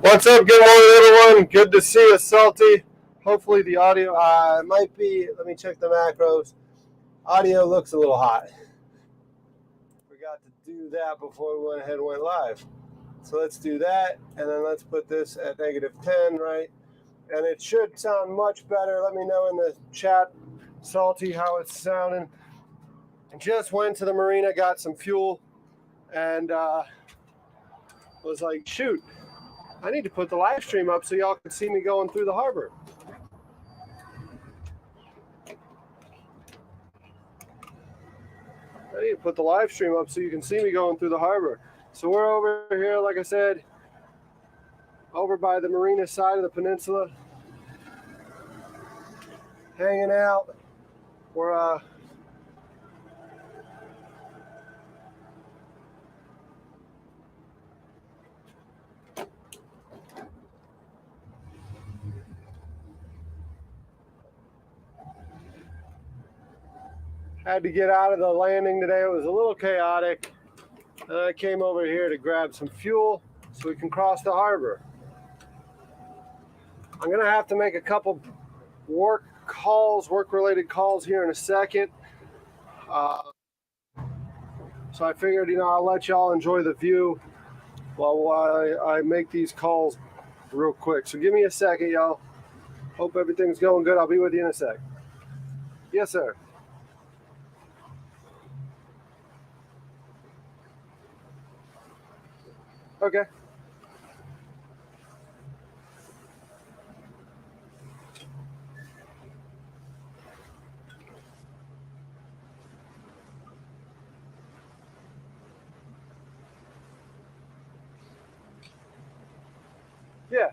What's up? Good morning, everyone. Good to see you, Salty. Hopefully the audio might be. Let me check the macros. Audio looks a little hot. Forgot to do that before we went ahead and went live. So let's do that, and then let's put this at -10, right? And it should sound much better. Let me know in the chat, Salty, how it's sounding. Just went to the marina, got some fuel, and was like, shoot, I need to put the live stream up so y'all can see me going through the harbor. I need to put the live stream up so you can see me going through the harbor. So we're over here, like I said, over by the marina side of the peninsula, hanging out. We're had to get out of the landing today. It was a little chaotic. And I came over here to grab some fuel so we can cross the harbor. I'm gonna have to make a couple work-related calls here in a second. So I figured, I'll let y'all enjoy the view while I make these calls real quick. So give me a second, y'all. Hope everything's going good. I'll be with you in a sec. Yes, sir. Okay. Yeah.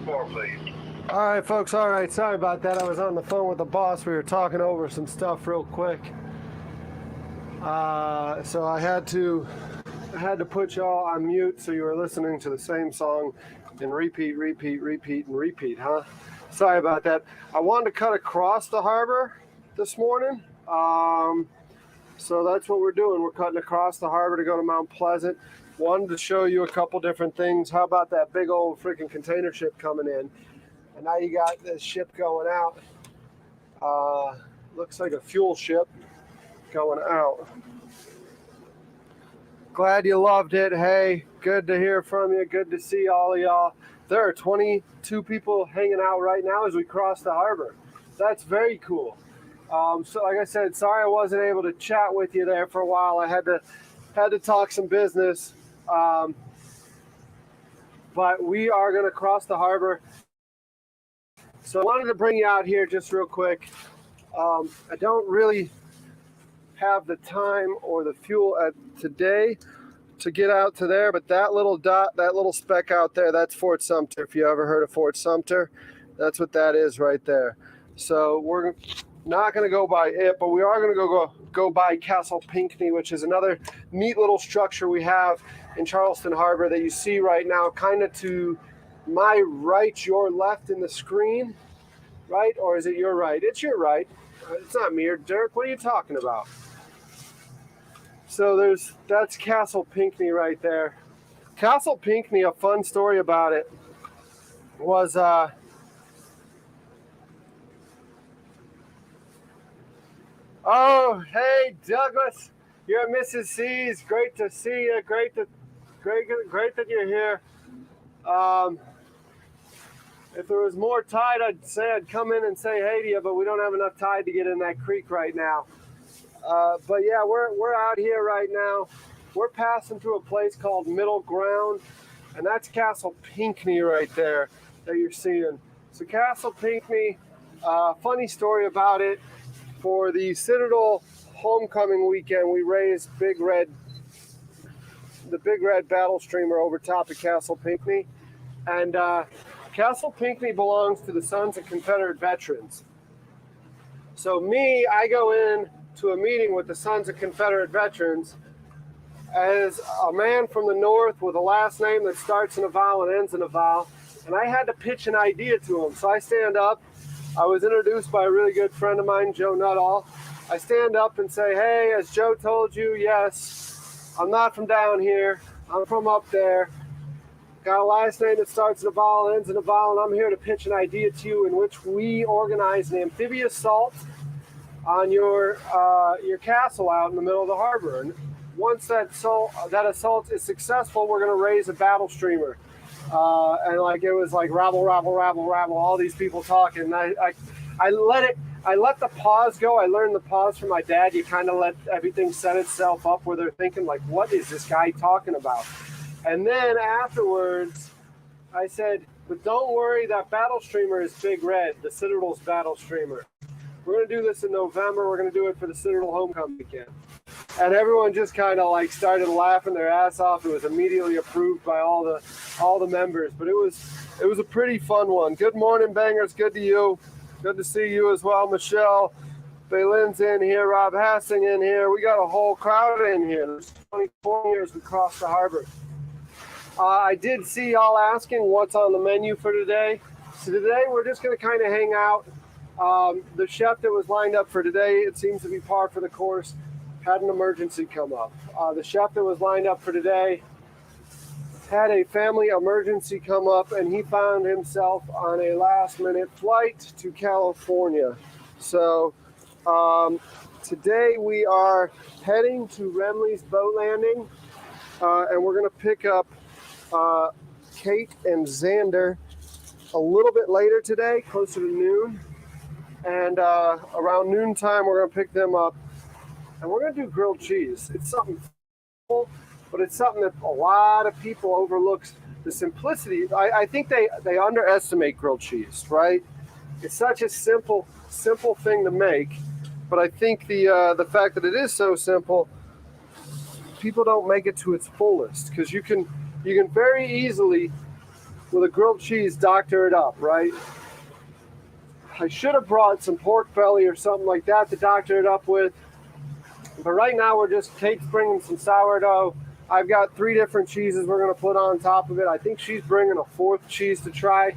4, please. All right, folks. All right. Sorry about that. I was on the phone with the boss. We were talking over some stuff real quick. So I had to put y'all on mute so you were listening to the same song and repeat, huh? Sorry about that. I wanted to cut across the harbor this morning. So that's what we're doing. We're cutting across the harbor to go to Mount Pleasant. Wanted to show you a couple different things. How about that big old freaking container ship coming in? And now you got this ship going out. Looks like a fuel ship going out. Glad you loved it. Hey, good to hear from you. Good to see all of y'all. There are 22 people hanging out right now as we cross the harbor. That's very cool. So like I said, sorry I wasn't able to chat with you there for a while. I had to talk some business. But we are going to cross the harbor. So I wanted to bring you out here just real quick. I don't really have the time or the fuel today to get out to there, but that little dot, that little speck out there, that's Fort Sumter. If you ever heard of Fort Sumter, that's what that is right there. So we're not going to go by it, but we are going to go by Castle Pinckney, which is another neat little structure we have in Charleston Harbor that you see right now, kind of to my right, your left in the screen, right? Or is it your right? It's your right. It's not me or Dirk. What are you talking about? So that's Castle Pinckney right there. Castle Pinckney, a fun story about it was oh, hey Douglas, you're at Mrs. C's. Great to see you. Great that you're here. If there was more tide, I'd say I'd come in and say hey to you, but we don't have enough tide to get in that creek right now. But yeah, we're out here right now. We're passing through a place called Middle Ground, and that's Castle Pinckney right there that you're seeing. So Castle Pinckney, funny story about it. For the Citadel homecoming weekend, we raised the Big Red battle streamer over top of Castle Pinckney, and Castle Pinckney belongs to the Sons of Confederate Veterans. So I go in to a meeting with the Sons of Confederate Veterans as a man from the North with a last name that starts in a vowel and ends in a vowel, and I had to pitch an idea to him. So I stand up. I was introduced by a really good friend of mine, Joe Nuttall. I stand up and say, hey, as Joe told you, yes, I'm not from down here. I'm from up there. Got a last name that starts in a vowel, ends in a vowel, and I'm here to pitch an idea to you in which we organize an amphibious assault on your castle out in the middle of the harbor. And once that assault is successful, we're going to raise a battle streamer. And like it was like rabble, all these people talking. And I let the pause go. I learned the pause from my dad. You kind of let everything set itself up where they're thinking like, what is this guy talking about? And then afterwards, I said, but don't worry, that battle streamer is Big Red, the Citadel's battle streamer. We're going to do this in November. We're going to do it for the Citadel homecoming weekend. And everyone just kind of like started laughing their ass off. It was immediately approved by all the members. But it was a pretty fun one. Good morning, bangers. Good to you. Good to see you as well, Michelle. Baylin's in here. Rob Hassing in here. We got a whole crowd in here. There's 24 years we crossed the harbor. I did see y'all asking what's on the menu for today. So today we're just going to kind of hang out. The chef that was lined up for today, it seems to be par for the course, had an emergency come up. The chef that was lined up for today had a family emergency come up, and he found himself on a last-minute flight to California. So today we are heading to Remley's boat landing, and we're going to pick up Kate and Xander a little bit later today, closer to noon. And around noontime, we're going to pick them up, and we're going to do grilled cheese. It's something simple, but it's something that a lot of people overlooks the simplicity. I think they underestimate grilled cheese, right? It's such a simple thing to make, but I think the fact that it is so simple, people don't make it to its fullest, because you can very easily with a grilled cheese, doctor it up, right? I should have brought some pork belly or something like that to doctor it up with. But right now Kate's bringing some sourdough. I've got 3 different cheeses we're going to put on top of it. I think she's bringing a 4th cheese to try.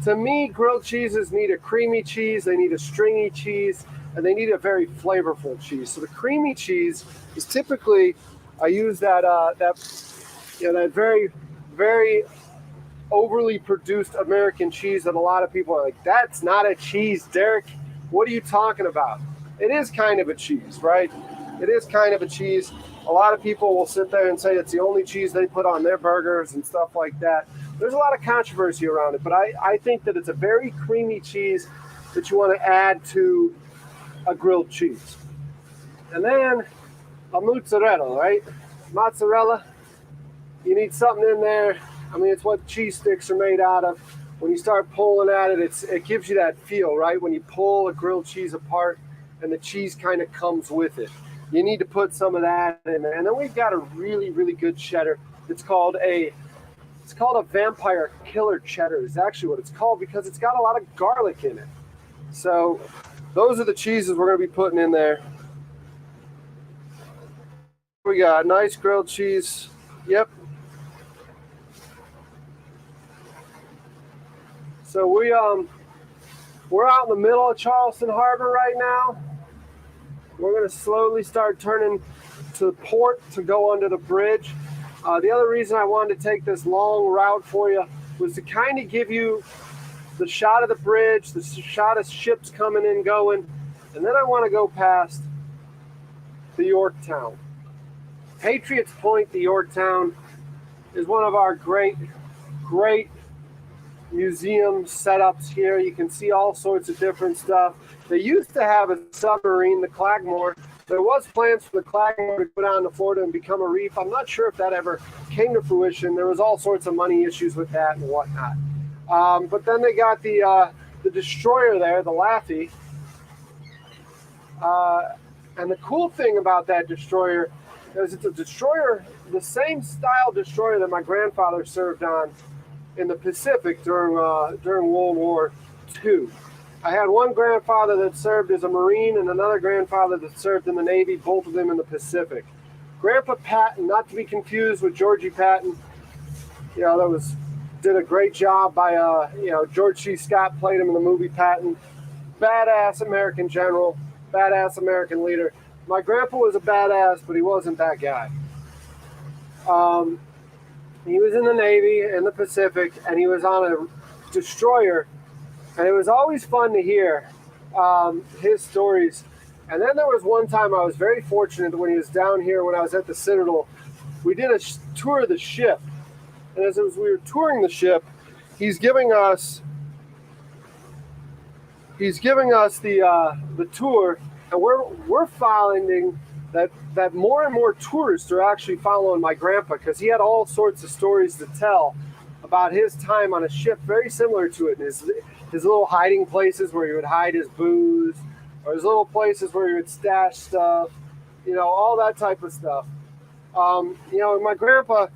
To me, grilled cheeses need a creamy cheese, they need a stringy cheese, and they need a very flavorful cheese. So the creamy cheese is typically, I use that very, very overly produced American cheese that a lot of people are like, that's not a cheese, Derek. What are you talking about? It is kind of a cheese, right? It is kind of a cheese. A lot of people will sit there and say it's the only cheese they put on their burgers and stuff like that. There's a lot of controversy around it, but I think that it's a very creamy cheese that you want to add to a grilled cheese. And then a mozzarella, right? Mozzarella, you need something in there. I mean, it's what cheese sticks are made out of. When you start pulling at it, it gives you that feel, right? When you pull a grilled cheese apart and the cheese kind of comes with it. You need to put some of that in there. And then we've got a really, really good cheddar. It's called a vampire killer cheddar is actually what it's called because it's got a lot of garlic in it. So those are the cheeses we're going to be putting in there. We got nice grilled cheese. Yep. So we're out in the middle of Charleston Harbor right now. We're going to slowly start turning to the port to go under the bridge. The other reason I wanted to take this long route for you was to kind of give you the shot of the bridge, the shot of ships coming in, going, and then I want to go past the Yorktown. Patriots Point, the Yorktown, is one of our great museum setups here. You can see all sorts of different stuff. They used to have a submarine, the Clagmore. There was plans for the Clagmore to go down to Florida and become a reef. I'm not sure if that ever came to fruition. There was all sorts of money issues with that and whatnot. But then they got the destroyer there, the Laffey. And the cool thing about that destroyer is it's a destroyer, the same style destroyer that my grandfather served on in the Pacific during World War II. I had one grandfather that served as a Marine and another grandfather that served in the Navy, both of them in the Pacific. Grandpa Patton, not to be confused with Georgie Patton, did a great job by, George C. Scott played him in the movie Patton. Badass American general, badass American leader. My grandpa was a badass, but he wasn't that guy. He was in the Navy, in the Pacific, and he was on a destroyer. And it was always fun to hear his stories. And then there was one time I was very fortunate when he was down here when I was at the Citadel. We did a tour of the ship. And as we were touring the ship, he's giving us the tour, and we're finding that more and more tourists are actually following my grandpa because he had all sorts of stories to tell about his time on a ship, very similar to it. His little hiding places where he would hide his booze, or his little places where he would stash stuff, all that type of stuff. My grandpa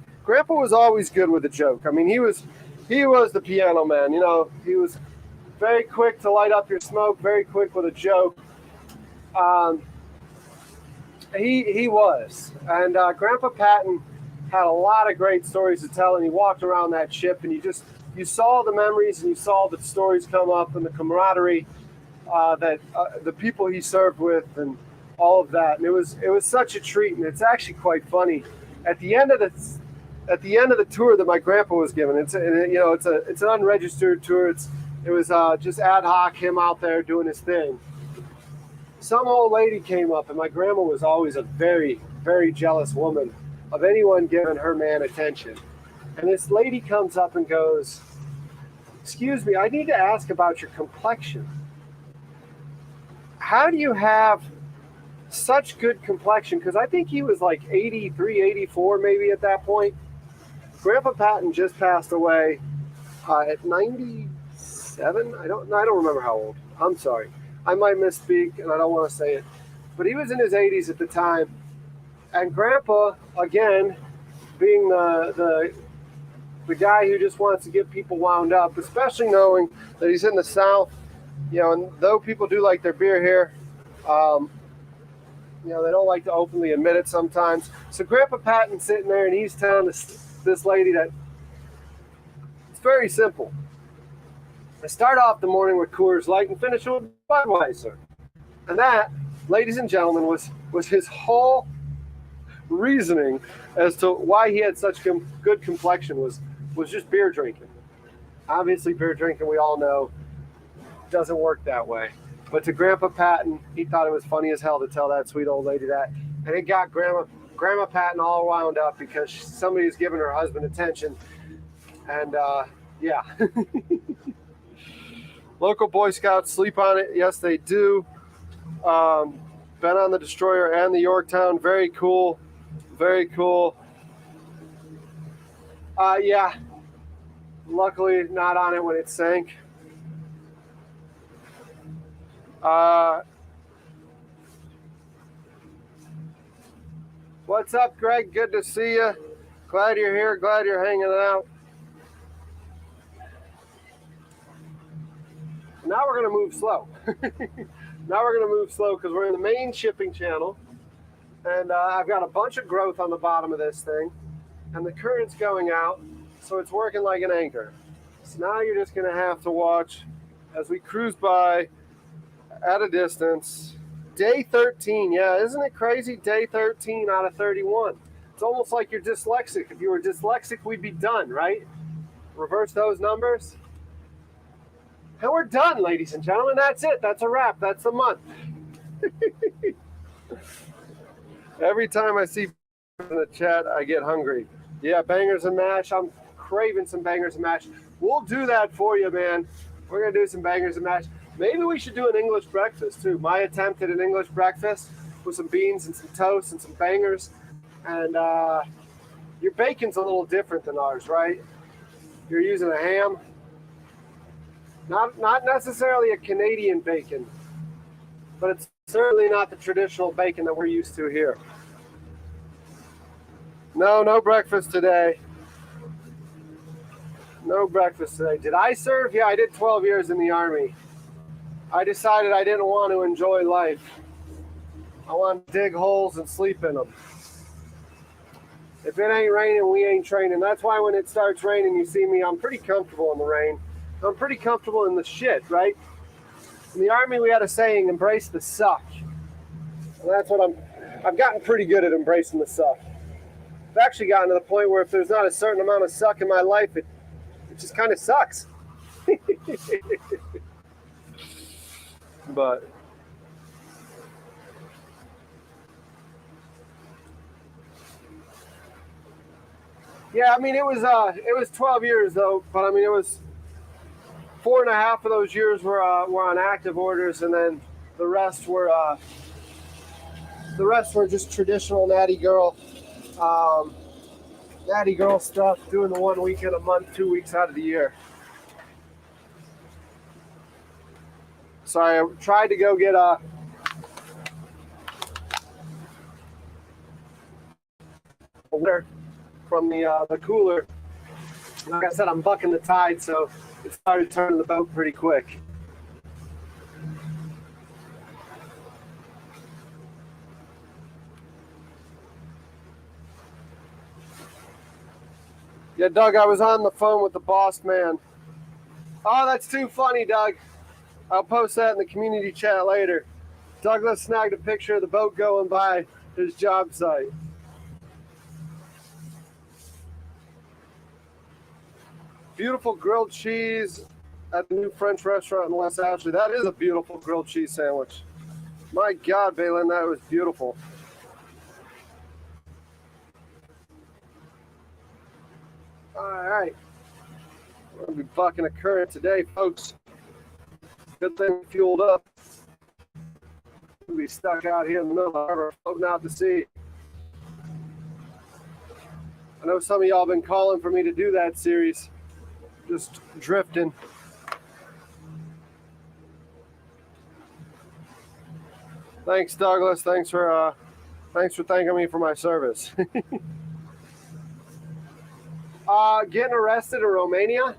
was always good with a joke. I mean, he was the piano man. He was very quick to light up your smoke, very quick with a joke. He was. And Grandpa Patton had a lot of great stories to tell, and he walked around that ship, and you saw the memories and you saw the stories come up and the camaraderie that the people he served with and all of that. And it was such a treat, and it's actually quite funny. At the end of the tour that my grandpa was giving, it's an unregistered tour. It was just ad hoc, him out there doing his thing. Some old lady came up, and my grandma was always a very, very jealous woman of anyone giving her man attention. And this lady comes up and goes, "Excuse me, I need to ask about your complexion. How do you have such good complexion?" Because I think he was like 83, 84 maybe at that point. Grandpa Patton just passed away at 97. I don't remember how old. I'm sorry. I might misspeak, and I don't want to say it. But he was in his 80s at the time. And Grandpa, again, being the the guy who just wants to get people wound up, especially knowing that he's in the South, you know, and though people do like their beer here, you know, they don't like to openly admit it sometimes. So Grandpa Patton's sitting there and he's telling this lady that it's very simple. I start off the morning with Coors Light and finish with Budweiser. And that, ladies and gentlemen, was his whole reasoning as to why he had such good complexion was just beer drinking. Obviously, beer drinking, we all know, doesn't work that way. But to Grandpa Patton, he thought it was funny as hell to tell that sweet old lady that. And it got Grandma Patton all wound up because somebody's giving her husband attention. And, yeah. Local Boy Scouts sleep on it. Yes, they do. Been on the Destroyer and the Yorktown. Very cool. Very cool. Yeah. Luckily, not on it when it sank. What's up, Greg? Good to see you. Glad you're here. Glad you're hanging out. Now we're going to move slow. Now we're going to move slow because we're in the main shipping channel. And I've got a bunch of growth on the bottom of this thing. And the current's going out, so it's working like an anchor. So now you're just going to have to watch as we cruise by at a distance. Day 13, yeah, isn't it crazy? Day 13 out of 31. It's almost like you're dyslexic. If you were dyslexic, we'd be done, right? Reverse those numbers. And we're done, ladies and gentlemen. That's it. That's a wrap. That's the month. Every time I see in the chat, I get hungry. Yeah, bangers and mash. I'm craving some bangers and mash. We'll do that for you, man. We're going to do some bangers and mash. Maybe we should do an English breakfast, too. My attempt at an English breakfast with some beans and some toast and some bangers. And your bacon's a little different than ours, right? You're using a ham. Not necessarily a Canadian bacon, but it's certainly not the traditional bacon that we're used to here. No breakfast today. No breakfast today. Did I serve? Yeah, I did 12 years in the Army. I decided I didn't want to enjoy life. I want to dig holes and sleep in them. If it ain't raining, we ain't training. That's why when it starts raining, you see me, I'm pretty comfortable in the rain. I'm pretty comfortable in the shit, right? In the Army, we had a saying, embrace the suck. And that's what I've gotten pretty good at embracing the suck. I've actually gotten to the point where if there's not a certain amount of suck in my life, it just kind of sucks. But yeah, I mean, it was 12 years though, but I mean, it was 4.5 of those years were on active orders, and then the rest were just traditional natty girl stuff, doing the 1 weekend a month, 2 weeks out of the year. So I tried to go get a water from the cooler. Like I said, I'm bucking the tide, so it started turning the boat pretty quick. Yeah, Doug, I was on the phone with the boss man. Oh, that's too funny, Doug. I'll post that in the community chat later. Douglas snagged a picture of the boat going by his job site. Beautiful grilled cheese at the new French restaurant in West Ashley. That is a beautiful grilled cheese sandwich. My God, Balin, that was beautiful. All right. We're going to be bucking a current today, folks. Good thing we fueled up. We'll be stuck out here in the middle of the harbor, floating out to sea. I know some of y'all been calling for me to do that series. Just drifting. Thanks, Douglas. Thanks for thanking me for my service. Getting arrested in Romania.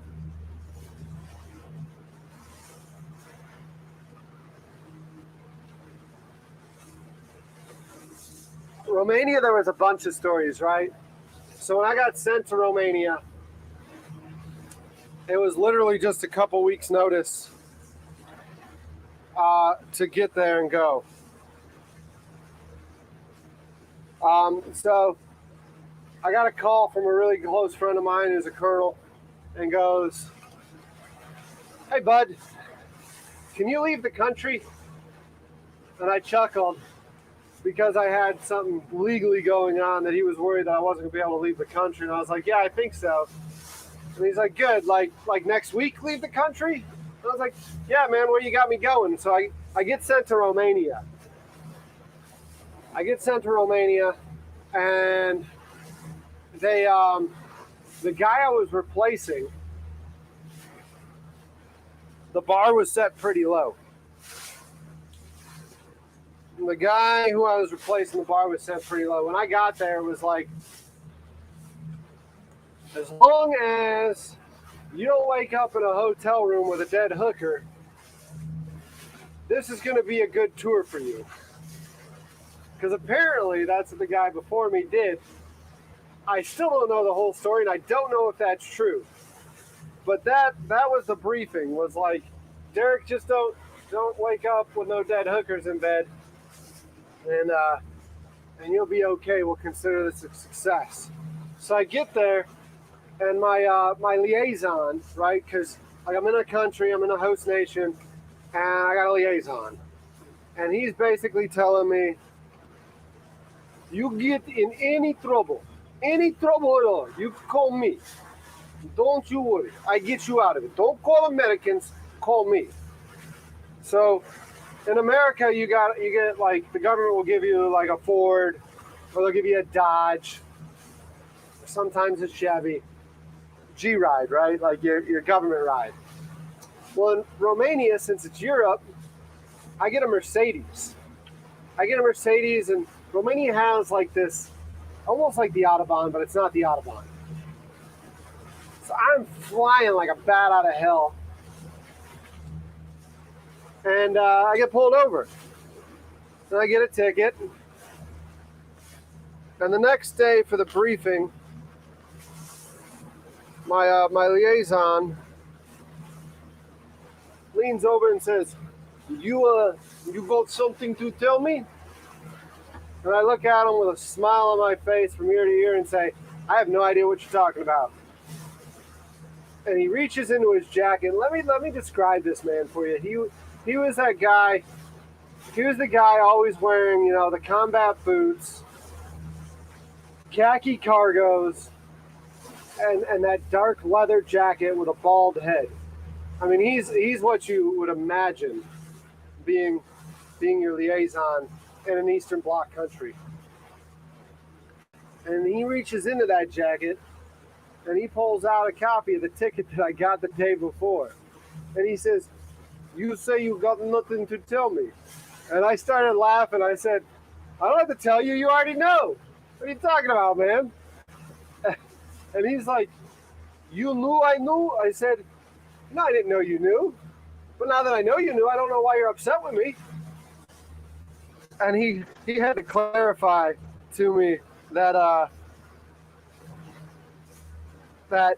Romania, there was a bunch of stories, right? So when I got sent to Romania, it was literally just a couple weeks' notice to get there and go. So I got a call from a really close friend of mine who's a colonel and goes, "Hey, bud, can you leave the country?" And I chuckled because I had something legally going on that he was worried that I wasn't going to be able to leave the country. And I was like, "Yeah, I think so." And he's like, "Good, like next week leave the country?" And I was like, "Yeah, man, where you got me going?" So I get sent to Romania. And they the guy I was replacing, the bar was set pretty low. And the guy who I was replacing, the bar was set pretty low. When I got there, it was like, as long as you don't wake up in a hotel room with a dead hooker, this is going to be a good tour for you. Because apparently that's what the guy before me did. I still don't know the whole story, and I don't know if that's true. But that was the briefing, was like, Derek, just don't wake up with no dead hookers in bed, and you'll be okay. We'll consider this a success. So I get there, and my liaison, right? Because like I'm in a country, I'm in a host nation, and I got a liaison, and he's basically telling me, you get in any trouble at all, you call me. Don't you worry. I get you out of it. Don't call Americans. Call me. So in America, you get like the government will give you like a Ford, or they'll give you a Dodge, or sometimes a Chevy, G-Ride, right? Like your government ride. Well, in Romania, since it's Europe, I get a Mercedes. And Romania has like this, almost like the Autobahn, but it's not the Autobahn. So I'm flying like a bat out of hell. And I get pulled over. And I get a ticket. And the next day for the briefing, my liaison leans over and says, you got something to tell me? And I look at him with a smile on my face from ear to ear and say, I have no idea what you're talking about. And he reaches into his jacket. Let me describe this man for you. He was that guy. He was the guy always wearing, the combat boots, khaki cargos, and that dark leather jacket with a bald head. I mean, he's what you would imagine being your liaison in an Eastern Bloc country. And he reaches into that jacket and he pulls out a copy of the ticket that I got the day before. And he says, you say you got nothing to tell me. And I started laughing. I said, I don't have to tell you. You already know. What are you talking about, man? And he's like, you knew I knew? I said, no, I didn't know you knew. But now that I know you knew, I don't know why you're upset with me. And he had to clarify to me that that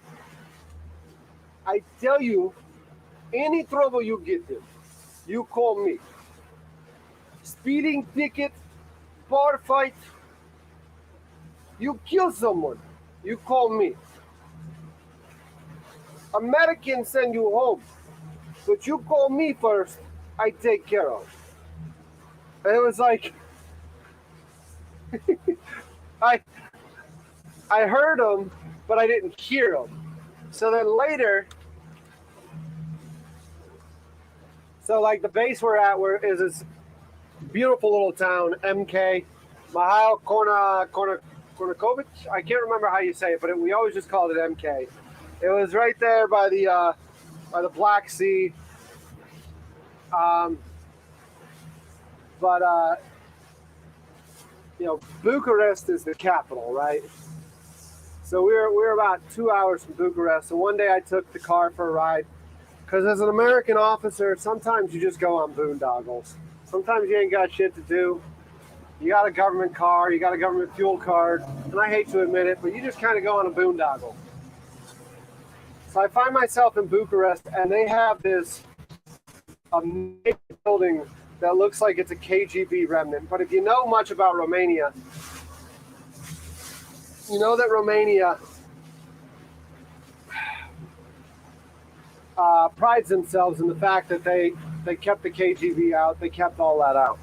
I tell you, any trouble you get in, you call me. Speeding ticket, bar fight, you kill someone, you call me. Americans send you home, but you call me first, I take care of. And it was like, I heard him, but I didn't hear him. So then later, like the base we're at is this beautiful little town, MK, Mihail Kornakovic. I can't remember how you say it, but we always just called it MK. It was right there by the Black Sea. Bucharest is the capital, right? So we were about 2 hours from Bucharest. And one day I took the car for a ride. Because as an American officer, sometimes you just go on boondoggles. Sometimes you ain't got shit to do. You got a government car, you got a government fuel card, and I hate to admit it, but you just kind of go on a boondoggle. So I find myself in Bucharest, and they have this amazing building that looks like it's a KGB remnant. But if you know much about Romania, you know that Romania prides themselves in the fact that they kept the KGB out, they kept all that out.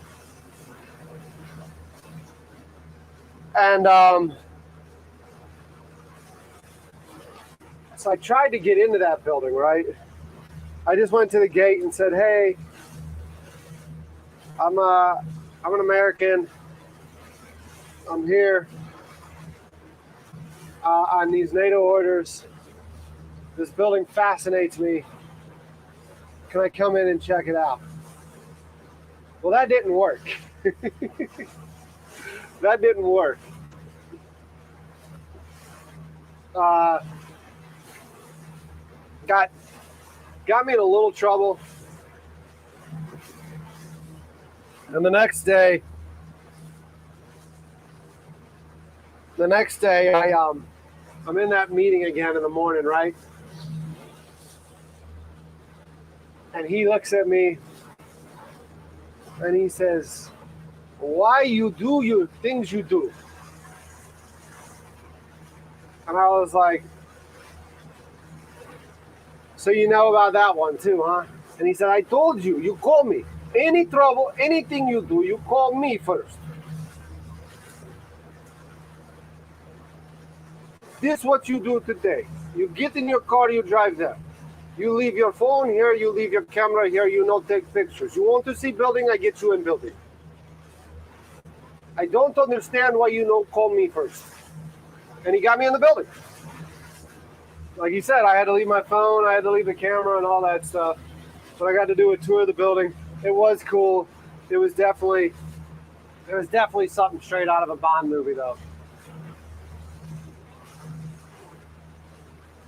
And so I tried to get into that building, right? I just went to the gate and said, hey, I'm an American. I'm here on these NATO orders. This building fascinates me. Can I come in and check it out? Well, that didn't work. That didn't work. Got me in a little trouble. And the next day I'm in that meeting again in the morning, right? And he looks at me and he says, why you do your things you do? And I was like, so you know about that one too, huh? And he said, I told you, you call me. Any trouble, anything you do, you call me first. This is what you do today. You get in your car, you drive there. You leave your phone here, you leave your camera here, you don't take pictures. You want to see building, I get you in building. I don't understand why you don't call me first. And he got me in the building. Like he said, I had to leave my phone, I had to leave the camera and all that stuff. But I got to do a tour of the building. It was cool. It was definitely something straight out of a Bond movie, though.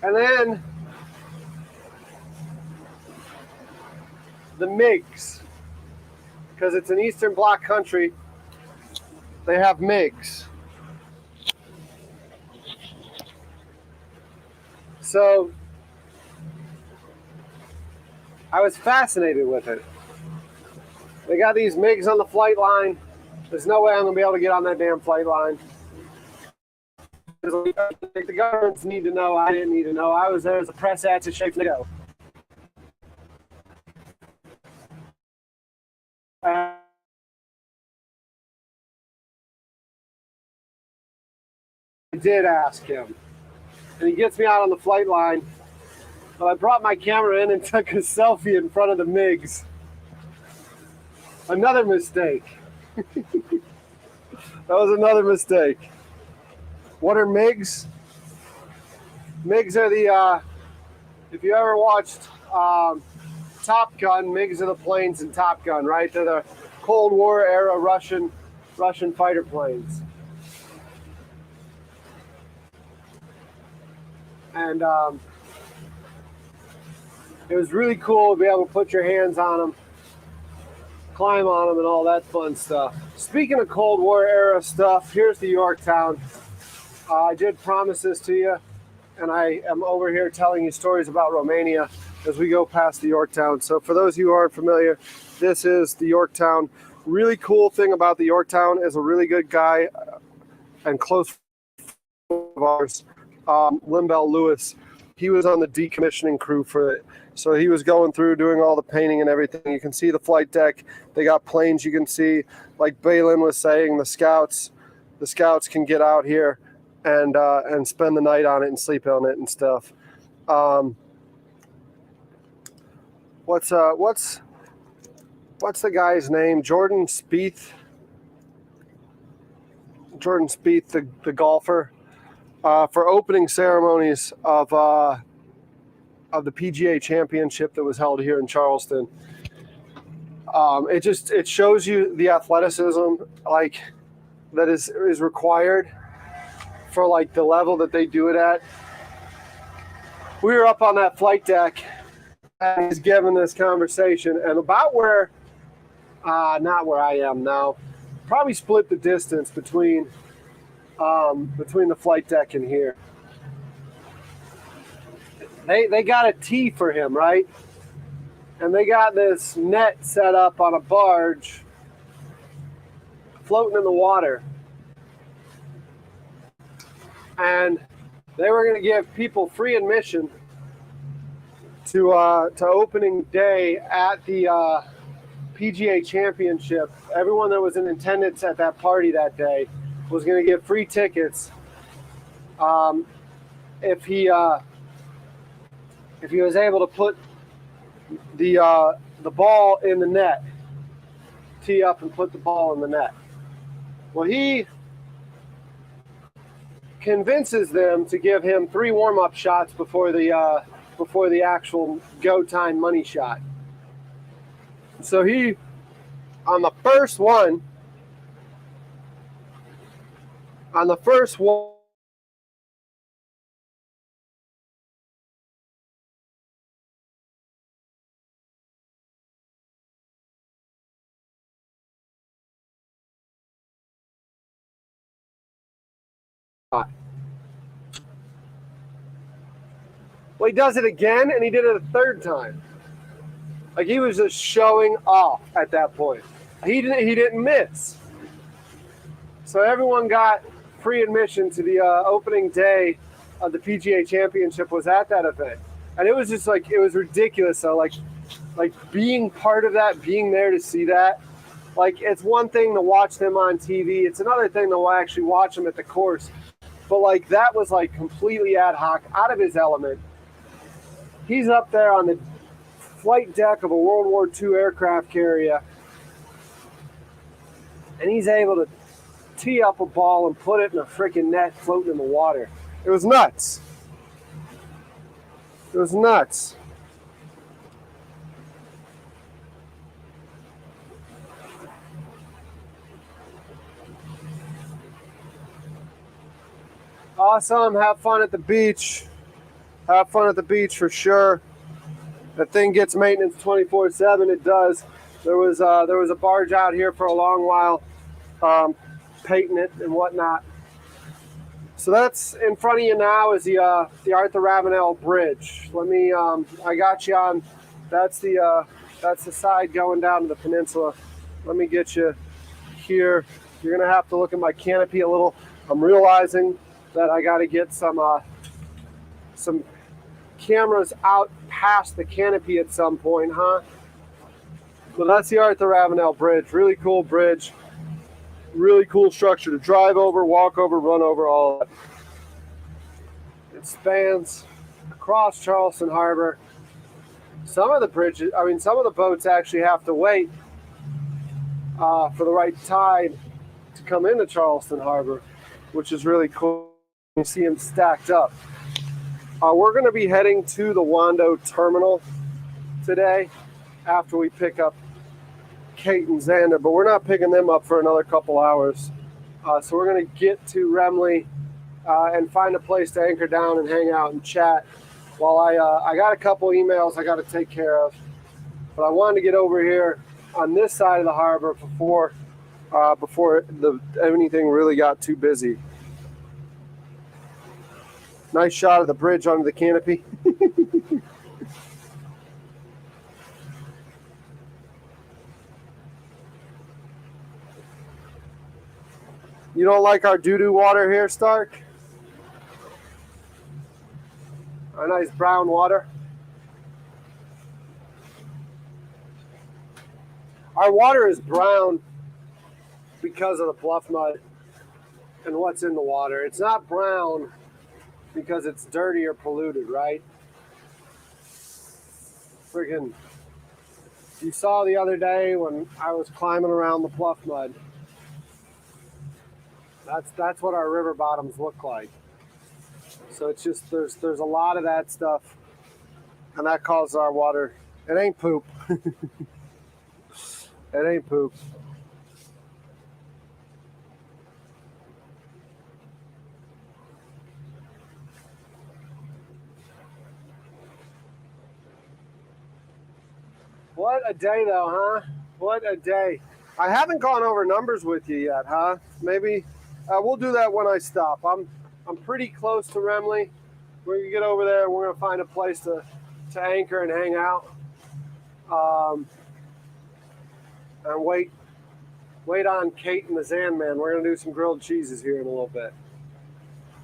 And then the MiGs, because it's an Eastern Bloc country, they have MiGs. So I was fascinated with it. They got these MiGs on the flight line. There's no way I'm going to be able to get on that damn flight line. The governments need to know. I didn't need to know. I was there as a press attaché for NATO. I did ask him. And he gets me out on the flight line. But I brought my camera in and took a selfie in front of the MiGs. Another mistake. That was another mistake. What are MiGs? MiGs are the, if you ever watched Top Gun, MiGs are the planes in Top Gun, right? They're the Cold War era Russian fighter planes. And it was really cool to be able to put your hands on them, climb on them, and all that fun stuff. Speaking of Cold War era stuff, here's the Yorktown. I did promise this to you, and I am over here telling you stories about Romania as we go past the Yorktown. So for those of you who aren't familiar, this is the Yorktown. Really cool thing about the Yorktown is a really good guy and close friend of ours, Limbell Lewis. He was on the decommissioning crew for it. So he was going through doing all the painting and everything. You can see the flight deck. They got planes you can see. Like Balin was saying, the scouts can get out here and spend the night on it and sleep on it and stuff. What's the guy's name? Jordan Spieth, the golfer, for opening ceremonies of the PGA Championship that was held here in Charleston. It shows you the athleticism like that is required for like the level that they do it at. We were up on that flight deck and he's giving this conversation, and about where, not where I am now, probably split the distance between the flight deck and here. They got a tee for him, right? And they got this net set up on a barge floating in the water. And they were going to give people free admission to opening day at the PGA Championship. Everyone that was in attendance at that party that day was going to get free tickets if he was able to put the ball in the net, tee up and put the ball in the net. Well, he convinces them to give him 3 warm-up shots before the actual go time money shot. So he, on the first one, well, he does it again, and he did it a third time. Like, he was just showing off at that point. He didn't miss. So everyone got free admission to the opening day of the PGA Championship was at that event. And it was just like, it was ridiculous. So like being part of that, being there to see that, like, it's one thing to watch them on TV. It's another thing to actually watch them at the course. But like, that was like completely ad hoc, out of his element. He's up there on the flight deck of a World War II aircraft carrier, and he's able to tee up a ball and put it in a freaking net floating in the water. It was nuts. It was nuts. Awesome. Have fun at the beach. Have fun at the beach for sure. That thing gets maintenance 24/7. It does. There was a barge out here for a long while, painting it and whatnot. So that's in front of you now is the Arthur Ravenel Bridge. Let me. I got you on. That's the side going down to the peninsula. Let me get you here. You're gonna have to look at my canopy a little. I'm realizing that I got to get some cameras out past the canopy at some point, huh? But that's the Arthur Ravenel Bridge. Really cool bridge. Really cool structure to drive over, walk over, run over, all that. It spans across Charleston Harbor. Some of the boats actually have to wait for the right tide to come into Charleston Harbor, which is really cool. You see them stacked up. We're going to be heading to the Wando terminal today after we pick up Kate and Xander, but we're not picking them up for another couple hours. So we're going to get to Remley and find a place to anchor down and hang out and chat while I got a couple emails I got to take care of. But I wanted to get over here on this side of the harbor before anything really got too busy. Nice shot of the bridge under the canopy. You don't like our doo-doo water here, Stark? Our nice brown water. Our water is brown because of the bluff mud and what's in the water. It's not brown because it's dirty or polluted, right? Friggin', you saw the other day when I was climbing around the bluff mud. That's what our river bottoms look like. So it's just there's a lot of that stuff, and that causes our water. It ain't poop. It ain't poop. What a day, though, huh? What a day. I haven't gone over numbers with you yet, huh? Maybe we'll do that when I stop. I'm pretty close to Remley. We're gonna get over there. We're gonna find a place to anchor and hang out, and wait on Kate and the Zandman. We're gonna do some grilled cheeses here in a little bit.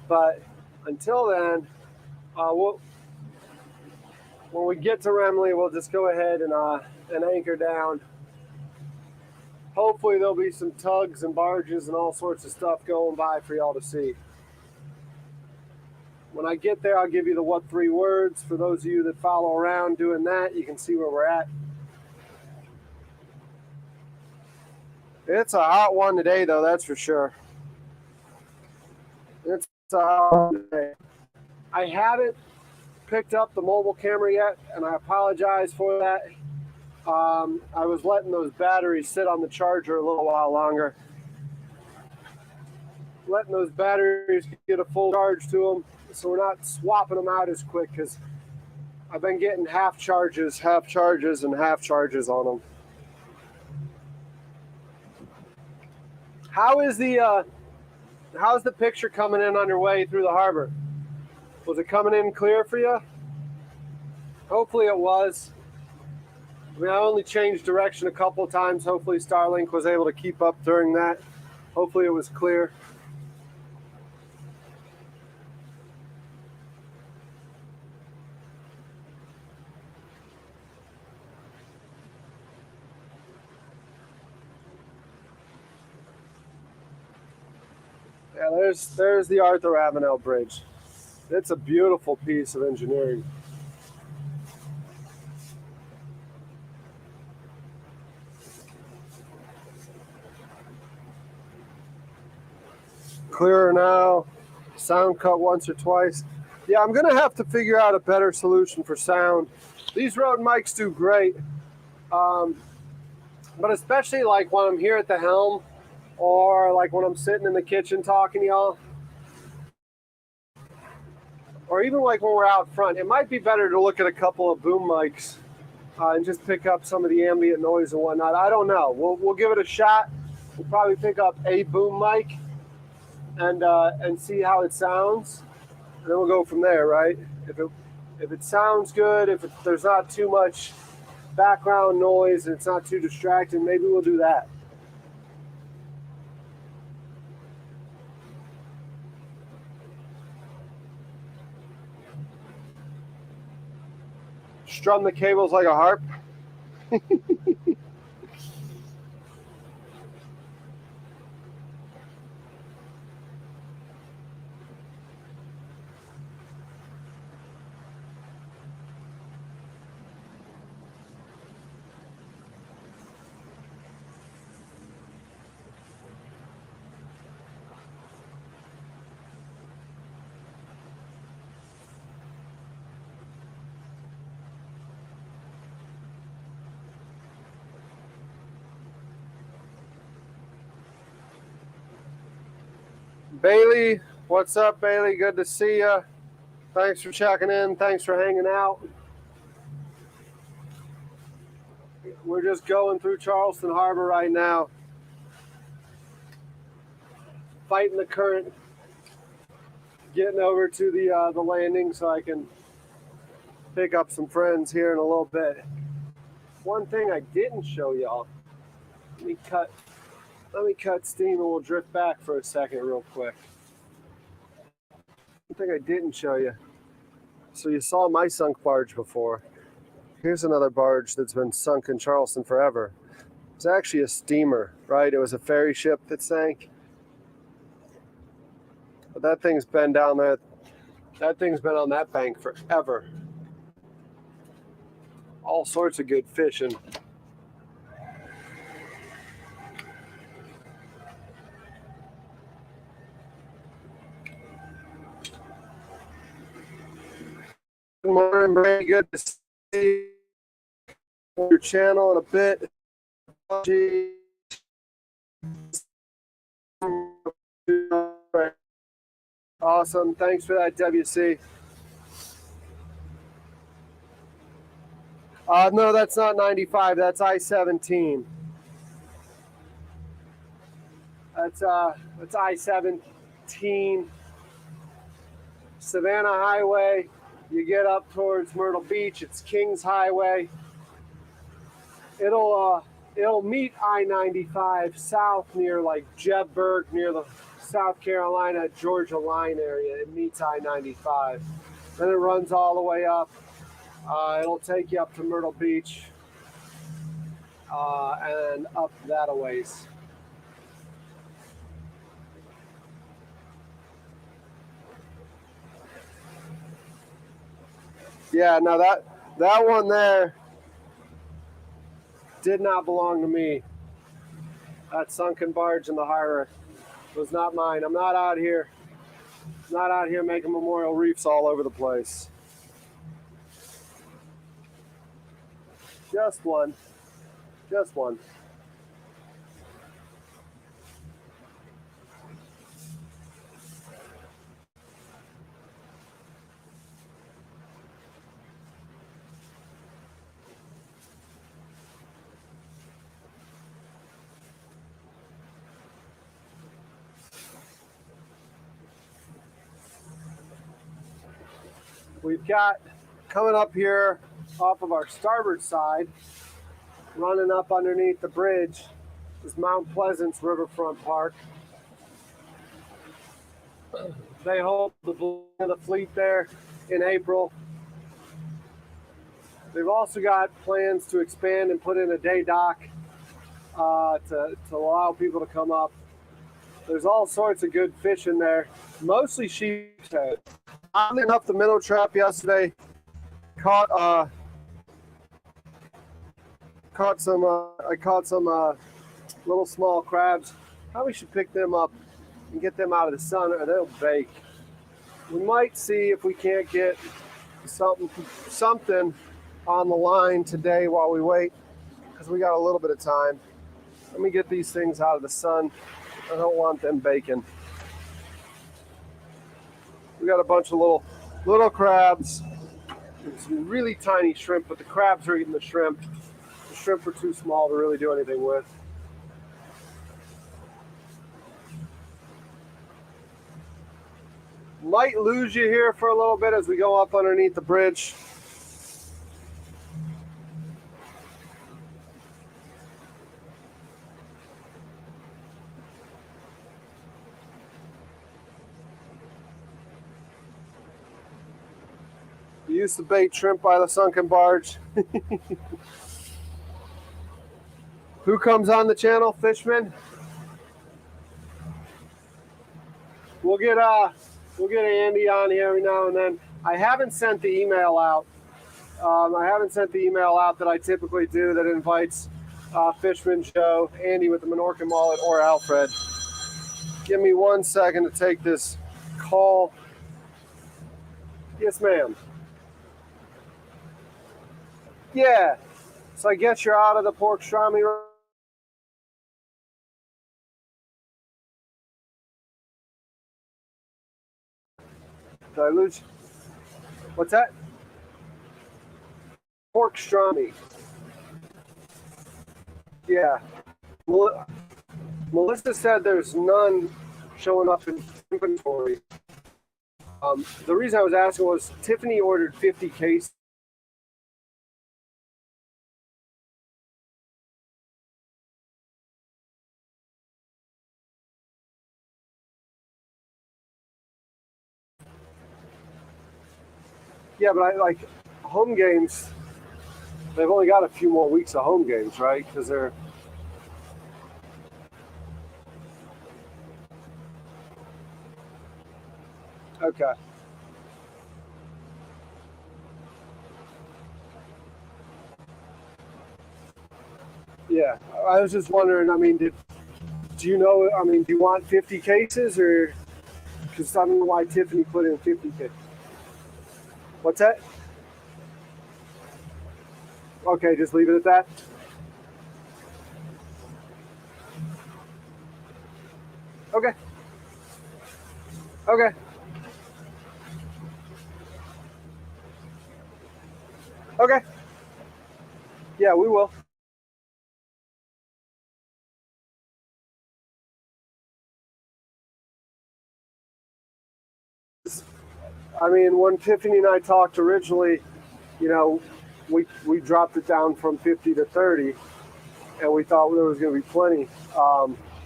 But until then, when we get to Remley, we'll just go ahead and anchor down. Hopefully there'll be some tugs and barges and all sorts of stuff going by for y'all to see. When I get there, I'll give you the what 3 words. For those of you that follow around doing that, you can see where we're at. It's a hot one today, though, that's for sure. It's a hot one today. I haven't picked up the mobile camera yet, and I apologize for that. I was letting those batteries sit on the charger a little while longer. Letting those batteries get a full charge to them, so we're not swapping them out as quick, because I've been getting half charges, and half charges on them. How's the picture coming in on your way through the harbor? Was it coming in clear for you? Hopefully it was. I mean, I only changed direction a couple of times. Hopefully Starlink was able to keep up during that. Hopefully it was clear. Yeah, there's the Arthur Avenel Bridge. It's a beautiful piece of engineering. Clearer now. Sound cut once or twice. Yeah, I'm gonna have to figure out a better solution for sound. These Rode mics do great, but especially like when I'm here at the helm, or like when I'm sitting in the kitchen talking to y'all, or even like when we're out front, it might be better to look at a couple of boom mics and just pick up some of the ambient noise and whatnot. I don't know. We'll give it a shot. We'll probably pick up a boom mic and see how it sounds, and then we'll go from there, right? If it sounds good, if there's not too much background noise and it's not too distracting, maybe we'll do that. Strum the cables like a harp. Bailey, what's up, Bailey? Good to see you. Thanks for checking in. Thanks for hanging out. We're just going through Charleston Harbor right now, fighting the current, getting over to the landing so I can pick up some friends here in a little bit. One thing I didn't show y'all. Let me cut steam and we'll drift back for a second real quick. One thing I didn't show you. So you saw my sunk barge before. Here's another barge that's been sunk in Charleston forever. It's actually a steamer, right? It was a ferry ship that sank. But that thing's been down there. That thing's been on that bank forever. All sorts of good fishing. Good morning, Brady. Good to see your channel in a bit. Awesome. Thanks for that, WC. No, that's not 95. That's I-17. That's I-17. Savannah Highway. You get up towards Myrtle Beach. It's Kings Highway. It'll meet I-95 south near like Jebburg, near the South Carolina, Georgia line area. It meets I-95. Then it runs all the way up. It'll take you up to Myrtle Beach and up that a ways. Yeah, now that one there did not belong to me. That sunken barge in the harbor was not mine. I'm not out here making memorial reefs all over the place. Just one. Just one. We've got coming up here off of our starboard side, running up underneath the bridge, is Mount Pleasant's Riverfront Park. They hold the fleet there in April. They've also got plans to expand and put in a day dock to allow people to come up. There's all sorts of good fish in there, mostly sheephead. Oddly enough, the minnow trap yesterday caught some little small crabs. Probably should pick them up and get them out of the sun, or they'll bake. We might see if we can't get something on the line today while we wait, because we got a little bit of time. Let me get these things out of the sun. I don't want them baking. We got a bunch of little crabs and some really tiny shrimp, but the crabs are eating the shrimp. The shrimp are too small to really do anything with. Might lose you here for a little bit as we go up underneath the bridge. We used to bait shrimp by the sunken barge. Who comes on the channel? Fishman? We'll get Andy on here every now and then. I haven't sent the email out. That I typically do that invites Fishman Joe, Andy with the Menorca mullet, or Alfred. Give me 1 second to take this call. Yes, ma'am. Yeah. So I guess you're out of the pork pastrami. Did I lose? What's that? Pork pastrami. Yeah. Melissa said there's none showing up in inventory. The reason I was asking was Tiffany ordered 50 cases. Yeah, but I like home games. They've only got a few more weeks of home games, right? Because they're okay. Yeah, I was just wondering. I mean, do you know? I mean, do you want 50 cases, or because I don't know why Tiffany put in 50 cases? What's that? Okay, just leave it at that. Okay. Okay. Okay. Yeah, we will. I mean, when Tiffany and I talked originally, you know, we dropped it down from 50 to 30, and we thought there was going to be plenty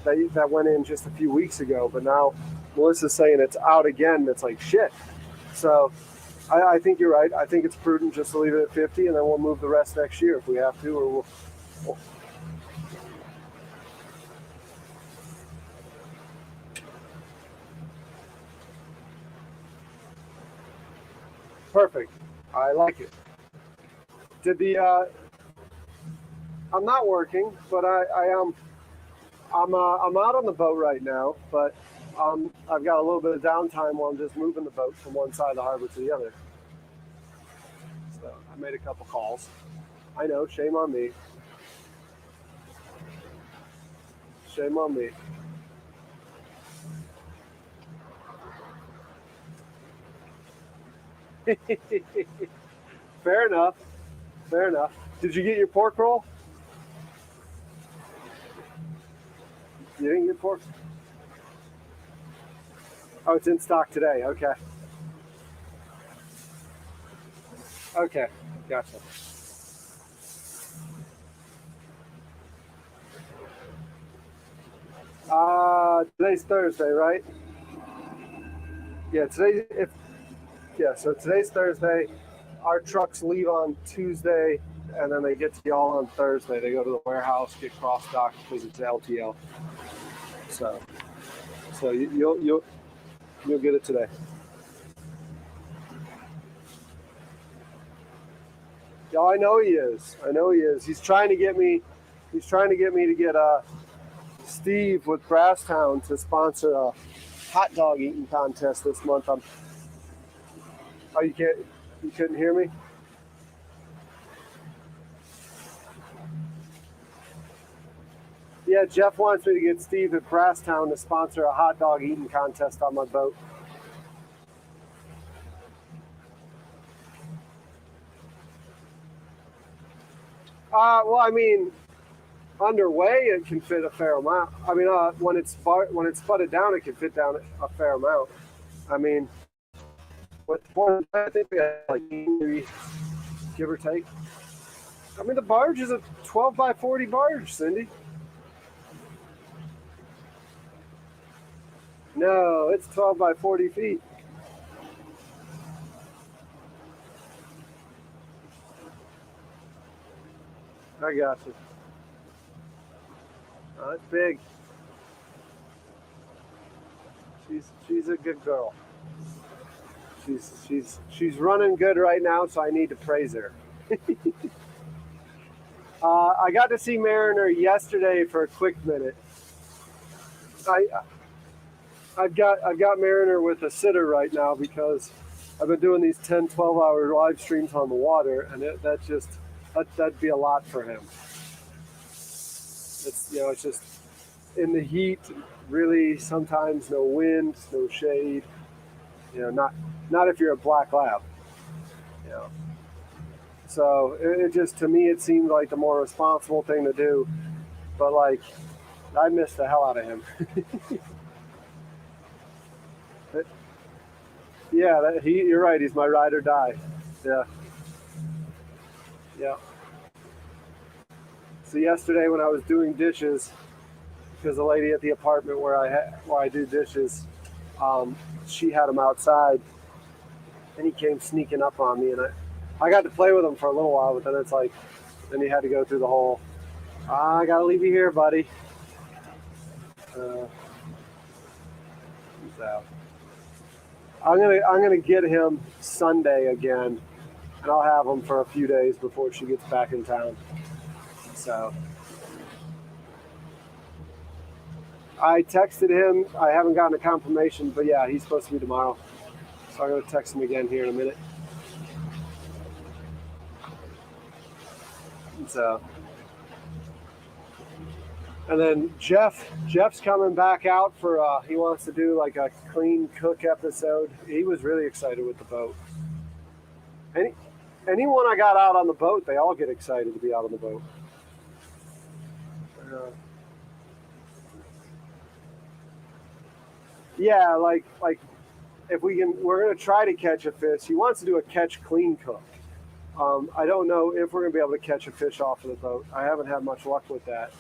that went in just a few weeks ago. But now Melissa's saying it's out again. It's like shit. So I think you're right. I think it's prudent just to leave it at 50, and then we'll move the rest next year if we have to, or we'll perfect. I like it. Did the I'm not working, but I am. I'm out on the boat right now, but I've got a little bit of downtime while I'm just moving the boat from one side of the harbor to the other. So I made a couple calls. I know, shame on me. Shame on me. Fair enough. Fair enough. Did you get your pork roll? You didn't get pork? Oh, it's in stock today. Okay. Okay. Gotcha. Today's Thursday, right? Yeah, so today's Thursday. Our trucks leave on Tuesday, and then they get to y'all on Thursday. They go to the warehouse, get cross docked because it's LTL. So you'll get it today. Yeah, I know he is. I know he is. He's trying to get me. He's trying to get me to get Steve with Brasstown to sponsor a hot dog eating contest this month. Oh, you can't. You couldn't hear me. Yeah, Jeff wants me to get Steve at Brasstown to sponsor a hot dog eating contest on my boat. Well, I mean, underway it can fit a fair amount. I mean, when it's sputted down, it can fit down a fair amount. I mean, with one, I think we had like maybe give or take. I mean, the barge is a 12 by 40 barge, Cindy. No, it's 12 by 40 feet. I got you. Oh, it's big. She's a good girl. She's running good right now, so I need to praise her. I got to see Mariner yesterday for a quick minute. I I've got Mariner with a sitter right now because I've been doing these 10, 12-hour live streams on the water, and that'd be a lot for him. It's just in the heat, really sometimes no wind, no shade. Not if you're a black lab. You know. So it just, to me, it seemed like the more responsible thing to do. But like, I miss the hell out of him. Yeah, you're right. He's my ride or die. Yeah, yeah. So yesterday when I was doing dishes, because the lady at the apartment where I do dishes, she had him outside, and he came sneaking up on me, and I got to play with him for a little while, but then he had to go through the whole, I gotta leave you here, buddy. Uh, so I'm gonna get him Sunday again, and I'll have him for a few days before she gets back in town. So I texted him. I haven't gotten a confirmation, but yeah, he's supposed to be tomorrow. So I'm gonna text him again here in a minute. So, and then Jeff's coming back out for. He wants to do like a clean cook episode. He was really excited with the boat, and anyone I got out on the boat, they all get excited to be out on the boat. Yeah, like if we can, we're going to try to catch a fish. He wants to do a catch clean cook. I don't know if we're going to be able to catch a fish off of the boat. I haven't had much luck with that.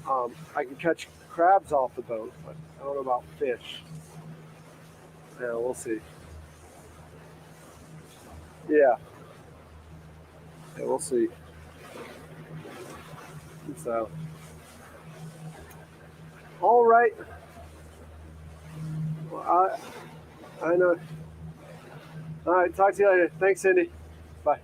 I can catch crabs off the boat, but I don't know about fish. Yeah, we'll see. Yeah, we'll see. So, all right. Well, I know. All right, talk to you later. Thanks, Cindy. Bye.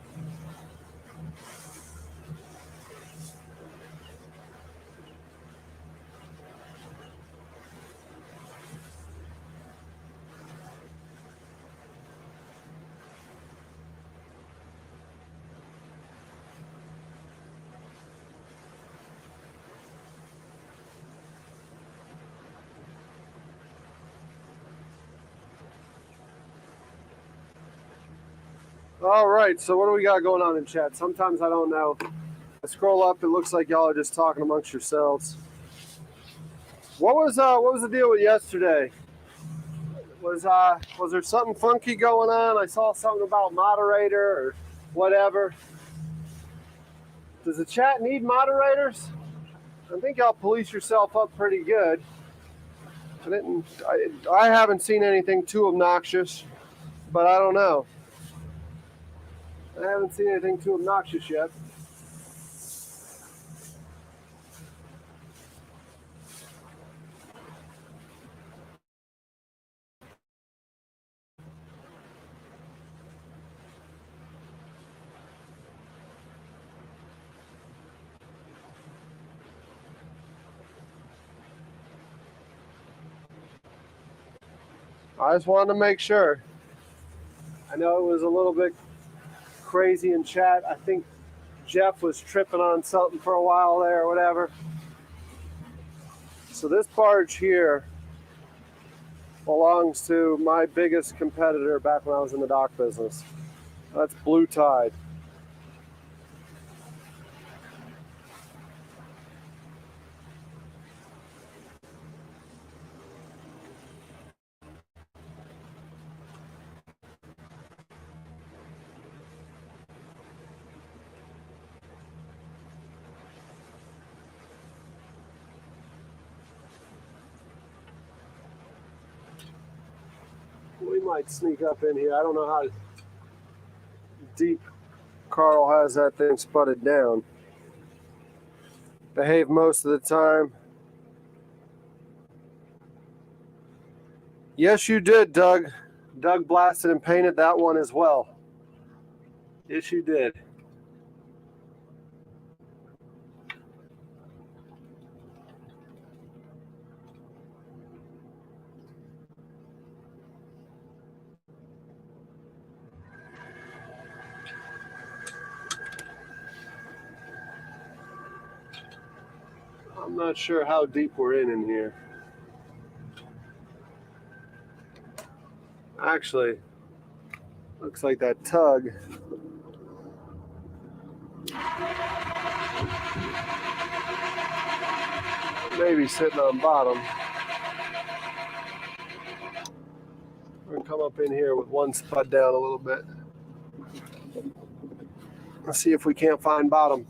All right, so what do we got going on in chat? Sometimes I don't know. I scroll up, it looks like y'all are just talking amongst yourselves. What was the deal with yesterday? Was there something funky going on? I saw something about moderator or whatever. Does the chat need moderators? I think y'all police yourself up pretty good. I haven't seen anything too obnoxious, but I don't know. I haven't seen anything too obnoxious yet. I just wanted to make sure. I know it was a little bit crazy in chat. I think Jeff was tripping on something for a while there or whatever. So this barge here belongs to my biggest competitor back when I was in the dock business. That's Blue Tide. We might sneak up in here. I don't know how deep Carl has that thing sputted down. Behave most of the time. Yes, you did, Doug. Doug blasted and painted that one as well. Yes, you did. I'm not sure how deep we're in here. Actually, looks like that tug may be sitting on bottom. We're gonna come up in here with one spud down a little bit. Let's see if we can't find bottom.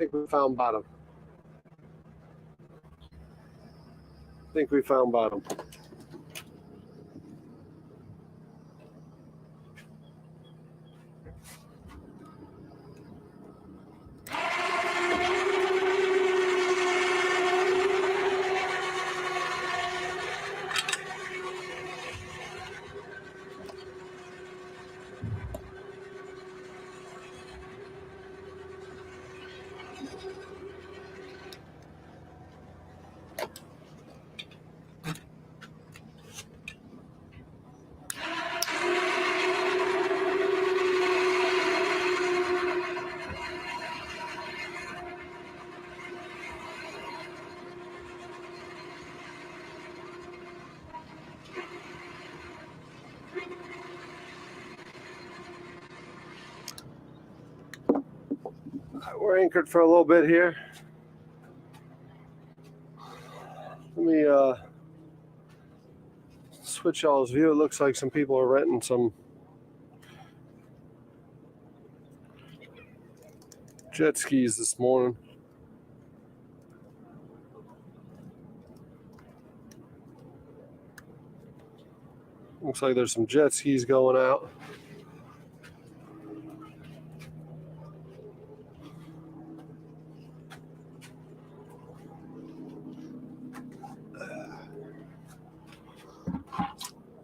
think we found bottom. We're anchored for a little bit here. Let me switch y'all's view. It looks like some people are renting some jet skis this morning. Looks like there's some jet skis going out.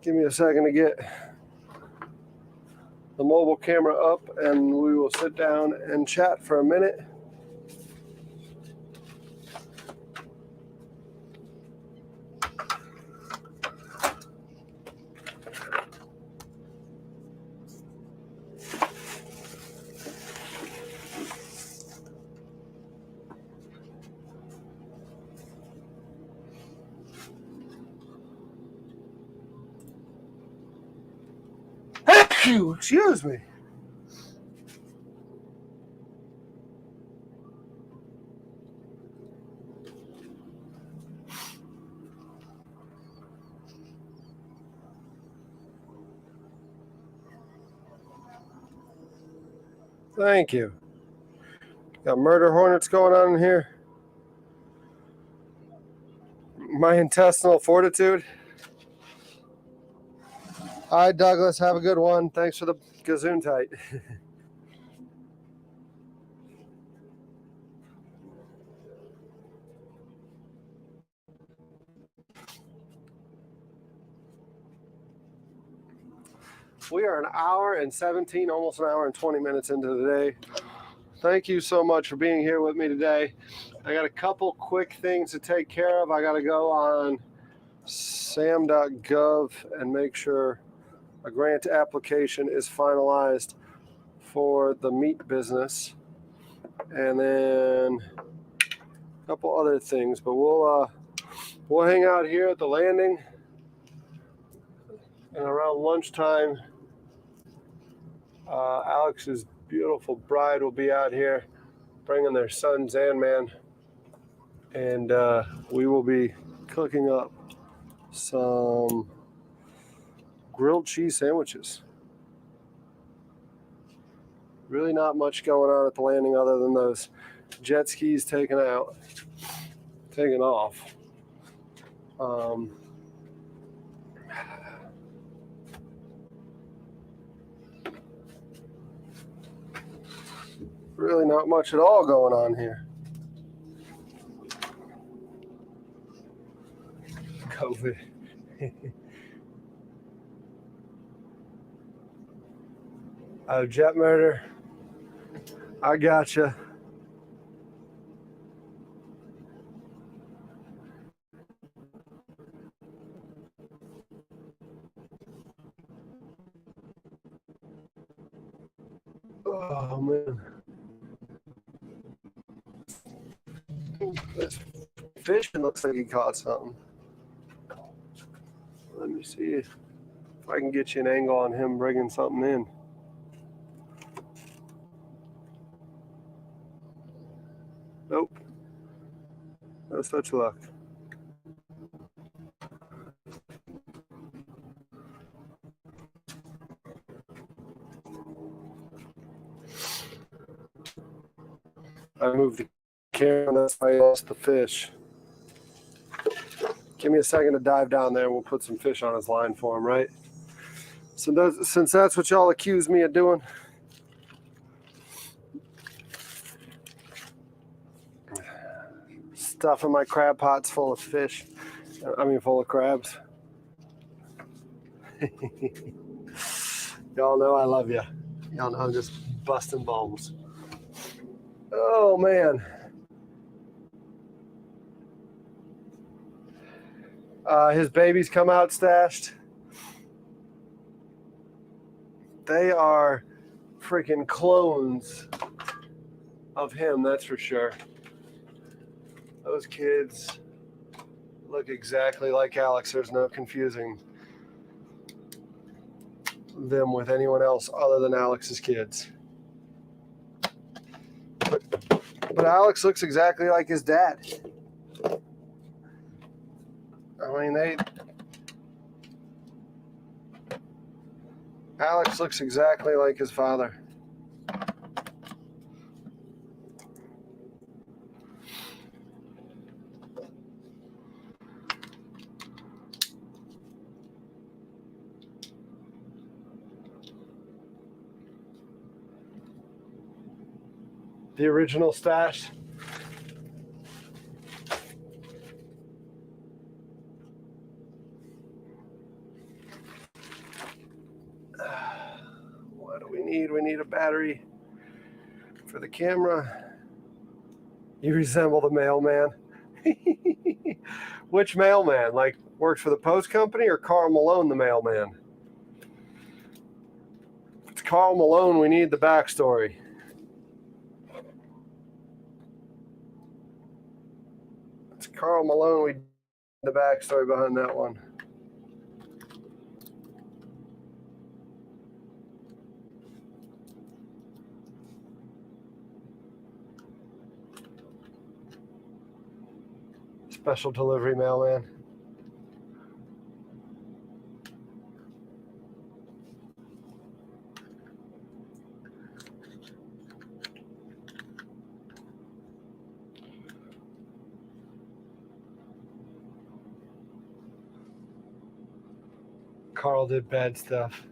Give me a second to get the mobile camera up and we will sit down and chat for a minute. Excuse me. Thank you. Got murder hornets going on in here. My intestinal fortitude. Hi, Douglas. Have a good one. Thanks for the Gesundheit. We are an hour and 17, almost an hour and 20 minutes into the day. Thank you so much for being here with me today. I got a couple quick things to take care of. I got to go on sam.gov and make sure a grant application is finalized for the meat business. And then a couple other things, but we'll hang out here at the landing. And around lunchtime, Alex's beautiful bride will be out here bringing their son Xander, and we will be cooking up some grilled cheese sandwiches. Really not much going on at the landing other than those jet skis taking off. Really not much at all going on here. COVID. Oh, jet murder. I gotcha. Oh, man. This fishing looks like he caught something. Let me see if I can get you an angle on him bringing something in. Nope. No such luck. I moved the camera and that's why I lost the fish. Give me a second to dive down there and we'll put some fish on his line for him, right? So since that's what y'all accuse me of doing, stuffing my crab pots full of fish. Full of crabs. Y'all know I love you. Y'all know I'm just busting balls. Oh, man. His babies come out stashed. They are freaking clones of him, that's for sure. Those kids look exactly like Alex. There's no confusing them with anyone else other than Alex's kids. But Alex looks exactly like his dad. Alex looks exactly like his father. The original stash. What do we need? We need a battery for the camera. You resemble the mailman. Which mailman? Like, works for the post company or Carl Malone, the mailman? If it's Carl Malone, we need the backstory. It's Carl Malone, we need the backstory behind that one. Special delivery mailman. Carl did bad stuff.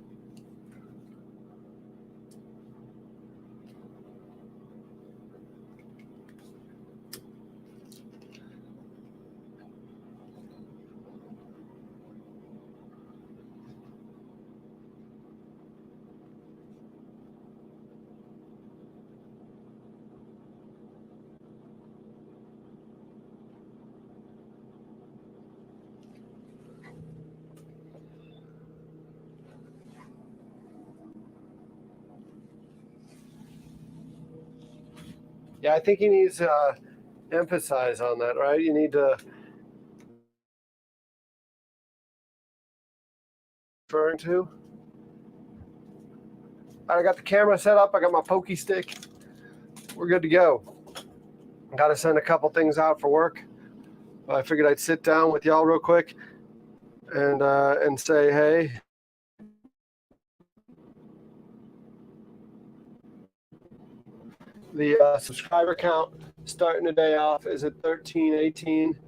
Yeah, I think he needs to emphasize on that, right? You need to referring to. I got the camera set up. I got my pokey stick. We're good to go. Got to send a couple things out for work. I figured I'd sit down with y'all real quick and say, hey. The subscriber count starting the day off is at 1318.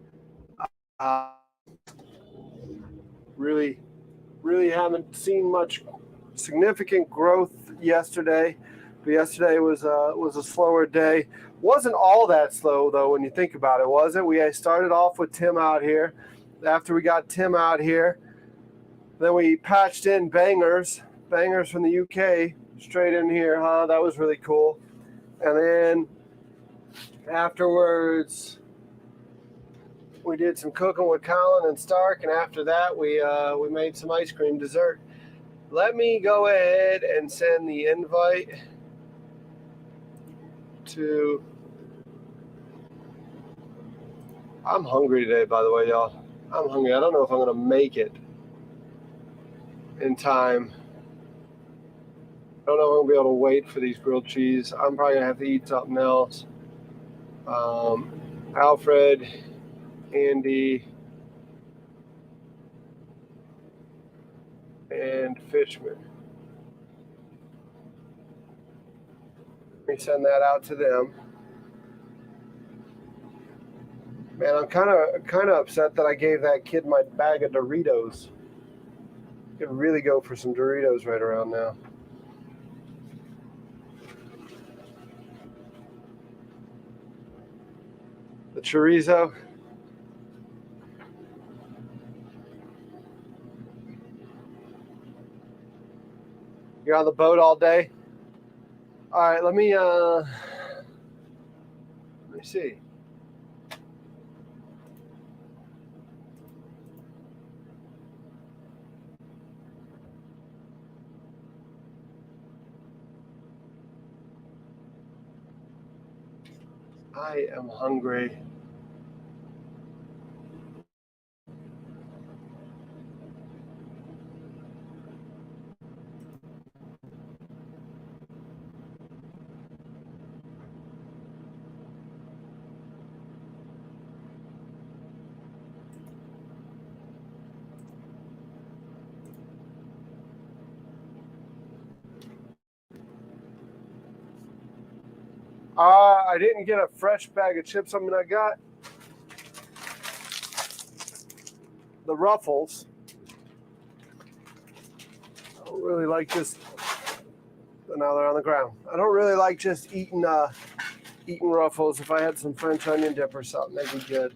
Really haven't seen much significant growth yesterday. But yesterday was a slower day. Wasn't all that slow though when you think about it, was it? We started off with Tim out here. After we got Tim out here, then we patched in bangers from the UK straight in here, huh? That was really cool. And then afterwards, we did some cooking with Colin and Stark, and after that, we made some ice cream dessert. Let me go ahead and send the invite to. I'm hungry today, by the way, y'all. I'm hungry. I don't know if I'm gonna make it in time. I don't know if I'm gonna be able to wait for these grilled cheese. I'm probably gonna have to eat something else. Alfred, Andy, and Fishman. Let me send that out to them. Man, I'm kind of upset that I gave that kid my bag of Doritos. Could really go for some Doritos right around now. The chorizo. You're on the boat all day? All right, let me see. I am hungry. I didn't get a fresh bag of chips. I mean, I got the Ruffles. I don't really like just. Now they're on the ground. I don't really like just eating Ruffles. If I had some French onion dip or something, they'd be good.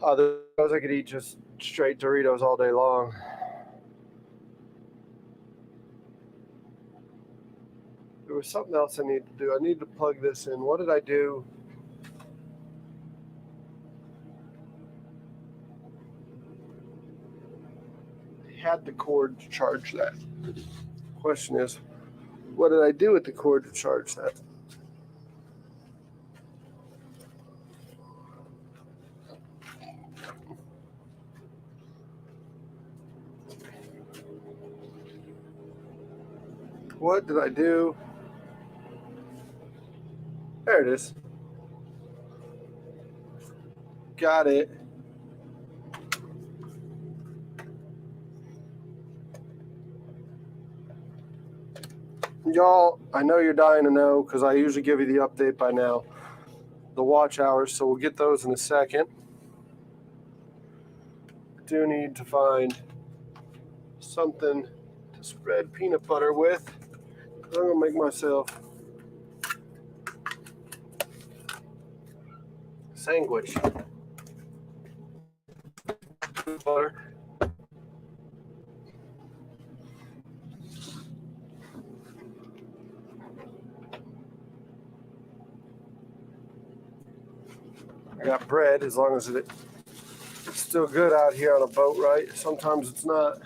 Those I could eat just straight Doritos all day long. There was something else I need to do. I need to plug this in. What did I do? I had the cord to charge that. Question is, what did I do with the cord to charge that? What did I do? There it is. Got it. Y'all, I know you're dying to know because I usually give you the update by now. The watch hours, so we'll get those in a second. I do need to find something to spread peanut butter with. I'm going to make myself a sandwich. Butter. I got bread as long as it's still good out here on a boat, right? Sometimes it's not.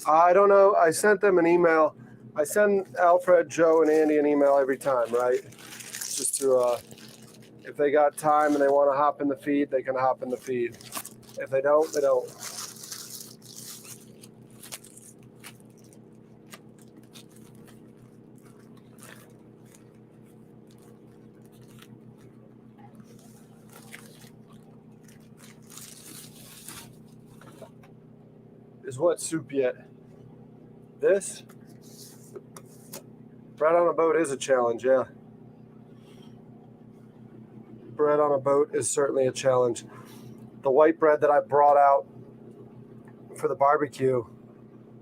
I don't know. I sent them an email. I send Alfred, Joe, and Andy an email every time, right? Just to, if they got time and they want to hop in the feed, they can hop in the feed. If they don't, they don't. Is what soup yet? This? Bread on a boat is a challenge, yeah. Bread on a boat is certainly a challenge. The white bread that I brought out for the barbecue,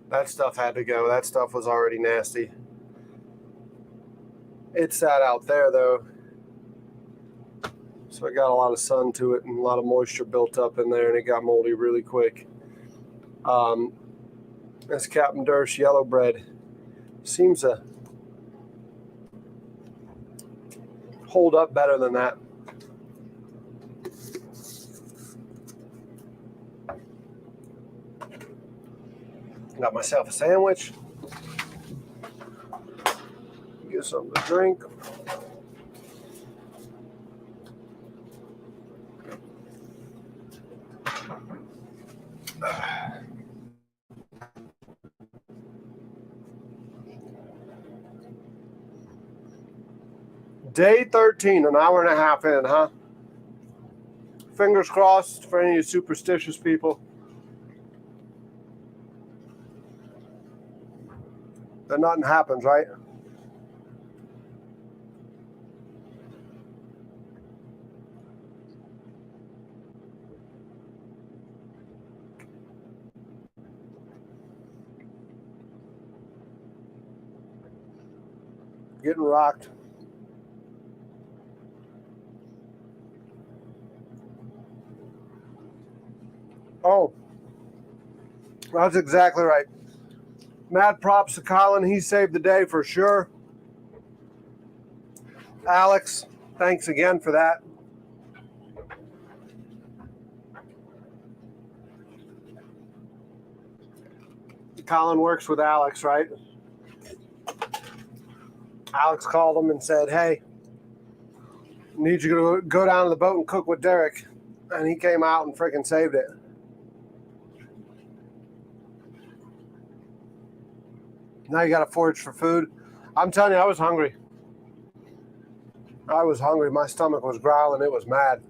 that stuff had to go. That stuff was already nasty. It sat out there, though. So it got a lot of sun to it and a lot of moisture built up in there, and it got moldy really quick. This Captain Durst yellow bread seems to hold up better than that. Got myself a sandwich. Get something to drink. Day 13, an hour and a half in, huh? Fingers crossed for any superstitious people. then nothing happens, right? Getting rocked. Oh, that's exactly right. Mad props to Colin. He saved the day for sure. Alex, thanks again for that. Colin works with Alex, right? Alex called him and said, hey, need you to go down to the boat and cook with Derek. And he came out and freaking saved it. Now you got to forage for food. I'm telling you, I was hungry. My stomach was growling. It was mad.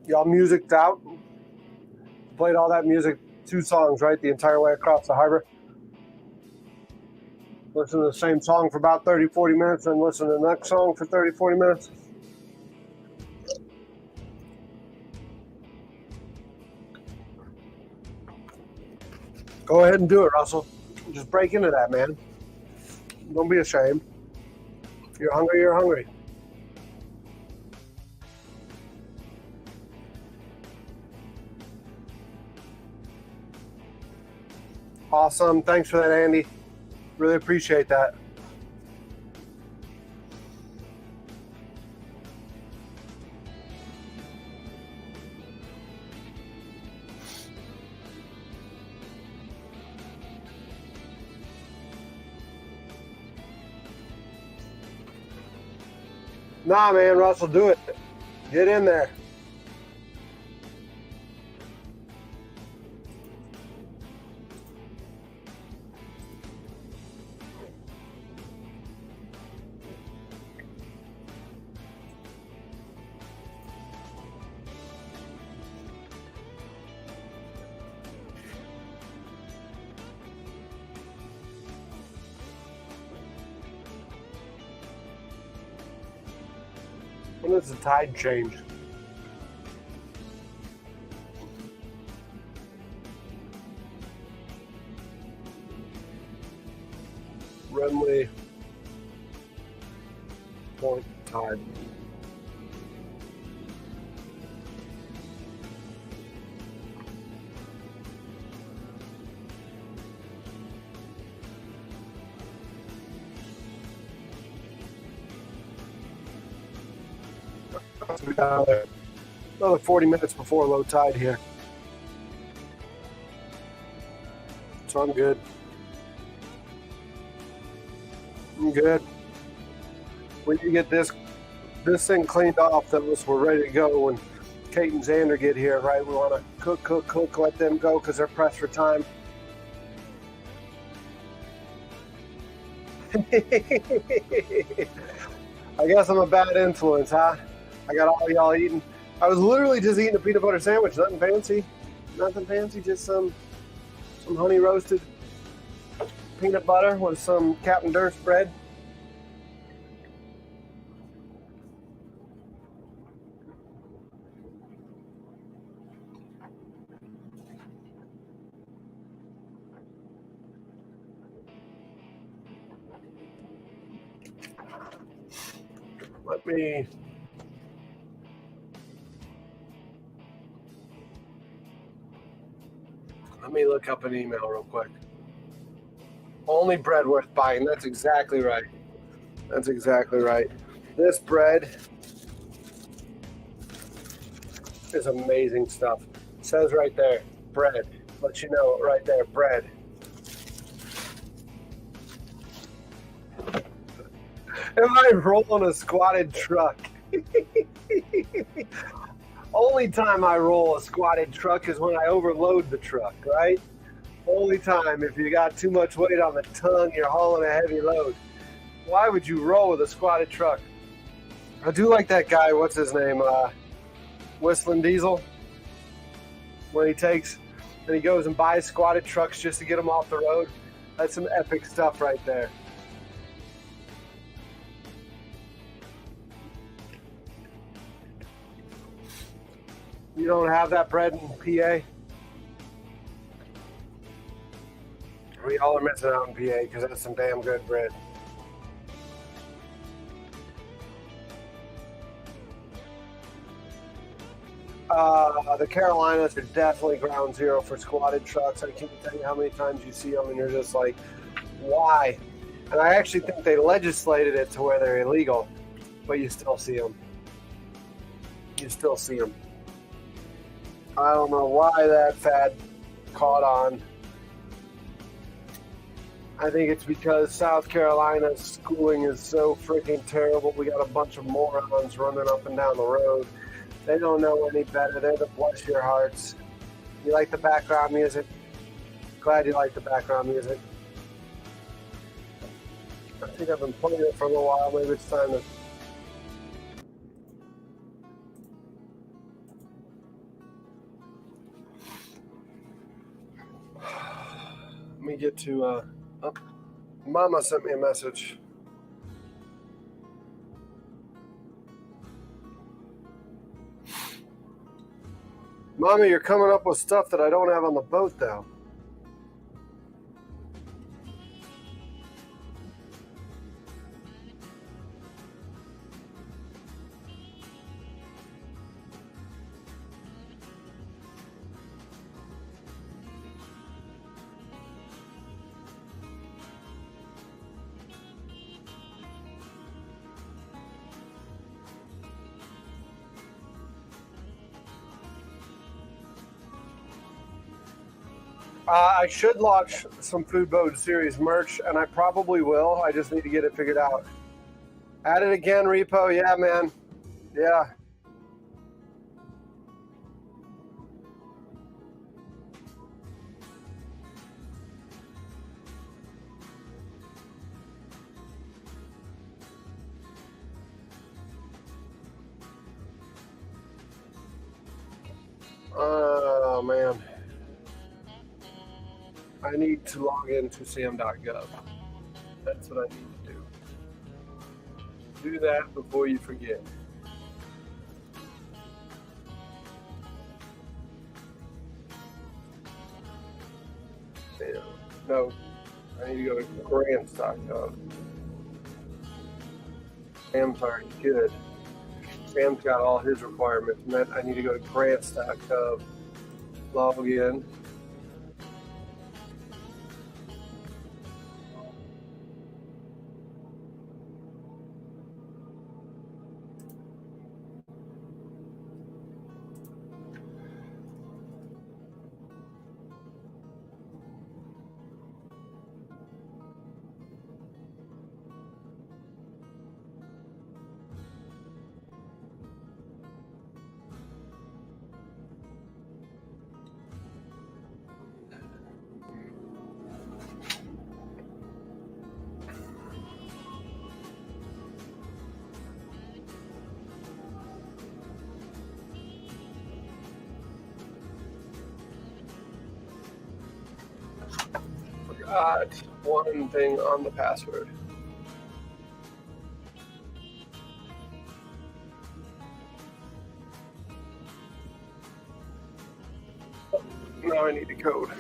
Y'all music'd out. Played all that music, 2 songs, right? The entire way across the harbor. Listen to the same song for about 30, 40 minutes, and listen to the next song for 30, 40 minutes. Go ahead and do it, Russell. Just break into that, man. Don't be ashamed. If you're hungry, you're hungry. Awesome. Thanks for that, Andy. Really appreciate that. Nah, man, Russell, do it. Get in there. When does the tide change? Remley Point tide. Another 40 minutes before low tide here. So I'm good. I'm good. When you get this thing cleaned off, then we're ready to go. When Kate and Xander get here, right? We want to cook, let them go because they're pressed for time. I guess I'm a bad influence, huh? I got all y'all eating. I was literally just eating a peanut butter sandwich. Nothing fancy. Just some honey roasted peanut butter with some Captain Durst bread. Let me look up an email real quick. Only bread worth buying. That's exactly right. That's exactly right. This bread is amazing stuff. It says right there, bread. Let you know right there, bread. Am I rolling a squatted truck? Only time I roll a squatted truck is when I overload the truck, right? Only time if you got too much weight on the tongue, you're hauling a heavy load. Why would you roll with a squatted truck? I do like that guy, what's his name? Whistling Diesel. When he takes and he goes and buys squatted trucks just to get them off the road. That's some epic stuff right there. You don't have that bread in PA? We all are missing out in PA because that's some damn good bread. The Carolinas are definitely ground zero for squatted trucks. I can't tell you how many times you see them and you're just like, why? And I actually think they legislated it to where they're illegal, but you still see them. You still see them. I don't know why that fad caught on. I think it's because South Carolina's schooling is so freaking terrible. We got a bunch of morons running up and down the road. They don't know any better. They're the bless your hearts. You like the background music? Glad you like the background music. I think I've been playing it for a little while. Maybe it's time to... Let me get to... Oh, Mama sent me a message. Mommy, you're coming up with stuff that I don't have on the boat, though. I should launch some Food Boat Series merch, and I probably will. I just need to get it figured out. At it again, Repo. Yeah, man. Yeah. Oh, man. I need to log into sam.gov. That's what I need to do. Do that before you forget. No, I need to go to grants.gov. Sam's already good. Sam's got all his requirements met. I need to go to grants.gov, log in. Forgot one thing on the password. Now I need the code.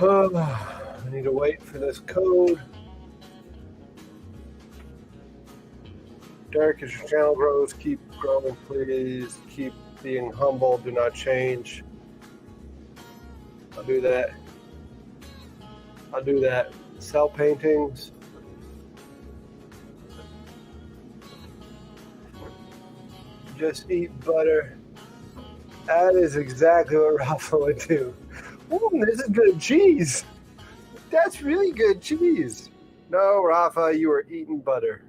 I need to wait for this code. Derek, as your channel grows, keep growing, please. Keep being humble. Do not change. I'll do that. I'll do that. Sell paintings. Just eat butter. That is exactly what Rafa would do. Ooh, this is good cheese. That's really good cheese. No, Rafa, you are eating butter.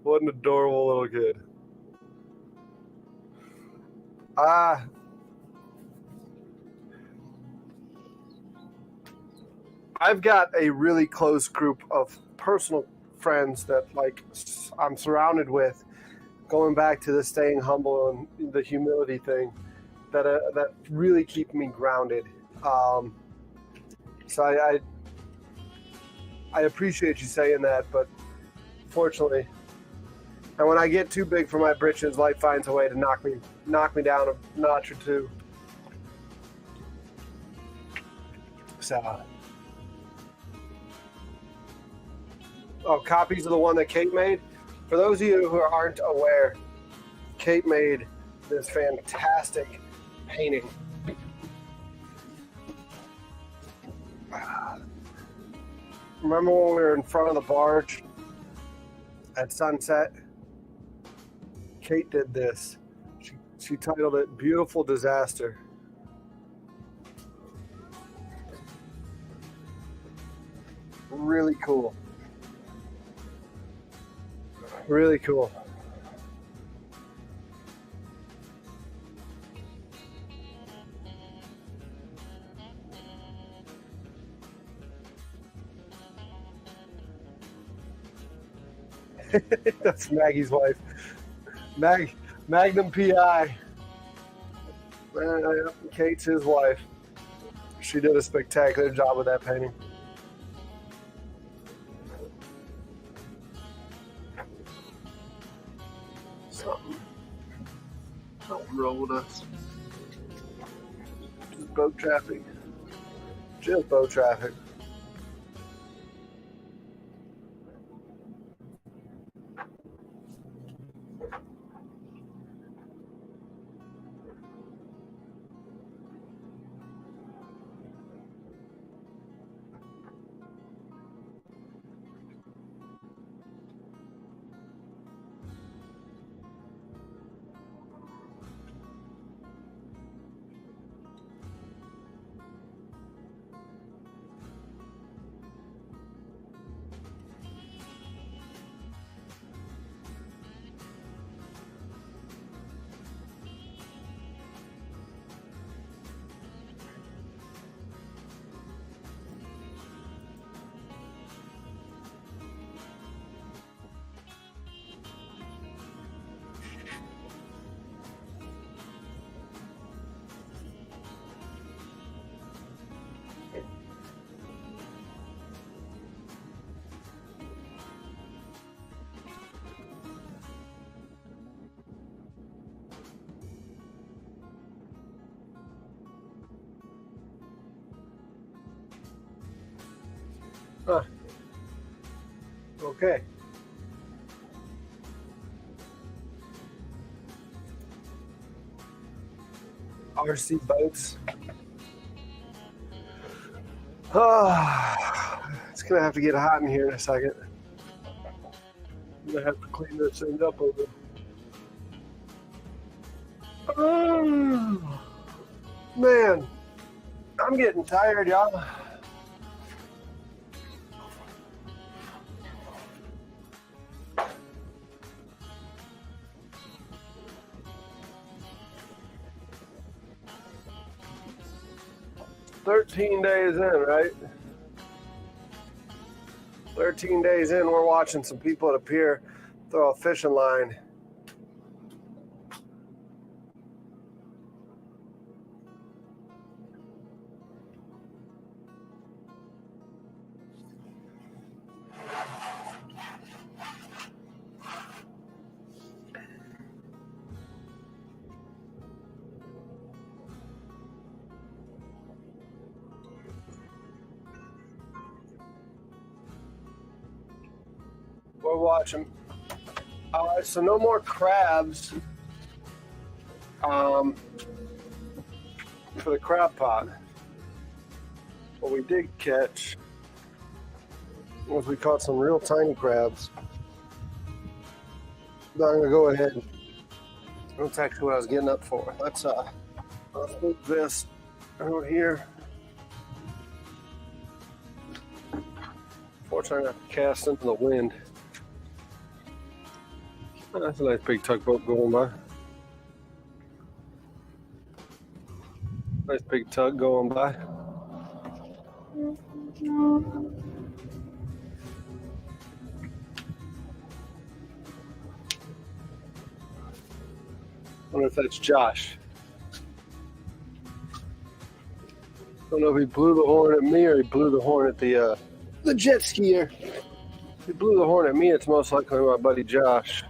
What an adorable little kid. I've got a really close group of personal friends that like I'm surrounded with, going back to the staying humble and the humility thing, that really keep me grounded. So I appreciate you saying that, but fortunately, and when I get too big for my britches, life finds a way to knock me down a notch or two. So, copies of the one that Kate made. For those of you who aren't aware, Kate made this fantastic painting. Remember when we were in front of the barge at sunset? Kate did this. She titled it Beautiful Disaster. Really cool. Really cool. That's Maggie's wife. Magnum PI. Kate's his wife. She did a spectacular job with that painting. Something wrong with us. Just boat traffic. Just boat traffic. Huh. Okay. RC boats. It's gonna have to get hot in here in a second. I'm gonna have to clean this thing up a little. Oh, man, I'm getting tired, y'all. "13 days in, right? 13 days in, we're watching some people at a pier throw a fishing line. watch them. So no more crabs for the crab pot. What we did catch was we caught some real tiny crabs. But I'm gonna go ahead. That's actually what I was getting up for. Let's move this over here. Fortunately, I have to cast into the wind. Oh, that's a nice big tugboat going by. Nice big tug going by. Wonder if that's Josh. Don't know if he blew the horn at me or he blew the horn at the jet skier. If he blew the horn at me, it's most likely my buddy Josh.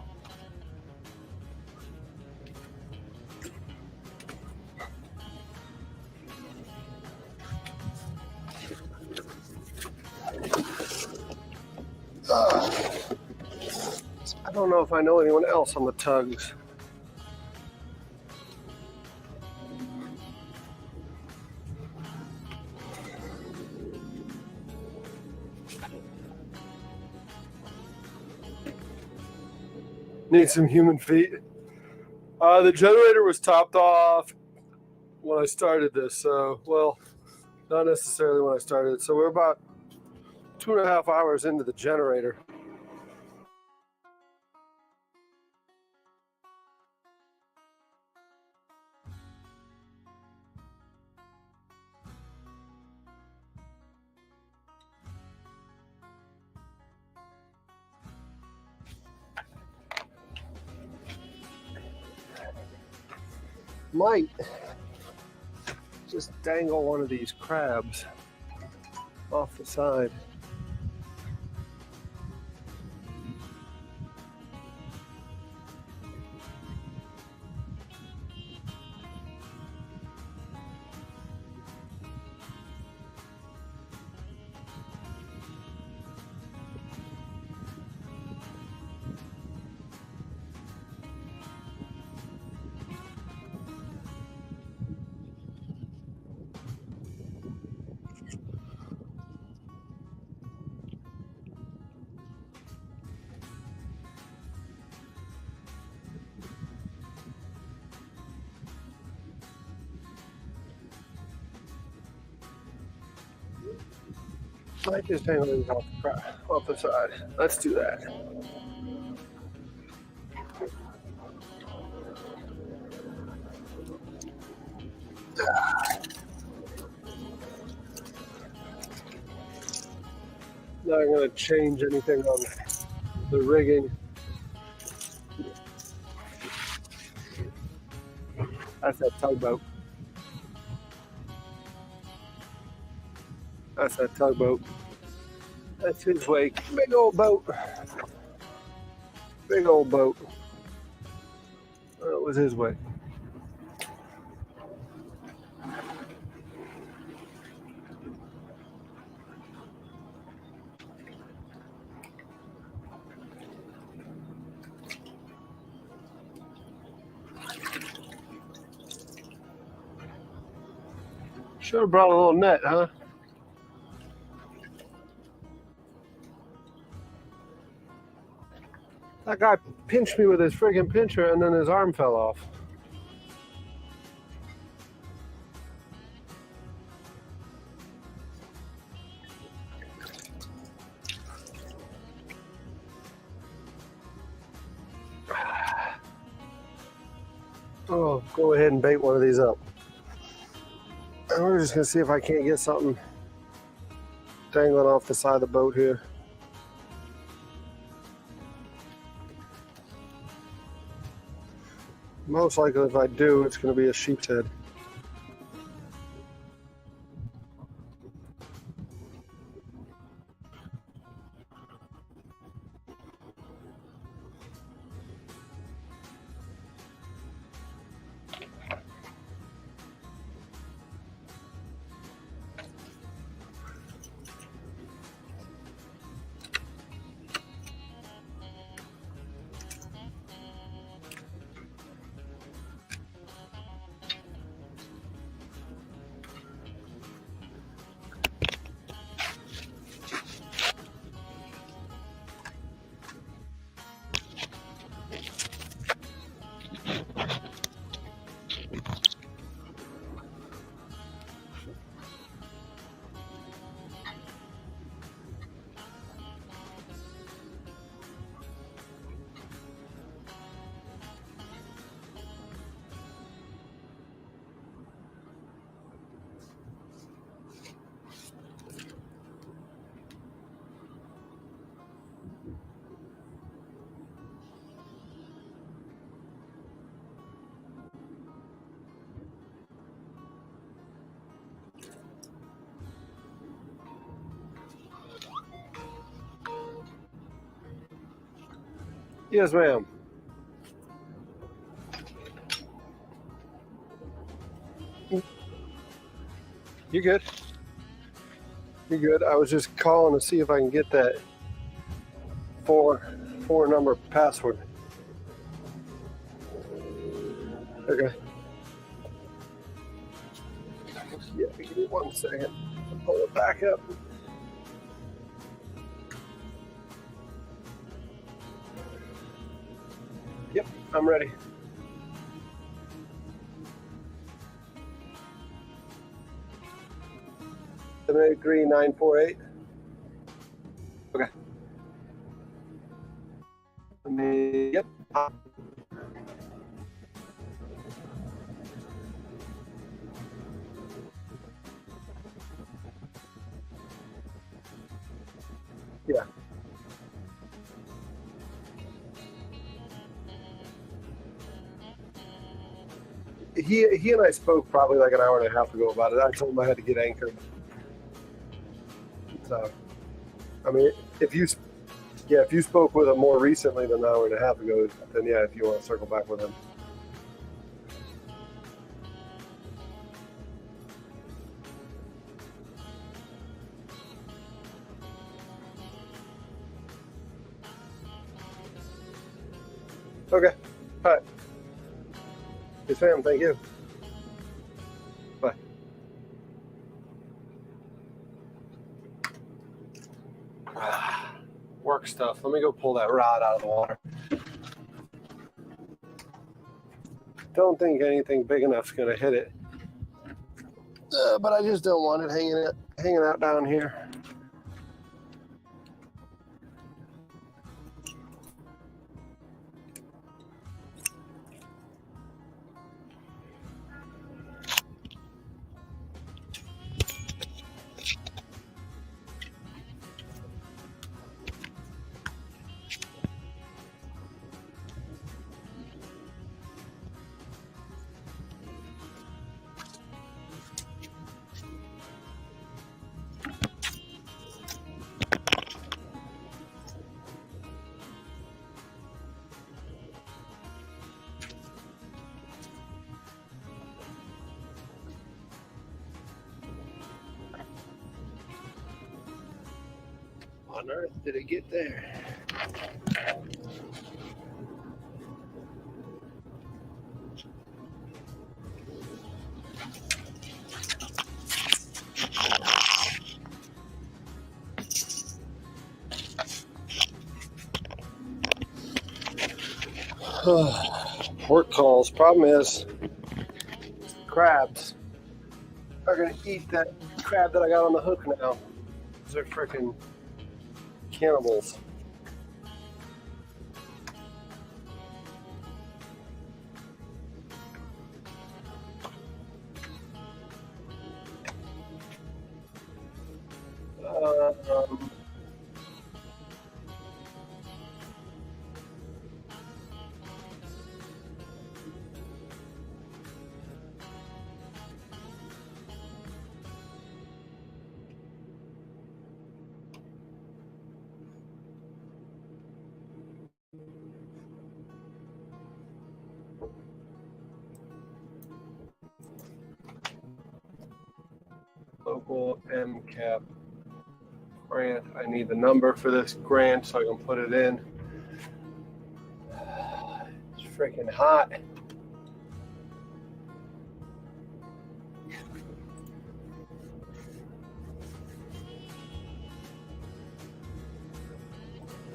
I don't know if I know anyone else on the tugs. Need some human feet. The generator was topped off when I started this, so, well, not necessarily when I started. So we're about 2.5 hours into the generator. Might just dangle one of these crabs off the side. Might just hang these off the side. Let's do that. Not going to change anything on the rigging. That's that tugboat. That's that tugboat. That's his wake. Big old boat. Big old boat. That was his wake. Should have brought a little net, huh? That guy pinched me with his friggin' pincher and then his arm fell off. Oh, go ahead and bait one of these up. And we're just gonna see if I can't get something dangling off the side of the boat here. Most likely if I do, it's gonna be a sheep's head. Yes, ma'am. You good? You good? I was just calling to see if I can get that four number password. Okay. Yeah, give me 1 second. I'll pull it back up. Yep, I'm ready. Seven 83948. Okay. Yep. Yeah. He and I spoke probably like an hour and a half ago about it. I told him I had to get anchored. So, I mean, if you spoke with him more recently than an hour and a half ago, then yeah, if you want to circle back with him. Okay. All right. Yes, ma'am. Thank you. Bye. Work stuff. Let me go pull that rod out of the water. Don't think anything big enough's going to hit it. But I just don't want it hanging out down here. On earth did it get there? Work calls. Problem is, crabs are going to eat that crab that I got on the hook now. They're freaking cannibals. Um, Local MCAP grant. I need the number for this grant so I can put it in. It's freaking hot.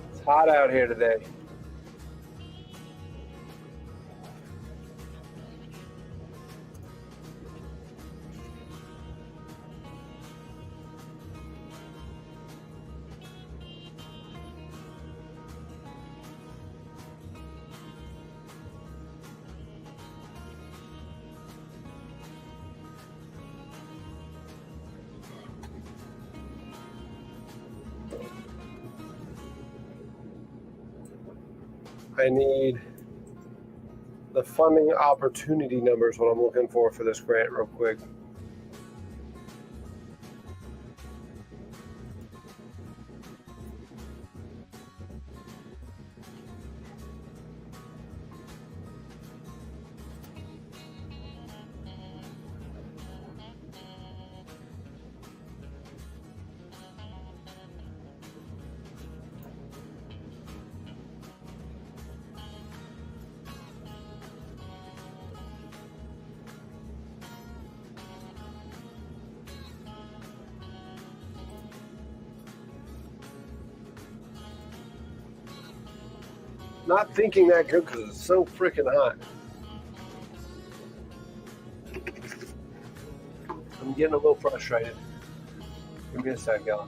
It's hot out here today. I need the funding opportunity numbers, what I'm looking for this grant real quick. not thinking that good because it's so freaking hot. I'm getting a little frustrated. Give me a sec, y'all.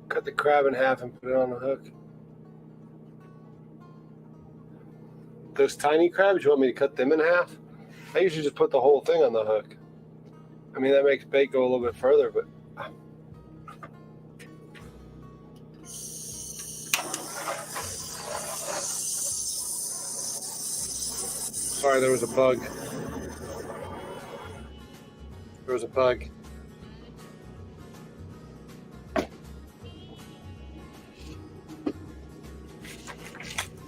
Cut the crab in half and put it on the hook. Those tiny crabs, you want me to cut them in half? I usually just put the whole thing on the hook. I mean, that makes bait go a little bit further, but... Sorry, there was a bug. There was a bug.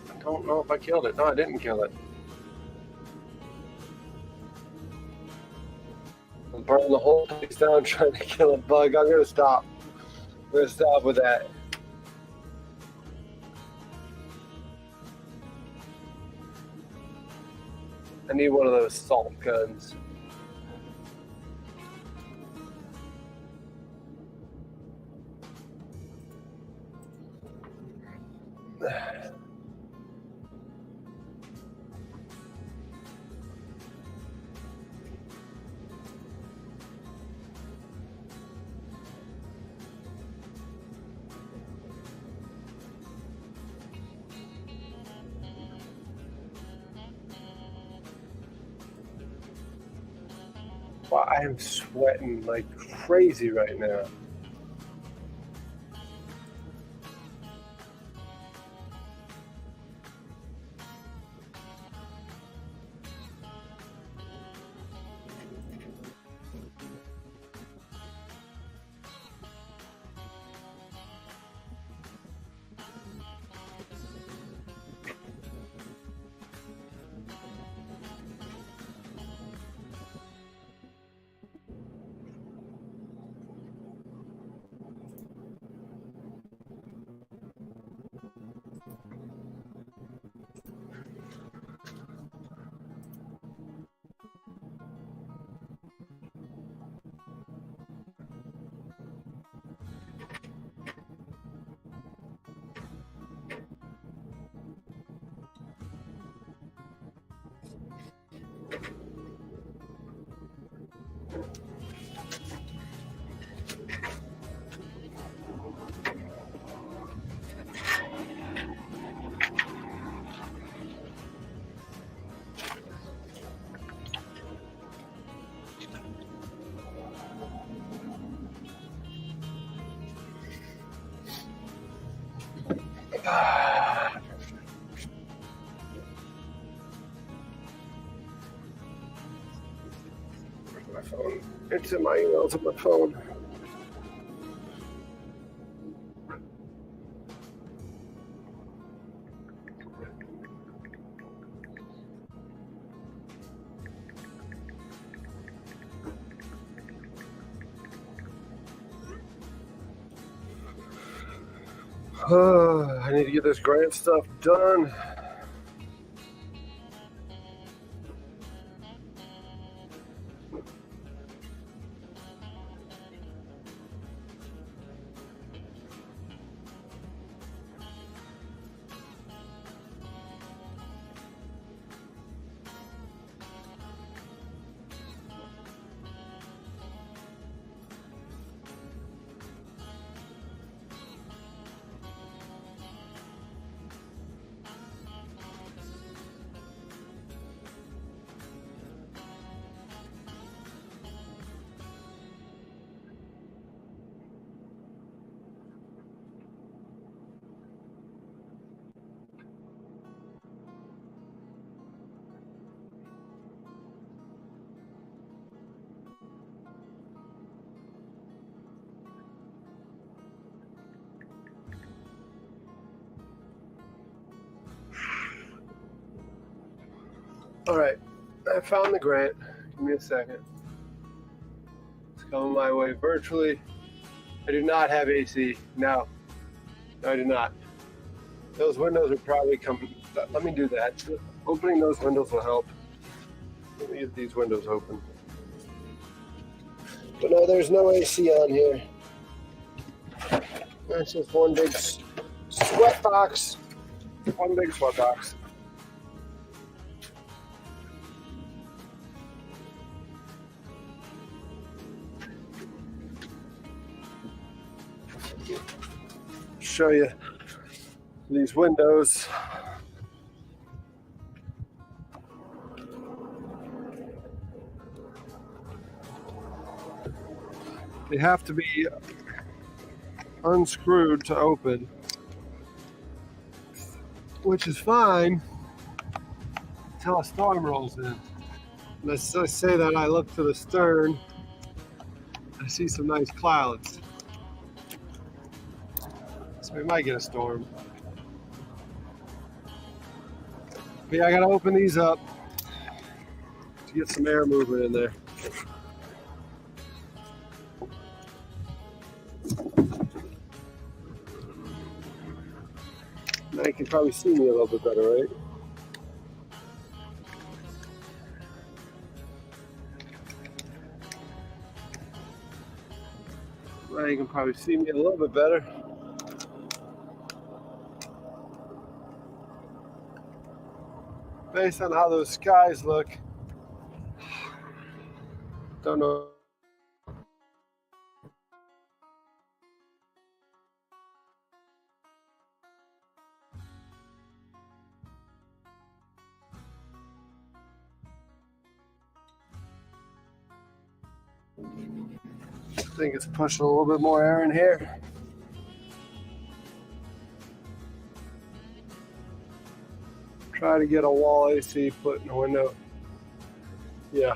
I don't know if I killed it. No, I didn't kill it. I'm burning the whole place down trying to kill a bug. I'm going to stop. I'm going to stop with that. I need one of those salt guns. Wow, I am sweating like crazy right now. Where's my phone? It's in my emails on my phone. I need to get this grant stuff done. All right, I found the grant. Give me a second. It's coming my way virtually. I do not have AC. No, I do not. Those windows are probably coming. Let me do that. Opening those windows will help. Let me get these windows open. But no, there's no AC on here. That's just one big sweat box. One big sweat box. Show you these windows. They have to be unscrewed to open, which is fine until a storm rolls in. And as I say that, I look to the stern. I see some nice clouds. So we might get a storm. But yeah, I gotta open these up to get some air movement in there. Now you can probably see me a little bit better, right? Now you can probably see me a little bit better. Based on how those skies look, don't know. I think it's pushing a little bit more air in here. Try to get a wall AC put in the window. Yeah.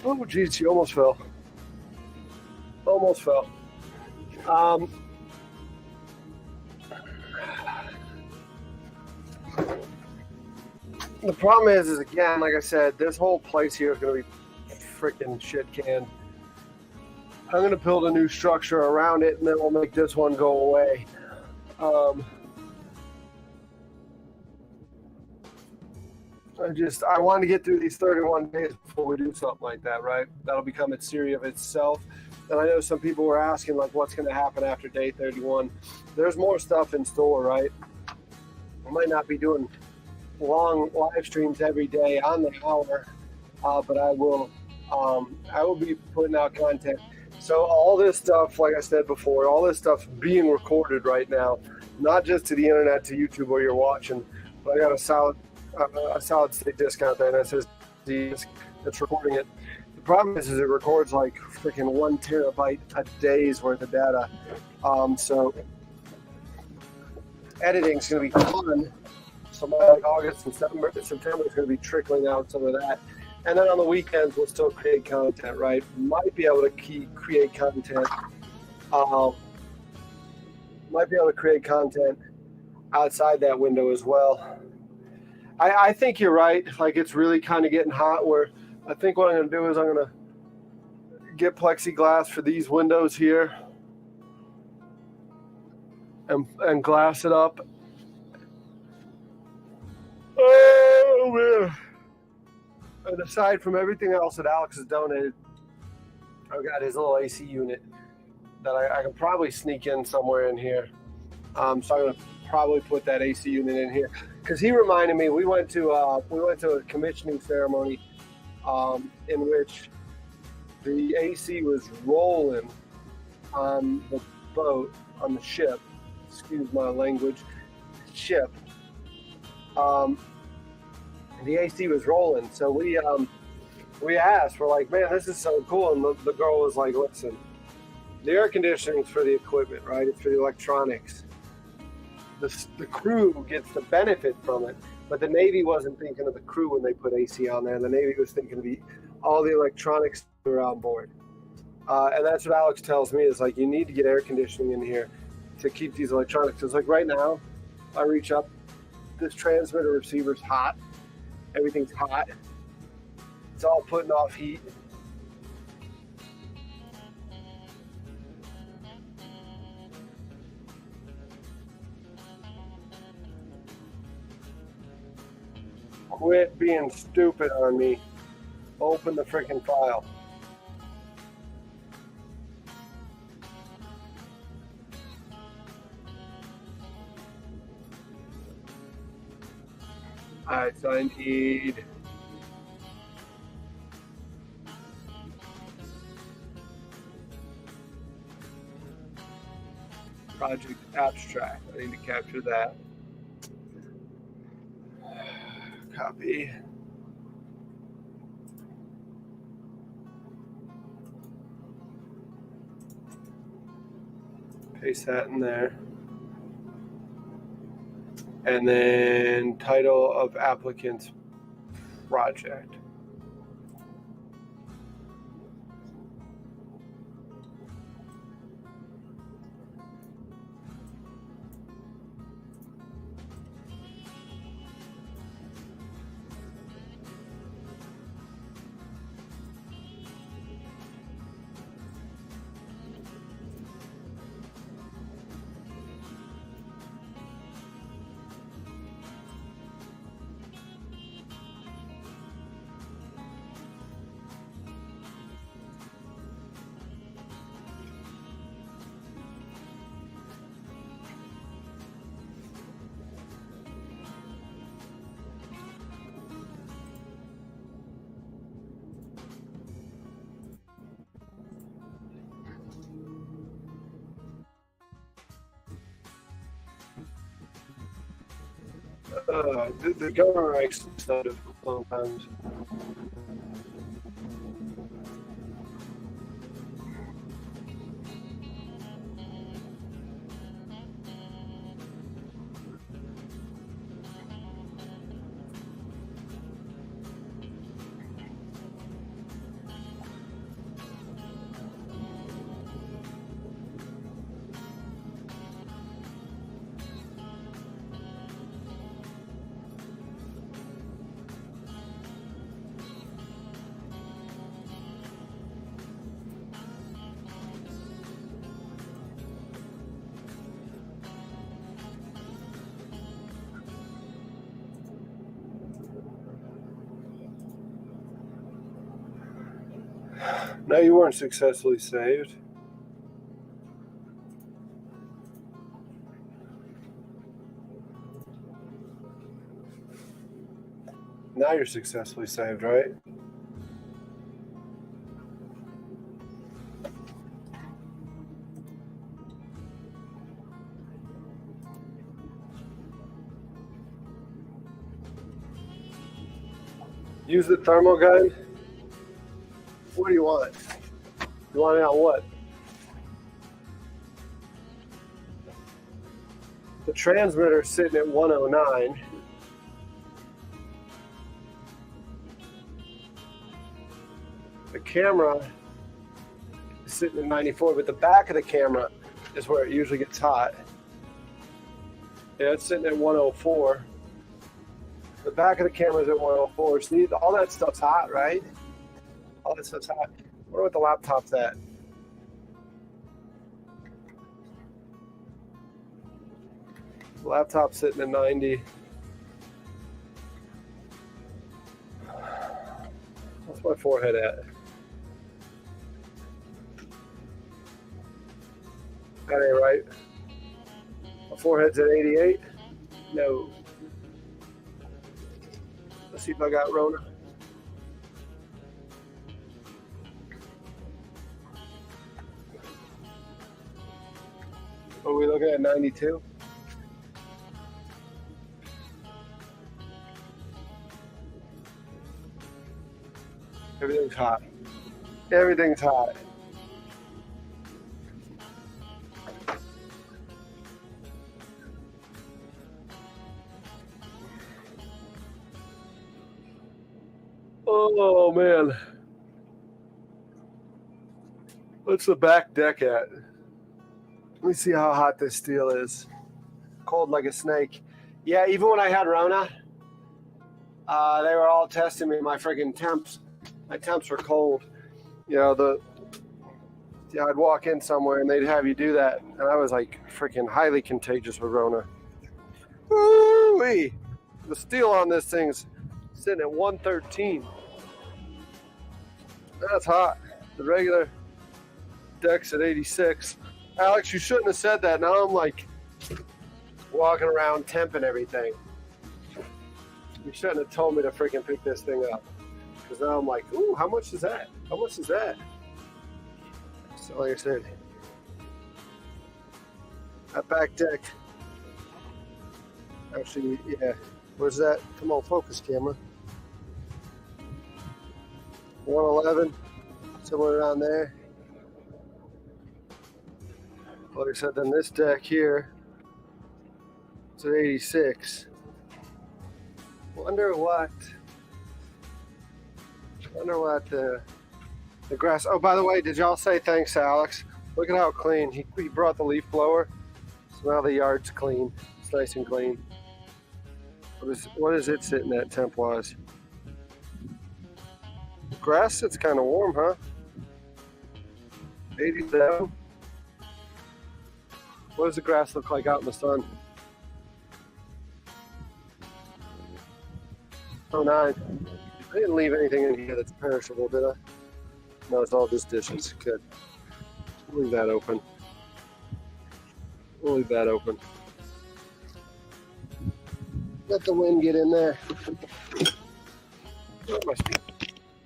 Oh, geez, she almost fell. Almost fell. The problem is again, like I said, this whole place here is going to be freaking shit canned. I'm going to build a new structure around it, and then we'll make this one go away. I want to get through these 31 days before we do something like that, right? That'll become a series of itself. And I know some people were asking, like, what's going to happen after day 31? There's more stuff in store, right? I might not be doing long live streams every day on the hour, but I will be putting out content. So all this stuff, like I said before, all this stuff's being recorded right now, not just to the internet, to YouTube where you're watching, but I got a solid state discount there, and it says it's recording it. The problem is it records like freaking 1 terabyte a day's worth of data. So editing is going to be fun. So like August and September is going to be trickling out some of that. And then on the weekends, we'll still create content, right? Might be able to create content. Might be able to create content outside that window as well. I think you're right. Like, it's really kind of getting hot, where I think what I'm going to do is I'm going to get plexiglass for these windows here and glass it up. Oh, man. And aside from everything else that Alex has donated, I've got his little AC unit that I can probably sneak in somewhere in here. So I'm going to probably put that AC unit in here, because he reminded me we went to a commissioning ceremony in which the AC was rolling on the boat, on the ship. Excuse my language. Ship. The AC was rolling, so we asked. We're like, man, this is so cool. And the girl was like, listen, the air conditioning's for the equipment, right? It's for the electronics. The crew gets the benefit from it, but the Navy wasn't thinking of the crew when they put AC on there. The Navy was thinking of all the electronics that are on board. And that's what Alex tells me, is like, you need to get air conditioning in here to keep these electronics. It's like right now, I reach up, this transmitter receiver's hot. Everything's hot. It's all putting off heat. Quit being stupid on me. Open the freaking file. Alright, so I need project abstract. I need to capture that. Copy. Paste that in there. And then title of applicant's project. The government makes stuff difficult sometimes. No, you weren't successfully saved. Now you're successfully saved, right? Use the thermal gun. What do you want? You want it on what? The transmitter is sitting at 109. The camera is sitting at 94, but the back of the camera is where it usually gets hot. Yeah, it's sitting at 104. The back of the camera is at 104. So all that stuff's hot, right? All that stuff's hot. I wonder what the laptop's at. The laptop's sitting at 90. What's my forehead at? That ain't right. My forehead's at 88. No. Let's see if I got Rona. Are we looking at 92? Everything's hot. Everything's hot. Oh man. What's the back deck at? Let me see how hot this steel is. Cold like a snake. Yeah, even when I had Rona, they were all testing me. My freaking temps. My temps were cold. You know, I'd walk in somewhere and they'd have you do that. And I was like freaking highly contagious with Rona. Woo-wee. The steel on this thing's sitting at 113. That's hot. The regular deck's at 86. Alex, you shouldn't have said that. Now I'm like walking around temping everything. You shouldn't have told me to freaking pick this thing up. Because now I'm like, ooh, how much is that? How much is that? So like I said, that back deck. Actually, yeah. Where's that? Come on, focus camera. 111, somewhere around there. Like I said, then this deck here, it's at 86. Wonder what the grass. Oh, by the way, did y'all say thanks to Alex? Look at how clean. He brought the leaf blower, so now the yard's clean. It's nice and clean. What is it sitting at temp-wise? Grass, it's kind of warm, huh? 87. What does the grass look like out in the sun? 09. I didn't leave anything in here that's perishable, did I? No, it's all just dishes. Good. We'll leave that open. We'll leave that open. Let the wind get in there. Oh, my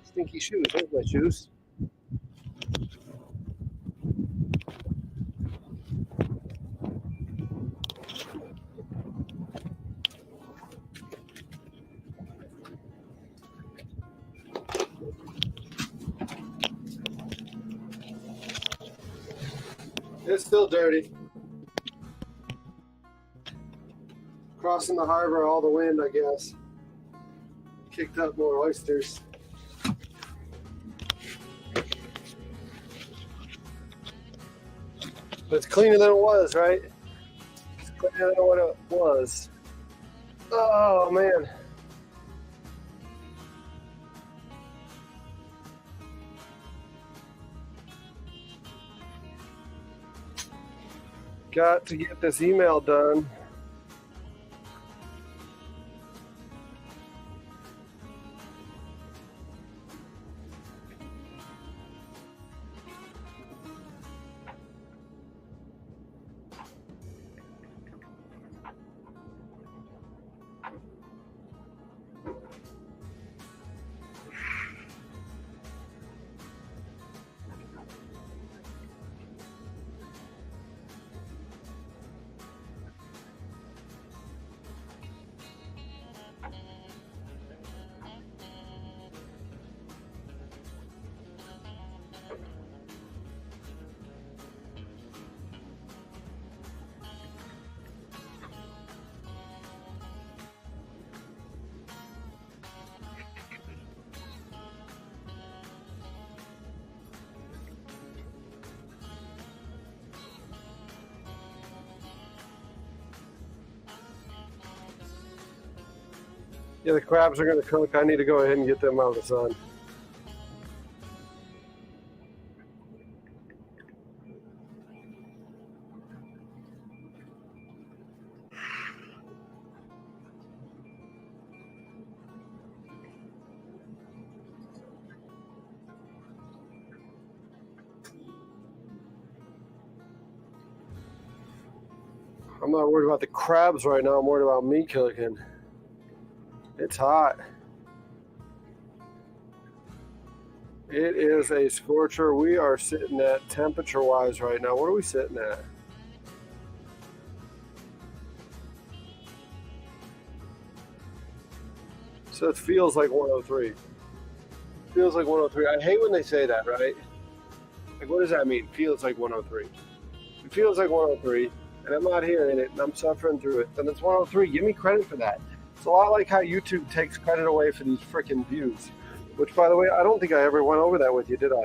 stinky shoes. There's my shoes. It's still dirty. Crossing the harbor, all the wind, I guess. Kicked up more oysters. But it's cleaner than it was, right? It's cleaner than what it was. Oh, man. Got to get this email done. Yeah, the crabs are going to cook. I need to go ahead and get them out of the sun. I'm not worried about the crabs right now. I'm worried about me cooking. It's hot. It is a scorcher. We are sitting at temperature-wise right now. What are we sitting at? So it feels like 103. Feels like 103. I hate when they say that, right? Like, what does that mean? Feels like 103. It feels like 103, and I'm not hearing it, and I'm suffering through it. Then it's 103. Give me credit for that. It's a lot like how YouTube takes credit away for these freaking views. Which, by the way, I don't think I ever went over that with you, did I?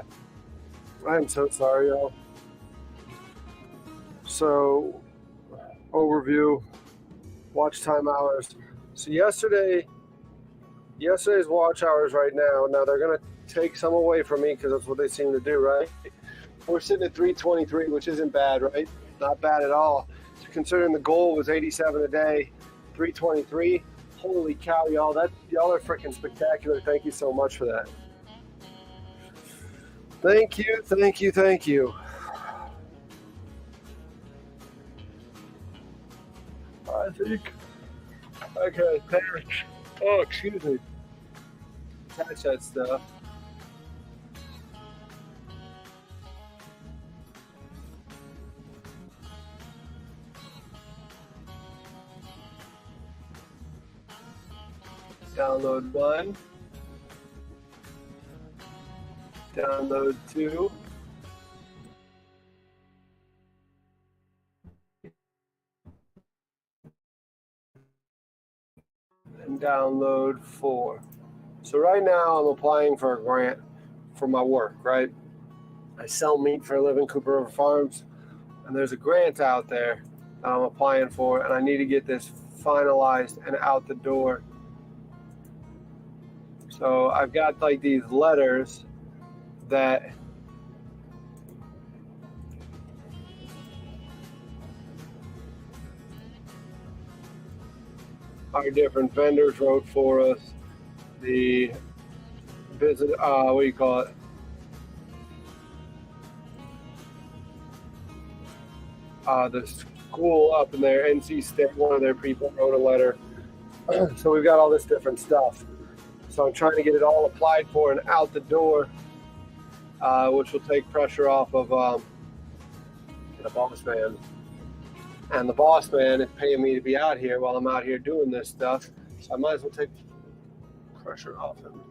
I am so sorry, y'all. So, overview, watch time hours. So yesterday's watch hours right now. Now they're gonna take some away from me because that's what they seem to do, right? We're sitting at 323, which isn't bad, right? Not bad at all. Considering the goal was 87 a day, 323. Holy cow, y'all! Y'all are freaking spectacular. Thank you so much for that. Thank you, thank you, thank you. I think. Okay, Parrish. Oh, excuse me. Attach that stuff. Download 1. Download 2. And download 4. So right now I'm applying for a grant for my work, right? I sell meat for a living, Cooper River Farms, and there's a grant out there that I'm applying for, and I need to get this finalized and out the door. So I've got like these letters that our different vendors wrote for us. The visit, what do you call it? The school up in there, NC State, one of their people wrote a letter. So we've got all this different stuff. So I'm trying to get it all applied for and out the door, which will take pressure off of the boss man. And the boss man is paying me to be out here while I'm out here doing this stuff. So I might as well take pressure off him.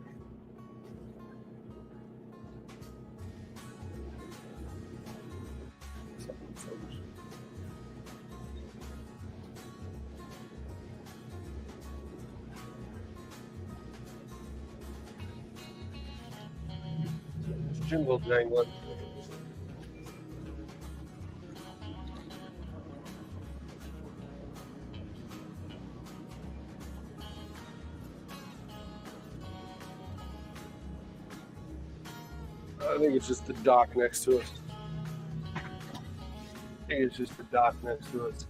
Jingle jangling. I think it's just the dock next to us. I think it's just the dock next to us.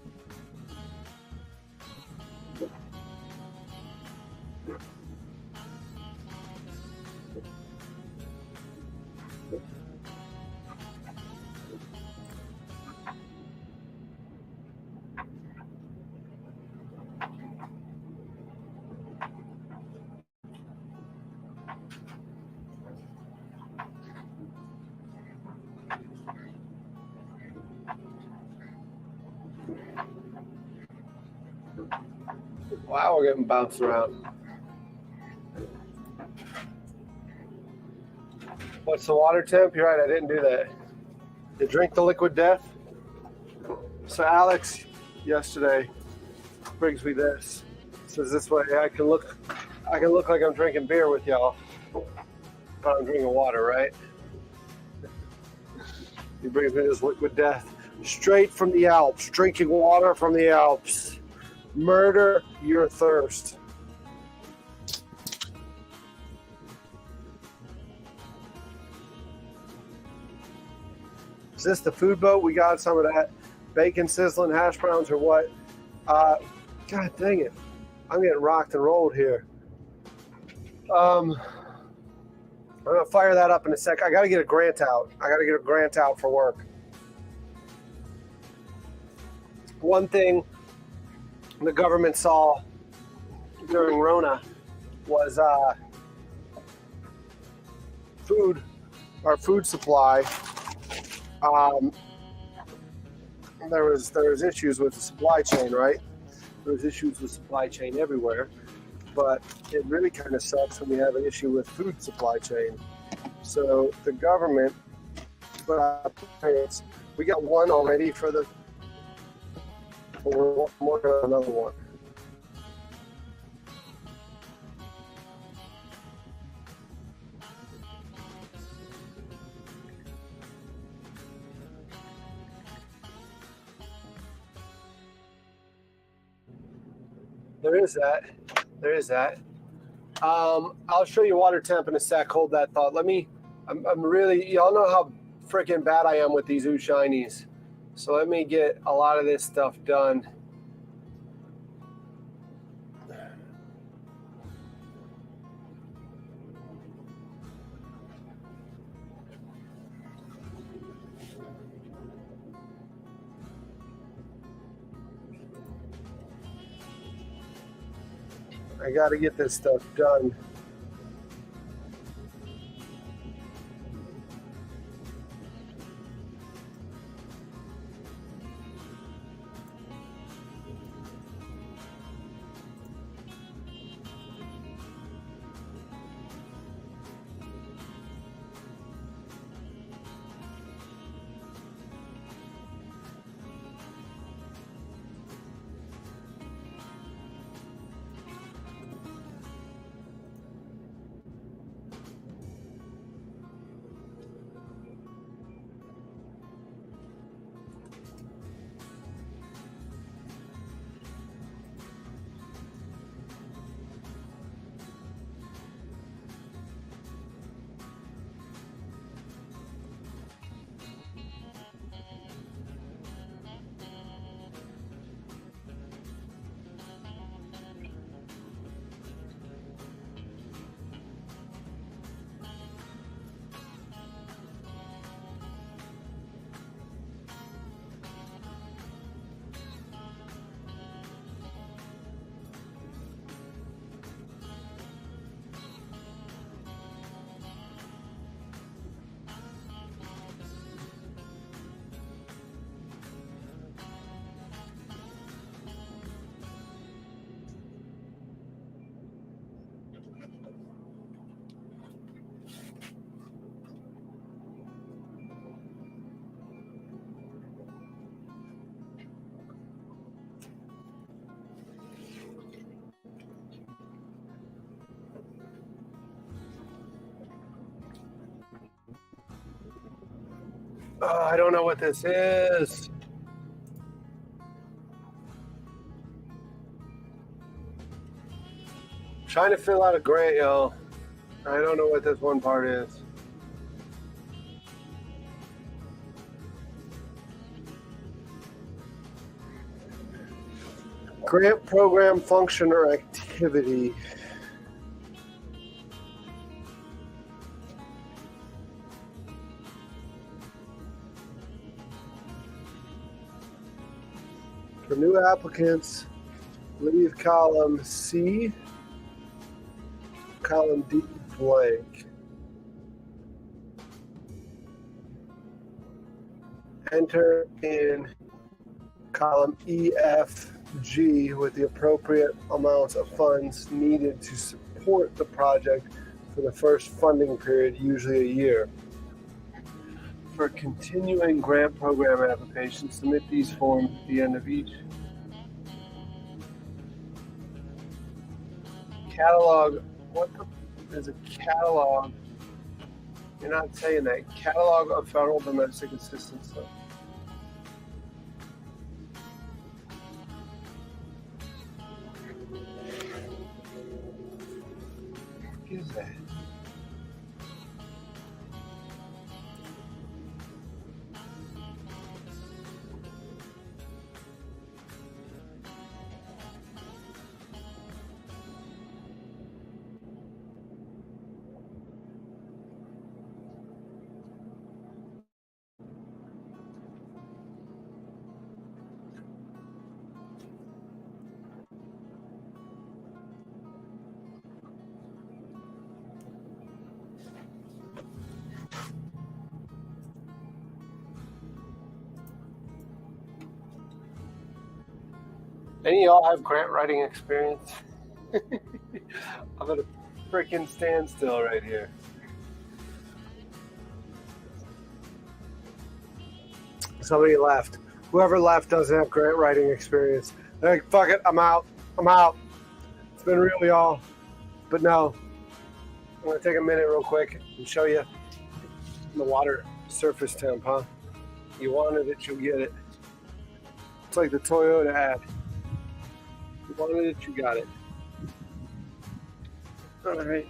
Wow, we're getting bounced around. What's the water temp? You're right, I didn't do that. You drink the liquid death? So Alex, yesterday, brings me this. Says this way I can look like I'm drinking beer with y'all, but I'm drinking water, right? He brings me this liquid death, straight from the Alps, drinking water from the Alps. Murder your thirst. Is this the food boat? We got some of that bacon sizzling, hash browns, or what? God dang it. I'm getting rocked and rolled here. I'm going to fire that up in a sec. I got to get a grant out. For work. One thing the government saw during Rona was our food supply. There was issues with the supply chain, right? There was issues with supply chain everywhere, but it really kind of sucks when we have an issue with food supply chain. So the government, we got one already we're working on another one. There is that. I'll show you water temp in a sec. Hold that thought. I'm really, y'all know how freaking bad I am with these ooh shinies. So let me get a lot of this stuff done. I got to get this stuff done. Oh, I don't know what this is. Trying to fill out a grant, y'all. I don't know what this one part is. Grant program function or activity. For new applicants, leave column C, column D blank. Enter in column E, F, G with the appropriate amounts of funds needed to support the project for the first funding period, usually a year. For continuing grant program applications, submit these forms at the end of each. Catalog, what is a catalog? You're not saying that. Catalog of federal domestic assistance. What is that? Any of y'all have grant writing experience? I'm at a freaking standstill right here. Somebody left. Whoever left doesn't have grant writing experience. They're like, fuck it, I'm out. I'm out. It's been real, y'all. But no, I'm going to take a minute real quick and show you the water surface temp, huh? You wanted it, you'll get it. It's like the Toyota ad. You wanted it, you got it. All right.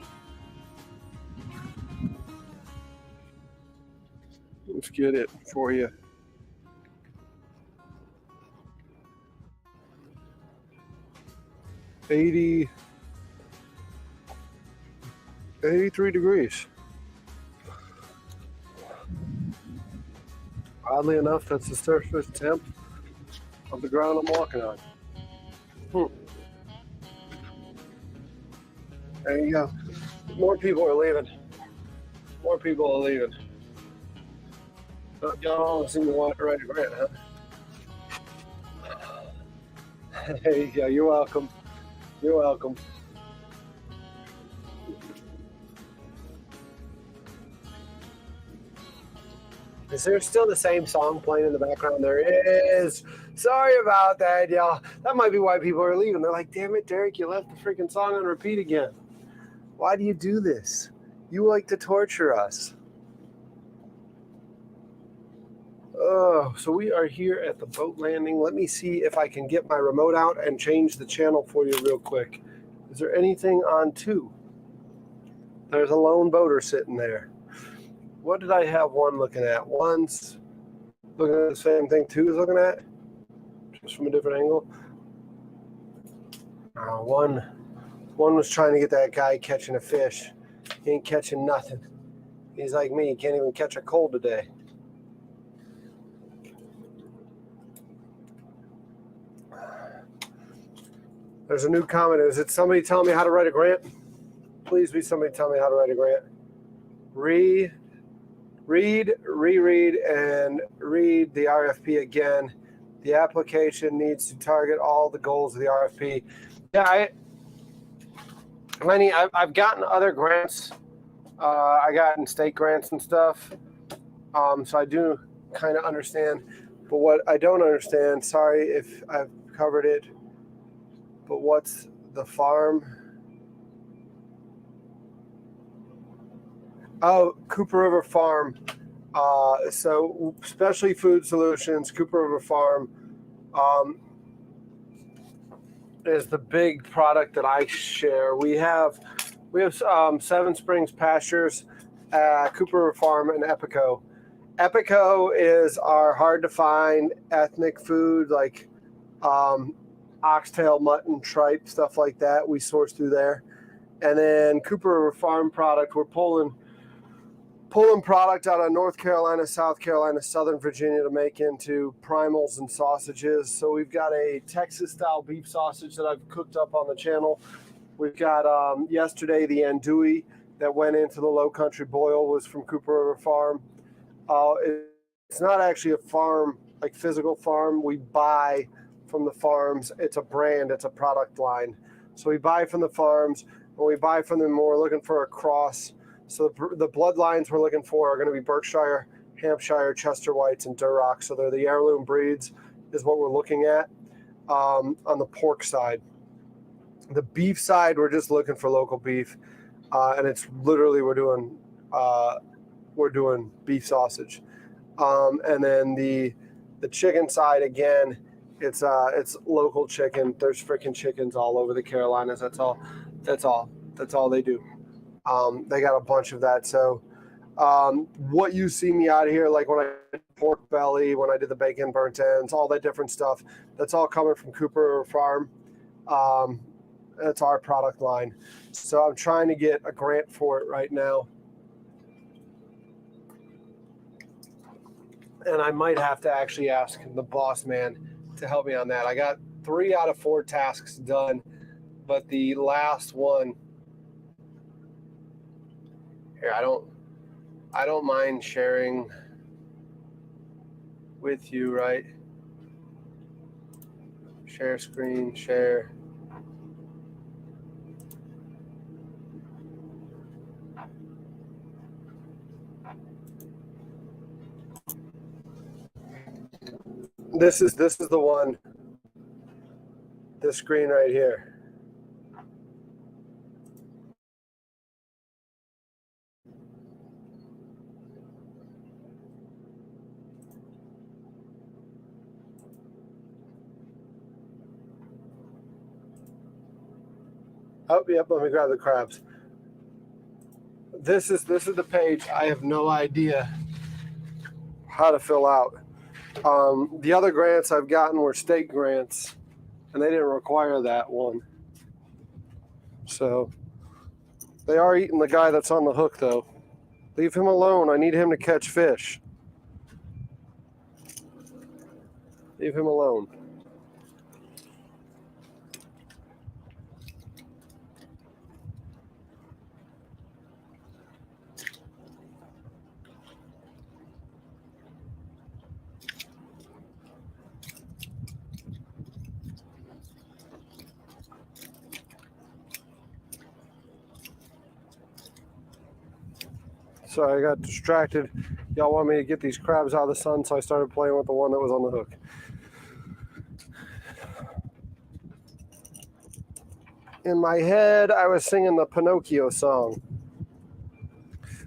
Let's get it for you. $83 degrees. Oddly enough, that's the surface temp of the ground I'm walking on. There you go. More people are leaving. More people are leaving. Y'all seem to want to write a grant, huh? There you go. You're welcome. You're welcome. Is there still the same song playing in the background? There is. Sorry about that, y'all. That might be why people are leaving. They're like, damn it, Derek, you left the freaking song on repeat again. Why do you do this? You like to torture us. Oh, so we are here at the boat landing. Let me see if I can get my remote out and change the channel for you real quick. Is there anything on 2? There's a lone boater sitting there. What did I have 1 looking at? 1's looking at the same thing 2 is looking at, just from a different angle. 1 was trying to get that guy catching a fish. He ain't catching nothing. He's like me. He can't even catch a cold today. There's a new comment. Is it somebody telling me how to write a grant? Please be somebody telling me how to write a grant. Reread, and read the RFP again. The application needs to target all the goals of the RFP. Yeah, Lenny, I've gotten other grants. I gotten state grants and stuff. So I do kind of understand. But what I don't understand, sorry if I've covered it, but what's the farm? Oh, Cooper River Farm. So Specialty Food Solutions, Cooper River Farm, is the big product that I share. We have Seven Springs Pastures, Cooper River Farm, and Epico. Epico is our hard to find ethnic food, like oxtail, mutton, tripe, stuff like that. We source through there. And then Cooper River Farm product, we're pulling product out of North Carolina, South Carolina, Southern Virginia to make into primals and sausages. So we've got a Texas-style beef sausage that I've cooked up on the channel. We've got yesterday the andouille that went into the Low Country boil was from Cooper River Farm. It's not actually a farm, like physical farm. We buy from the farms. It's a brand. It's a product line. So we buy from the farms. When we buy from them, we're looking for a cross. So the bloodlines we're looking for are going to be Berkshire, Hampshire, Chester Whites, and Duroc. So they're the heirloom breeds is what we're looking at on the pork side. The beef side, we're just looking for local beef. And it's literally we're doing beef sausage. And then the chicken side, again, it's local chicken. There's freaking chickens all over the Carolinas. That's all they do. They got a bunch of that. So what you see me out here, like when I did pork belly, when I did the bacon burnt ends, all that different stuff, that's all coming from Cooper Farm. That's our product line. So I'm trying to get a grant for it right now. And I might have to actually ask the boss man to help me on that. I got 3 out of 4 tasks done, but the last one here, I don't mind sharing with you, right? Share screen, share. This is the one. This screen right here. Oh, yep, let me grab the crabs. This is the page I have no idea how to fill out. The other grants I've gotten were state grants, and they didn't require that one. So they are eating the guy that's on the hook, though. Leave him alone. I need him to catch fish. Leave him alone. Sorry, I got distracted. Y'all want me to get these crabs out of the sun, so I started playing with the one that was on the hook. In my head, I was singing the Pinocchio song.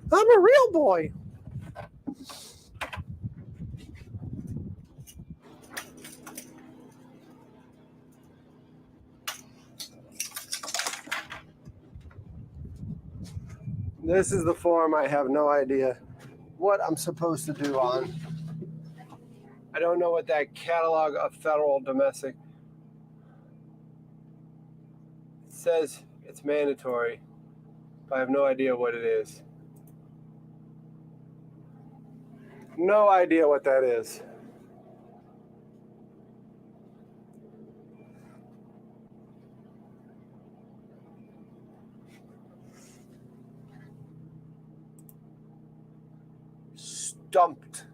I'm a real boy. This is the form I have no idea what I'm supposed to do on. I don't know what that catalog of federal domestic says. It's mandatory, but I have no idea what it is. No idea what that is. Stumped.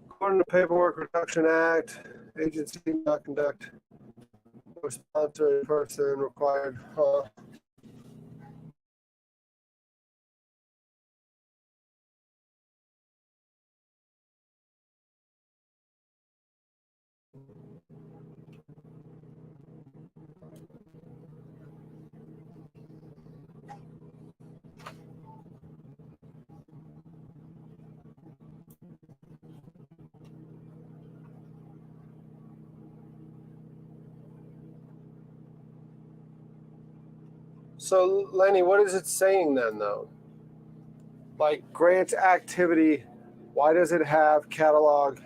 According to Paperwork Reduction Act, agency not conduct or sponsor a person required. So, Lenny, what is it saying then, though? Like grant activity, why does it have catalog?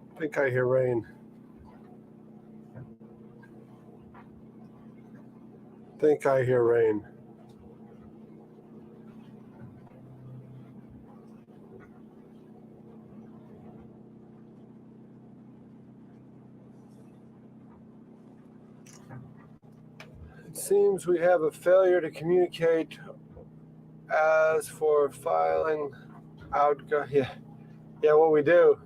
I think I hear rain. think I hear rain. It seems we have a failure to communicate. As for filing out, yeah, what we do.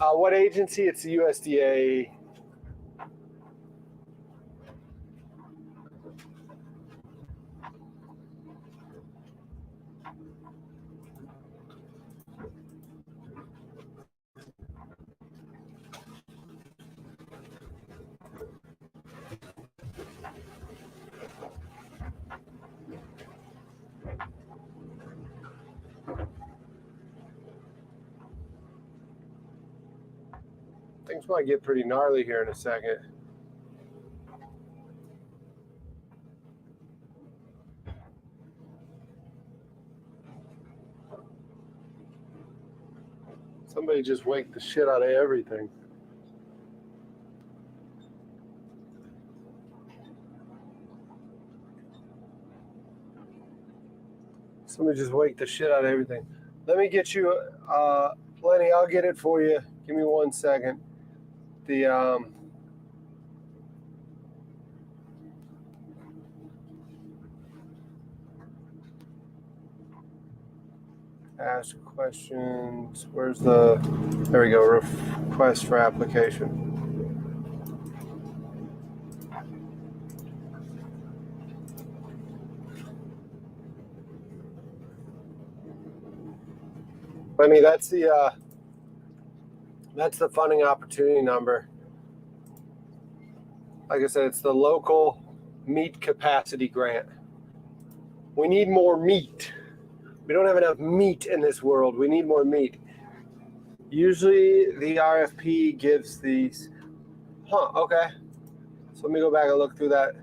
What agency? It's the USDA. Things might get pretty gnarly here in a second. Somebody just wake the shit out of everything. Somebody just wake the shit out of everything. Let me get you, Lenny, I'll get it for you. Give me 1 second. The, ask questions. Where's the, there we go, request for application. Lenny, that's the funding opportunity number. Like I said, it's the local meat capacity grant. We need more meat. We don't have enough meat in this world. We need more meat. Usually the RFP gives these, okay. So let me go back and look through that.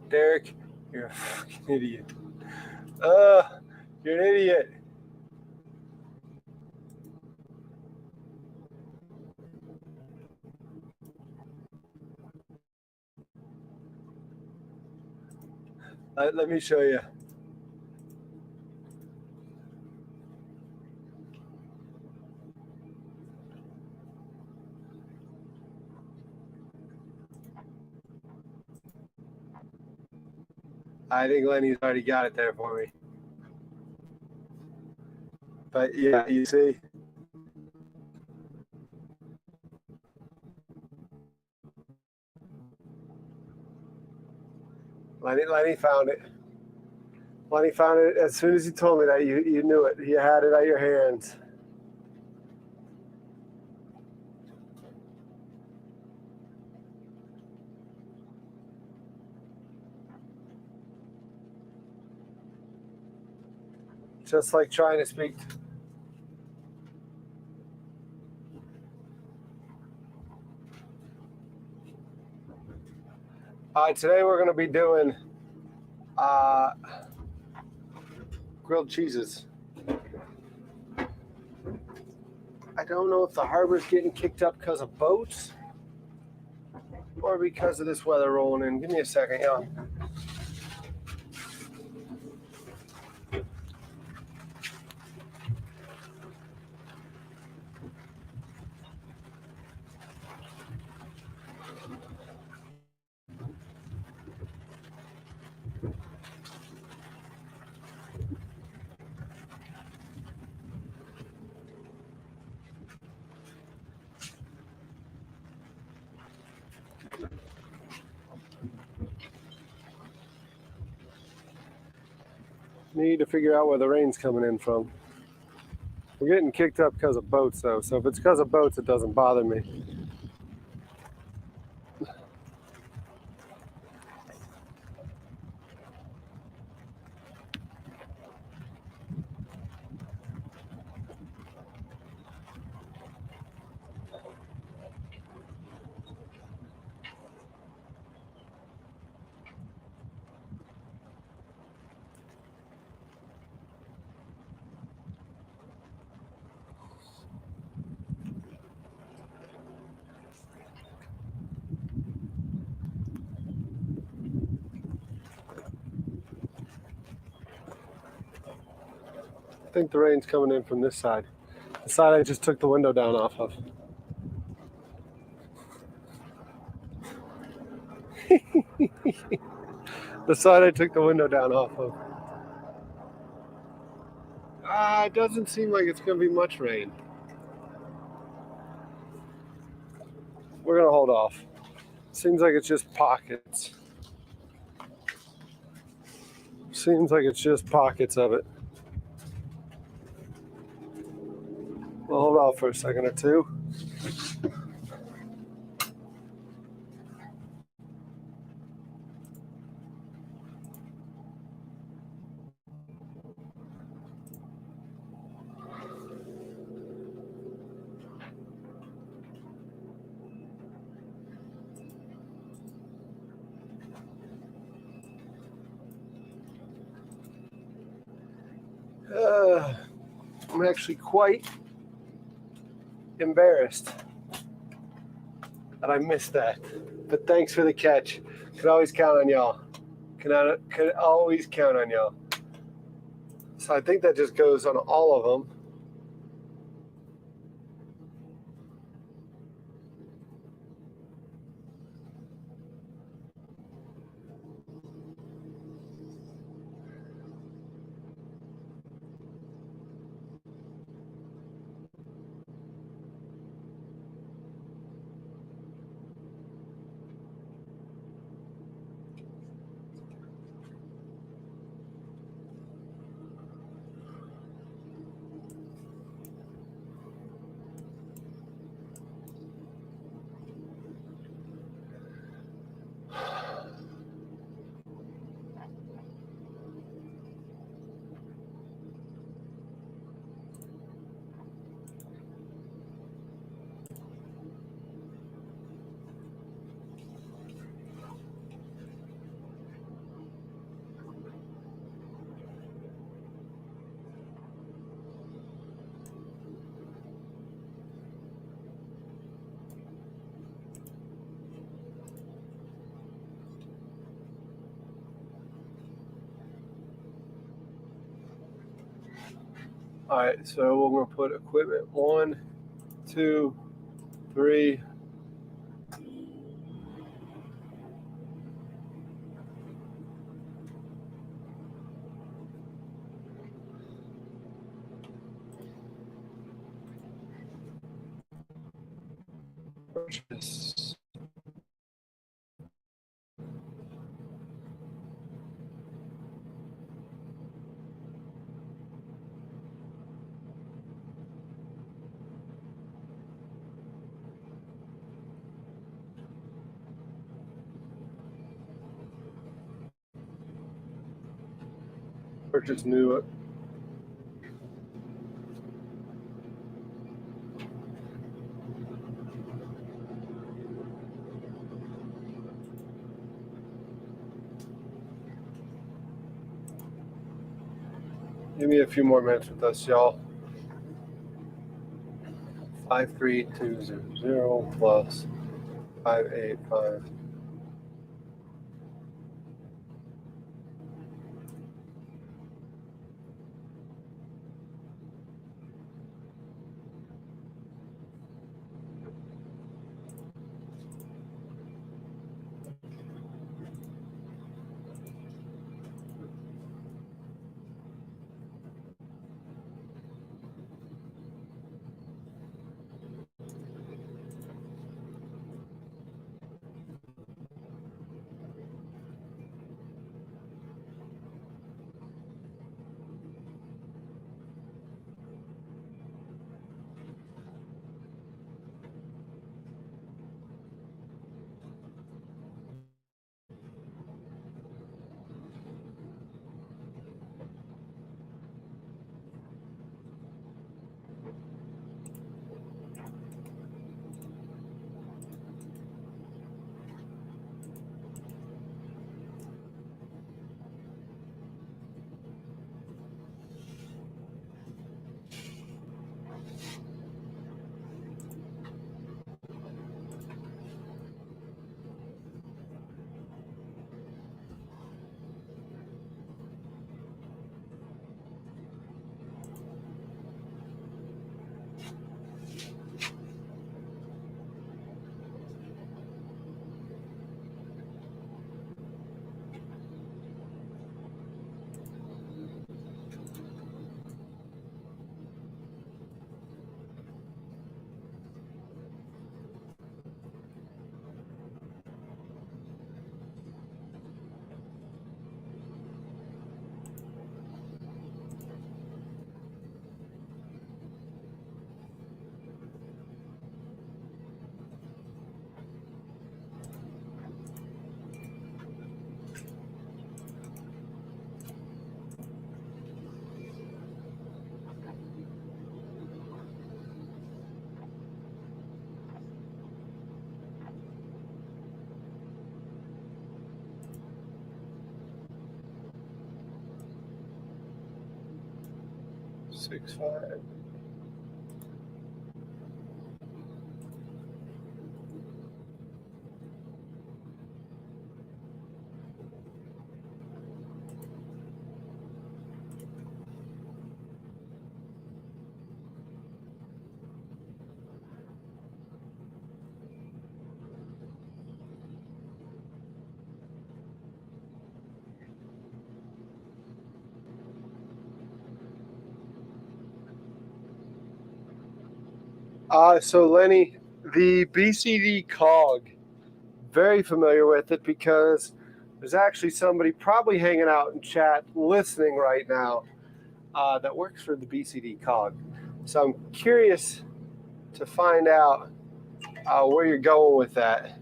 Derek, you're a fucking idiot. You're an idiot. Let me show you. I think Lenny's already got it there for me. But yeah, you see. Lenny found it. Lenny found it as soon as he told me that. You knew it. You had it at your hands. Just like trying to speak. All right, today we're going to be doing grilled cheeses. I don't know if the harbor's getting kicked up because of boats or because of this weather rolling in. Give me a second, y'all. Need to figure out where the rain's coming in from. We're getting kicked up because of boats, though. So if it's because of boats, it doesn't bother me. think the rain's coming in from this side. The side I just took the window down off of. The side I took the window down off of. It doesn't seem like it's going to be much rain. We're going to hold off. Seems like it's just pockets. Seems like it's just pockets of it. We'll hold off for a second or two. I'm actually quite embarrassed that I missed that. But thanks for the catch. Could always count on y'all. Could always count on y'all. So I think that just goes on all of them. All right, so we're going to put equipment 1, 2, 3. Purchase. Purchase new. Give me a few more minutes with us, y'all. 53200 plus 585. 265. So Lenny, the BCD cog, very familiar with it because there's actually somebody probably hanging out in chat listening right now that works for the BCD cog. So I'm curious to find out where you're going with that.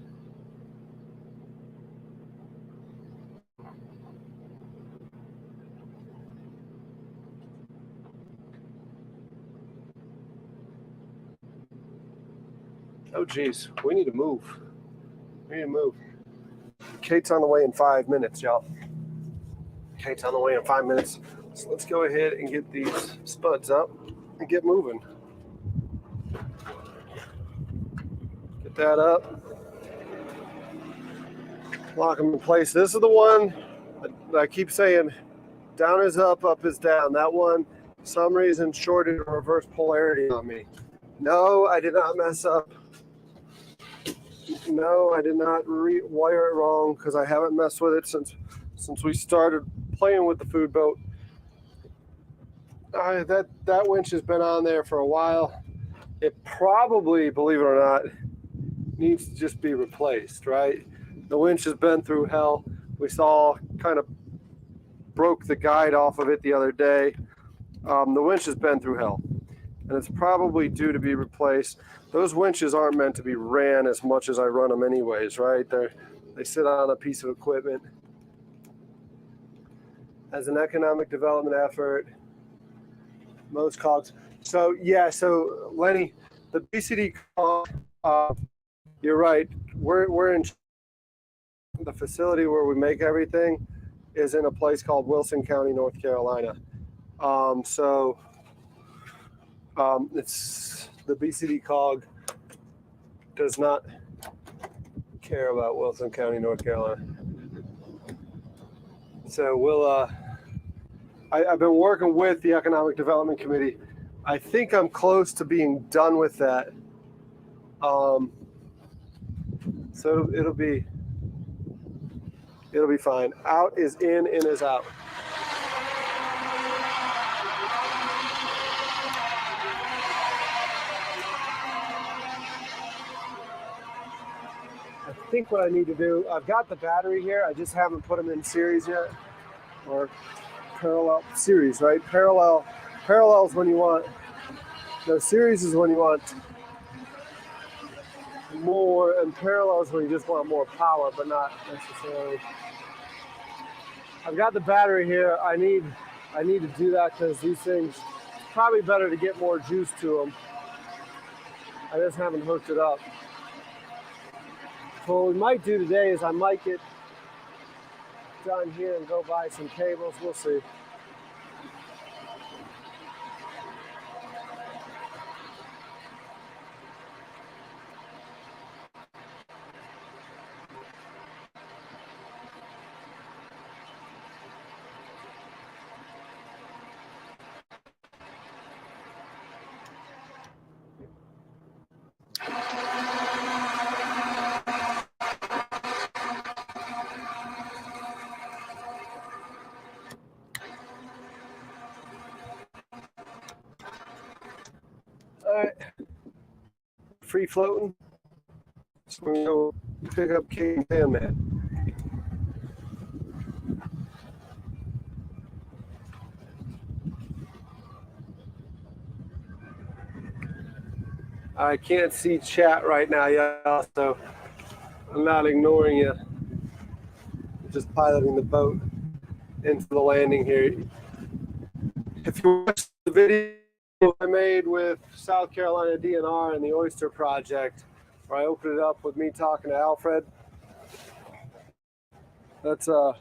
Oh, geez, we need to move. We need to move. Kate's on the way in 5 minutes, y'all. Kate's on the way in 5 minutes. So let's go ahead and get these spuds up and get moving. Get that up. Lock them in place. This is the one that I keep saying, down is up is down. That one, for some reason, shorted a reverse polarity on me. No, I did not mess up. No, I did not rewire it wrong because I haven't messed with it since we started playing with the food boat. That winch has been on there for a while. It probably, believe it or not, needs to just be replaced, right? The winch has been through hell. We saw kind of broke the guide off of it the other day. The winch has been through hell, and it's probably due to be replaced. Those winches aren't meant to be ran as much as I run them anyways, right? They sit on a piece of equipment as an economic development effort. Most cogs. So yeah, so Lenny, the BCD cog, you're right. We're in the facility where we make everything is in a place called Wilson County, North Carolina. It's the BCD cog does not care about Wilson County, North Carolina. So we'll. I've been working with the Economic Development Committee. I think I'm close to being done with that. So it'll be fine. Out is in is out. I think what I need to do, I've got the battery here. I just haven't put them in series yet, or parallel series, right? Parallels when you want. No, series is when you want more, and parallels when you just want more power, but not necessarily. I've got the battery here. I need to do that because these things, it's probably better to get more juice to them. I just haven't hooked it up. So what we might do today is I might get done here and go buy some cables. We'll see. All right, free floating. So we're gonna go pick up Kate and Pam, man. I can't see chat right now, y'all, so I'm not ignoring you. I'm just piloting the boat into the landing here. If you watch the video I made with South Carolina DNR and the Oyster Project, where I opened it up with me talking to Alfred, that's I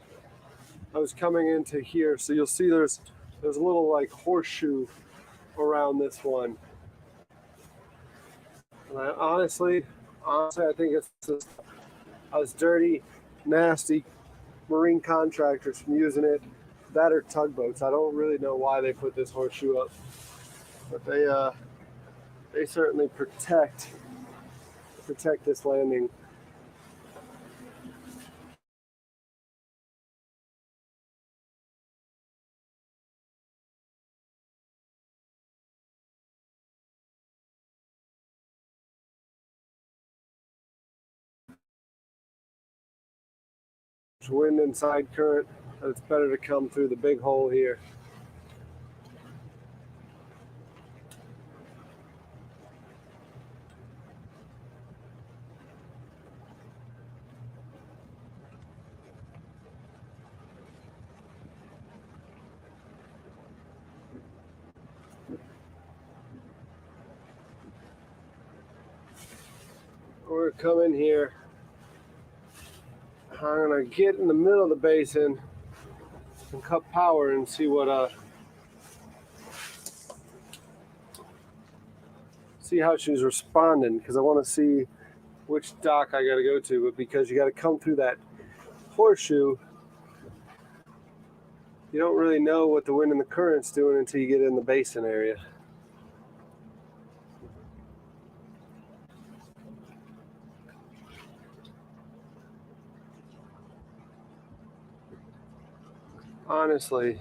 was coming into here, so you'll see there's a little like horseshoe around this one. And honestly, I think it's just us dirty, nasty marine contractors from using it. That or tugboats. I don't really know why they put this horseshoe up, but they certainly protect this landing. There's wind and side current, and it's better to come through the big hole here. We're gonna come in here. I'm gonna get in the middle of the basin and cut power and see see how she's responding, because I want to see which dock I got to go to. But because you got to come through that horseshoe, you don't really know what the wind and the current's doing until you get in the basin area. Honestly,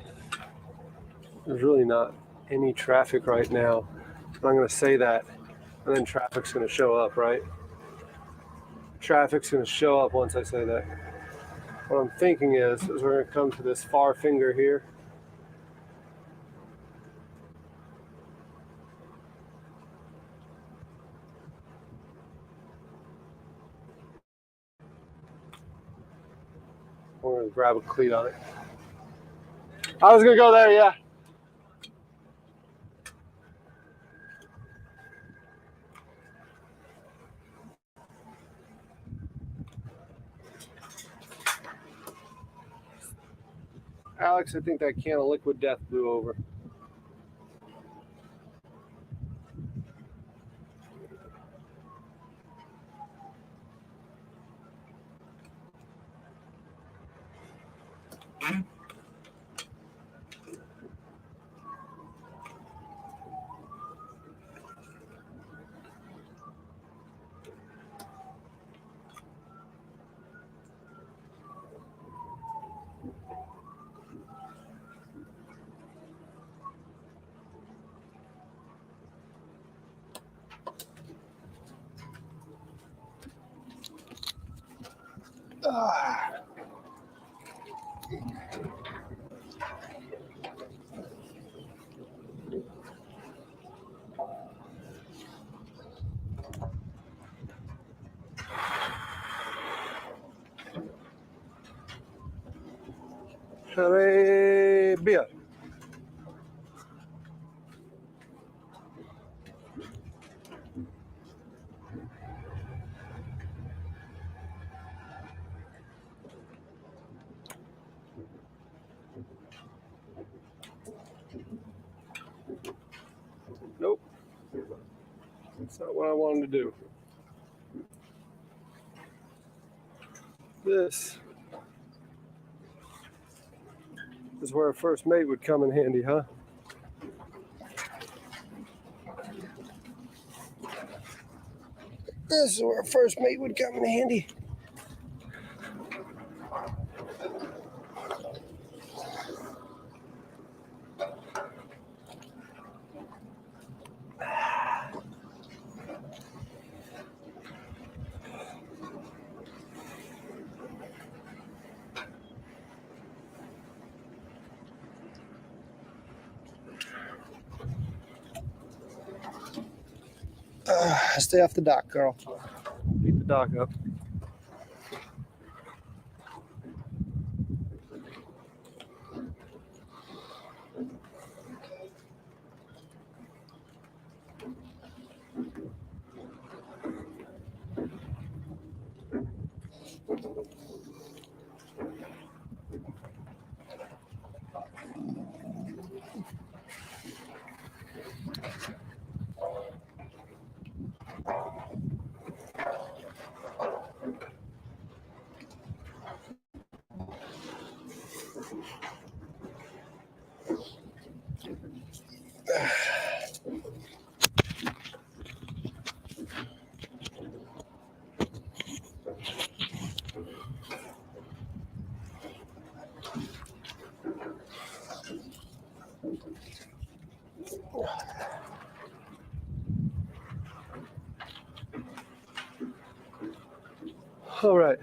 there's really not any traffic right now. I'm going to say that, and then traffic's going to show up, right? Traffic's going to show up once I say that. What I'm thinking is we're going to come to this far finger here. We're going to grab a cleat on it. I was going to go there, yeah. Alex, I think that can of liquid death blew over. Arabia. Nope. That's not what I wanted to do. This is where a first mate would come in handy, huh? This is where a first mate would come in handy. Stay off the dock, girl. Beat the dock up. All right.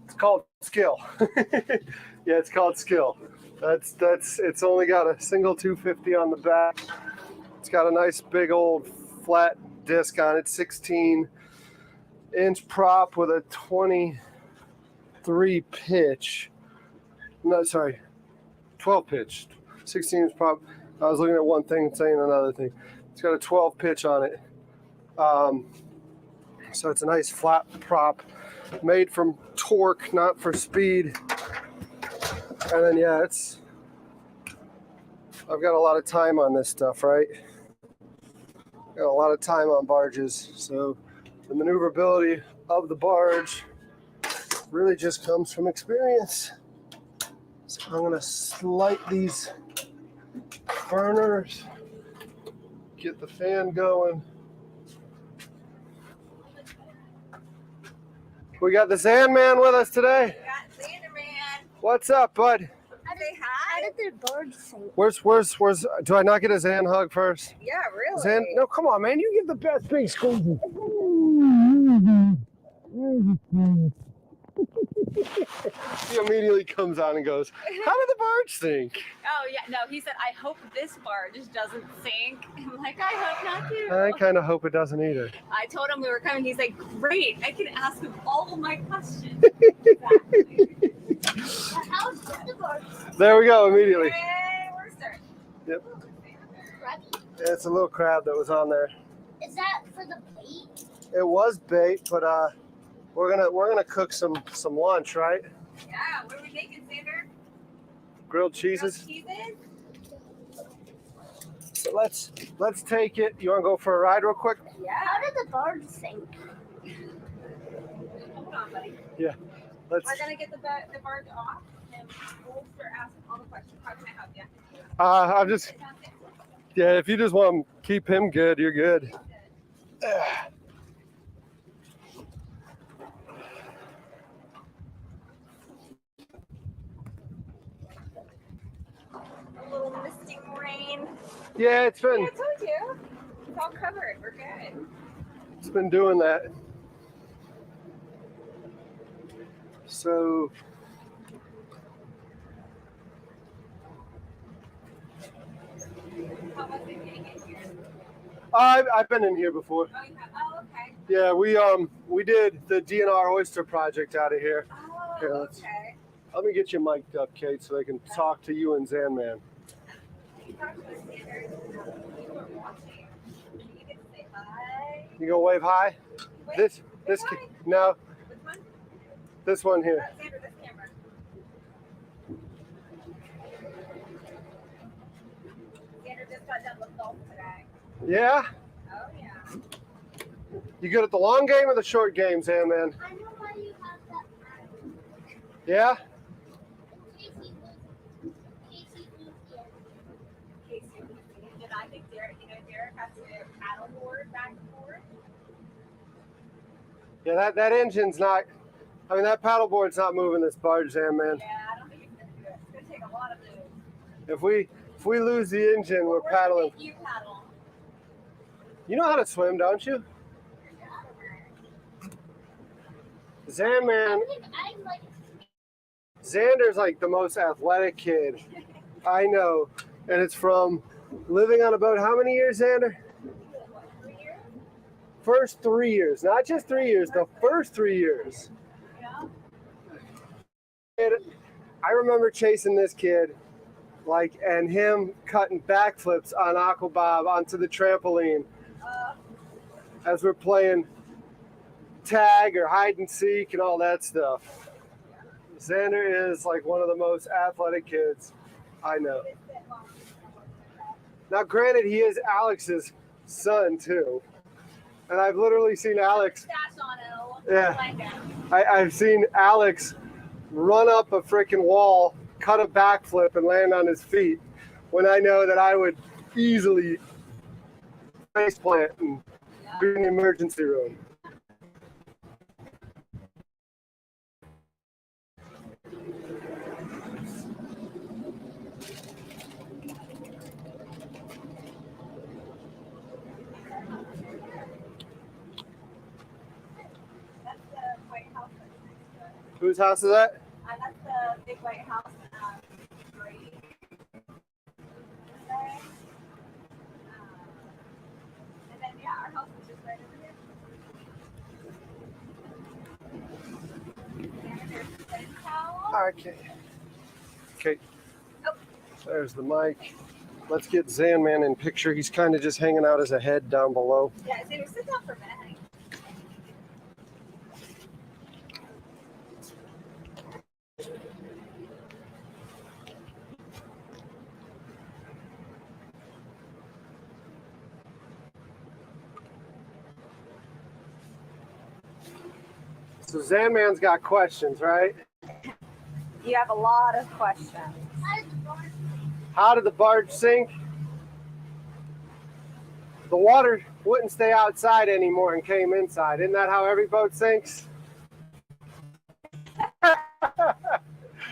It's called skill. Yeah, it's called skill. It's only got a single 250 on the back. It's got a nice big old flat disc on it, 16-inch prop with a 23 pitch. No, sorry, 12 pitch. 16-inch prop. I was looking at one thing and saying another thing. It's got a 12 pitch on it. So it's a nice flat prop made from torque, not for speed. And then, yeah, I've got a lot of time on this stuff, right? Got a lot of time on barges. So the maneuverability of the barge really just comes from experience. So I'm gonna light these burners, get the fan going. We got the Xander man with us today. We got Xander man. What's up, bud? Say hi. How did the bird sing? Where's? Do I not get a Xander hug first? Yeah, really. Xander, no, come on, man. You give the best big squeeze. He immediately comes on and goes, "How did the bird sink?" Oh yeah, no. He said, "I hope this barge doesn't sink." I'm like, I hope not too. I kind of hope it doesn't either. I told him we were coming. He's like, "Great, I can ask him all of my questions." Exactly. How did the bird There we go, immediately. Hey, we're starting. Yep. sing? Yeah, it's a little crab that was on there. Is that for the bait? It was bait, but we're gonna cook some lunch, right? Yeah, what are we making, Xander? Grilled cheeses. Cheeses? So let's take it. You want to go for a ride real quick? Yeah. How did the bird sink? Hold on, buddy. Yeah. Let's. We're gonna get the barge off, and we'll start asking all the questions. How can I help you? I'm just. Yeah, if you just want to keep him good, you're good. A little misting rain. Yeah, it's Yeah, been I told you. It's all covered. We're good. it's been doing that. So How was it getting in here? I've been in here before. Oh, you have, oh, okay. Yeah, we did the DNR oyster project out of here. Oh, Here, let's- okay. Let me get you mic'd up, Kate, so I can talk to you and Xanman. You talked to us, Xander. You were watching. You get to say hi. You gonna wave hi? Wait, This say hi. no, Which one? this one here. Xander, this camera. Xander just got done with golf today. Yeah? Oh, yeah. You good at the long game or the short game, Xanman? I know why you have that pattern. Yeah? In case he moves in. Casey, and I think Derek, Derek has to paddleboard back and forth. Yeah, that engine's not. I mean, that paddleboard's not moving this barge, Xanman. Yeah, I don't think it's gonna do it. It's gonna take a lot of moves. If we lose the engine, we're paddling. You paddle. You know how to swim, don't you? Xanman, I think I'm like Xander's like the most athletic kid I know, and it's from living on a boat. How many years, Xander? What, 3 years? First 3 years, not just 3 years. The first 3 years. Yeah. And I remember chasing this kid, and him cutting backflips on Aquabob onto the trampoline as we're playing tag or hide and seek and all that stuff. Xander is like one of the most athletic kids I know. Now, granted, he is Alex's son too, and I've literally seen Alex. Stash on it. Yeah. Like that. I've seen Alex run up a freaking wall, cut a backflip, and land on his feet, when I know that I would easily faceplant and be in the emergency room. Whose house is that? That's the big white house. Great. And then, yeah, our house is just right over here. And there's the same towel. Okay. Oh. There's the mic. Let's get Xandman in picture. He's kind of just hanging out as a head down below. Yeah, Xander, sit down for a minute, honey. So Xandman's got questions, right? You have a lot of questions. How did the barge sink? The water wouldn't stay outside anymore and came inside. Isn't that how every boat sinks?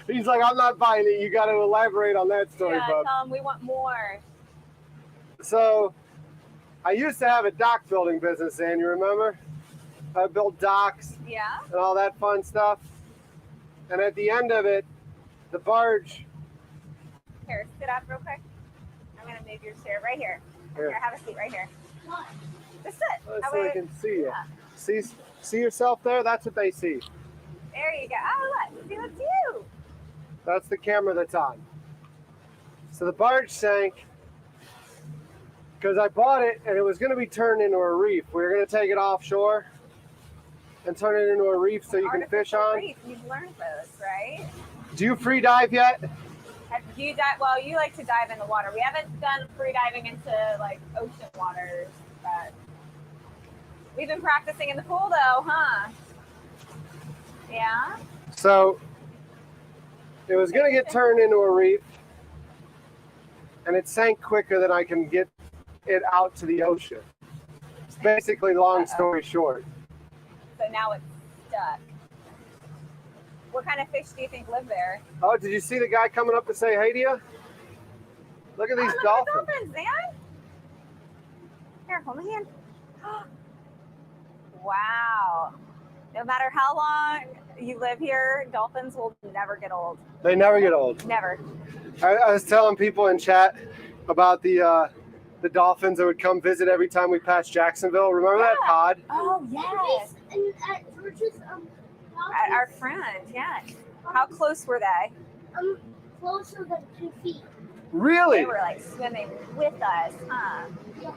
He's like, I'm not buying it. You got to elaborate on that story, Yeah, bub. we want more. So, I used to have a dock building business, and you remember? I built docks Yeah. and all that fun stuff. And at the end of it, the barge. Here, sit up real quick. I'm going to move your chair right here. Here. Here, have a seat right here. Just sit. So That they way- can see you. Yeah. See yourself there? That's what they see. There you go. Oh, look. See, that's you. That's the camera that's on. So the barge sank because I bought it and it was going to be turned into a reef. We were going to take it offshore and turn it into a reef so you can fish Artificial on. reef. You've learned those, right? Do you free dive yet? Have you dive? Well, you like to dive in the water. We haven't done free diving into like ocean waters, but we've been practicing in the pool though, huh? Yeah. So it was going to get turned into a reef and it sank quicker than I can get it out to the ocean. It's basically long story short. So now it's stuck. What kind of fish do you think live there? Oh, did you see the guy coming up to say hey to you? Look at these Look at dolphins. the dolphins, man. Here, hold my hand. Wow. No matter how long you live here, dolphins will never get old. They never get old. Never. I was telling people in chat about the dolphins that would come visit every time we passed Jacksonville. Remember that pod? Oh, yes. Our friend, yes. How close were they? Closer than 2 feet. Really? They were like swimming with us, huh? Yeah.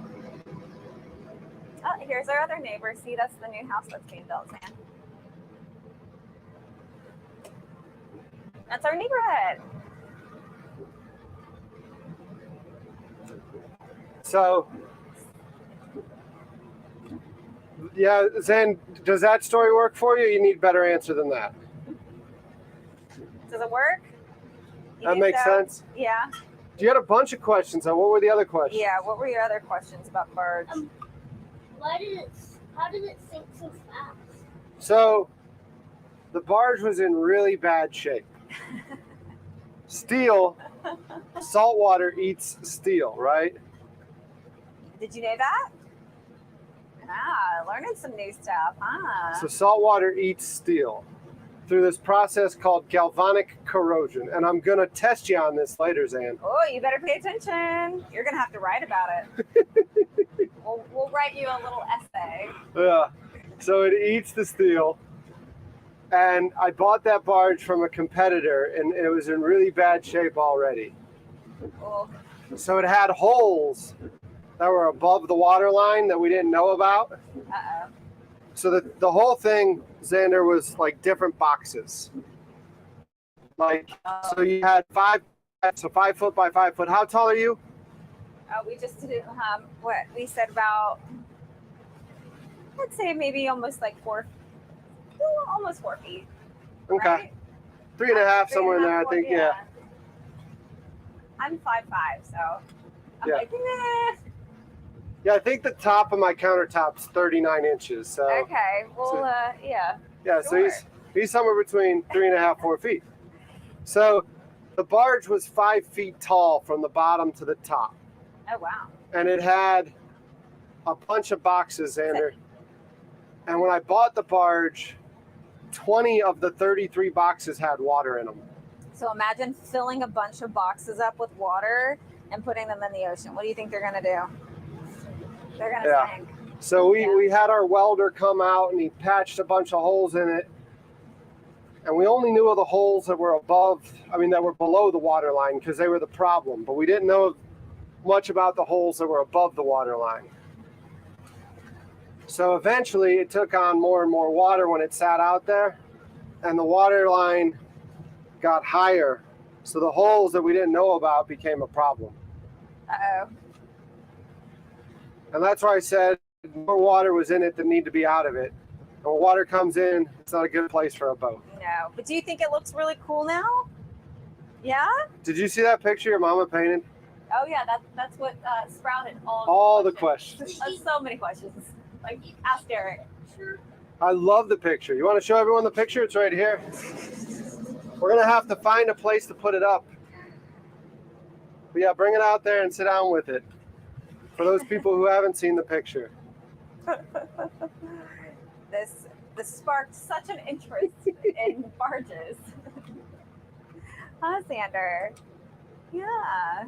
Oh, here's our other neighbor. See, that's the new house that's being built, man. That's our neighborhood. So, yeah, Zen, does that story work for you? You need a better answer than that. Does it work? You That think makes so? sense. Yeah. You had a bunch of questions. So what were the other questions? Yeah. What were your other questions about birds? How did it sink so fast? So, the barge was in really bad shape. Steel, salt water eats steel, right? Did you know that? Ah, learning some new stuff, huh? So salt water eats steel through this process called galvanic corrosion. And I'm going to test you on this later, Zan. Oh, you better pay attention. You're going to have to write about it. we'll write you a little essay. Yeah. So it eats the steel. And I bought that barge from a competitor, and it was in really bad shape already. Oh, So it had holes that were above the water line that we didn't know about. uh-oh. So the whole thing, Xander, was like different boxes. Like, so you had 5 foot by 5 foot. How tall are you? We just did what we said about, I'd say maybe almost like almost 4 feet. Okay. Right? 3.5, somewhere in there, I think, yeah. I'm 5'5", so I'm Yeah. like, nah. Yeah, I think the top of my countertop's 39 inches. So Okay, well, yeah. yeah, so sure. he's somewhere between 3.5, 4 feet. So the barge was 5 feet tall from the bottom to the top. Oh, wow. And it had a bunch of boxes, Xander. And when I bought the barge, 20 of the 33 boxes had water in them. So imagine filling a bunch of boxes up with water and putting them in the ocean. What do you think they're going to do? They're going to sink. So we had our welder come out and he patched a bunch of holes in it. And we only knew of the holes that were that were below the water line because they were the problem. But we didn't know much about the holes that were above the water line. So eventually it took on more and more water when it sat out there. And the water line got higher. So the holes that we didn't know about became a problem. Uh-oh. And that's why I said more water was in it than need to be out of it. And when water comes in, it's not a good place for a boat. No. But do you think it looks really cool now? Yeah? Did you see that picture your mama painted? Oh, yeah. That's what sprouted all the questions. So many questions. Like, ask Derek. Sure. I love the picture. You want to show everyone the picture? It's right here. We're going to have to find a place to put it up. But yeah, bring it out there and sit down with it. For those people who haven't seen the picture. This sparked such an interest in barges. Huh, Xander? Yeah.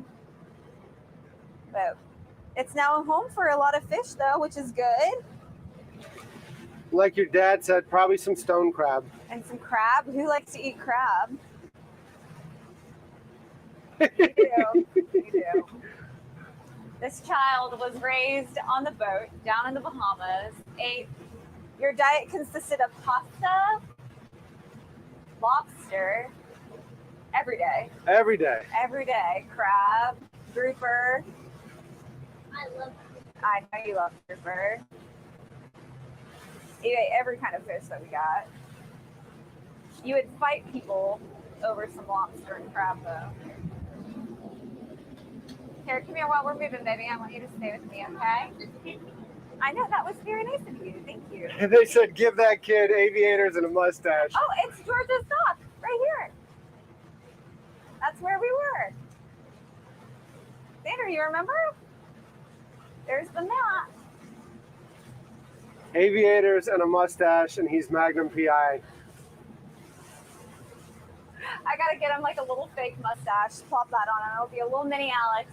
But it's now a home for a lot of fish, though, which is good. Like your dad said, probably some stone crab. And some crab. Who likes to eat crab? You do. You do. This child was raised on the boat down in the Bahamas. Your diet consisted of pasta, lobster, every day. Every day. Every day. Crab, grouper. I love I know you love grouper. You ate every kind of fish that we got. You would fight people over some lobster and crab, though. Here, come here while we're moving, baby. I want you to stay with me, okay? I know, that was very nice of you. Thank you. They said give that kid aviators and a mustache. Oh, it's Georgia's dock, right here. That's where we were. Xander, you remember? There's the map. Aviators and a mustache, and he's Magnum PI. I gotta get him like a little fake mustache, plop that on him. It'll be a little mini Alex.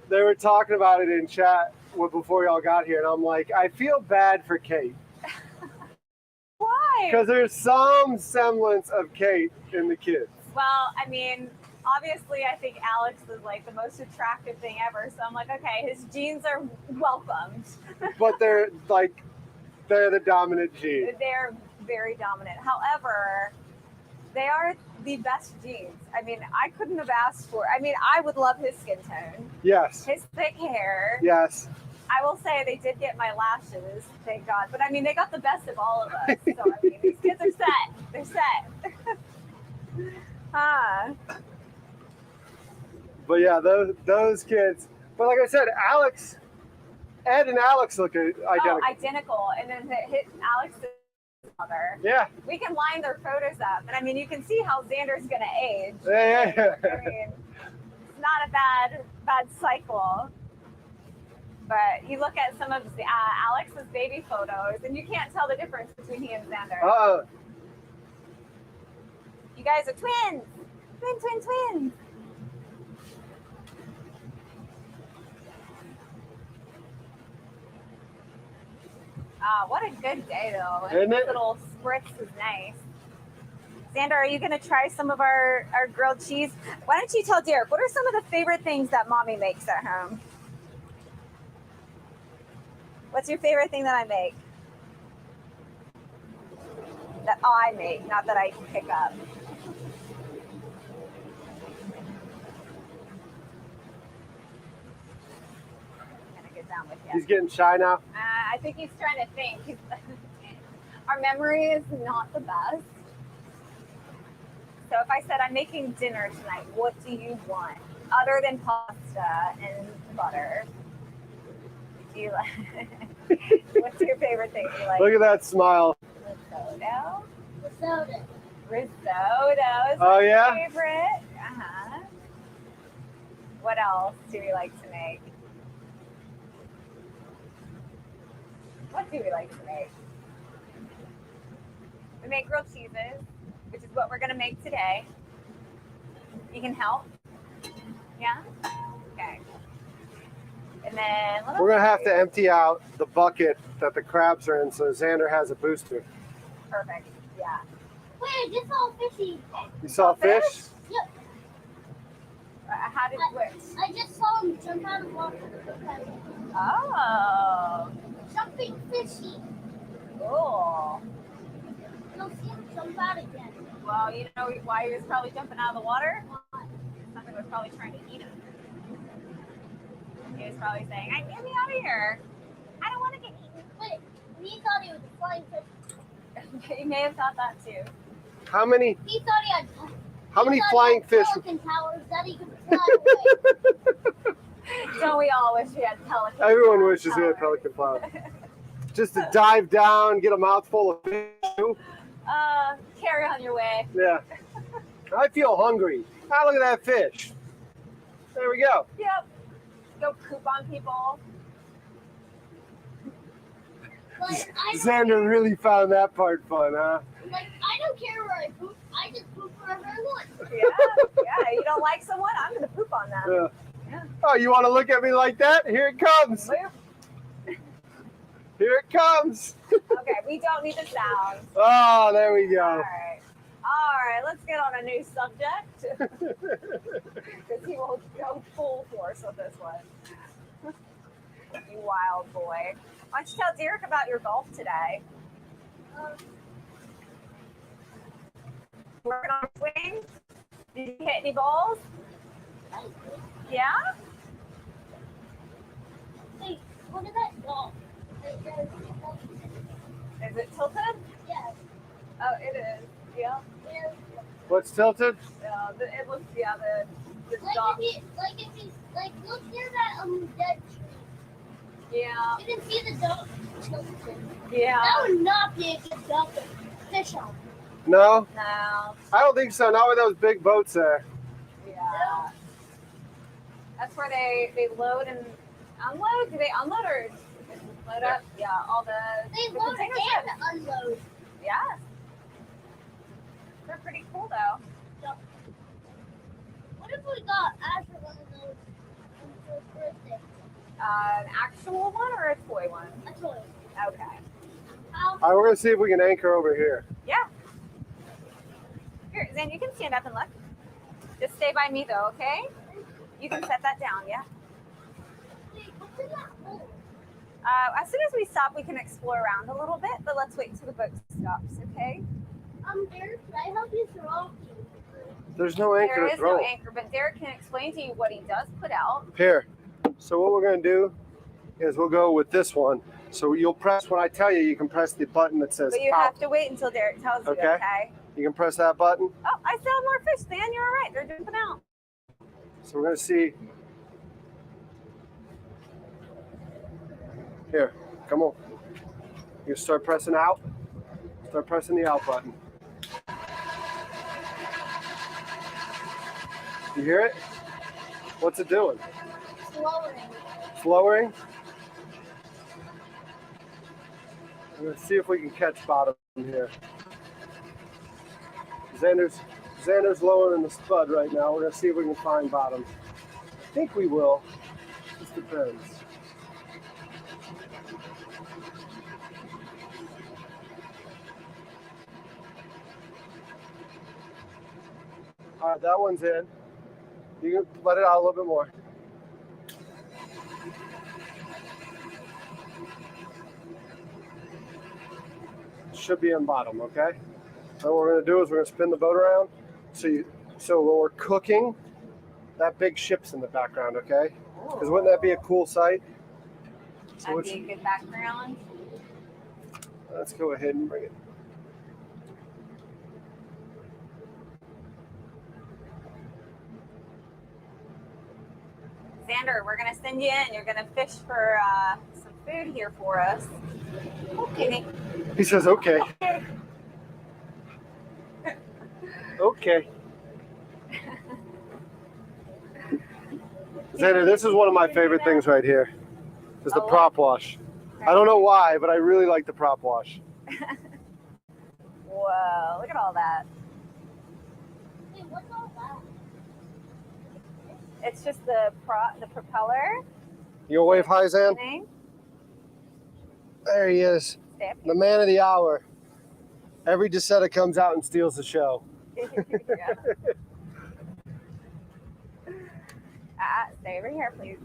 They were talking about it in chat before y'all got here, and I'm like, I feel bad for Kate. Why? Because there's some semblance of Kate in the kids. Well, I mean, obviously, I think Alex is like the most attractive thing ever. So I'm like, okay, his genes are welcomed. But they're the dominant gene. They're very dominant. However, they are the best genes. I mean, I couldn't have asked for. I mean, I would love his skin tone. Yes. His thick hair. Yes. I will say they did get my lashes, thank God. But I mean, they got the best of all of us. So I mean, these kids are set. They're set. But yeah, those kids. But like I said, Ed and Alex look identical. Oh, identical. And then hit Alex's mother. Yeah. We can line their photos up. And I mean, you can see how Xander's going to age. Yeah. I mean, it's not a bad cycle. But you look at some of Alex's baby photos, and you can't tell the difference between he and Xander. You guys are twins. Twins. What a good day, though. Isn't it? This little spritz is nice. Xander, are you going to try some of our grilled cheese? Why don't you tell Derek, what are some of the favorite things that Mommy makes at home? What's your favorite thing that I make? That I make, not that I pick up. I'm going to get down with you. He's getting shy now. I think he's trying to think. Our memory is not the best. So if I said, I'm making dinner tonight, what do you want? Other than pasta and butter. Do you like? What's your favorite thing you like? Look at that smile. Risotto? Risotto. Risotto is Oh, my yeah? favorite. What else do we like to make? What do we like to make? We make grilled cheeses, which is what we're gonna make today. You can help? Yeah? Okay. And then We're gonna have to empty out the bucket that the crabs are in, so Xander has a booster. Perfect. Yeah. Wait, I just saw a fishy. You saw a fish? Yep. How did which? I just saw him jump out of water. Oh. Jumping fishy. Cool. You'll see him jump out again. Well, you know why he was probably jumping out of the water? Something was probably trying to eat him. He was probably saying, "Get me out of here. I don't want to get eaten." Wait, he thought he was a flying fish. He may have thought that too. How many He thought he had. flying fish? Pelican towers that he could fly away. Don't we all wish we had pelican? Everyone wishes we had towers? pelican flowers. Just to dive down, get a mouthful of fish. Carry on your way. Yeah. I feel hungry. Ah, look at that fish. There we go. Yep. Go poop on people. Like, Xander really found that part fun, huh? I don't care where I poop. I just poop wherever I want. Yeah. You don't like someone? I'm gonna poop on them. Yeah. Yeah. Oh, you want to look at me like that? Here it comes. Boop. Here it comes. Okay, we don't need the sound. Oh, there we All go. right, let's get on a new subject. Because he will go full force with this one. You wild boy. Why don't you tell Derek about your golf today? Working on swing? Did you hit any balls? Yeah? Wait, what is that dog? Is it tilted? Yeah. Oh, it is. Yeah. What's tilted? It looks, the dog. Like look near that dead tree. Yeah. You can see the dog tilted. Yeah. That would not be a good dog to fish on. No, No. I don't think so. Not with those big boats there. Yeah. That's where they load and unload. Do they unload or load up? Yeah, all the They the load container and ships. unload. Yeah. They're pretty cool though. What if we got Asher one of those for his birthday? An actual one or a toy one? A toy. Okay. How? All right, we're gonna see if we can anchor over here. Yeah. Here, Zan, you can stand up and look. Just stay by me though, okay? You can set that down, yeah? Wait, what's in that hole? As soon as we stop, we can explore around a little bit, but let's wait till the boat stops, okay? Derek, can I help you throw? There's no anchor There to is throw. no anchor, but Derek can explain to you what he does put out. Here. So what we're gonna do is we'll go with this one. So you'll press when I tell you. You can press the button that says But you out. have to wait until Derek tells you, Okay. okay? You can press that button. Oh, I still have more fish, Stan. You're all right. They're jumping out. So we're gonna see. Here, come on. You start pressing out. Start pressing the out button. You hear it? What's it doing? Lowering. It's lowering. I'm gonna see if we can catch bottom here. Xander's lowering the spud right now. We're gonna see if we can find bottom. I think we will. Just depends. All right, that one's in. You can let it out a little bit more. Should be in bottom, okay? So what we're gonna do is we're gonna spin the boat around. So when we're cooking, that big ship's in the background, okay? Because wouldn't that be a cool sight? So That'd be a good background. let's go ahead and bring it. Xander, we're going to send you in. You're going to fish for some food here for us. Okay. He says, okay. Okay. Xander, this is one of my favorite things right here. Is the prop wash. I don't know why, but I really like the prop wash. Whoa, look at all that. Wait, what's all that? It's just the propeller. You gonna wave hi, Zan? Thing. There he is, Stay up the man of the hour. Every Decetta comes out and steals the show. here. Stay over here, please.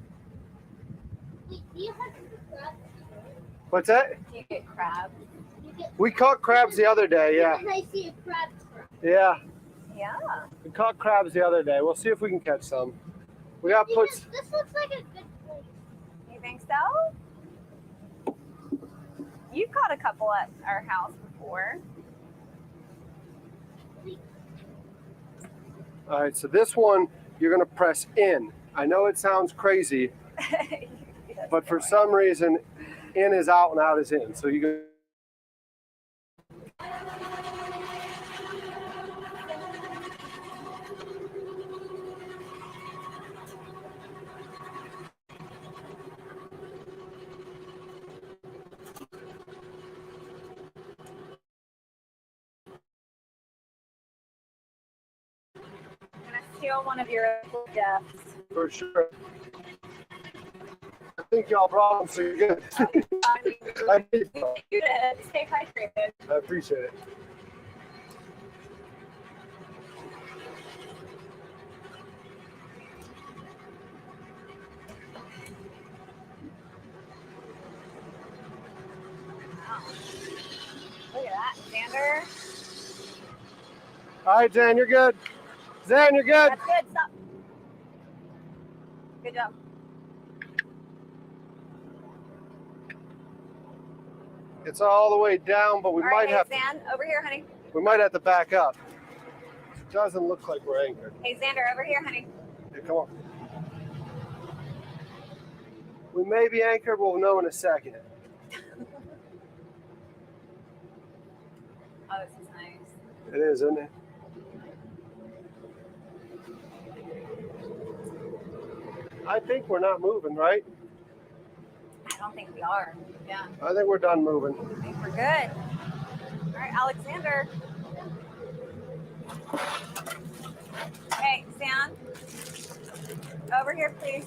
Wait, do you have crabs? What's that? Do you get crabs? You get We caught crabs the other day, yeah. And I see a crab trap. Yeah, Yeah. we caught crabs the other day. We'll see if we can catch some. We got put. This looks like a good place. You think so? You caught a couple at our house before. All right, so this one you're gonna press in. I know it sounds crazy, but for some reason, in is out and out is in. So you go. I'm gonna steal one of your gifts. For sure. I think y'all brought them, so you're good. I Stay hydrated. appreciate it. Wow. Look at that, Xander. All right, Zan, you're good. Zan, you're good. That's good. Stop. Good job. It's all the way down, but we All right, might have Zan, over here, honey. to back up. It doesn't look like we're anchored. Hey, Xander, over here, honey. Here, come on. We may be anchored. We'll know in a second. Oh, this is nice. It is, isn't it? I think we're not moving, right? I don't think we are. Yeah, I think we're done moving. I think we're good. All right, Alexander. Hey, Zan. Over here, please.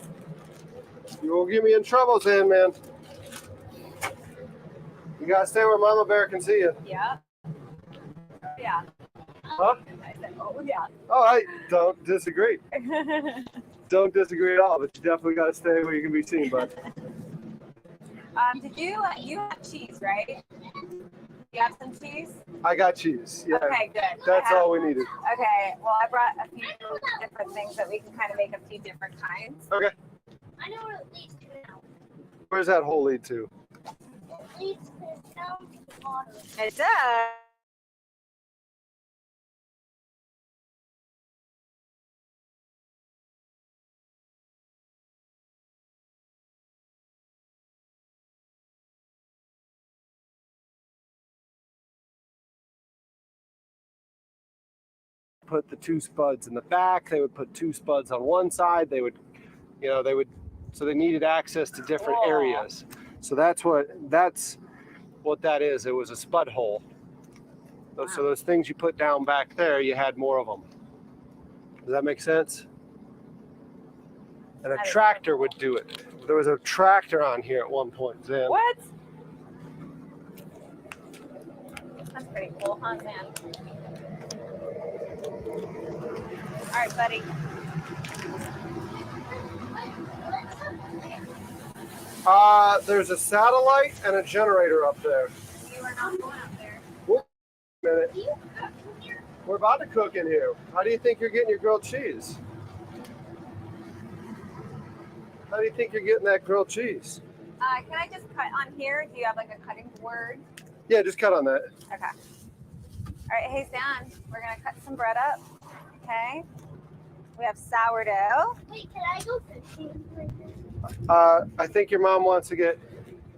You will get me in trouble, Zan, man. You gotta stay where Mama Bear can see you. Yeah. Yeah. Huh? I said, oh, yeah. Oh, I don't disagree. Don't disagree at all, but you definitely gotta stay where you can be seen, bud. Did you have cheese, right? You have some cheese? I got cheese. Yeah. Okay, good. That's all we needed. Okay, well, I brought a few different things that we can kind of make a few different kinds. Okay. I know where it leads to now. Where's that hole lead to? It leads to down to the water. It does. Put the two spuds in the back. They would put two spuds on one side. They would, so they needed access to different Cool. areas. So that's what that is. It was a spud hole. So those things you put down back there, you had more of them. Does that make sense? And a That is tractor cool. would do it. There was a tractor on here at one point, Zan. What? That's pretty cool, huh, man? All right, buddy. There's a satellite and a generator up there. You are not going up there. Wait a minute. Do you cook in here? We're about to cook in here. How do you think you're getting your grilled cheese? How do you think you're getting that grilled cheese? Can I just cut on here? Do you have like a cutting board? Yeah, just cut on that. Okay. All right, hey, Stan, we're going to cut some bread up. Okay. We have sourdough. Wait, can I go fishing like this? I think your mom wants to get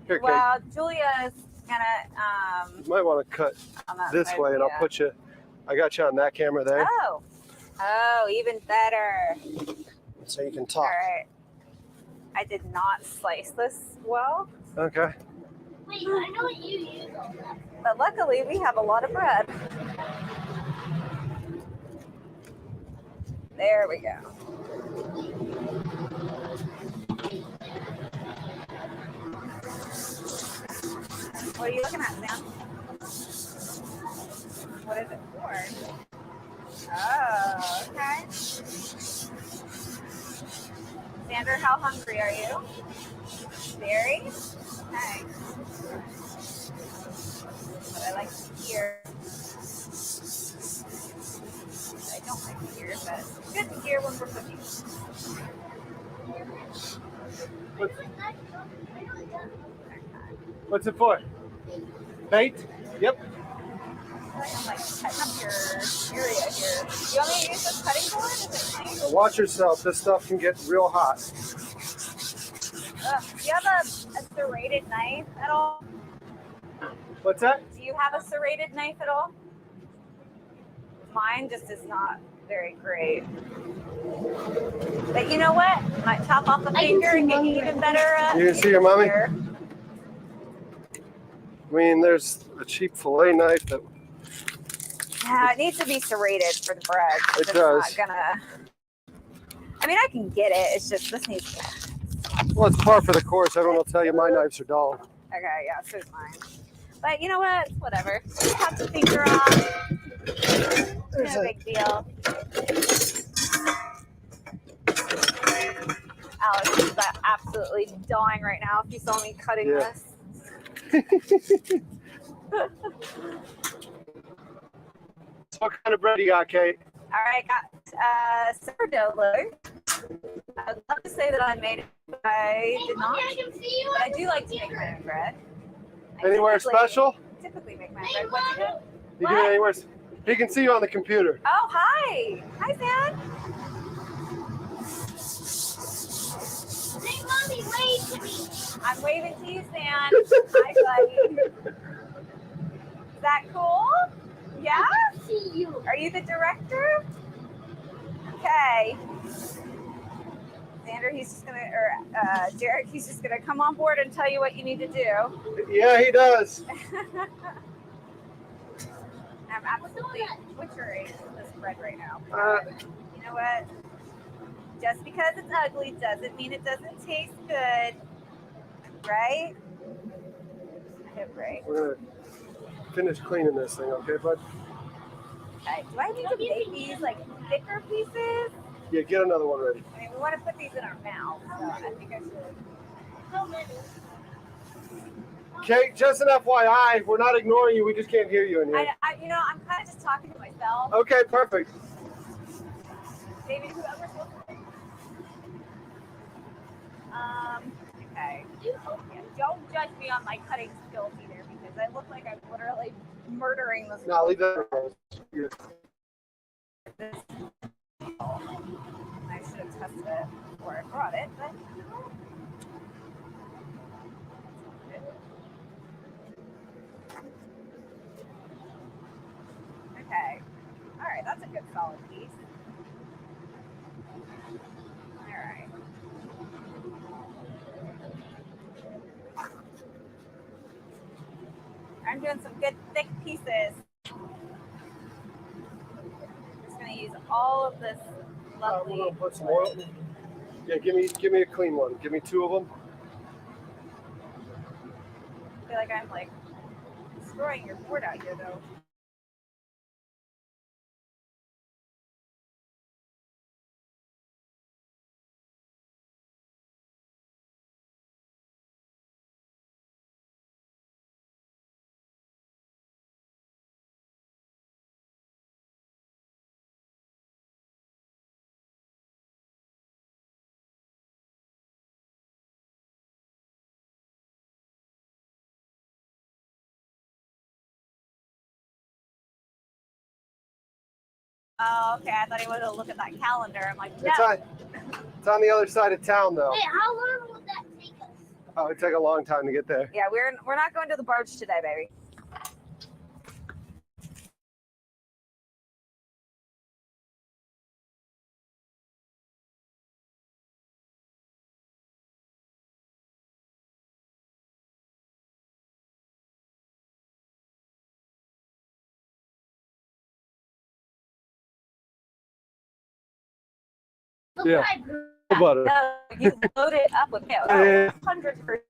here. Kate. Well, Julia's gonna You might want to cut on that this side, way, and yeah. I'll put you. I got you on that camera there, Oh, even better. so you can All talk. right. I did not slice this well. Okay. Wait, I know what you use all that. But luckily, we have a lot of bread. There we go. What are you looking at, Sam? What is it for? Oh, okay. Xander, how hungry are you? Very? Okay. What I like to hear. I don't like to hear, but it's good to hear when we're cooking. What's it for? Bait? Yep. I feel like I'm like cutting up your area here. You want me to use this cutting board? Is it clean? Now watch yourself. This stuff can get real hot. Do you have a serrated knife at all? What's that? Do you have a serrated knife at all? Mine just is not very great. But you know what? Might chop off a finger and get you even better. You can see your mommy? Here. I mean, there's a cheap fillet knife that. Yeah, it needs to be serrated for the bread. It does. Not gonna. I mean, I can get it. It's just this needs. Well, it's par for the course. Everyone will tell you my knives are dull. Okay, yeah, so's mine. But you know what? Whatever. Cut the finger off. No big deal. Alex is absolutely dying right now if you saw me cutting this. So what kind of bread you got, Kate? All right, got sourdough loaf. I'd love to say that I made it, but I did not. But I do like to make my own bread. Anywhere special? Typically make my own bread. What you do? You do it anywhere? He can see you on the computer. Oh, hi. Hi, Sam. Hey, Mommy, wave to me. I'm waving to you, Sam. Hi, buddy. Is that cool? Yeah? I can see you. Are you the director? Okay. Xander, he's just gonna, or Jarek, he's just gonna come on board and tell you what you need to do. Yeah, he does. I'm absolutely butchering this bread right now. You know what? Just because it's ugly doesn't mean it doesn't taste good, right? I hope right. We're gonna finish cleaning this thing, okay, bud? Okay. Do I need to make these like thicker pieces? Yeah, get another one ready. I mean, we want to put these in our mouth, so I think I should. So many. Kate, just an FYI, we're not ignoring you. We just can't hear you in here. You know, I'm kind of just talking to myself. Okay, perfect. Maybe whoever's listening. Okay. Yeah, don't judge me on my cutting skills either, because I look like I'm literally murdering this. No, leave that. Yeah. I should have tested it before I brought it, but. Okay. All right, that's a good solid piece. All right. I'm doing some good thick pieces. Just gonna use all of this lovely. We're gonna put some oil. Yeah, give me a clean one. Give me 2 of them. I feel like I'm like destroying your board out here though. Oh, okay. I thought he would have looked at that calendar. I'm like, no. It's on the other side of town, though. Wait, how long will that take us? Oh, it'd take a long time to get there. Yeah, we're not going to the barge today, baby. Look Yeah. what I grew. Butter. No, you load it up with mayo. Yeah. 100%.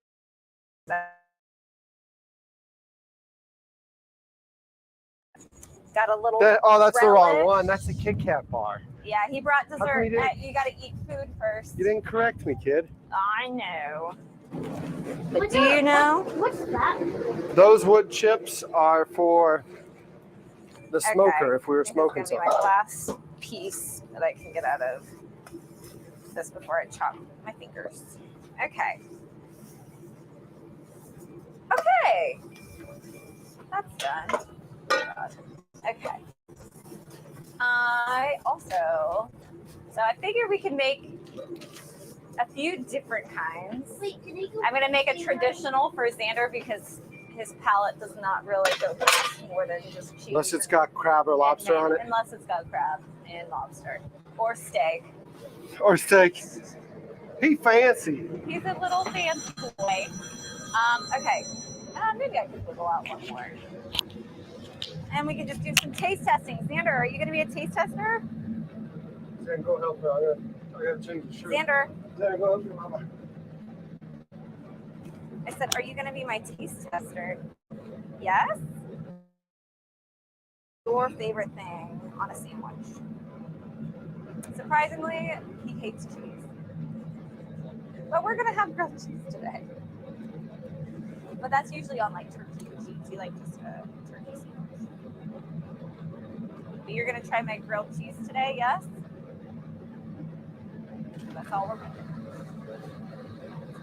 Got a little. That's the wrong relish. one. That's the Kit Kat bar. Yeah, he brought come dessert. you didn't- You got to eat food first. You didn't correct me, kid. I know. But What's do you that? know? What's that? Those wood chips are for the smoker. If we were I think smoking it's gonna be something. my last piece that I can get out of this before I chop my fingers. Okay. Okay. That's done. Okay. I figure we can make a few different kinds. Wait, did he go? I'm gonna make a traditional for Xander because his palate does not really go past more than just cheese. Unless it's got crab or lobster on it. Unless it's got crab and lobster. Or steak. Or steak. He fancy. He's a little fancy boy. Okay. Maybe I could wiggle out one more. And we can just do some taste testing. Xander, are you gonna be a taste tester? Xander, go help her. I gotta change the shirt. Xander, Xander, go help your mama. I said, are you gonna be my taste tester? Yes? Your favorite thing on a sandwich? Surprisingly, he hates cheese. But we're gonna have grilled cheese today. But that's usually on like turkey or cheese. You like just a turkey sandwich. But you're gonna try my grilled cheese today, yes? That's all we're doing.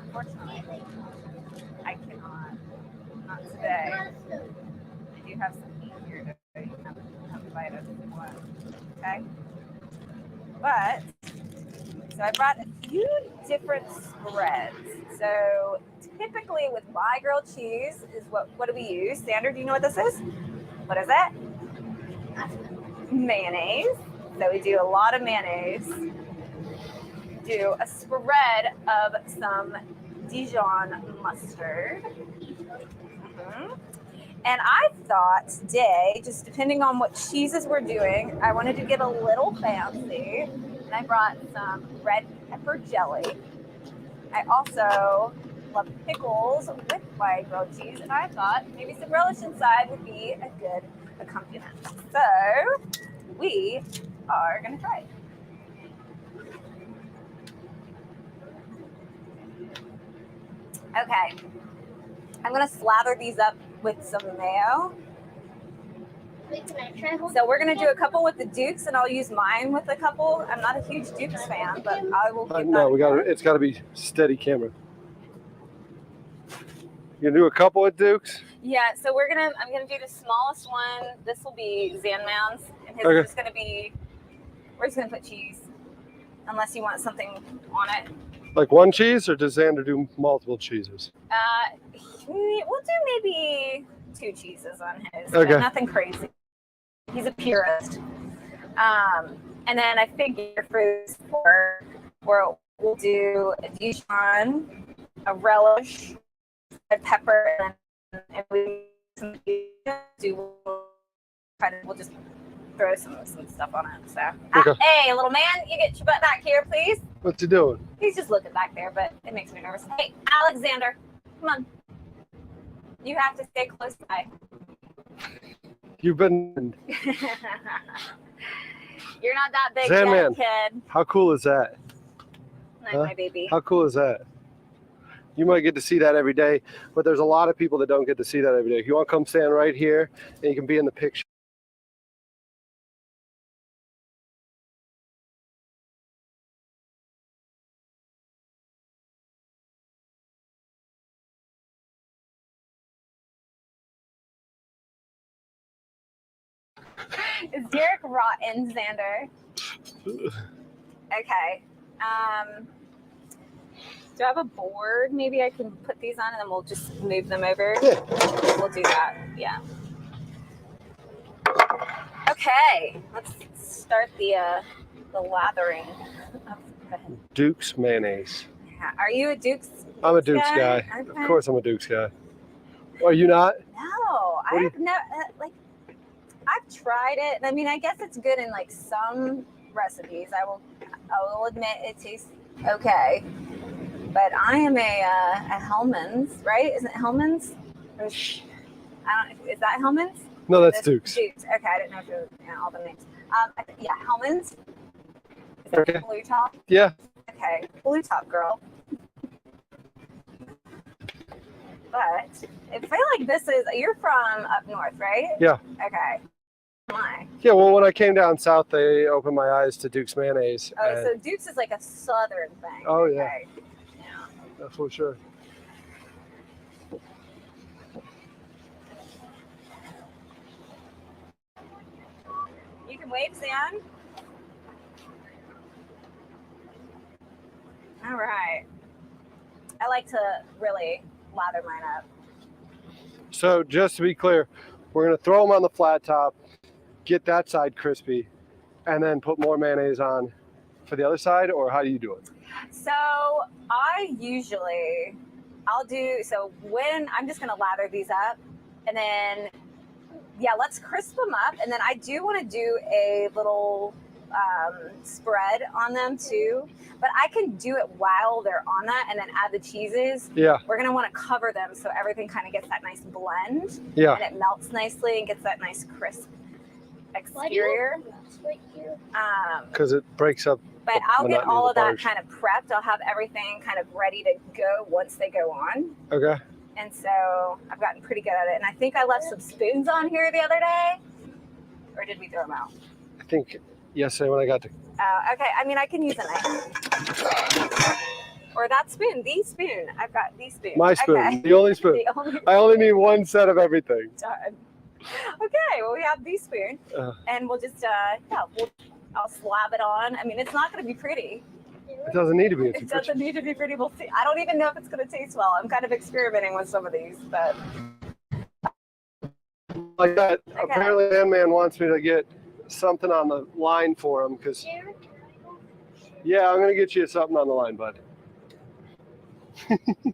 Unfortunately, I cannot. Not today. I do have some meat here to you can have a bite of if you want. Okay? But, so I brought a few different spreads. So typically with my grilled cheese is what do we use? Xander, do you know what this is? What is it? Mayonnaise. So we do a lot of mayonnaise. Do a spread of some Dijon mustard. And I thought today, just depending on what cheeses we're doing, I wanted to get a little fancy. And I brought some red pepper jelly. I also love pickles with my grilled cheese, and I thought maybe some relish inside would be a good accompaniment. So we are gonna try it. Okay, I'm gonna slather these up with some mayo. Wait, can I try one? So we're gonna do a couple with the Dukes, and I'll use mine with a couple. I'm not a huge Dukes fan, but I will give that No, a go. it's gotta be steady camera. You gonna do a couple with Dukes? Yeah, so I'm gonna do the smallest one. This will be Zanman's, and his Okay. is just gonna be, we're just gonna put cheese. Unless you want something on it. Like one cheese, or does Xander do multiple cheeses? We'll do maybe 2 cheeses on his. Okay. But nothing crazy. He's a purist. And then I figure for we'll do a Dijon, a relish, a pepper, and we we'll just throw some stuff on it. So, Okay. Hey, little man, you get your butt back here, please. What's he doing? He's just looking back there, but it makes me nervous. Hey, Alexander, come on. You have to stay close by. You've been. You're not that big Zanman. yet, kid. How cool is that? Like Huh? my baby. How cool is that? You might get to see that every day, but there's a lot of people that don't get to see that every day. If you want to come stand right here, and you can be in the picture. Is Derek rotten, Xander? Okay. Do I have a board? Maybe I can put these on and then we'll just move them over. Yeah. We'll do that. Yeah. Okay. Let's start the lathering. Oh, go ahead. Duke's mayonnaise. Yeah. Are you a Duke's? I'm a Duke's guy. Okay. Of course, I'm a Duke's guy. Are you not? No, I have no I've tried it. I mean, I guess it's good in like some recipes. I will admit it tastes okay. But I am a Hellman's, right? Isn't it Hellman's? Or I don't. Is that Hellman's? No, that's Duke's. Duke's. Okay, I didn't know if it was all the names. Yeah, Hellman's. Is that Okay. Blue Top? Yeah. Okay, Blue Top girl. But I feel like this is. You're from up north, right? Yeah. Okay. Why? Yeah, well, when I came down south, they opened my eyes to Duke's mayonnaise. Oh, so Duke's is like a southern thing. Oh, yeah. Okay. Yeah. That's for sure. You can wave, Sam. All right. I like to really lather mine up. So just to be clear, we're going to throw them on the flat top, get that side crispy, and then put more mayonnaise on for the other side, or how do you do it? So I'll do, so when I'm just going to lather these up and then, yeah, let's crisp them up. And then I do want to do a little spread on them too, but I can do it while they're on that and then add the cheeses. Yeah. We're going to want to cover them so everything kind of gets that nice blend. Yeah. And it melts nicely and gets that nice crisp exterior. Because it breaks up. But I'll get all of that kind of prepped. I'll have everything kind of ready to go once they go on. Okay. And so I've gotten pretty good at it. And I think I left some spoons on here the other day. Or did we throw them out? I think yesterday when I got to. Okay. I mean, I can use a knife. Or that spoon. The spoon. I've got these spoons. My spoon. Okay. The only spoon. I only need one set of everything. Done. Okay. Well, we have the spoon. And we'll just, I'll slab it on. I mean, it's not going to be pretty. It doesn't need to be. It doesn't need to be pretty. We'll see. I don't even know if it's going to taste well. I'm kind of experimenting with some of these, but. Like that. Okay. Apparently, Man wants me to get something on the line for him because. Yeah, I'm gonna get you something on the line, bud.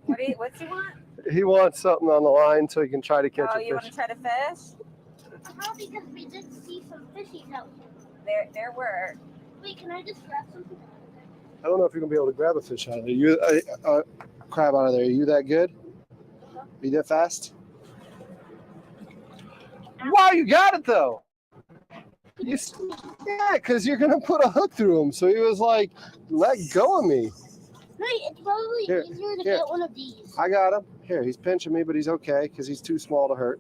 What's he want? He wants something on the line so he can try to catch a fish. Oh, you want to try to fish? Because we did see some fishies out here. There were. Wait, can I just grab something? I don't know if you're gonna be able to grab a fish out of there. You crab out of there. Are you that good? Are you that fast? Wow, you got it though. Yeah, because you're gonna put a hook through him. So he was like, "Let go of me." No, it's probably easier to get one of these. I got him. Here, he's pinching me, but he's okay because he's too small to hurt.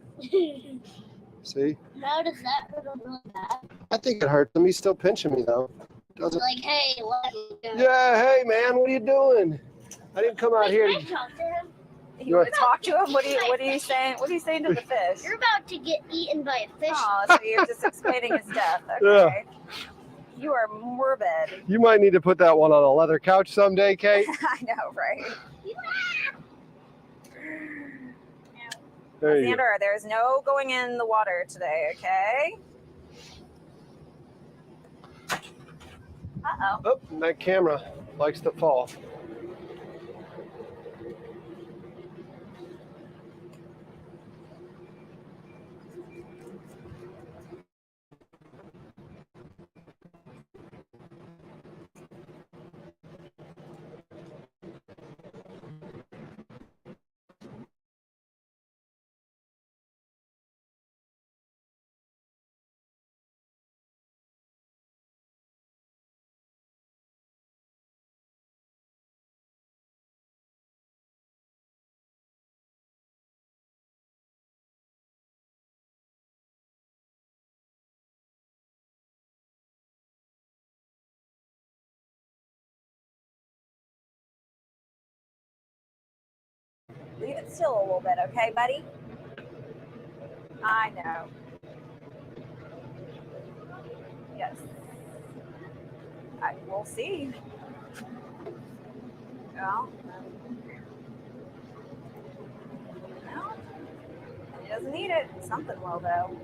See? Now does that hurt him really bad? I think it hurts him. He's still pinching me though. Doesn't? Like, hey, let me go. Yeah, hey man, what are you doing? I didn't come out here. Can I talk to him? You want to talk to him? What are you saying? What are you saying to the fish? You're about to get eaten by a fish. Oh, so you're just explaining his death. Okay. Yeah. You are morbid. You might need to put that one on a leather couch someday, Kate. I know, right? There you Xander, there's no going in the water today, okay? Uh-oh. Oh, that camera likes to fall. Leave it still a little bit, okay, buddy? I know. Yes. We'll see. Well, no, he doesn't need it. Something will, though.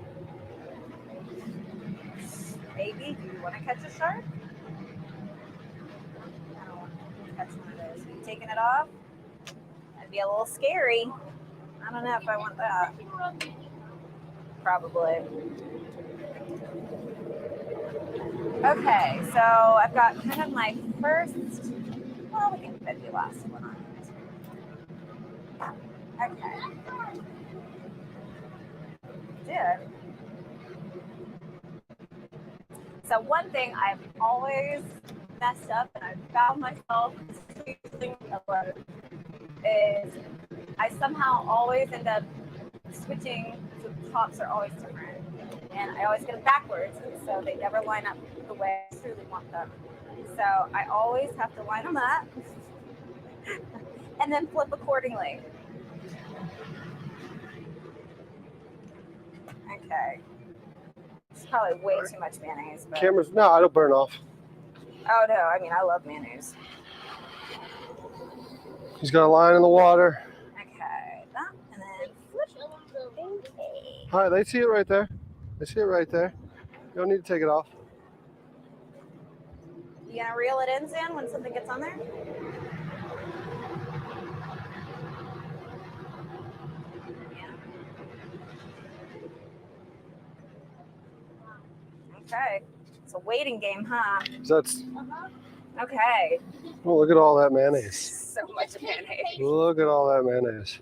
Maybe. Do you want to catch a shark? I don't want to catch one of those. Are you taking it off? That'd be a little scary. I don't know if I want that. probably. Okay, so I've got kind of my first, well, we can fit the last one on it. Okay. Did. So one thing I've always messed up, and I've found myself using a lot, is I somehow always end up switching, so the tops are always different. And I always get them backwards, and so they never line up the way I truly want them. So I always have to line them up and then flip accordingly. Okay. It's probably way too much mayonnaise. But... Cameras, no, it'll burn off. Oh no, I mean, I love mayonnaise. He's got a line in the water. Okay, that, and then flip. Okay. All right, they see it right there. They see it right there. You don't need to take it off. You gonna reel it in, Zan, when something gets on there? Yeah. Okay. It's a waiting game, huh? That's. Okay. Oh, look at all that mayonnaise. So much mayonnaise. Look at all that mayonnaise.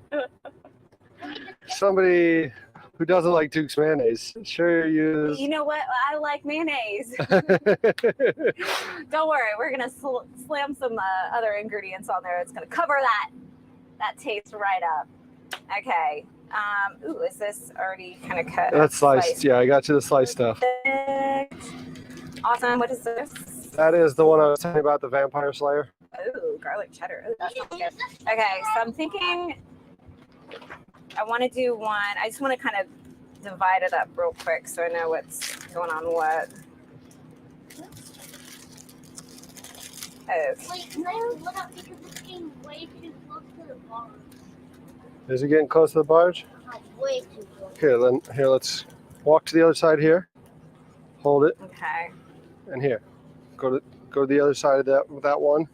Somebody who doesn't like Duke's mayonnaise, sure use. You know what? I like mayonnaise. Don't worry, we're gonna slam some other ingredients on there. It's gonna cover that taste right up. Okay. Ooh, is this already kind of cut? That's sliced. Yeah, I got you the sliced stuff. Awesome. What is this? That is the one I was telling you about, the Vampire Slayer. Ooh, garlic cheddar. Ooh, that sounds good. Okay, so I'm thinking I want to do one. I just want to kind of divide it up real quick so I know what's going on what. Okay. Wait, can I look up because it's getting way too close to the barge? Is it getting close to the barge? Way too close. Here, then. Here, let's walk to the other side here. Hold it, Okay. and here. Go to the other side of that one.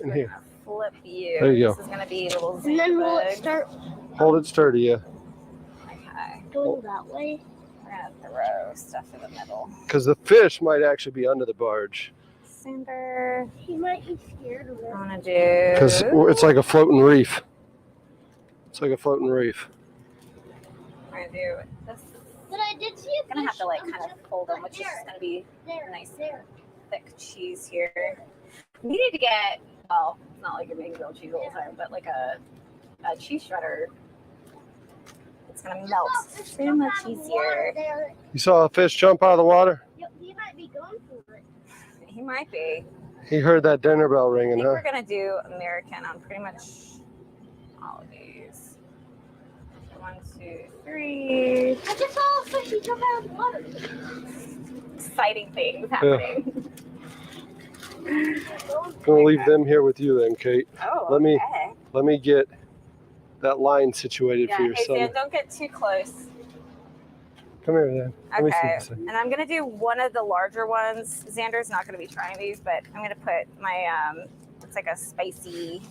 And We're here. gonna flip you. There you go. This is gonna be a little And then will it zig. start Hold it sturdy, yeah. Okay. going that way? We're gonna throw stuff in the middle. Because the fish might actually be under the barge. Xander. He might be scared of it. I wanna do. Because it's like a floating reef. It's like a floating reef. We're gonna do this. But I did see a I'm gonna have to fish like on kind of the- fold them, which is just gonna be there, nice. there. thick cheese here. We need to get, well, it's not like you're making grilled cheese all the time, but like a cheese shredder. It's gonna melt so much easier. You saw a fish jump out of the water? He might be going for it. He might be. He heard that dinner bell I ringing, think huh? we're gonna do American on pretty much all of these. 1, 2, 3. I just saw a fish jump out of the water. Exciting things happening. Gonna leave them here with you then, Kate. Oh, Let me- okay. Let me get that line situated Yeah, for your hey son. Dan, don't get too close. Come here, Dan. Let me see Okay, this thing. and I'm gonna do one of the larger ones. Xander's not gonna be trying these, but I'm gonna put my it's like a spicy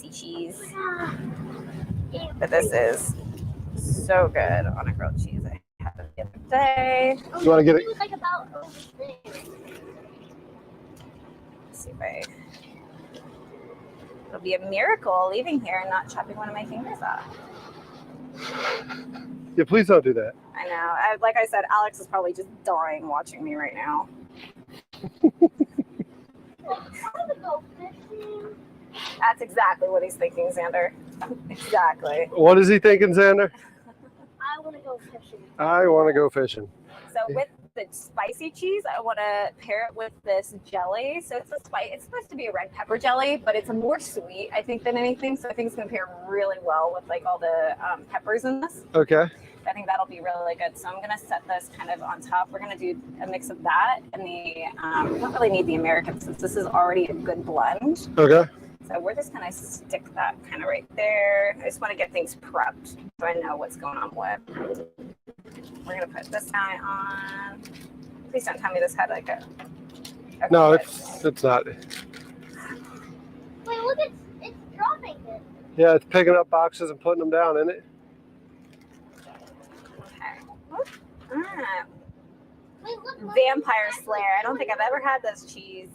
cheese. But this is so good on a grilled cheese. I had it the other day. Oh, You wanna get it? He was like about over there. Let's see if it'll be a miracle leaving here and not chopping one of my fingers off. Yeah, please don't do that. I know. Like I said, Alex is probably just dying watching me right now. I'm gonna go fishing. That's exactly what he's thinking, Xander. Exactly. What is he thinking, Xander? I want to go fishing. I want to go fishing. So with the spicy cheese, I want to pair it with this jelly. So it's it's supposed to be a red pepper jelly, but it's more sweet, I think, than anything. So I think it's going to pair really well with like all the peppers in this. Okay. I think that'll be really good. So I'm going to set this kind of on top. We're going to do a mix of that and we don't really need the American since this is already a good blend. Okay. So we're just going to stick that kind of right there. I just want to get things prepped so I know what's going on with. We're going to put this guy on. Please don't tell me this had like a No, foot. it's not. Wait, look, it's dropping it. Yeah, it's picking up boxes and putting them down, isn't it? Okay. All right. Wait, look, Mom. Vampire Slayer. I don't think I've ever had this cheese.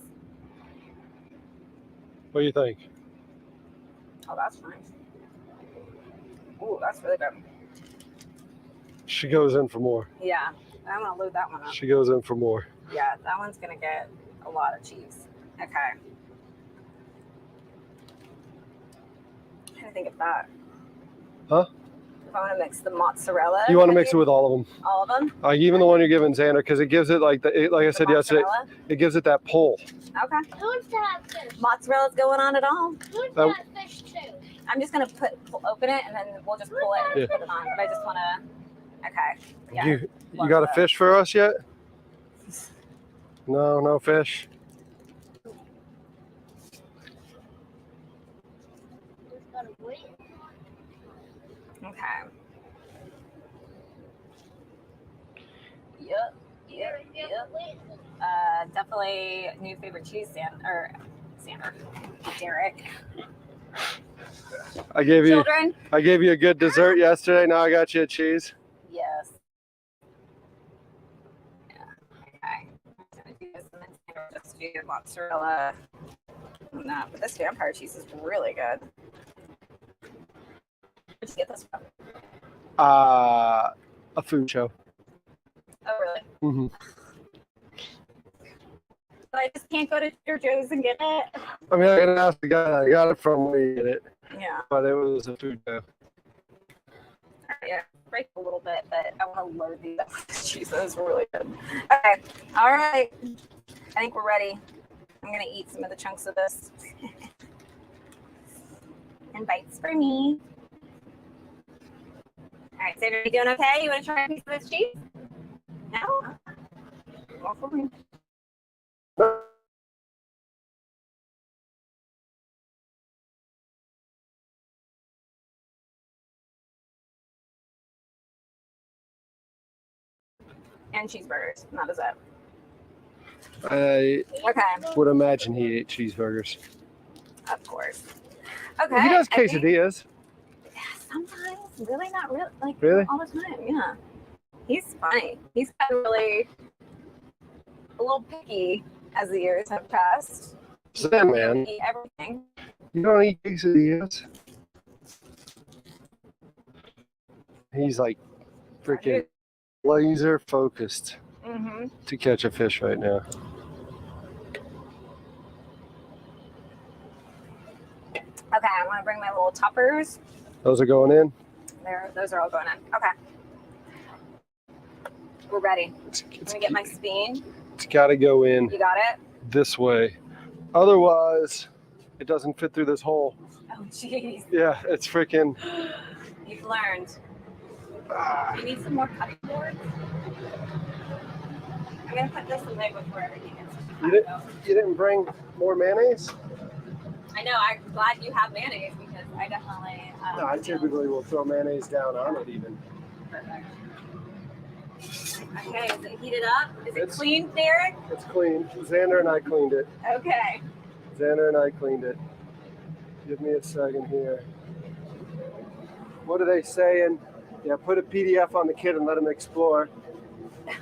What do you think? Oh, that's nice. Ooh, that's really good. She goes in for more. Yeah, I'm gonna load that one up. She goes in for more. Yeah, that one's gonna get a lot of cheese. Okay. I'm trying to think of that. Huh? If I want to mix the mozzarella. You want to mix it with all of them. All of them? Even the one you're giving Xander, because it gives it like like I said yesterday, Mozzarella? it gives it that pull. Okay. Who wants to have fish? Mozzarella's going on at all. Who wants to have fish too? I'm just gonna open it and then we'll just pull it and Yeah. put it on. But I just wanna. Okay. Yeah. You got a fish for us yet? No fish. Just gotta wait. Okay. Yep. Wait. Definitely new favorite cheese, Xander. Derek. I gave you Children? a good dessert yesterday. Now I got you a cheese. Yes. Yeah. Okay. I'm gonna do this and then Xander just do mozzarella. No, but this vampire cheese is really good. Where'd you get this from? A food show. Oh, really? Mm-hmm. So I just can't go to Trader Joe's and get it. I mean, I gotta ask the guy that I got it from where you get it, Yeah. but it was a food show. Yeah. Break a little bit, but I want to load these up with this cheese. That is really good. Okay. All right. I think we're ready. I'm gonna eat some of the chunks of this. And bites for me. All right, Xander, you doing okay? You want to try a piece of this cheese? No? Well, for me. And cheeseburgers. That is it. I Okay. would imagine he ate cheeseburgers. Of course. Okay. He does I think- quesadillas. Yeah, sometimes. Really, not really. Like, Really? all the time. Yeah. He's funny. He's been really a little picky as the years have passed. Sam, man, Eat everything. you don't eat quesadillas. He's like freaking laser focused Mm-hmm. to catch a fish right now. Okay, I want to bring my little toppers. Those are going in. Those are all going in. Okay. We're ready. Let me get my spoon. It's got to go in You got it? this way. Otherwise, it doesn't fit through this hole. Oh, jeez. Yeah, it's freaking. You've learned. You need some more cutting boards? I'm going to put this away before everything gets You didn't bring more mayonnaise? I know. I'm glad you have mayonnaise because I definitely. No, I typically will throw mayonnaise down on it even. Perfect. Okay, is it heated up? Is it It's- clean, Derek? It's clean. Xander and I cleaned it. Okay. Xander and I cleaned it. Give me a second here. What are they saying? Yeah, put a PDF on the kid and let him explore. Is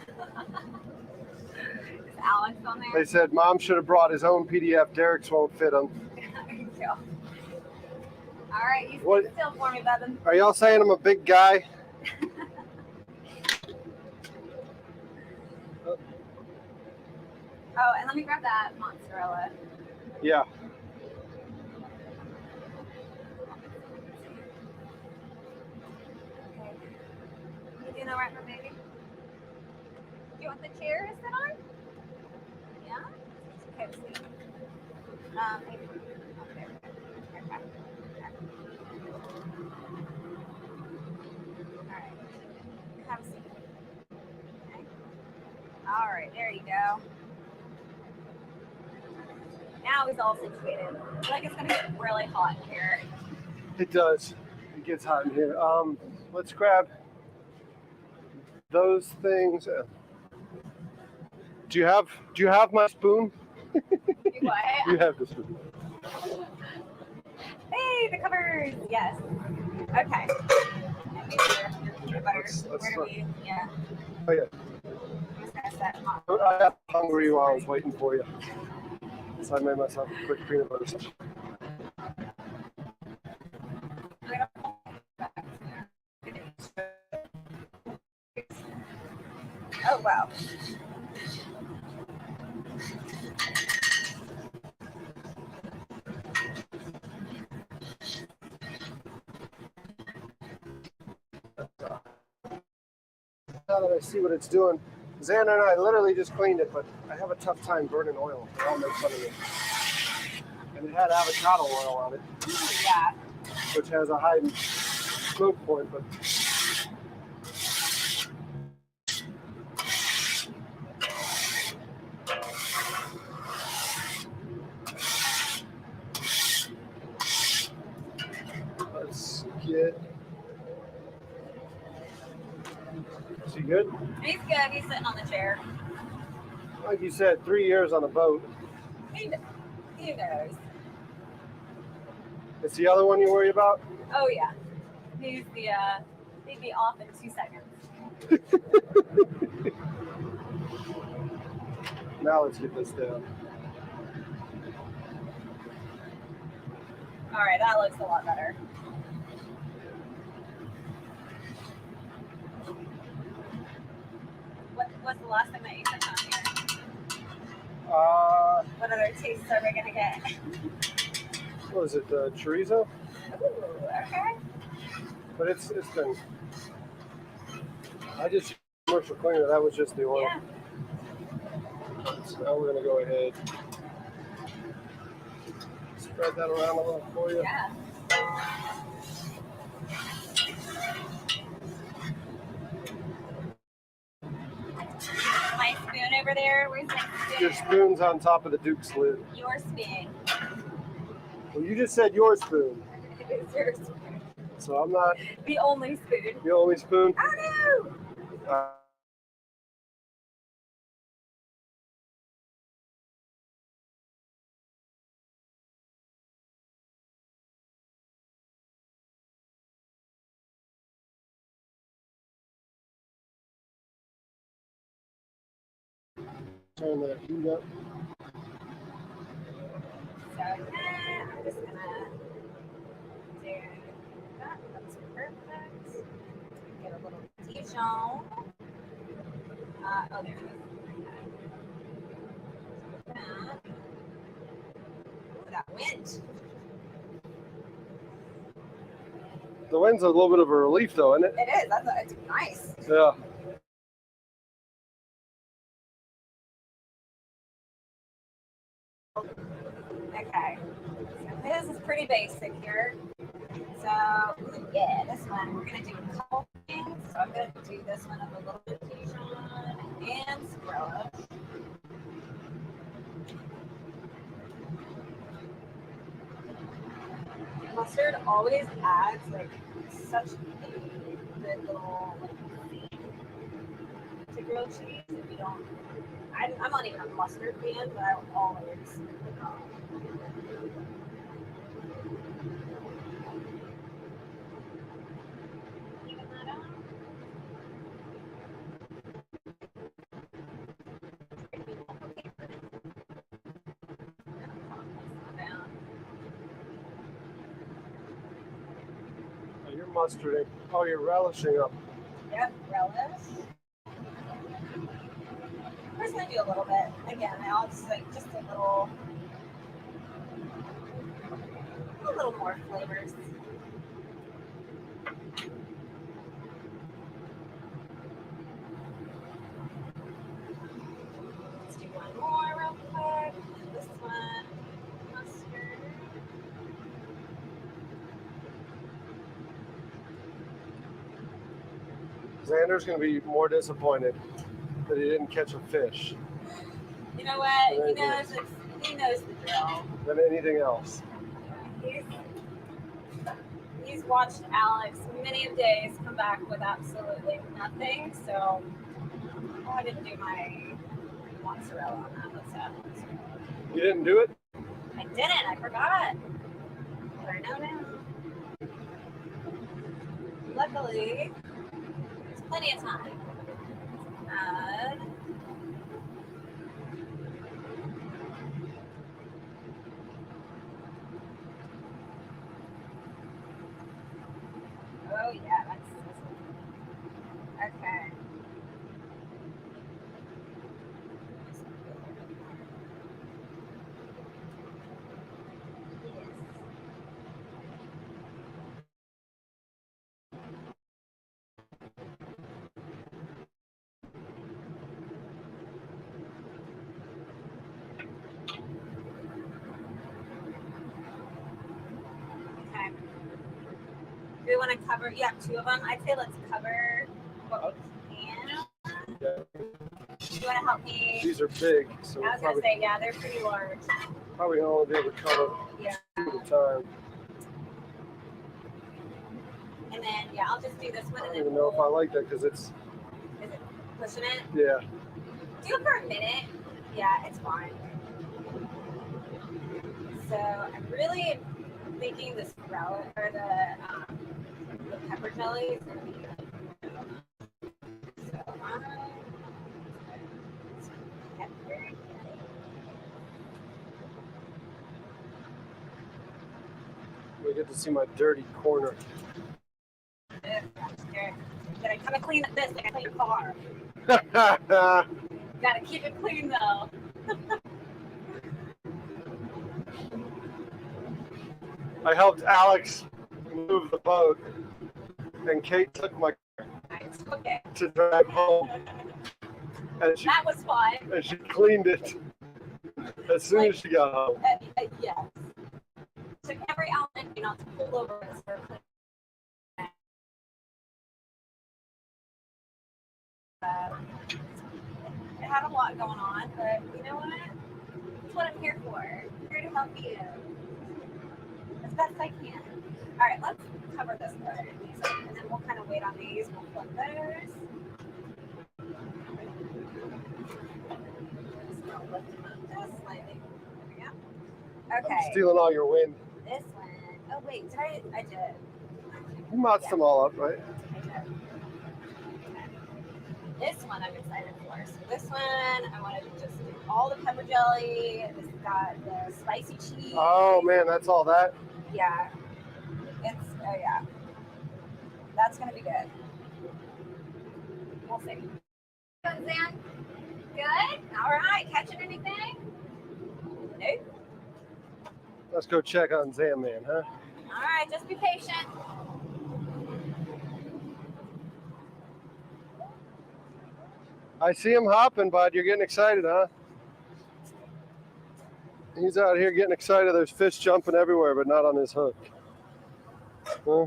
Alex on there? They said Mom should have brought his own PDF. Derek's won't fit him. There you go. All right, you What- sit still for me, Bevan. Are y'all saying I'm a big guy? Oh, and let me grab that mozzarella. Yeah. Okay. You doing all right for baby? Do you want the chair to sit on? Yeah? Okay, sweet. Maybe. Okay. Okay. All right. Have a seat. Okay. All right, there you go. Now he's all situated. I feel like it's gonna get really hot here. It does. It gets hot in here. Let's grab those things. Do you have my spoon? What? You have the spoon. Hey, the covers. Yes. Okay. And these are your peanut butter. Let's Where do start. we? Yeah. Oh yeah. I'm just gonna set them up. I got hungry while I was waiting for you, so I made myself a quick peanut butter sandwich. Oh wow. Now that I see what it's doing, Xander and I literally just cleaned it, but I have a tough time burning oil. They all make fun of me. And it had avocado oil on it, Yeah. which has a high smoke point, but let's get. Is he good? He's good. He's sitting on the chair. Like you said, 3 years on a boat. He knows. It's the other one you worry about? Oh yeah. He'd be off in 2 seconds. Now let's get this down. All right, that looks a lot better. What's the last thing that you took on here? What other tastes are we gonna get? What is it, chorizo? Ooh, okay. But it's been. I just used commercial cleaner. That was just the oil. Yeah. So now we're gonna go ahead. Spread that around a little for you. Yeah. My spoon over there. Where's my spoon? Your spoon's on top of the Duke's lid. Your spoon. Well, you just said your spoon, It's your spoon. so I'm not The only spoon. the only spoon. Oh no! Turn that heat up. So I'm just gonna do that. That's perfect. Get a little Dijon. Oh, there it is. Okay. That wind. The wind's a little bit of a relief, though, isn't it? It is. It's nice. Yeah. Okay. So this is pretty basic here. So yeah, this one we're gonna do a couple things. So I'm gonna do this one with a little bit of Dijon and some relish. Mustard always adds like such a good little like to grilled cheese. If you don't, I'm not even a mustard fan, but I'll always. Even that out. Oh, you're mustarding. Oh, you're relishing up. Yep, relish. First, I do a little bit. Again, I'll just like just a little more flavors. Let's do one more real quick. This one, mustard. Xander's going to be more disappointed that he didn't catch a fish You know what? He knows the drill. than anything else. He's watched Alex many of days come back with absolutely nothing. So I didn't do my mozzarella on that. Let's have mozzarella. You didn't do it? I didn't. I forgot. But I know now. Luckily, it's plenty of time. Oh yeah, that's okay. Okay. Do we want to cover? You have two of them. I'd say let's cover what we can. Yeah. You want to help me? These are big, so I was gonna say, yeah, they're pretty large. probably only be able to cover Yeah. two at a time. And then, yeah, I'll just do this one. I And don't then even know if I like that because it's. Is it pushing it? Yeah. Do it for a minute. Yeah, it's fine. So I'm really thinking this relish or the pepper jelly is gonna be good. So pepper jelly. We get to see my dirty corner. Gotta come and clean this like I clean your car. Gotta keep it clean though. I helped Alex move the boat, and Kate took my Okay. to drive home, and That was fun. she cleaned it as soon as she got home. Yes. Took every element, you know, to pull over this for clean. It had a lot going on, but you know what? That's what I'm here for. I'm here to help you as best I can. All right, let's cover this part, and then we'll kind of wait on these. We'll flip those. Just gonna lift them up just slightly. There we go. Okay. I'm stealing all your wind. This one. Oh wait, did I? I did. You mopped them all up, right? I did. Okay. This one I'm excited for. So this one I wanted to just do all the pepper jelly. This has got the spicy cheese. Oh man, that's all that? Yeah. Oh yeah. That's gonna be good. We'll see. Good, Zan? Good? All right. Catching anything? Nope. Let's go check on Zam Man, huh? All right, just be patient. I see him hopping, bud. You're getting excited, huh? He's out here getting excited. There's fish jumping everywhere, but not on his hook. Huh?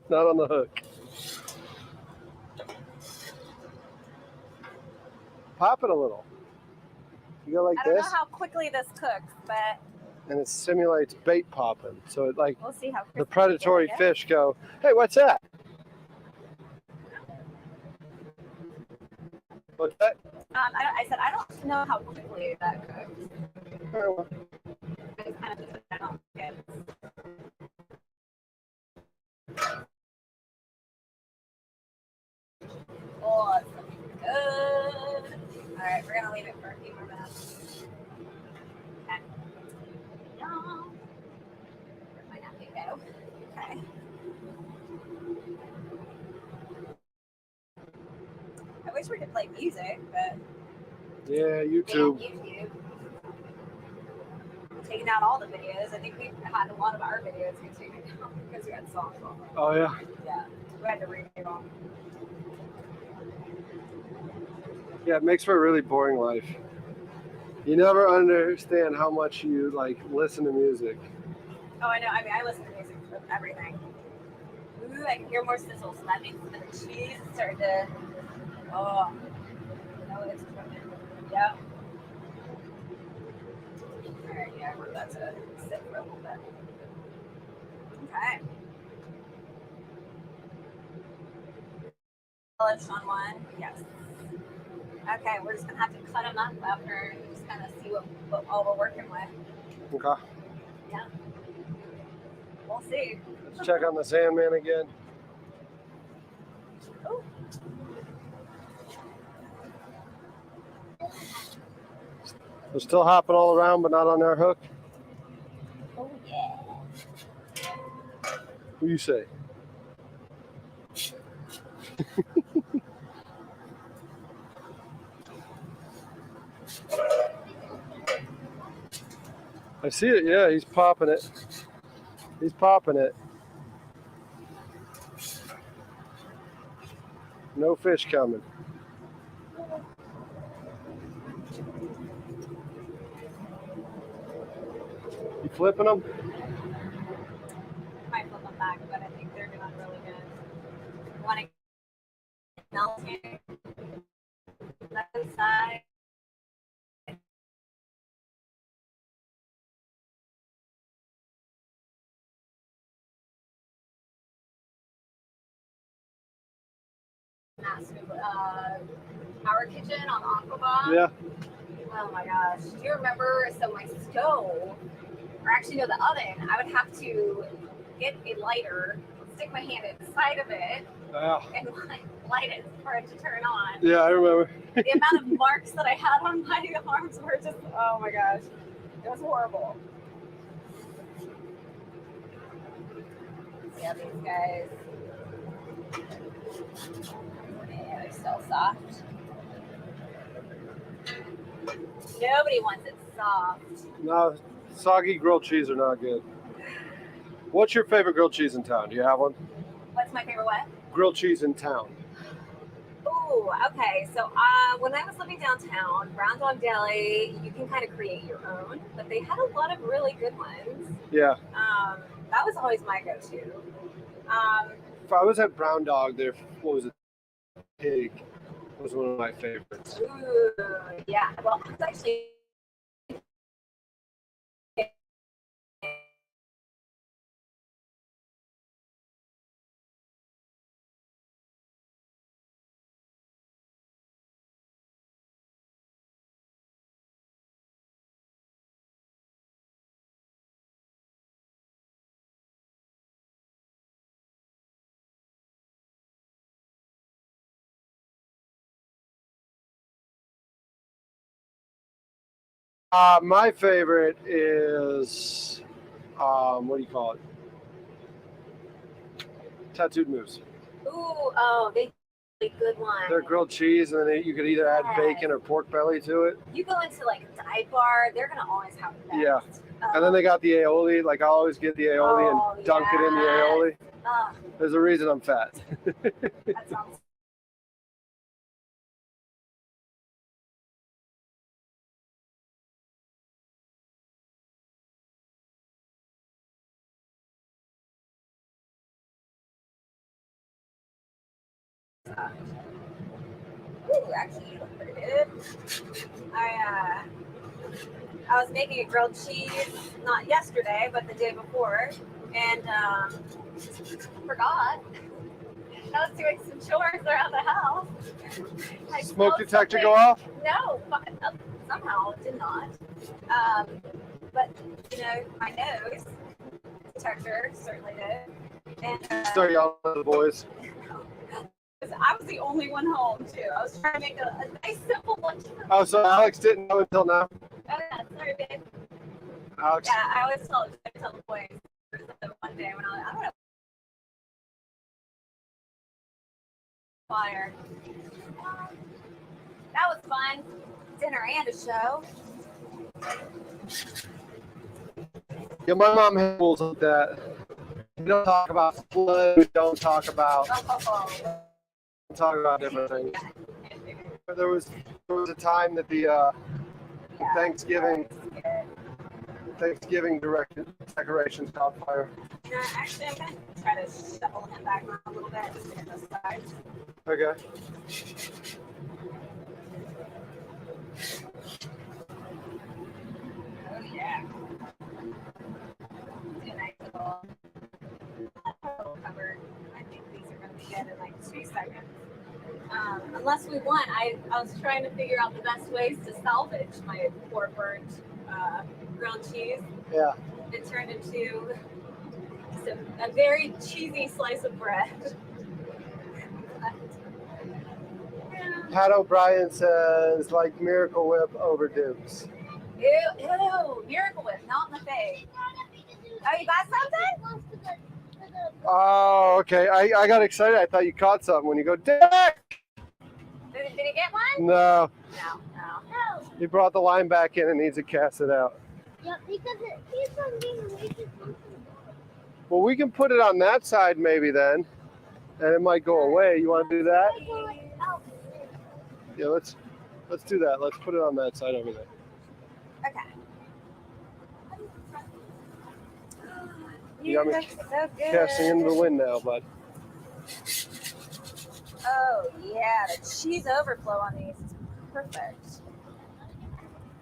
Not on the hook. Pop it a little. You go like I don't this, know how quickly this cooks, but and it simulates bait popping. So it like we'll see how the crispy predatory we get. fish go, hey, what's that? What's that? I said I don't know how quickly that cooks. Oh, It's kind of just I don't get. Oh, it's looking good. All right, we're gonna leave it for a few more minutes. Okay. No. Where'd my napkin go? Okay. I wish we could play music, but yeah, YouTube. YouTube. Taking out all the videos. I think we had a lot of our videos get taken out because we had songs on them. Oh yeah. Yeah, we had to remake them. Yeah, it makes for a really boring life. You never understand how much you like listen to music. Oh, I know. I mean, I listen to music for everything. Ooh, I can hear more sizzle, so that means the cheese is starting to. Oh, no, it's cooking. Yep. All right, yeah, we're about to sit for a little bit. Okay. Relish on one. Yes. Okay, we're just gonna have to cut them up after and just kind of see what all we're working with. Okay. Yeah. We'll see. Let's check on the Sandman again. Oh, They're still hopping all around, but not on their hook. oh yeah. What do you say? I see it. Yeah, he's popping it. He's popping it. No fish coming. You flipping them? Might flip them back, but I think they're doing really good. Want to melt here? Left side. Massive power kitchen on Aquabah. Yeah. Oh my gosh. Do you remember? So my stove, or actually no, the oven, I would have to get a lighter, stick my hand inside of it, and light it for it to turn on. Yeah, I remember. The amount of marks that I had on my arms were just, oh my gosh. It was horrible. Yeah, these guys. Yeah, they're so soft. Nobody wants it soft. No, soggy grilled cheese are not good. What's your favorite grilled cheese in town? Do you have one? What's my favorite what? Grilled cheese in town. Ooh, okay. So when I was living downtown, Brown Dog Deli, you can kind of create your own, but they had a lot of really good ones. Yeah. That was always my go-to. If I was at Brown Dog, there, what was it? Pig was one of my favorites. Ooh, yeah. Well, it's actually My favorite is, what do you call it? Tattooed Moose. ooh, oh, they a good one. They're grilled cheese, and then you could either add bacon or pork belly to it. You go into like a dive bar, they're gonna always have the best. Yeah. And then they got the aioli. Like I always get the aioli and dunk it in the aioli. There's a reason I'm fat. That sounds. Ooh, actually, you look pretty good. I was making a grilled cheese not yesterday, but the day before, and forgot. I was doing some chores around the house. Smoke detector go off? No, somehow it did not. But you know, my nose detector certainly did. And Start yelling at the boys. I was the only one home too. I was trying to make a nice simple lunch. Oh, so Alex didn't know until now? Oh yeah, sorry, babe. Alex? Yeah, I always tell the boys one day when I don't know. Fire. That was fun. Dinner and a show. Yeah, my mom had rules like that. We don't talk about flood. We don't talk about different things. There was a time that the Thanksgiving decorations caught fire. No, actually, I'm gonna try to shuffle him back around a little bit. Just hit this side. Okay. Oh yeah. Do a nice little cover. I think these are gonna be good in like 2 seconds. Unless we want, I was trying to figure out the best ways to salvage my poor burnt grilled cheese. Yeah. It turned into a very cheesy slice of bread. Pat O'Brien says, like Miracle Whip over Dukes. Ew, Miracle Whip, not in the face. Oh, you got something? Oh, okay. I got excited. I thought you caught something when you go, Dick! Did he get one? No. No. He brought the line back in and needs to cast it out. Yep, because it keeps on being way too comfortable. Well, we can put it on that side maybe then, and it might go away. You want to do that? Yeah, let's do that. Let's put it on that side over there. Okay. You got me look so good. casting into the wind now, bud. Oh, yeah, the cheese overflow on these is perfect.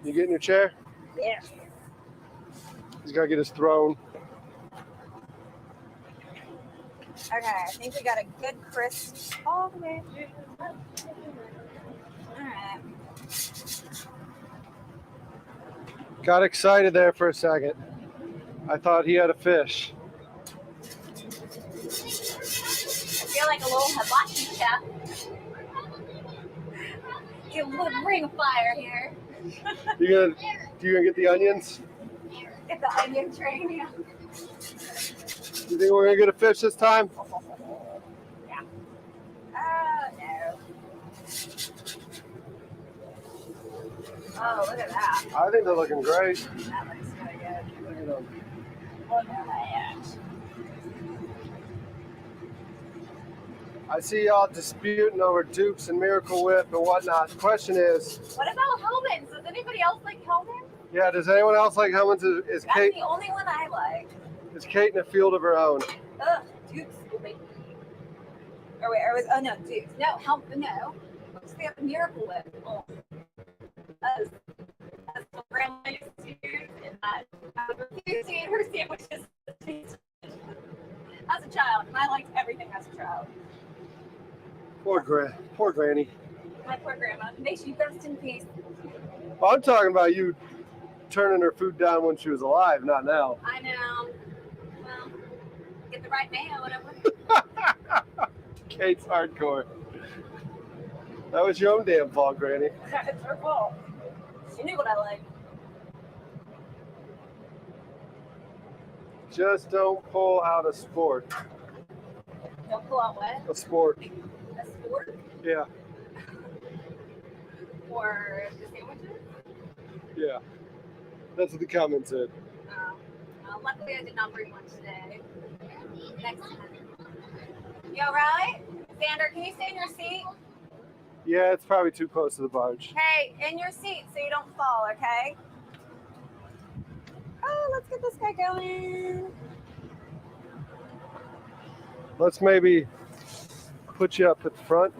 You get in your chair? Yeah. He's got to get his throne. Okay, I think we got a good crisp all the way through. All right. Got excited there for a second. I thought he had a fish. I feel like a little hibachi chef. Get a little ring of fire here. You gonna get the onions? Get the onion train. Yeah. You think we're gonna get a fish this time? Yeah. Oh no. Oh, look at that. I think they're looking great. That looks really good. Look at them. Look at that. I see y'all disputing over Dukes and Miracle Whip and whatnot. The question is, What about Hellman's? Does anybody else like Hellman's? yeah, does anyone else like Hellman's? Is That's Kate the only one I like. is Kate in a field of her own? Ugh, Duke's. Or wait, oh no, Duke's. No, no. What's the other Miracle Whip? Oh. That's the Remley Duke, and I would refuse to eat her sandwiches. As a child, and I liked everything as a child. Poor Granny. My poor grandma. May she rest in peace. Well, I'm talking about you turning her food down when she was alive, not now. I know. Well, get the right mayo, whatever. Kate's hardcore. That was your own damn fault, Granny. It's her fault. She knew what I liked. Just don't pull out a sport. Don't pull out what? A sport. A sport? Yeah. Or the sandwiches? Yeah. That's what the comment said. Luckily, I did not bring one today. Next time. You all right? Xander, can you stay in your seat? Yeah, it's probably too close to the barge. Hey, in your seat so you don't fall, okay? Oh, let's get this guy going. Let's maybe put you up at the front.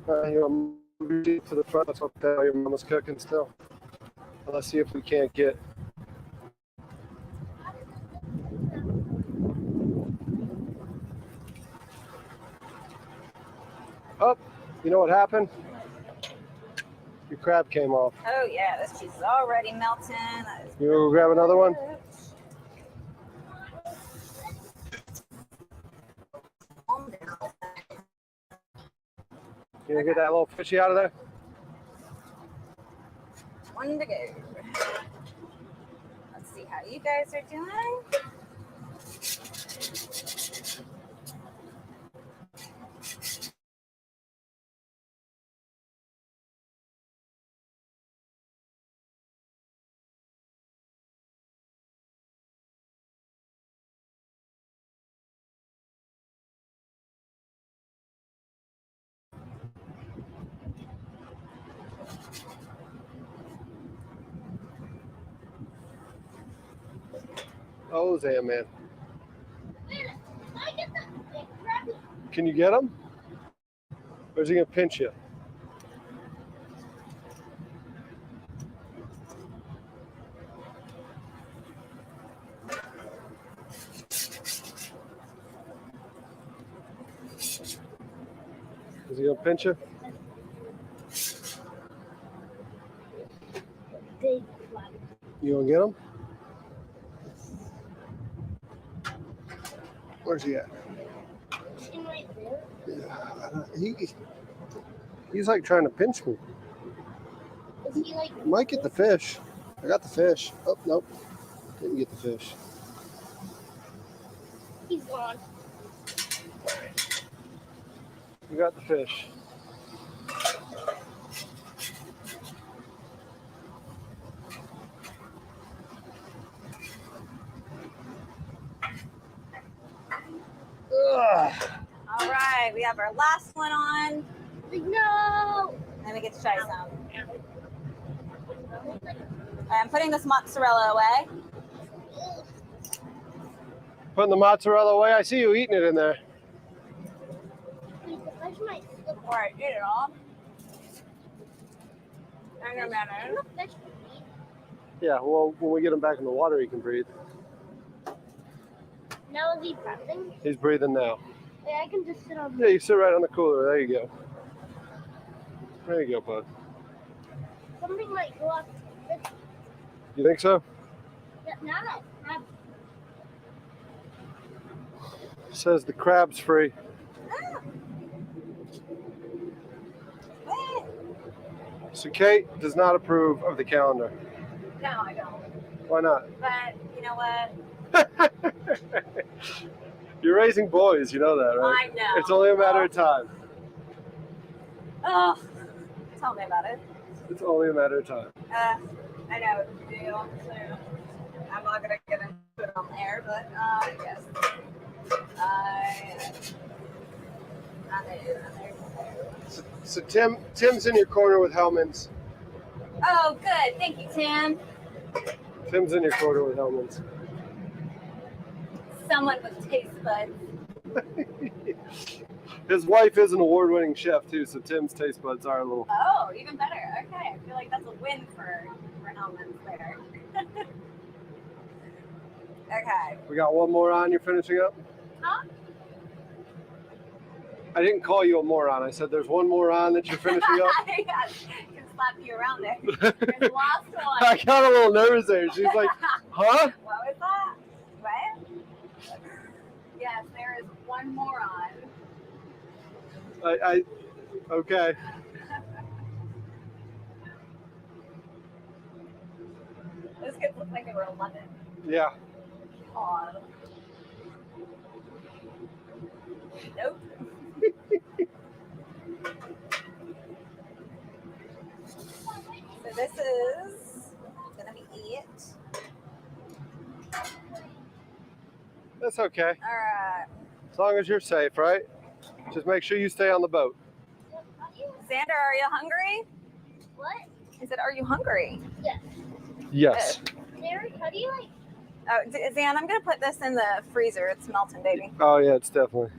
Move you to the front. Let's hope that your mama's cooking still. Let's see if we can't get. Oh, you know what happened? Your crab came off. Oh yeah, this cheese is already melting. You go grab another one? You gonna get that little fishy out of there? One to go. Let's see how you guys are doing. Oh, Zam, man. I get the crabby. Can you get him? Or is he gonna pinch you? Is he gonna pinch you? Big crab. You gonna get him? Where's he at? In right there. Yeah, He's like trying to pinch me. Is he like? I might get the fish. I got the fish. Oh, nope. Didn't get the fish. He's gone. You got the fish. Ugh. All right, we have our last one on. No. Let me get to try some. I'm putting this mozzarella away. Putting the mozzarella away. I see you eating it in there. Wait, the fish might slip. All right, eat it all. Hang on a minute. The fish can eat. Yeah, well, when we get him back in the water, he can breathe. Now is he breathing? He's breathing now. Yeah, I can just sit on. Yeah, you sit right on the cooler. There you go. There you go, bud. Something might go off. You think so? Yeah, now that crab. Says the crab's free. So Kate does not approve of the calendar. No, I don't. Why not? But you know what? You're raising boys, you know that, right? I know. It's only a matter of time. Oh, tell me about it. It's only a matter of time. I know what to do. So I'm not gonna get into it on there, but yes. So Tim's in your corner with Hellman's. Oh, good. Thank you, Tim. Tim's in your corner with Hellman's. Someone with taste buds. His wife is an award-winning chef too, so Tim's taste buds are a little. Oh, even better. Okay, I feel like that's a win for Hellman's there. Okay. We got one more on. You're finishing up. Huh? I didn't call you a moron. I said there's one more on that you're finishing up. I can slap you around there. There's the last one. I got a little nervous there. She's like, huh? What was that? What? Yes, there is one more on. Okay. Those kids look like they were 11. Yeah. Aw. Nope. So this is gonna be it. That's okay. All right. As long as you're safe, right? Just make sure you stay on the boat. Xander, are you hungry? What? I said, are you hungry? Yes. Yes. Derek, how do you like? Oh, Zan, I'm gonna put this in the freezer. It's melting, baby. Oh yeah, it's definitely.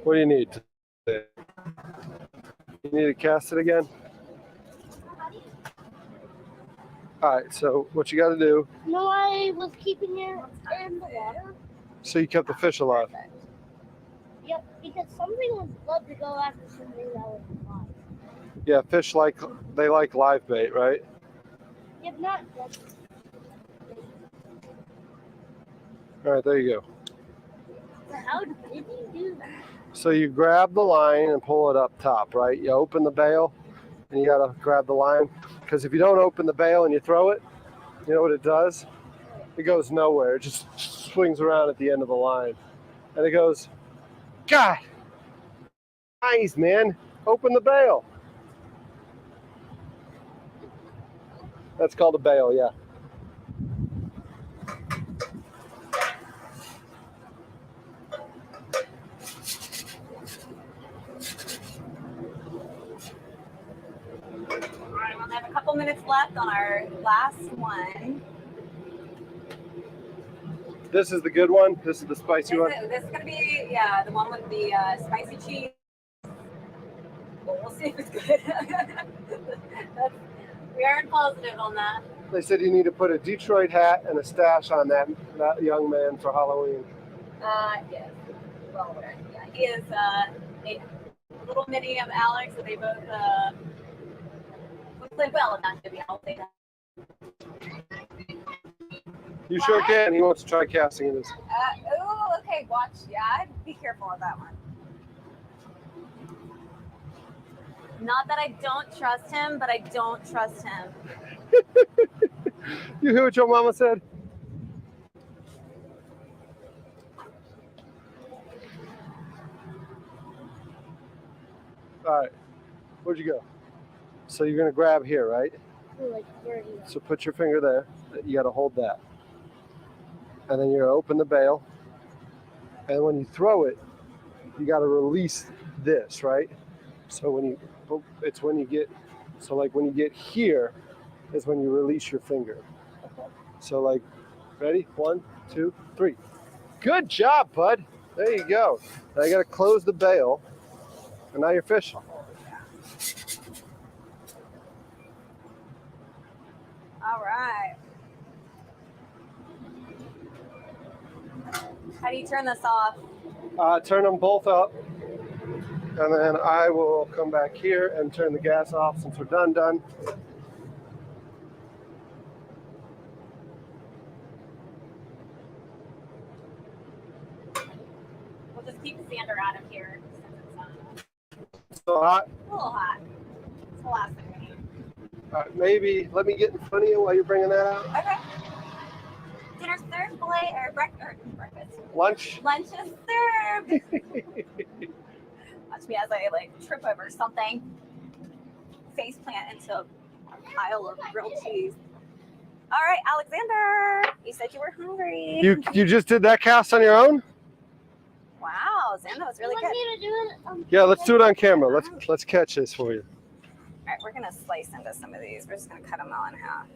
What do you need? You need to cast it again? How do you? All right, so what you got to do, No, I was keeping it in the water. so you kept the fish alive. Perfect. Yep, because something would love to go after something that was alive. Yeah, fish they like live bait, right? If not, that's All right, there you go. how did you do that? So you grab the line and pull it up top, right? You open the bail and you got to grab the line, because if you don't open the bail and you throw it, you know what it does? It goes nowhere. It just swings around at the end of the line. And it goes, God, nice, man. Open the bail. That's called a bail, yeah. All right, we'll have a couple minutes left on our last one. This is the good one. This is the spicy one. This is gonna be, yeah, the one with the spicy cheese. Well, we'll see if it's good. We aren't positive on that. They said you need to put a Detroit hat and a stash on that young man for Halloween. Yes. Well, yeah, he is a little mini of Alex, so they both play well in that movie. I'll say that. You sure can. He wants to try casting this. Oh, okay. Watch. Yeah, be careful with that one. Not that I don't trust him, but I don't trust him. You hear what your mama said? All right, where'd you go? So you're gonna grab here, right? Like 30. So put your finger there. You gotta hold that. And then you're gonna open the bail. And when you throw it, you gotta release this, right? So it's when you get, so like when you get here is when you release your finger. So like, ready? 1, 2, 3. Good job, bud. There you go. Now you gotta close the bail. And now you're fishing. All right. How do you turn this off? Turn them both up. And then I will come back here and turn the gas off since we're done. We'll just keep Xander out of here since it's Still hot? a little hot. It's the last thing we need. Maybe let me get in front of you while you're bringing that out. Okay. Dinner served, breakfast. Lunch? Lunch is served. Watch me as I like trip over something. Face plant into a pile of grilled cheese. All right, Alexander, you said you were hungry. You just did that cast on your own? Wow, Xander was really You good. want me to do it? Yeah, let's do it on camera. Let's catch this for you. All right, we're gonna slice into some of these. We're just gonna cut them all in half.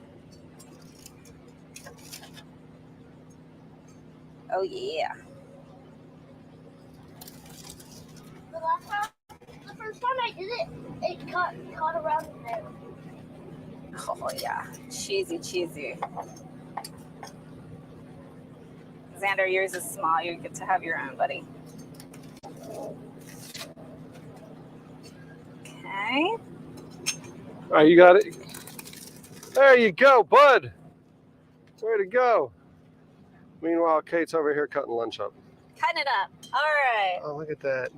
Oh yeah. The first time I did it, it caught around there. Oh yeah, cheesy. Xander, yours is small. You get to have your own, buddy. Okay. All right, you got it. There you go, bud. Way to go. Meanwhile, Kate's over here cutting lunch up. Cutting it up. All right. Oh, look at that.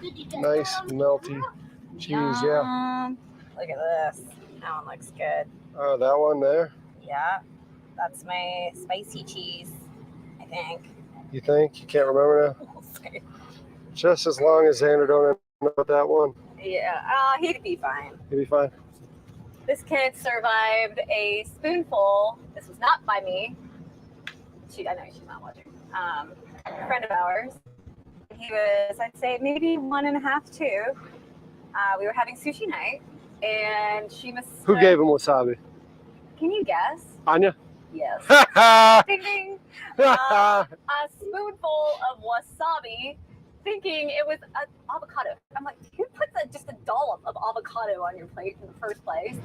Did you get Nice, that on melty camera? cheese, yeah. Yum. Look at this. That one looks good. Oh, that one there? Yeah. That's my spicy cheese, I think. You think? You can't remember now? We'll see. Just as long as Xander don't know about that one, Yeah. He'd be fine. he'll be fine. This kid survived a spoonful. This was not by me. I know she's not watching. A friend of ours. He was, I'd say, maybe 1.5, 2. We were having sushi night, and she must. Who gave him wasabi? Can you guess? Anya? Yes. Ha Ding ding. ha! A spoonful of wasabi, thinking it was an avocado. I'm like, who puts just a dollop of avocado on your plate in the first place?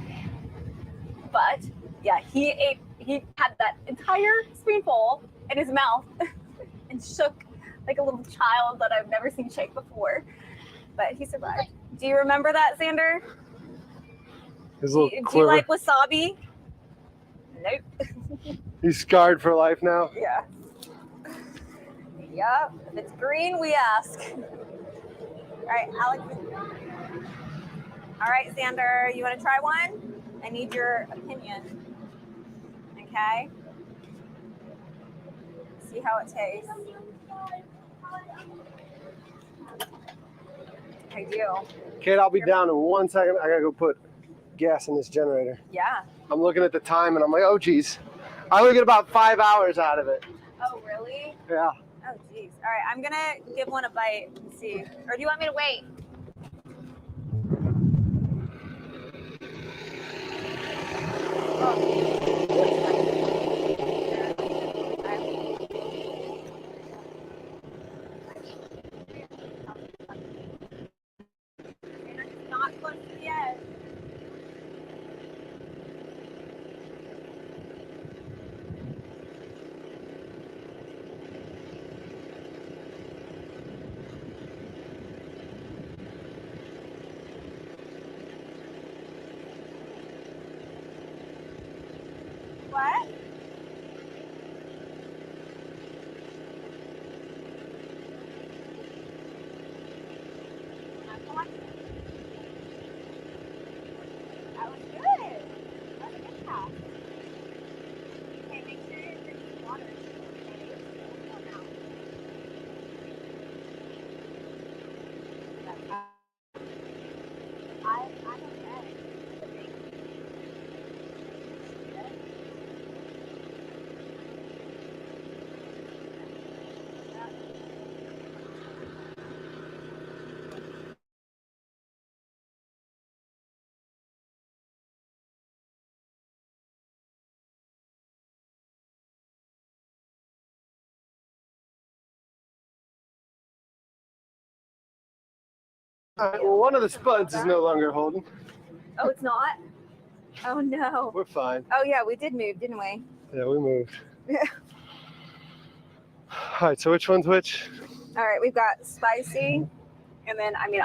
But yeah, he had that entire spoonful in his mouth and shook like a little child that I've never seen shake before. But he survived. Do you remember that, Xander? His Do little you quiver. like wasabi? Nope. He's scarred for life now. Yeah. Yep. If it's green, we ask. All right, Alex. All right, Xander, you want to try one? I need your opinion. Okay. See how it tastes. I do. Kate, I'll be down in 1 second. I gotta go put gas in this generator. Yeah. I'm looking at the time and I'm like, oh geez. I only get about 5 hours out of it. Oh, really? Yeah. Oh, geez. All right, I'm gonna give one a bite and see. Or do you want me to wait? Not close to the edge. What? All right, well, one of the spuds is no longer holding. Oh, it's not? Oh, no. We're fine. Oh, yeah, we did move, didn't we? Yeah, we moved. Yeah. All right, so which one's which? All right, we've got spicy, and then, I mean,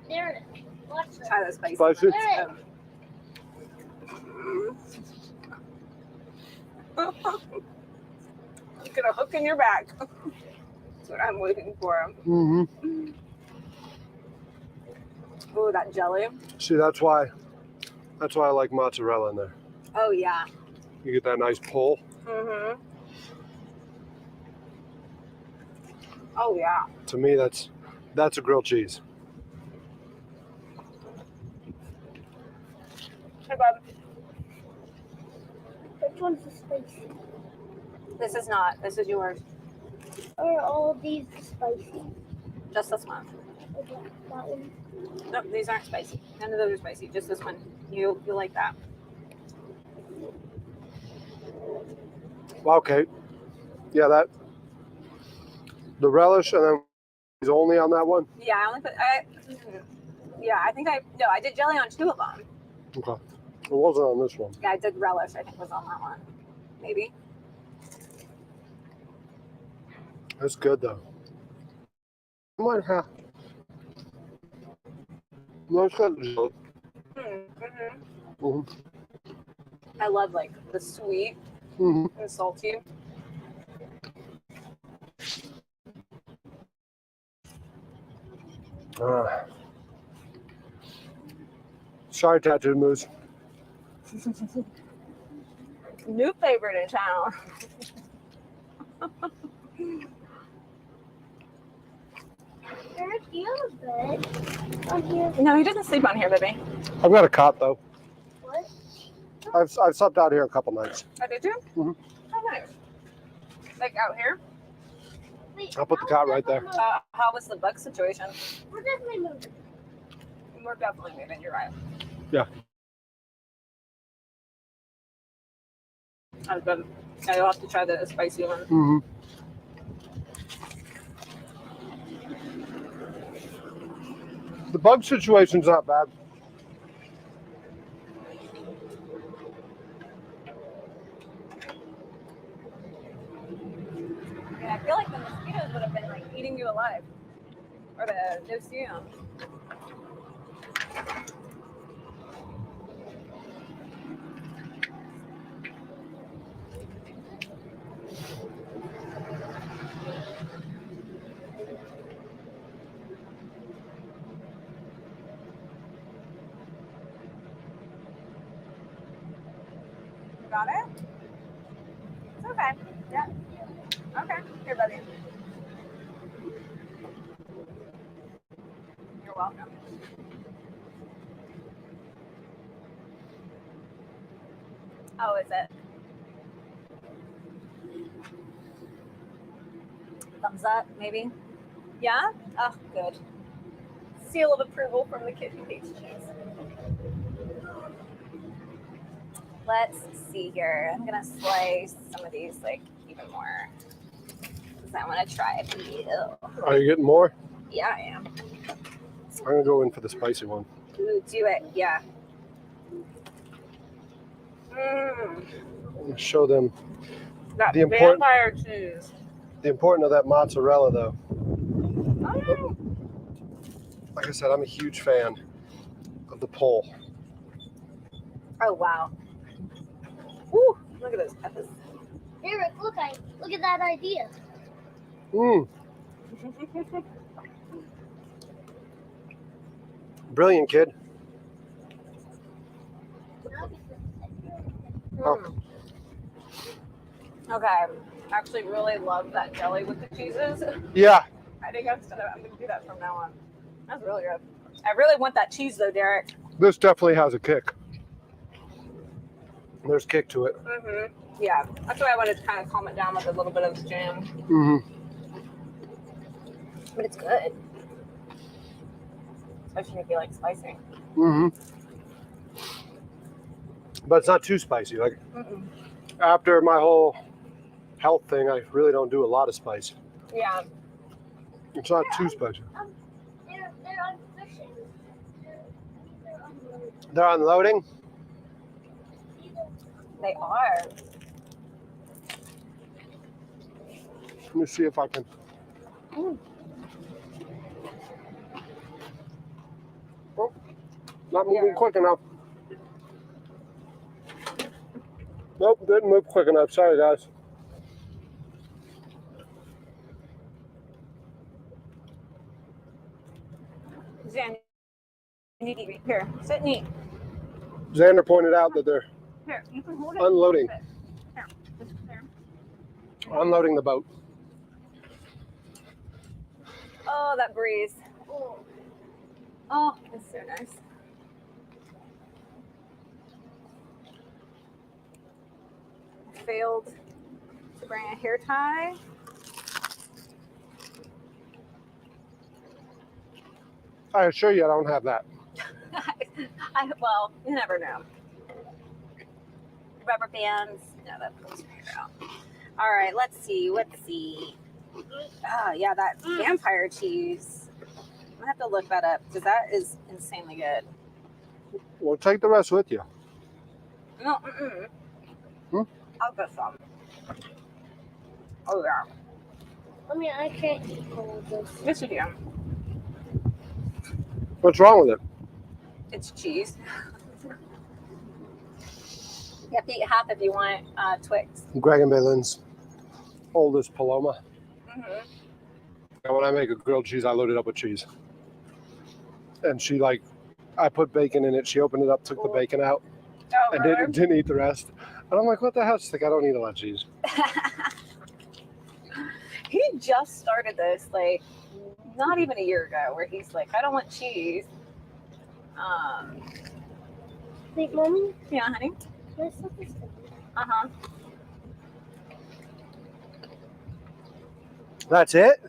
There, watch I'll try the spicy. Spicy? There. Get a hook in your back. That's what I'm looking for. Mm-hmm. Oh, that jelly. See, that's why I like mozzarella in there. Oh, yeah. You get that nice pull. Mm-hmm. Oh, yeah. To me, that's a grilled cheese. Hey, bub. Which one's the spicy? This is not. This is yours. Are all of these spicy? Just this one. Okay, that one. Nope, these aren't spicy. None of those are spicy. Just this one. You like that. Okay. Yeah, the relish and then is only on that one. Yeah, I only put. I did jelly on 2 of them. Okay. It wasn't on this one. Yeah, I did relish. I think was on that one. Maybe. That's good though. Might have. No, it's got jelly. Mm-hmm. Mm-hmm. I love like the sweet Mm-hmm. and salty. Sorry, Tattoo Moose. New favorite in town. Eric, do you have a bed on here? No, he doesn't sleep on here, baby. I've got a cot though. What? I've slept out here a couple nights. Oh, did you? Mhm. Oh, nice. Like out here? Wait, I'll put the cot right there. How was the bug situation? We're definitely moving. We're definitely moving. You're right. Yeah. That was good. Yeah, you'll have to try the spicy one. Mm-hmm. The bug situation's not bad. Yeah, I feel like the mosquitoes would have been like eating you alive. Or the no-see-em. Got it? It's okay. Yeah. Okay. Here, buddy. You're welcome. Oh, is it? Thumbs up, maybe? Yeah? Oh, good. Seal of approval from the kid who hates cheese. Let's see here. I'm gonna slice some of these like even more because I want to try it for you. Are you getting more? Yeah, I am. I'm gonna go in for the spicy one. Ooh, do it. Yeah. I'm gonna show them That The important- vampire cheese. the importance of that mozzarella, though. Oh, Like I said, I'm a huge fan of the pull. oh wow. Ooh, look at those peppers. Eric, look at that idea. Brilliant, kid. Oh. Okay, I actually really love that jelly with the cheeses. Yeah. I think I'm gonna do that from now on. That's really good. I really want that cheese though, Derek. This definitely has a kick. There's kick to it. Mm-hmm. Yeah, that's why I wanted to kind of calm it down with a little bit of jam. Mm-hmm. But it's good. Especially if you like spicy. Mm-hmm. But it's not too spicy. Like after my whole health thing, I really don't do a lot of spice. Yeah. It's not too spicy. They're unfishing. They're unloading. They're unloading. They are. Let me see if I can. Oh, not moving quick enough. Nope, didn't move quick enough. Sorry, guys. Xander, you need to eat. Here, sit and eat. Xander pointed out that they're Here, you can hold it. unloading. Here, just there. Unloading the boat. Oh, that breeze. Oh, it's so nice. Failed to bring a hair tie. I assure you, I don't have that. Well, you never know. Rubber bands. No, that pulls your hair out. All right, let's see. Oh, yeah, that vampire cheese. I have to look that up because that is insanely good. Well, take the rest with you. No, Hmm? I'll get some. Oh, yeah. I mean, I can't eat all of this. Yes, you do. What's wrong with it? It's cheese. You have to eat half if you want Twix. Greg and Baylin's oldest Paloma. Mm-hmm. And when I make a grilled cheese, I load it up with cheese. And she I put bacon in it. She opened it up, took the bacon out, Oh, and didn't eat the rest. And I'm like, what the hell? She's like, I don't eat a lot of cheese. He just started this not even a year ago, where he's like, I don't want cheese. Wait, Mommy, Yeah, honey. can I set this down? Uh-huh. That's it?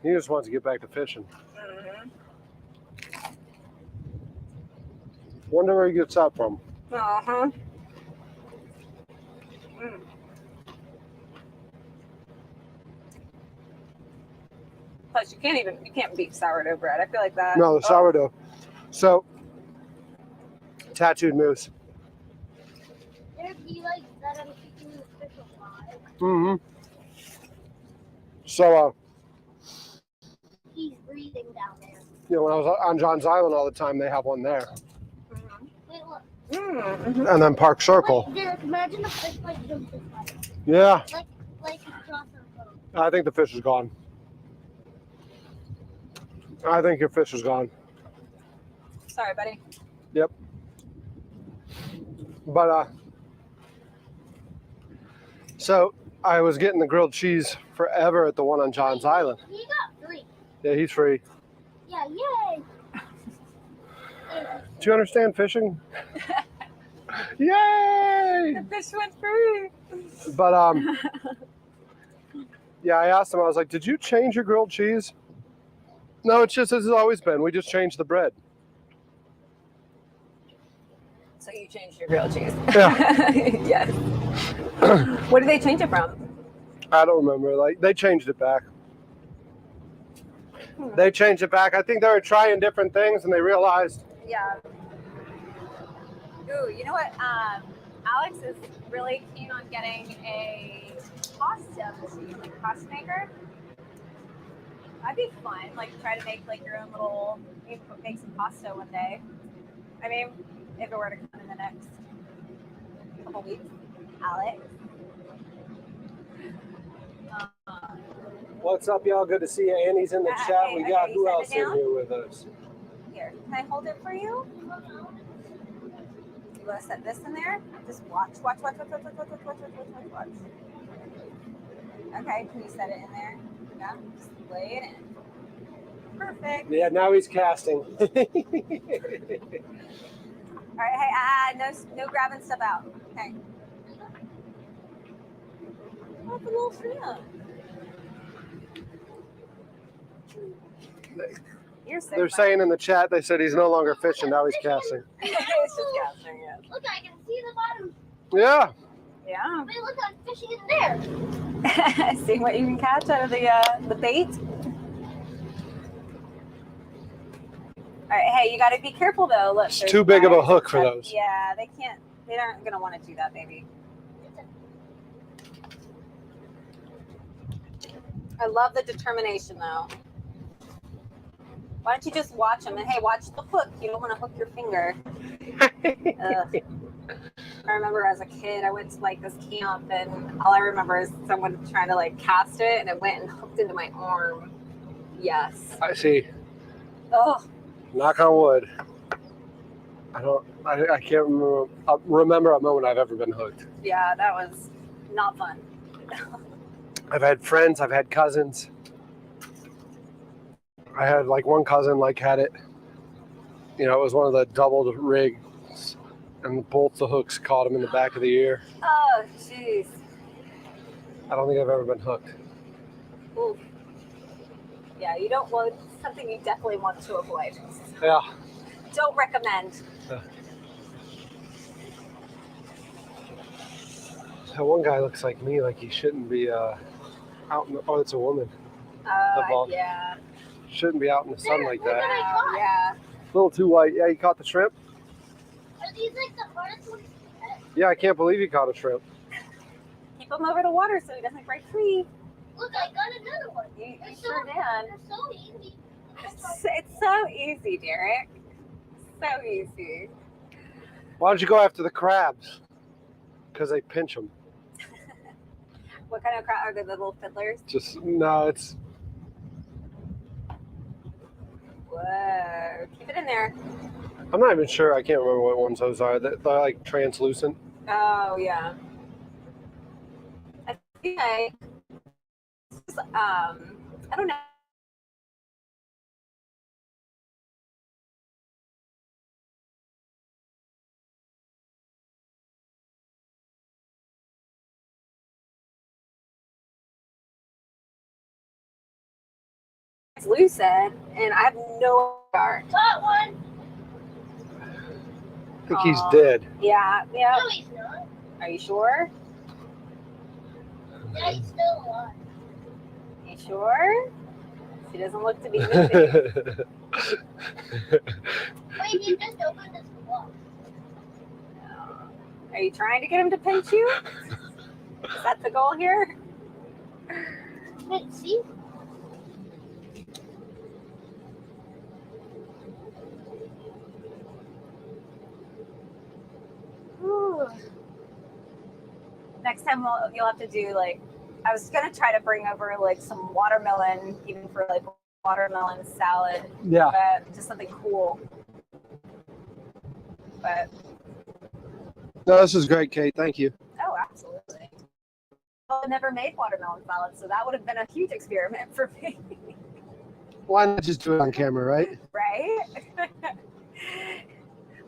He just wants to get back to fishing. Mm-hmm. Wonder where he gets that from. Uh-huh. Mm. Plus, you can't beat sourdough bread. I feel like that. No, the sourdough. So, tattooed moose. There'd be like that I'm keeping the fish alive. Mm-hmm. So, He's breathing down there. when I was on John's Island all the time, they have one there. Mm-hmm. Wait, look. Mm-hmm. And then Park Circle. Like, Derek, imagine a fish like jumped this way. Yeah, Like across our boat. I think the fish is gone. I think your fish is gone. Sorry, buddy. Yep. But, so I was getting the grilled cheese forever at the one on John's Island. He got 3. Yeah, he's free. Yeah, yay. Do you understand fishing? Yay! The fish went free. But, yeah, I asked him, I was like, did you change your grilled cheese? No, it's just as it's always been. We just changed the bread. So you changed your grilled cheese? Yeah. Yes. What did they change it from? I don't remember. They changed it back. They changed it back. I think they were trying different things and they realized. Yeah. Ooh, you know what? Alex is really keen on getting a pasta machine, like a pasta maker. That'd be fun. Try to make your own little, make some pasta one day. I mean, if it were to come in the next couple weeks, Alex. What's up, y'all? Good to see you. Annie's in the chat. Hey, We okay, got you who set it else in down? here with us? Here, can I hold it for you? You want to set this in there? Just watch. Okay, can you set it in there? Yeah, just lay it in. Perfect. Yeah, now he's casting. All right, hey, no grabbing stuff out. Okay. Oh, the little shrimp. You're so They're funny. saying in the chat, they said he's no longer fishing, now he's casting. It's just casting, yeah. Look, I can see the bottom. Yeah. Yeah. Wait, look, I'm fishing in there. See what you can catch out of the bait. All right, hey, you got to be careful though. Look, It's there's too big of a wires hook and for stuff. those. Yeah, they can't. They aren't gonna want to do that, baby. I love the determination though. Why don't you just watch them? And hey, watch the hook. You don't want to hook your finger. Ugh. I remember as a kid, I went to like this camp, and all I remember is someone trying to like cast it, and it went and hooked into my arm. Yes. I see. Oh. Knock on wood. I can't remember a moment I've ever been hooked. Yeah, that was not fun. I've had friends, I've had cousins. I had like one cousin like had it. You know, it was one of the doubled rigs, and both the hooks caught him in the back of the ear. Oh, jeez. I don't think I've ever been hooked. Oof. Yeah, you don't want something you definitely want to avoid. Yeah. Don't recommend. That one guy looks like me, like he shouldn't be out in the, oh, it's a woman. Yeah. Shouldn't be out in the sun like that. Yeah. A little too white. Yeah, you caught the shrimp? Are these like the hardest ones to catch? Yeah, I can't believe you caught a shrimp. Keep him over the water so he doesn't break free. Look, I got another one. You It's sure did. They're so easy. It's so easy, Derek. So easy. Why don't you go after the crabs? Because they pinch them. What kind of crab are they? The little fiddlers? Just, no, it's... Whoa. Keep it in there. I'm not even sure. I can't remember what ones those are. They're like translucent. Oh, yeah. I think I don't know. Lucid, and I have no idea. Got one. I think he's dead. Yeah. No, he's not. Are you sure? Yeah, he's still alive. You sure? She doesn't look to be moving. Wait, he just opened his box. Are you trying to get him to pinch you? Is that the goal here? Wait, see? Ooh. Next time you'll have to do like, I was gonna try to bring over like some watermelon, even for like watermelon salad. Yeah. But just something cool. But No, this is great, Kate. Thank you. oh, absolutely. Well, I never made watermelon salad, so that would have been a huge experiment for me. Why not just do it on camera, right? Right?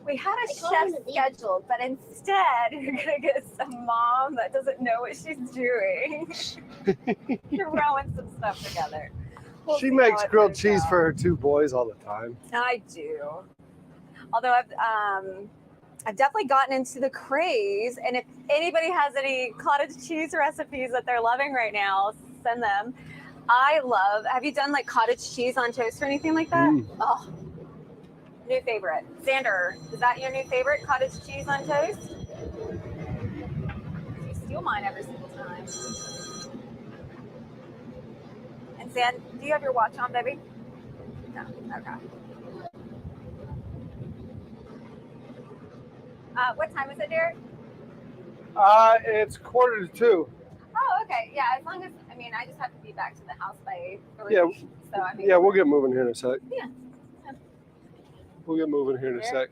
We had a chef scheduled, but instead you're gonna get some mom that doesn't know what she's doing. You're throwing some stuff together. We'll She see makes how it grilled turns cheese out. for her two boys all the time. I do. Although I've definitely gotten into the craze, and if anybody has any cottage cheese recipes that they're loving right now, send them. Have you done like cottage cheese on toast or anything like that? Oh, new favorite. Xander, is that your new favorite, cottage cheese on toast? You steal mine every single time. And Xan, do you have your watch on, baby? No, okay. What time is it, Derek? It's 1:45. Oh, okay. Yeah, as long as, I just have to be back to the house by 3. Yeah. So, Yeah, we'll get moving here in a sec. Yeah. We'll get moving here in a sec.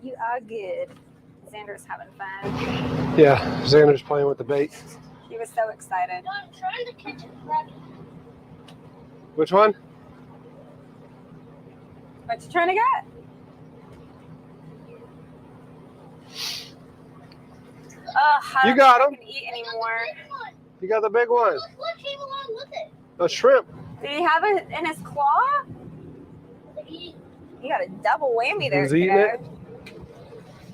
You are good. Xander's having fun. Yeah, Xander's playing with the bait. He was so excited. No, I'm trying to catch a crab. Which one? What you trying to get? You got him. I can eat anymore. You got the big one. Look what came along with it. A shrimp. Did he have it in his claw? He, You got a double whammy there, He's eating kiddo. it.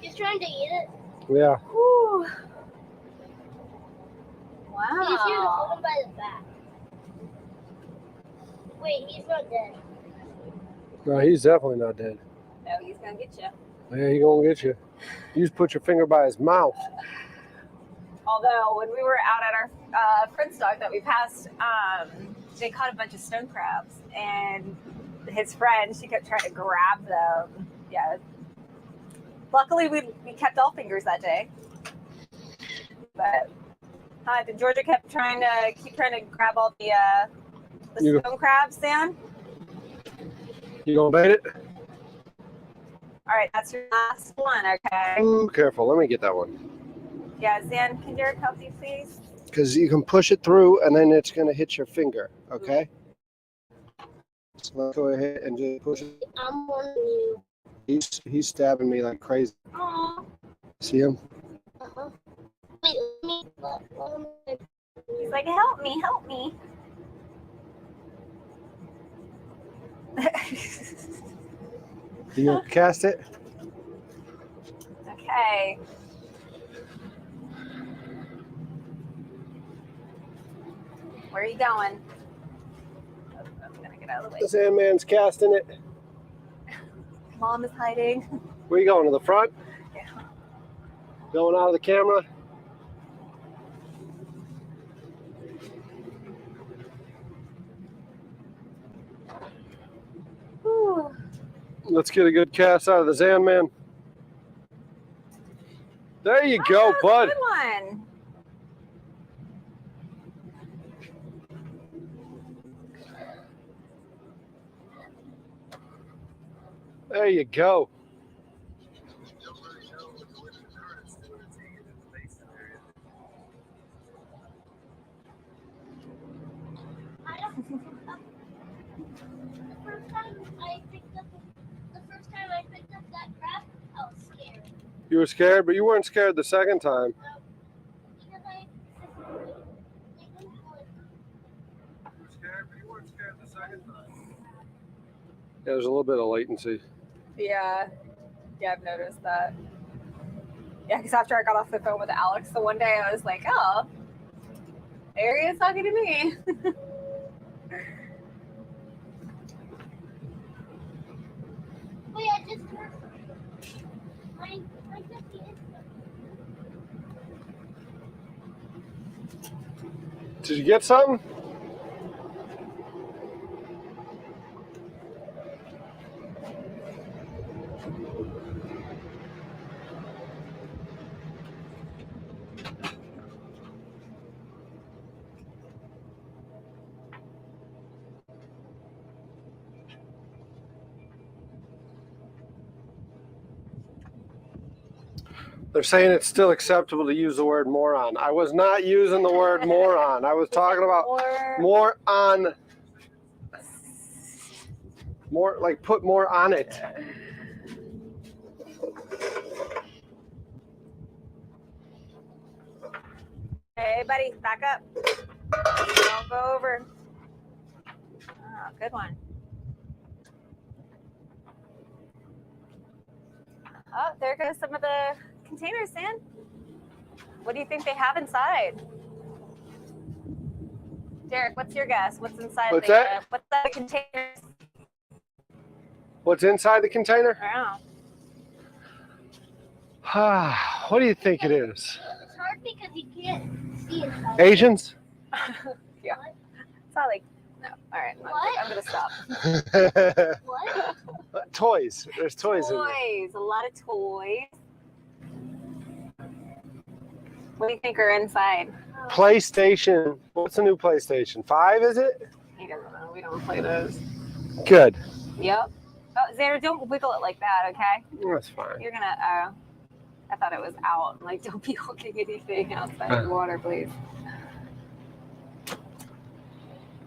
he's trying to eat it. Yeah. Whew. He's here to hold Wow. him by the back. Wait, he's not dead. No, he's definitely not dead. No, he's gonna get you. Yeah, he gonna get you. You just put your finger by his mouth. Although when we were out at our friend's dog that we passed, they caught a bunch of stone crabs, and his friend, she kept trying to grab them. Yeah. Luckily, we kept all fingers that day. But Georgia kept trying to grab all the stone crabs, Dan. You gonna bait it? All right, that's your last one, okay? Ooh, careful. Let me get that one. Yeah, Zan, can Derek help you, please? Because you can push it through, and then it's gonna hit your finger. Okay. So let's go ahead and just push it. I'm warning you. He's stabbing me like crazy. Aw. See him? Uh-huh. Wait, let me. He's like, help me, help me. You gonna cast it? Okay. Where are you going? Oh, I'm gonna get out of the way. The Sandman's casting it. Mom is hiding. Where you going, to the front? Yeah. Going out of the camera? Whew. Let's get a good cast out of the Sandman. There you go, that was bud. a good one. There you go. The first time I picked up that crab, I was scared. You were scared, but you weren't scared the second time. Because You were scared, but you weren't scared the second time. Yeah, there's a little bit of latency. Yeah, I've noticed that. Yeah, because after I got off the phone with Alex the one day, I was like, oh, there he is talking to me. wait, I just heard my 50 is. Did you get something? They're saying it's still acceptable to use the word moron. I was not using the word moron. I was talking about more on, more like put more on it. Hey, buddy, back up. Don't go over. Oh, good one. Oh, there goes some of the containers, Sam. What do you think they have inside? Derek, what's your guess? What's inside What's the that? what's that containers? What's inside the container? I What do you think it is? It's hard because you can't see inside. Asians? Yeah. It's not like no. All right, What? I'm gonna stop. What? Toys. There's toys in there. Toys, a lot of toys. What do you think are inside? PlayStation. What's the new PlayStation? 5, is it? He doesn't know. We don't play those. Good. Yep. Oh, Xander, don't wiggle it like that, okay? That's fine. You're gonna. I thought it was out. Like, don't be hooking anything outside the water, please.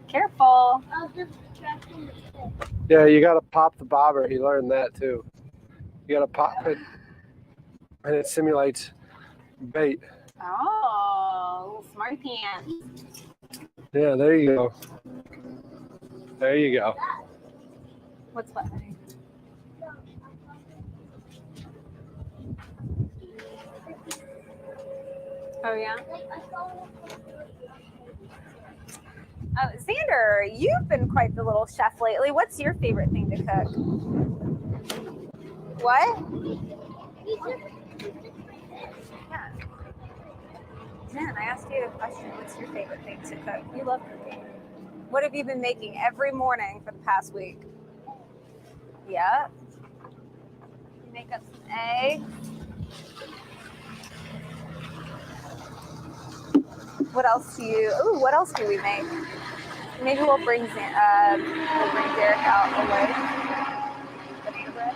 Careful. I was just distracting the stick. Yeah, you got to pop the bobber. He learned that too. You got to pop it, and it simulates bait. Oh, little smarty pants. Yeah, there you go. There you go. What's fluttering? Oh, yeah? Oh, Xander, you've been quite the little chef lately. What's your favorite thing to cook? What? Yeah. Man, I asked you a question. What's your favorite thing to cook? You love cooking. What have you been making every morning for the past week? Yeah. You make up some eggs. What else do you? Ooh, what else do we make? Maybe we'll bring Derek out away. Banana bread.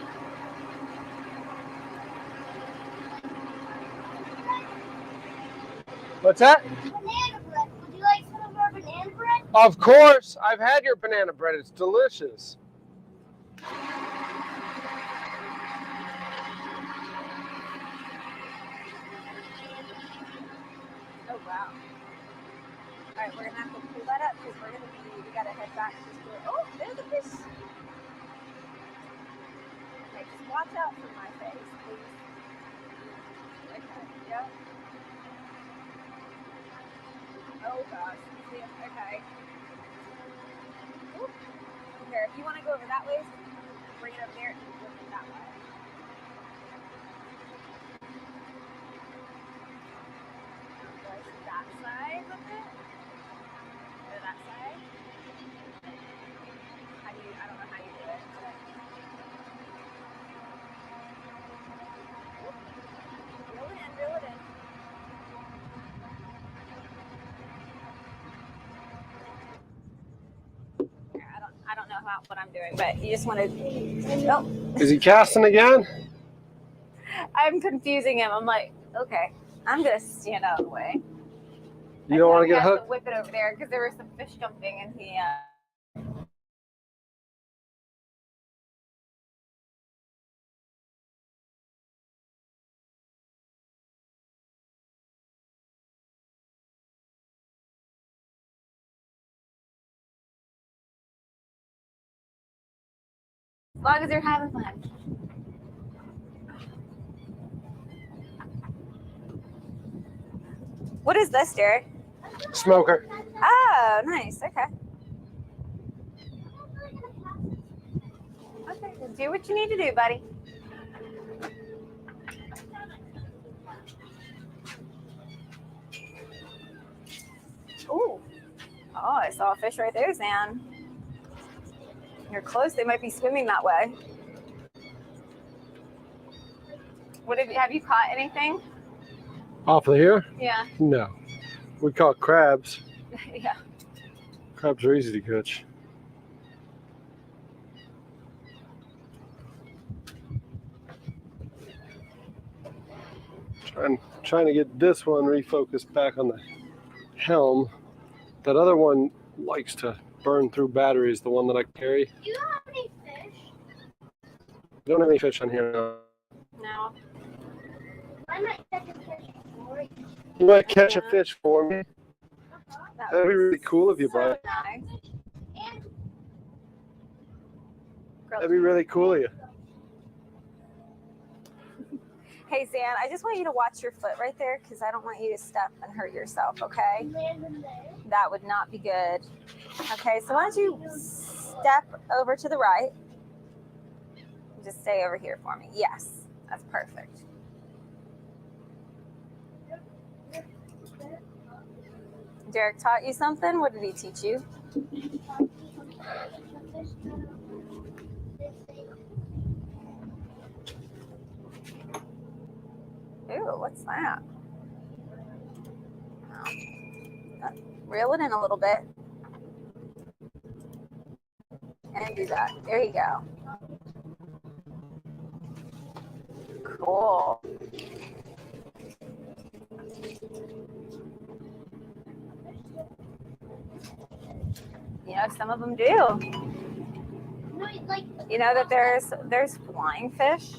What's that? Banana bread. Would you like some of our banana bread? Of course. I've had your banana bread. It's delicious. Oh, wow. All right, we're going to have to pull that up because we got to head back to the store. Oh, there's a fish. Okay, just watch out for my face, please. Okay, yep. Oh, gosh. See it? Okay. Ooh. Here, if you want to go over that way, bring it over there and flip it that way. That side of it? Or that side? I don't know how you do it. Reel it in, reel it in. Here, I don't know what I'm doing, but you just want to. Oh. Is he casting again? I'm confusing him. I'm like, okay, I'm gonna stand out of the way. You don't want to get hooked? hooked? Whip it over there because there were some fish jumping, and he. As long as you're having fun. What is this, Derek? Smoker. Oh, nice. Okay. Okay, do what you need to do, buddy. Ooh. Oh, I saw a fish right there, Zan. You're close. They might be swimming that way. Have you caught anything? Off of here? Yeah. No. We caught crabs. Yeah. Crabs are easy to catch. Trying to get this one refocused back on the helm. That other one likes to burn through batteries, the one that I carry. Do you have any fish? Don't have any fish on here now. No. I might catch a fish for you. You might catch a fish for me. That'd be really cool of you, bud. Nice. That'd be really cool of you. Hey, Zan, I just want you to watch your foot right there because I don't want you to step and hurt yourself, okay? That would not be good. Okay, so why don't you step over to the right? Just stay over here for me. Yes, that's perfect. Derek taught you something? What did he teach you? Ooh, what's that? Oh. Reel it in a little bit. And do that. There you go. Cool. You know, some of them do. You know that there's flying fish.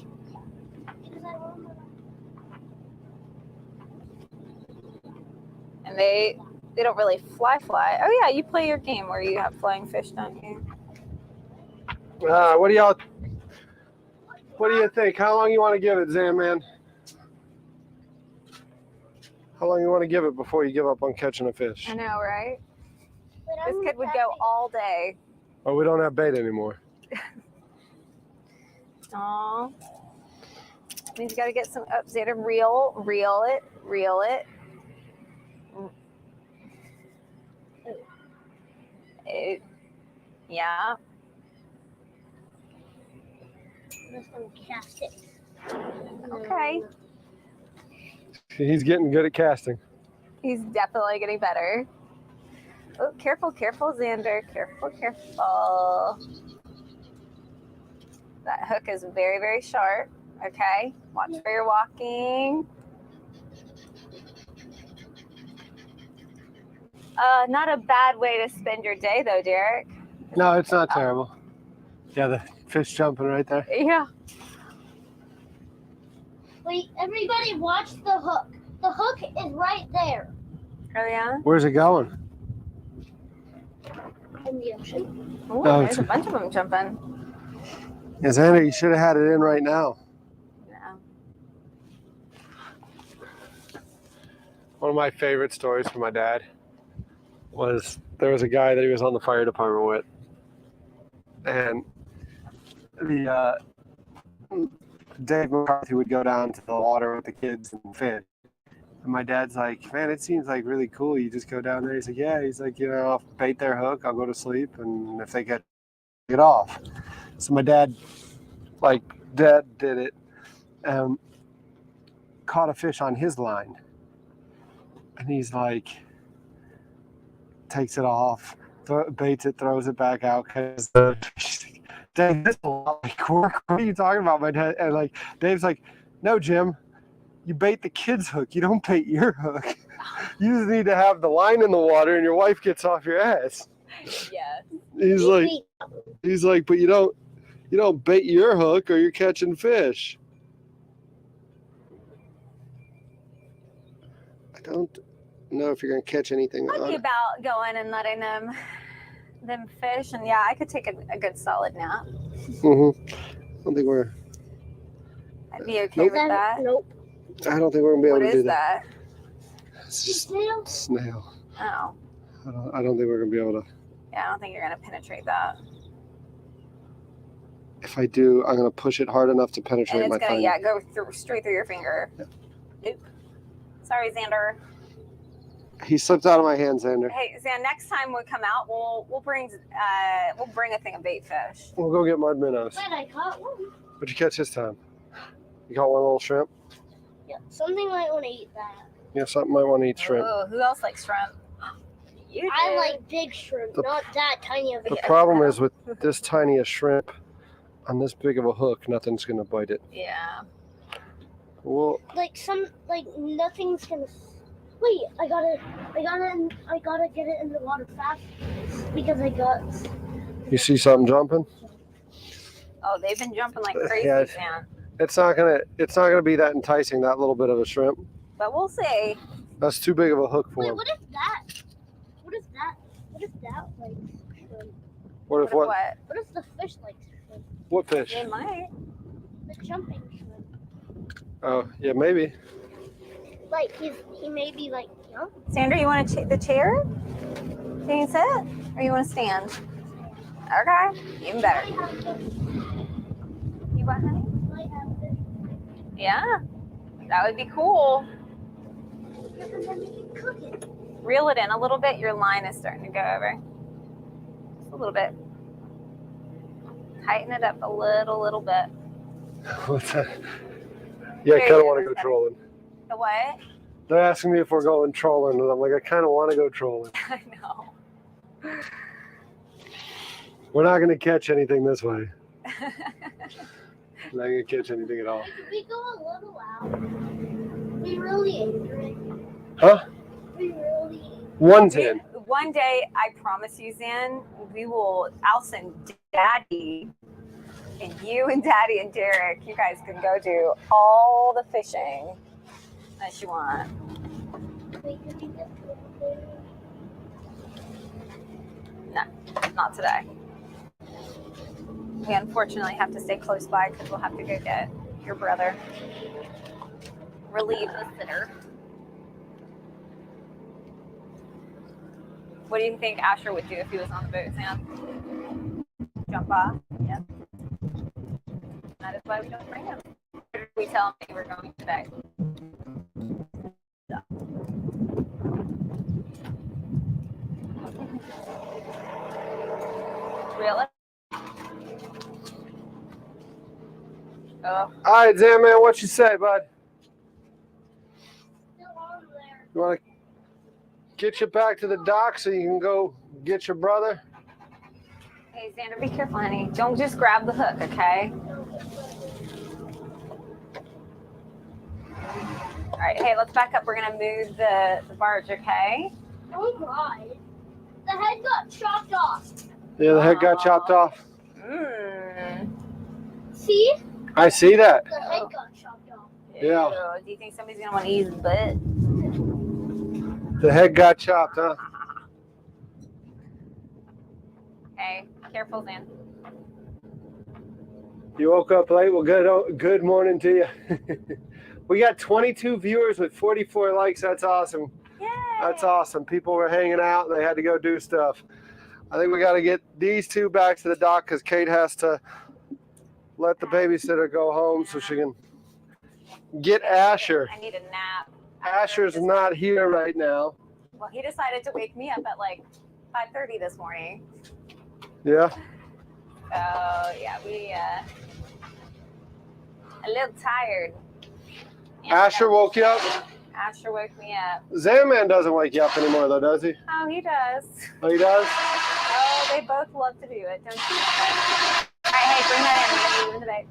And they don't really fly. Oh yeah, you play your game where you have flying fish, don't you? What do you think? How long you want to give it, Zan, man? How long you want to give it before you give up on catching a fish? I know, right? But This I'm kid would go all day. Oh, we don't have bait anymore. Aw. Means you gotta get some Xander, reel it. Yeah. I'm just gonna cast it. Okay. He's getting good at casting. He's definitely getting better. Oh, careful, Xander. Careful. That hook is very, very sharp. Okay. Watch where you're walking. Not a bad way to spend your day, though, Derek. No, it's not terrible. Yeah, the fish jumping right there. Yeah. Wait, everybody watch the hook. The hook is right there Oh, yeah? Where's it going? in the ocean. Oh, No, there's a bunch of them jumping. Yeah, Xander, you should have had it in right now. Yeah. One of my favorite stories from my dad was there was a guy that he was on the fire department with, and the Dave McCarthy would go down to the water with the kids and fish. And my dad's like, man, it seems like really cool. You just go down there. He's like, yeah. He's like, I'll bait their hook. I'll go to sleep, and if they get off. So my dad did it. Caught a fish on his line, and he's like, takes it off, baits it, throws it back out because the fish. Dave, this is a lot like work. What are you talking about, my dad? And like Dave's like, no, Jim, you bait the kid's hook. You don't bait your hook. You just need to have the line in the water, and your wife gets off your ass. Yes. He's like, but you don't bait your hook, or you're catching fish. I don't know if you're gonna catch anything. Might be about going and letting them fish, and yeah, I could take a good solid nap. Mm-hmm. I don't think we're. I'd be okay with that. Nope. I don't think we're gonna be able to do that. What is that? It's just snail. Oh. I don't think we're gonna be able to. Yeah, I don't think you're gonna penetrate that. If I do, I'm gonna push it hard enough to penetrate And my it's gonna tongue. go straight through your finger. Yeah. Oop. Sorry, Xander. He slipped out of my hand, Xander. Hey, Xan, next time we come out, we'll bring a thing of bait fish. We'll go get mud minnows. Wait, I caught one. What'd you catch this time? You caught one little shrimp? Yeah, something might want to eat that. Yeah, something might want to eat shrimp. Oh, who else likes shrimp? You do. I like big shrimp, not that tiny of a The shrimp. problem is with this tiny a shrimp on this big of a hook, nothing's gonna bite it. Yeah. Well, Like nothing's gonna. Wait, I gotta get it in the water fast because I got. you see something jumping? Oh, they've been jumping like crazy, Yeah. man. It's not gonna be that enticing, that little bit of a shrimp. But we'll see. That's too big of a hook for Wait, him. what is that? What is that? What is that like? Shrimp? What if what? What is the fish like? Shrimp? What fish? They might. The jumping shrimp. Oh, yeah, maybe. Like he may be like young. Xander, you want the chair? Can you sit? Or you want to stand? Okay. Even better. You what, honey? Yeah. That would be cool. Reel it in a little bit. Your line is starting to go over. Just a little bit. Tighten it up a little bit. What's that? Yeah, I kind of want to go trolling. The what? They're asking me if we're going trolling, and I'm like, I kind of want to go trolling. I know. We're not going to catch anything this way. Not going to catch anything at all. If we go a little out, we really angry. Huh? We really. One's in. One day, I promise you, Zan, I'll send Daddy, and you and Daddy and Derek, you guys can go do all the fishing that you want. Wait, did we get No, not today. We unfortunately have to stay close by because we'll have to go get your brother. Relieve the sitter. What do you think Asher would do if he was on the boat, Sam? Jump off? Yep. That is why we don't bring him. We tell him that we're going today. Really? Oh. All right, Zan, man, what you say, bud? Still on there. You want to get you back to the dock so you can go get your brother? Hey, Xander, be careful, honey. Don't just grab the hook, okay? All right, hey, let's back up. We're going to move the barge, okay? Oh God. The head got chopped off. Yeah, the head got chopped off. See? I see that. The head got chopped off. Yeah. Ew, do you think somebody's going to want to use the butt? The head got chopped, huh? Hey, careful, Xan. You woke up late? Well, good morning to you. We got 22 viewers with 44 likes. That's awesome. Yay! That's awesome. People were hanging out and they had to go do stuff. I think we got to get these two back to the dock because Kate has to let the babysitter go home so she can get Asher. I need a nap. Asher's not here right now. Well, he decided to wake me up at like 5:30 this morning. Yeah. So, yeah, we a little tired. Asher woke you up? Asher woke me up. Zan doesn't wake you up anymore, though, does he? Oh, he does. Oh, he does? Oh, they both love to do it, don't you? All right, hey, bring that in. We're going to move in the bag.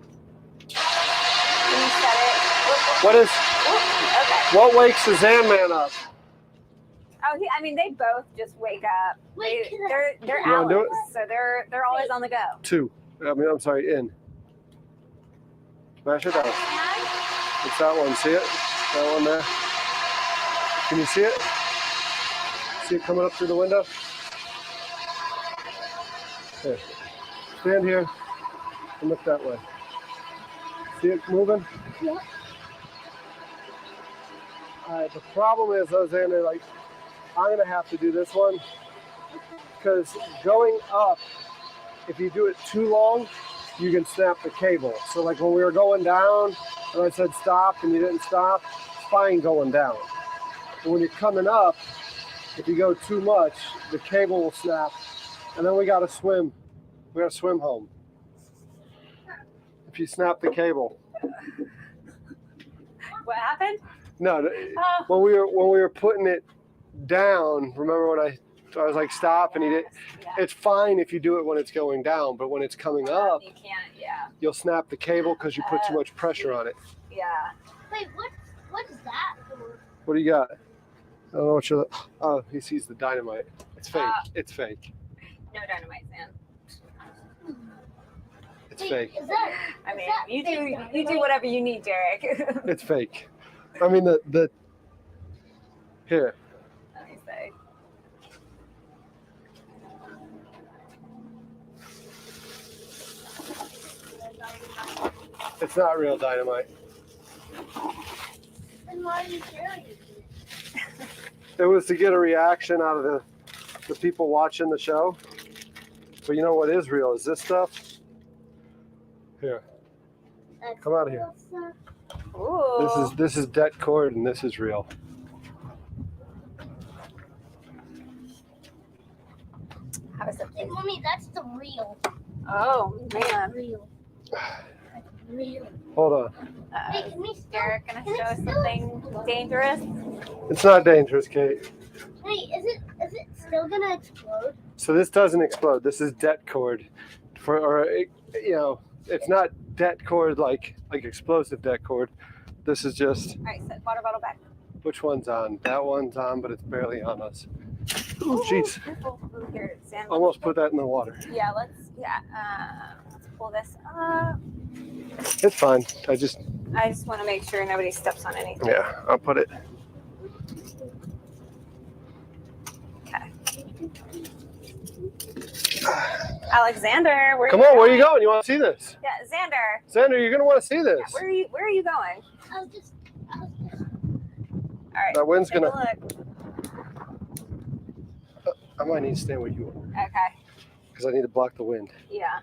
Can you set it? Okay. What wakes the Zan up? Oh, I mean, they both just wake up. Wait, They're You wanna do owls, so they're always on the go. Two. I'm sorry, in. Smash it down. It's that one. See it? That one there. Can you see it? See it coming up through the window? Here. Stand here and look that way. See it moving? Yeah. All right, the problem is, though, Xander, like, I'm going to have to do this one because going up, if you do it too long, you can snap the cable. So, like, when we were going down and I said stop and you didn't stop, it's fine going down. But when you're coming up, if you go too much, the cable will snap, and then we got to swim. We got to swim home. If you snap the cable. What happened? No, when we were putting it down, remember when I was like stop and he did. Yeah. It's fine if you do it when it's going down, but when it's coming up, You can't, yeah. you'll snap the cable because you put too much pressure on it. Yeah. Wait, what is that for? What do you got? I don't know what you're. Oh, he sees the dynamite. It's fake. It's fake. No dynamite, man. It's fake. Is that? I is mean, that you fake do whatever you need, Derek. It's fake. I mean the. Here. Let me say. It's not real dynamite. Then why are you carrying it? It was to get a reaction out of the people watching the show. But you know what is real is this stuff. Here. Come out of here. Ooh. This is det cord and this is real. How is it? Hey, Mommy, that's the real. Oh, man. Real. That's real. Hold on. Hey, can we still? Derek gonna can show it us still something dangerous? It's not dangerous, Kate. Hey, is it still gonna explode? So this doesn't explode. This is det cord, it's not det cord like explosive det cord. This is just. All right, set water bottle back. Which one's on? That one's on, but it's barely on us. Oh, jeez. Careful. Ooh, here, Sam. Almost put that in the water. Yeah, let's pull this up. It's fine. I just want to make sure nobody steps on anything. Yeah, I'll put it. Okay. Alexander, Come on, where are you going? You want to see this? Yeah, Xander. Xander, you're going to want to see this. Yeah, where are you going? I was just. All right. That wind's take going a to... look. I might need to stand where you are. Okay. Because I need to block the wind. Yeah.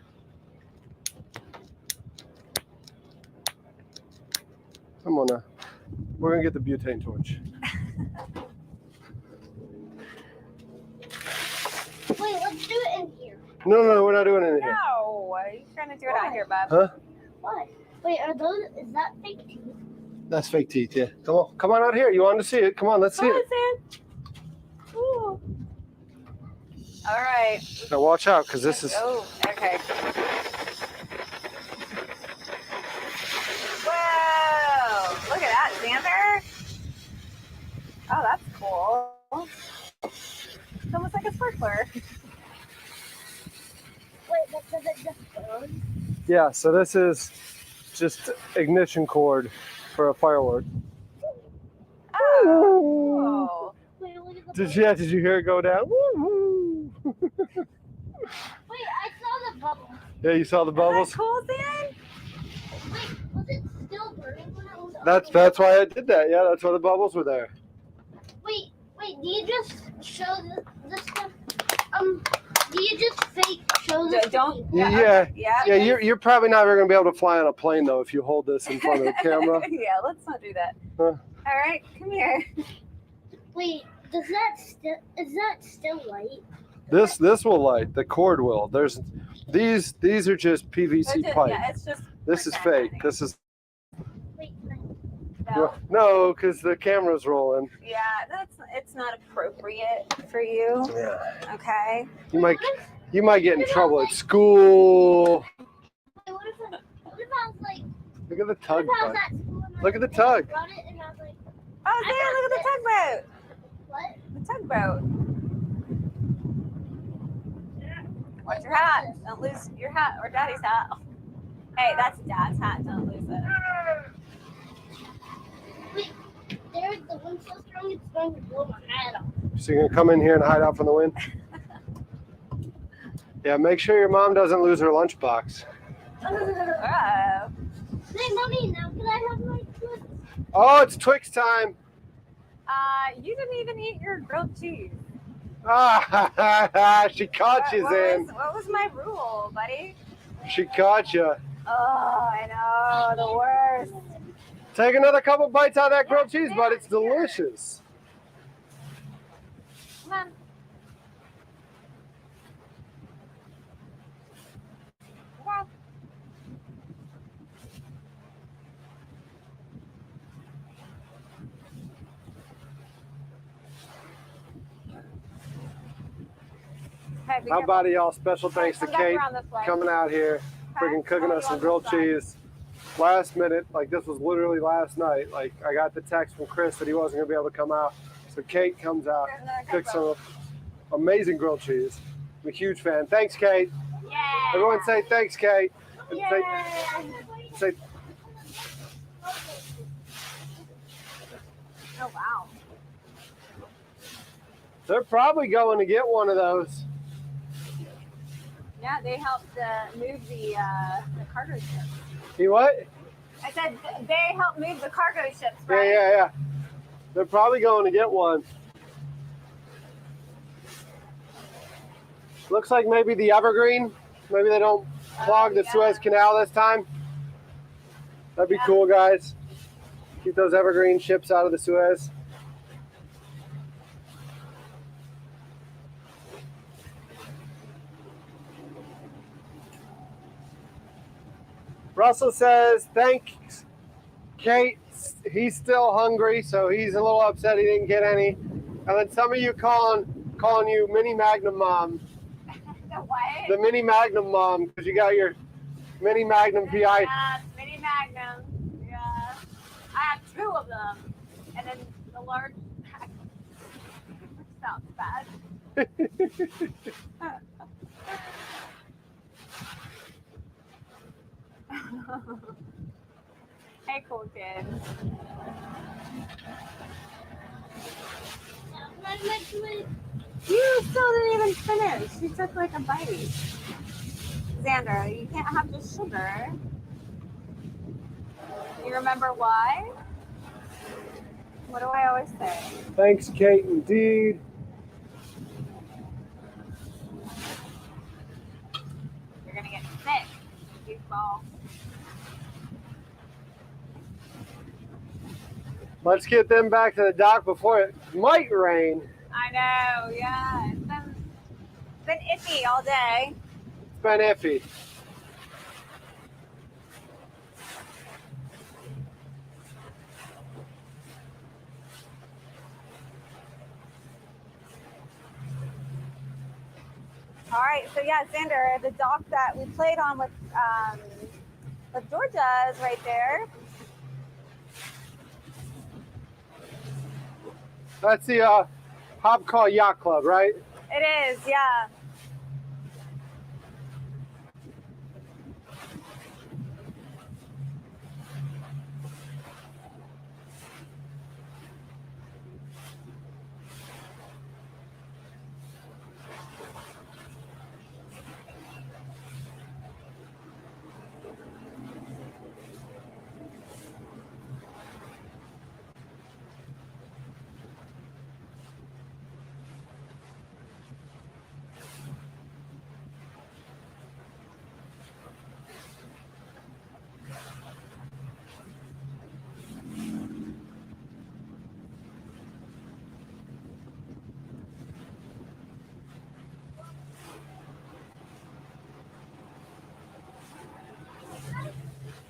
I'm going to... We're going to get the butane torch. Wait, let's do it in here. No, we're not doing it in here. No, you're trying to do it out here, bub. Huh? What? Wait, are those? Is that fake teeth? That's fake teeth, yeah. Come on out here. You wanted to see it. Come on, let's see it. Ooh. All right. Now watch out, because this is... Oh, okay. Whoa! Look at that, Xander. Oh, that's cool. It's almost like a sparkler. Wait, but does it just burn? Yeah, so this is just ignition cord for a firework. Oh. Wait, look at the Did you hear it go down? Woo-hoo. Wait, I saw the bubble. Yeah, you saw the bubbles? Isn't that cool, Xan? Wait, was it still burning when it was on? That's why I did that. Yeah, that's why the bubbles were there. Wait, do you just show this stuff? Do you just fake show this? Don't. Yeah. Yeah. Yeah, you're probably never going to be able to fly on a plane, though, if you hold this in front of the camera. Yeah, let's not do that. Huh? All right, come here. Wait, is that still light? This will light. The cord will. These are just PVC pipe. Yeah, it's just. This is pretend. fake. This is Wait, No. because the camera's rolling. Yeah, it's not appropriate for you. Yeah. Okay. You might get in trouble at school. Wait, what if I was like? Look at the What tug if I was pipe. at school and Look at the I tug. brought it and I was like, Oh, Xan, look at the tugboat. what? The tugboat. Watch your hat. Don't lose your hat or Daddy's hat. Hey, that's Dad's hat. Don't lose it. Wait, the wind's so strong it's going to blow my hat off. So you're gonna come in here and hide out from the wind? Yeah, make sure your mom doesn't lose her lunchbox. Uh-oh. Hey, Mommy, now can I have my Twix? Oh, it's Twix time. You didn't even eat your grilled cheese. Ah, she caught you, Zan. What was my rule, buddy? She caught you. Oh, I know, the worst. Take another couple bites out of that grilled cheese, bud. It's delicious. Come on. Come on. Hey, be How careful. about it, y'all? Special thanks to Come back Kate around this way. coming out here, freaking cooking us some grilled cheese. Last minute, like this was literally last night. Like I got the text from Chris that he wasn't gonna be able to come out, so Kate comes out, There's another cooks tugboat. some amazing grilled cheese. I'm a huge fan. Thanks, Kate. Yeah. Everyone say thanks, Kate. And say Oh, wow. they're probably going to get one of those. Yeah, they helped move the cargo ships. You what? I said they helped move the cargo ships, Yeah, right? yeah. They're probably going to get one. Looks like maybe the Evergreen. Maybe they don't clog the yeah. Suez Canal this time. That'd be cool, guys. Keep those Evergreen ships out of the Suez. Russell says, thanks, Kate. He's still hungry, so he's a little upset he didn't get any. And then some of you calling you Mini Magnum Mom. The what? The Mini Magnum Mom, because you got your Mini Magnum PI. Yeah, mini Magnum. Yeah. I have two of them. And then the large pack. Which sounds bad. Hey, cool kid. You still didn't even finish. You took like a bite. Xander, you can't have just sugar. You remember why? What do I always say? Thanks, Kate, indeed. You're gonna get sick, goofball. Let's get them back to the dock before it might rain. I know, yeah. It's been iffy all day. It's been iffy. All right, so yeah, Xander, the dock that we played on with Georgia is right there. That's the Hobcall Yacht Club, right? It is, yeah.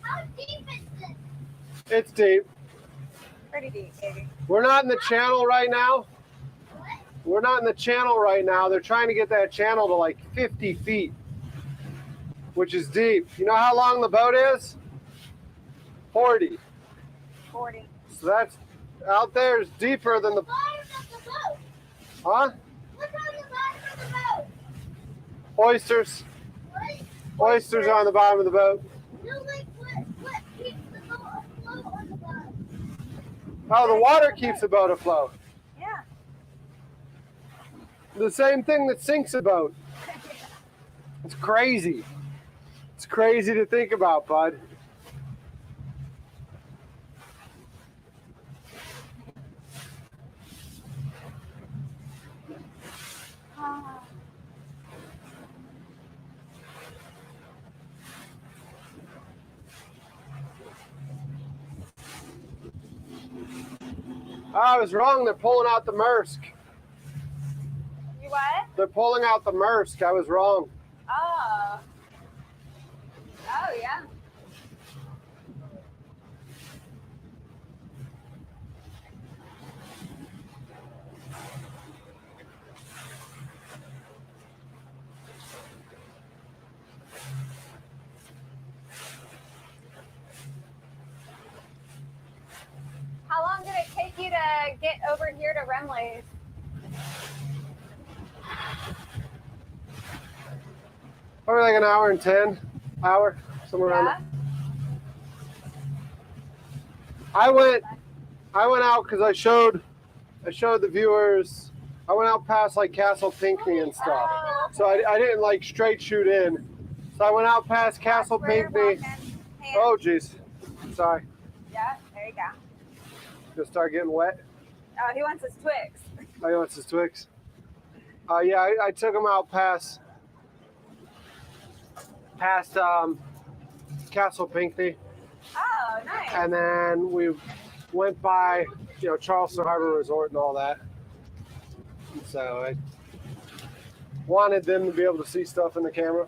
How deep is this? It's deep. Pretty deep, baby. We're not in the channel right now. What? We're not in the channel right now. They're trying to get that channel to like 50 feet, which is deep. You know how long the boat is? 40. 40. So that's out there is deeper than the, Bottom of the boat. huh? What's on the bottom of the boat? Oysters. What? Oysters are on the bottom of the boat. No, like what keeps the boat afloat on the bottom? Oh, the water keeps the boat afloat. Yeah. The same thing that sinks a boat. It's crazy. It's crazy to think about, bud. I was wrong. They're pulling out the Maersk. You what? They're pulling out the Maersk. I was wrong. Oh. Oh, yeah. How long did it take you to get over here to Remley? Probably like an hour and 10. Hour, somewhere around Yeah. there. I went out because I showed the viewers. I went out past like Castle Pinckney and stuff. Oh, So I didn't like straight shoot in. So I went out past Castle that's where you're Pinckney. walking. Oh geez. Sorry. Yeah, there you go. Gonna start getting wet. Oh, he wants his Twix. Oh, he wants his Twix. Yeah, I took him out past Castle Pinckney, Oh, nice. and then we went by, Charleston Harbor Resort and all that. And so I wanted them to be able to see stuff in the camera,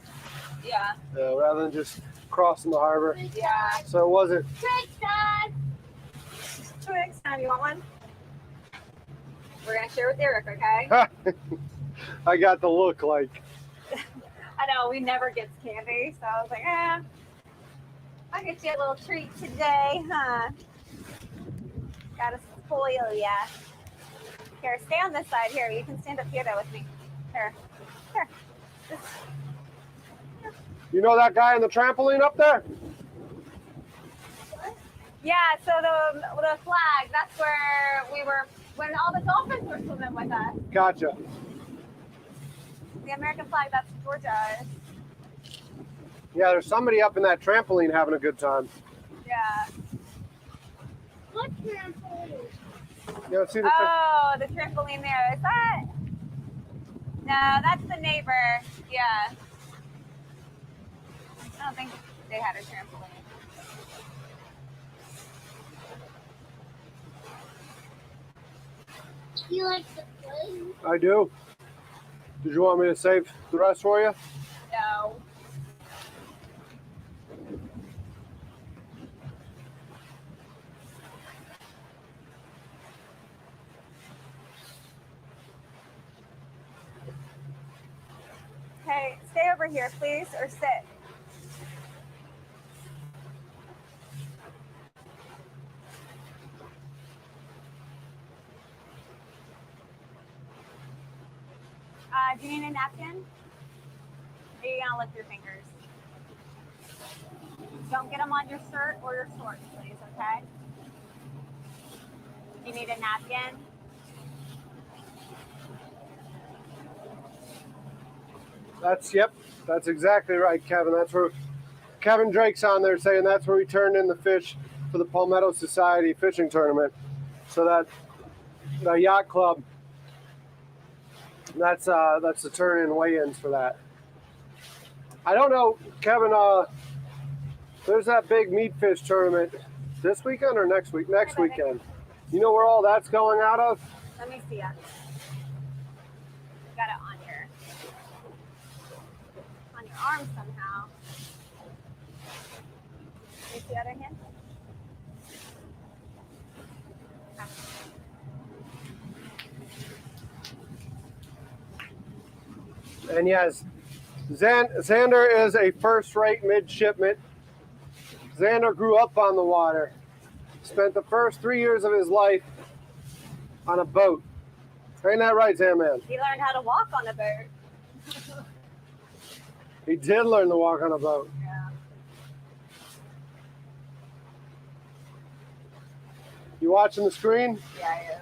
Yeah. rather than just crossing the harbor. Yeah. So it wasn't. Trick time. Twix, you want one? We're gonna share with Eric, okay? I got the look like. I know we never gets candy, so I was like, I'll get you a little treat today, huh? Gotta spoil ya. Here, stay on this side. Here, you can stand up here though with me. Here. Just, You know that guy on the trampoline up there? yeah, so the flag, that's where we were when all the dolphins were swimming with us. Gotcha. The American flag, that's Georgia. Yeah, there's somebody up in that trampoline having a good time. Yeah. What trampoline? You don't see the Oh, the trampoline there. Is that? No, that's the neighbor. Yeah. I don't think they had a trampoline. You like to play? I do. Did you want me to save the rest for you? No. Hey, stay over here, please, or sit. Do you need a napkin? Or are you gonna lick your fingers? Don't get them on your shirt or your shorts, please, okay? You need a napkin? That's exactly right, Kevin. That's where Kevin Drake's on there saying that's where we turned in the fish for the Palmetto Society fishing tournament. So that the yacht club, that's the turn-in weigh-ins for that. I don't know, Kevin. There's that big meat fish tournament this weekend or next week? Next weekend. You know where all that's going out of? Let me see it. Got it on your arm somehow. You see the other hand? And yes, Xander is a first-rate midshipman. Xander grew up on the water. Spent the first 3 years of his life on a boat. Ain't that right, Xander? He learned how to walk on a boat. He did learn to walk on a boat. Yeah. You watching the screen? Yeah, he is.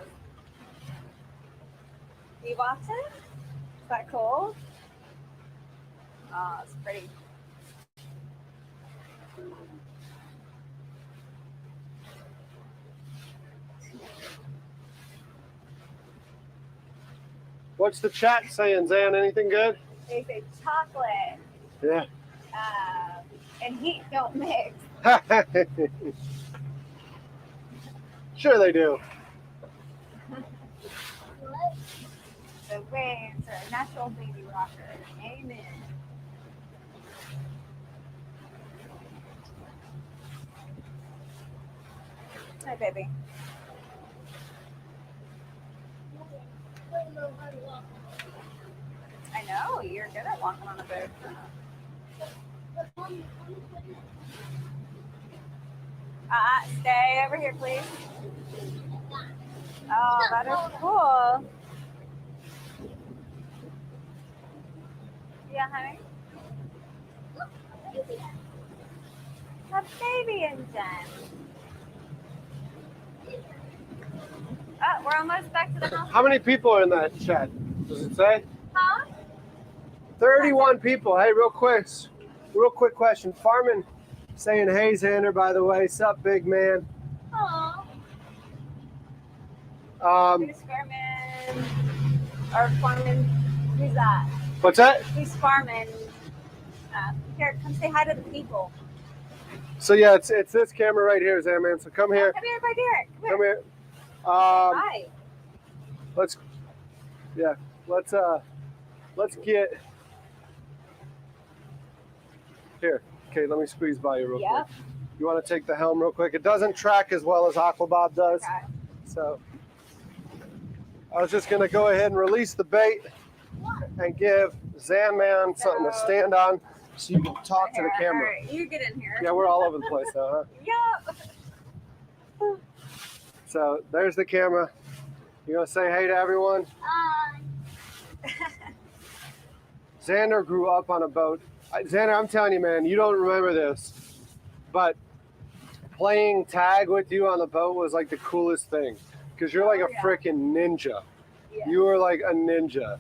You watching? Is that cool? Oh, it's pretty. What's the chat saying, Zan? Anything good? They say chocolate Yeah. and heat don't mix. Sure they do. What? The waves are a natural baby rocker. Amen. Hi, baby. I don't know how to walk. I know, you're good at walking on a boat. Stay over here, please. Oh, that is cool. Yeah, honey. A baby engine. Oh, we're almost back to the house. How many people are in that chat? Does it say? Huh? 31 people. Hey, real quick question. Farman saying, hey, Xander, by the way. Sup, big man? Aw. Who's Farman? Or Farman? Who's that? What's that? Who's Farman? Here, come say hi to the people. So yeah, it's this camera right here, Xander. So come here. Come here by Derek. Come here. Hi. Let's get here. Okay, let me squeeze by you real Yep. quick. You want to take the helm real quick? It doesn't track as well as Aquabob does. Okay. So I was just gonna go ahead and release the bait and give Zanman something to stand on so you can talk to the camera. All right, you get in here. Yeah, we're all over the place now, huh? Yep. So there's the camera. You gonna say hey to everyone? Xander grew up on a boat. Xander, I'm telling you, man, you don't remember this, but playing tag with you on the boat was like the coolest thing because you're like a freaking ninja. Yeah. You were like a ninja.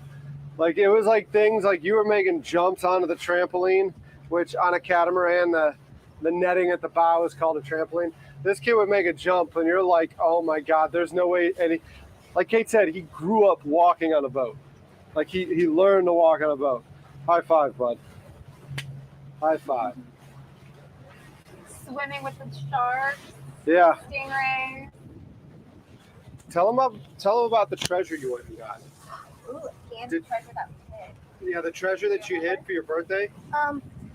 Like it was like things like you were making jumps onto the trampoline which on a catamaran, the netting at the bow is called a trampoline. This kid would make a jump, and you're like, oh my God, there's no way. And like Kate said, he grew up walking on a boat. Like he learned to walk on a boat. High five, bud. High five. Swimming with the sharks. Yeah. Stingrays. Tell him about the treasure you went and got. Ooh, a candy treasure that we hid. Yeah, the treasure that you hid for your birthday.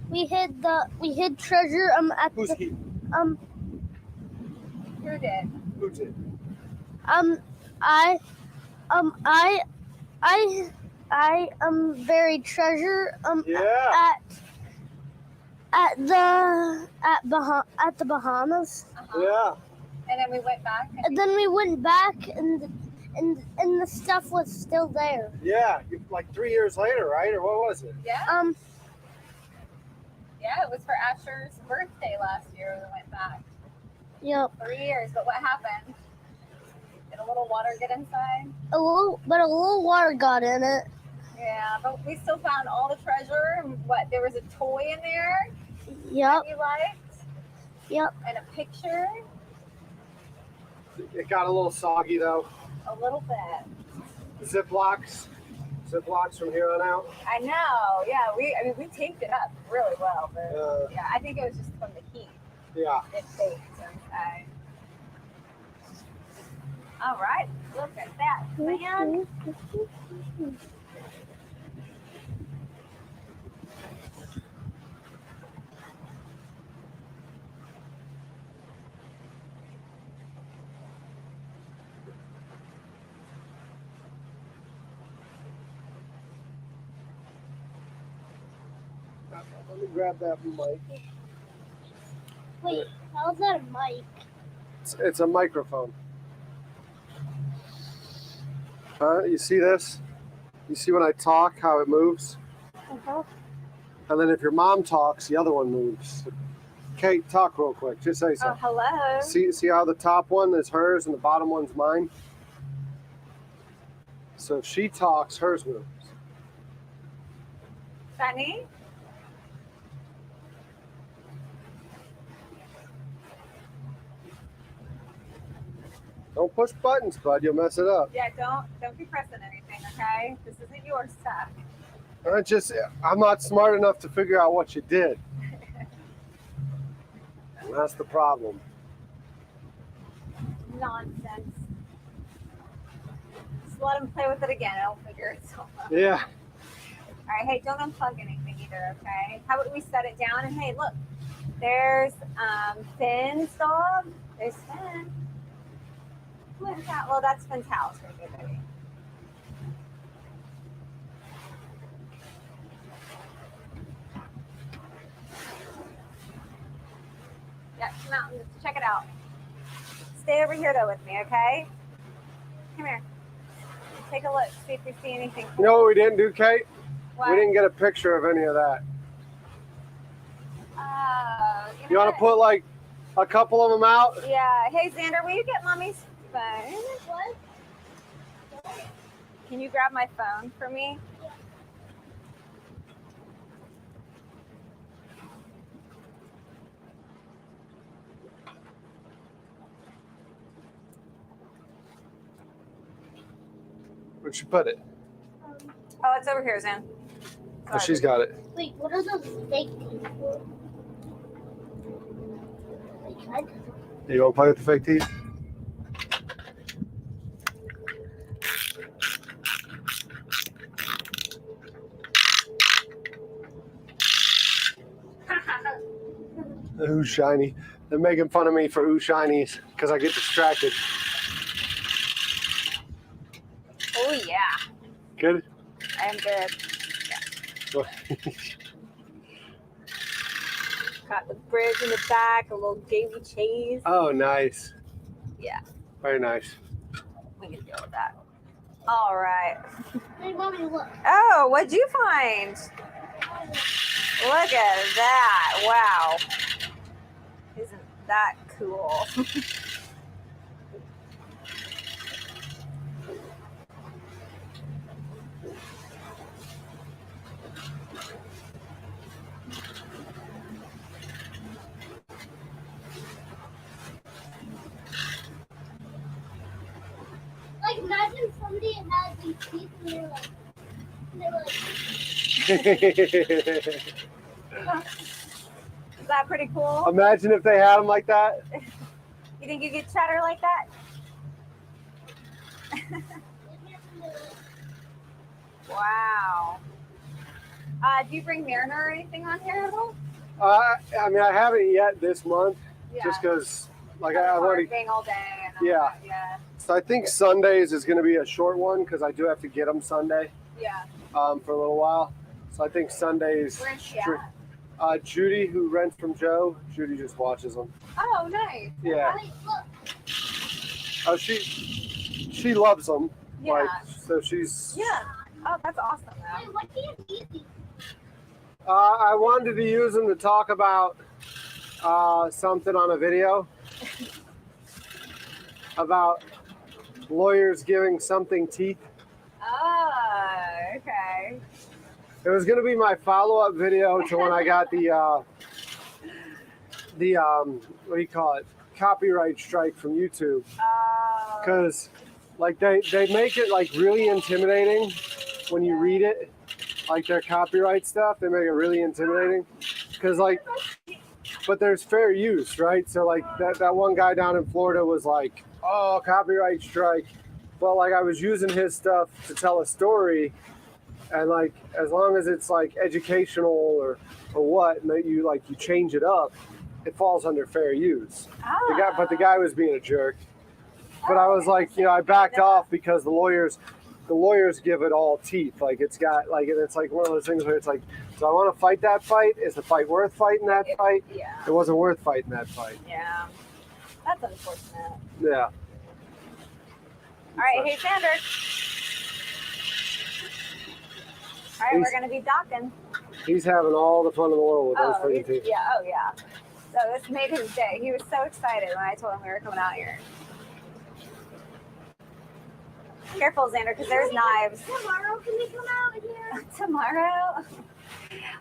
We hid treasure at Who's the he? Who did? Who did? I buried treasure Yeah. at the Bahamas. Yeah. And then we went back. And then we went back and the stuff was still there. Yeah. Like 3 years later, right? Or what was it? Yeah. Yeah, it was for Asher's birthday last year. We went back. Yep. 3 years. But what happened? Did a little water get inside? A little water got in it. Yeah, but we still found all the treasure. What? There was a toy in there Yep. that you liked? Yep. And a picture? It got a little soggy though. A little bit. Ziplocs from here on out. I know. Yeah, we taped it up really well, but Yeah. I think it was just from the heat. Yeah. It baked inside. All right, look at that, man. Let me grab that mic. Wait, how's that a mic? It's a microphone. You see this? You see when I talk how it moves? Uh-huh. And then if your mom talks, the other one moves. Kate, talk real quick. Just say Oh, something. hello. See how the top one is hers and the bottom one's mine? So if she talks, hers moves. Sunny? Don't push buttons, bud. You'll mess it up. Yeah, don't be pressing anything, okay? This isn't your stuff. I'm not smart enough to figure out what you did. And that's the problem. Nonsense. Just let him play with it again. It'll figure itself out. Yeah. All right, hey, don't unplug anything either, okay? How about we set it down and hey, look, there's Finn's dog. There's Finn. Where's that? Well, that's Finn's house right there, baby. Yeah, come out and check it out. Stay over here though with me, okay? Come here. Take a look, see if you see anything. You know what we didn't do, Kate? What? We didn't get a picture of any of that. You want to put like a couple of them out? Yeah. Hey, Xander, will you get Mommy's phone? What? Can you grab my phone for me? Where'd she put it? Oh, it's over here, Zan. Oh, she's got it. Wait, what are those fake teeth for? Wait, can I do that? You want to play with the fake teeth? Ooh, shiny. They're making fun of me for ooh shinies because I get distracted. Oh, yeah. Good? I am good. Got the bridge in the back, a little Davy cheese. Oh, nice. Yeah, Very nice. we can deal with that. All right. Hey, Mommy, look. Oh, what'd you find? Look at that. Wow. Isn't that cool? somebody had these teeth and they were like, Is that pretty cool? Imagine if they had them like that. You think you get cheddar like that? Wow. Do you bring Mariner or anything on here at all? I mean, I haven't yet this month, Yeah. just because, like, I've already. Working all day. And all Yeah. that, yeah. So I think Sundays is going to be a short one because I do have to get them Sunday Yeah. for a little while. So I think Sundays. Where's she at? Judy, who rents from Joe, Judy just watches them. Oh, nice. Yeah. Wait, look. Oh, she loves them. Yeah. Like, so she's. Yeah. Oh, that's awesome, though. Wait, what do you eat these? I wanted to use them to talk about something on a video about lawyers giving something teeth. Oh, okay. It was going to be my follow-up video to when I got the what do you call it, copyright strike from YouTube, Oh. because like they make it like really intimidating when you read it, like their copyright stuff. They make it really intimidating because like, but there's fair use, right? So like that one guy down in Florida was like, oh, copyright strike, but like I was using his stuff to tell a story. And like, as long as it's like educational or what, and that you change it up, it falls under fair use. But the guy was being a jerk. But I was like, I backed off because the lawyers give it all teeth. Like it's got like, and it's like one of those things where it's like, do I want to fight that fight? Is the fight worth fighting that fight? Yeah. It wasn't worth fighting that fight. Yeah. That's unfortunate. Yeah. All right, hey Xander. All right, we're gonna be docking. He's having all the fun in the world with those freaking teeth. Yeah, oh yeah. So this made his day. He was so excited when I told him we were coming out here. Careful, Xander, because there's knives. Tomorrow, can we come out here? Tomorrow?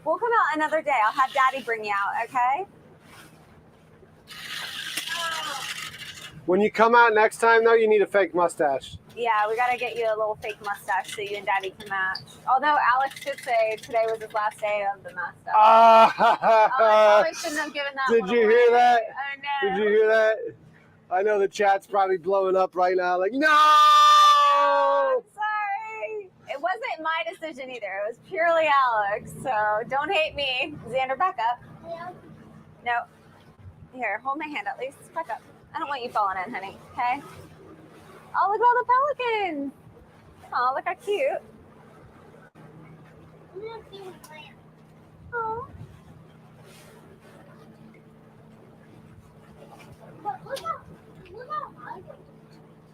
We'll come out another day. I'll have Daddy bring you out, okay? When you come out next time, though, you need a fake mustache. Yeah, we gotta get you a little fake mustache so you and Daddy can match. Although Alex did say today was his last day of the mustache. I probably shouldn't have given that. Did you hear that? I know. Did you hear that? I know the chat's probably blowing up right now. Like, no! I'm sorry. It wasn't my decision either. It was purely Alex. So don't hate me. Xander, back up. Yeah. No. Here, hold my hand at least. Back up. I don't want you falling in, honey. Okay? Oh, look at all the pelicans. Oh, look how cute. I'm gonna see what's there. Oh. But look how high they are.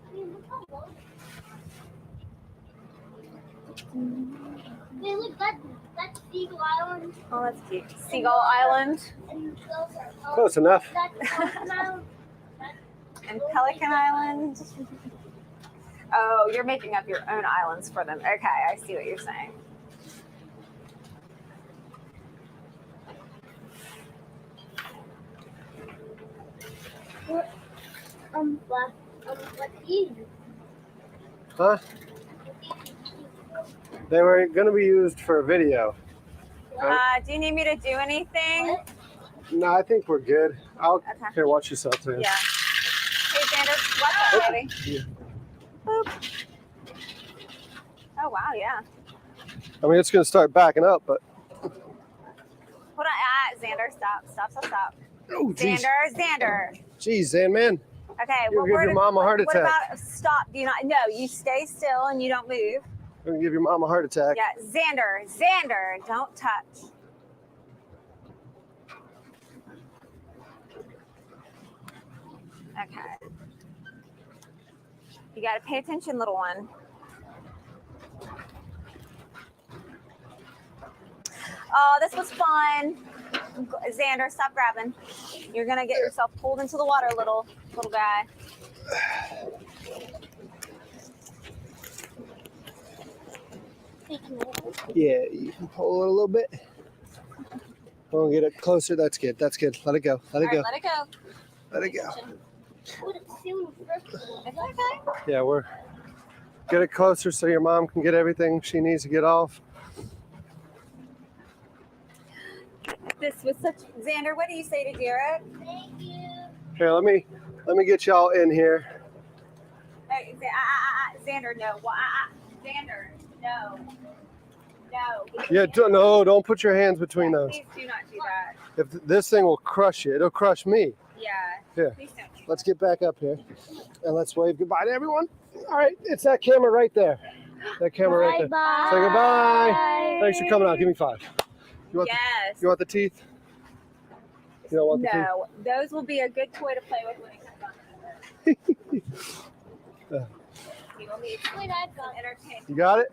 I mean, look how low they are. Hey, look, that's Seagull Island. Oh, that's cute. Seagull Island And those are Close enough. That's Pelican Island. and Pelican Island. Oh, you're making up your own islands for them. Okay, I see what you're saying. What these? Huh? They were going to be used for a video. Do you need me to do anything? No, I think we're good. Okay. Here, watch yourself, too. Yeah. Hey, Xander, watch that, baby. Yeah. Boop. Oh, wow, yeah. I mean, it's going to start backing up, but... Hold on. Xander, stop. Oh, jeez. Xander. Jeez, Zan, man. Okay. You'll give your mom a heart What attack. about stop? Do you not? No, you stay still and you don't move. I'm going to give your mom a heart attack. Yeah, Xander, don't touch. Okay. You got to pay attention, little one. Oh, this was fun. Xander, stop grabbing. You're going to get yourself pulled into the water, little guy. Yeah, you can pull it a little bit. We'll get it closer. That's good. Let it go. All right, let it go. Let it go. It's okay. Yeah, we're Get it closer so your mom can get everything she needs to get off. This was such. Xander, what do you say to Derek? Thank you. Here, let me get y'all in here. Hey, Xander, no. Xander, no. No. Yeah, don't put your hands between those. Please do not do that. If this thing will crush you, it'll crush me. Yeah. Here, Please don't do let's get back up here and let's wave goodbye to everyone. All right, it's that camera right there. That camera right there. Bye. Say goodbye. Bye. Thanks for coming out. Give me 5. You want Yes. you want the teeth? You don't want the teeth? No, those will be a good toy to play with when it comes on. You will need Wait, I've got some entertainment. You got it?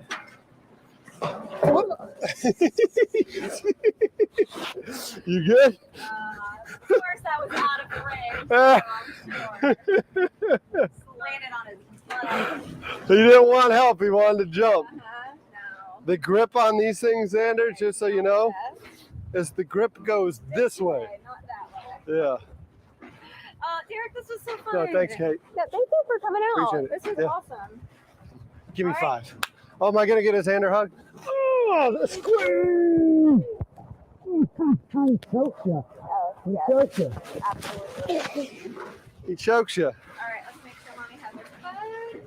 You good? Of course, that was out of range. So I'm sure. Landed on his butt. He didn't want help. He wanted to jump. No. The grip on these things, Xander, just so you know, Yes. is the grip goes this way. Not that way. Yeah. Derek, this was so fun. No, thanks, Kate. Yeah, thank you for coming out. Appreciate it. This was Yeah. awesome. Give me All right. 5. Oh, am I gonna get his Xander hug? Oh, the squeeze! He chokes you. Oh, He yes, chokes you. absolutely. He chokes you. All right, let's make sure mommy has her phone.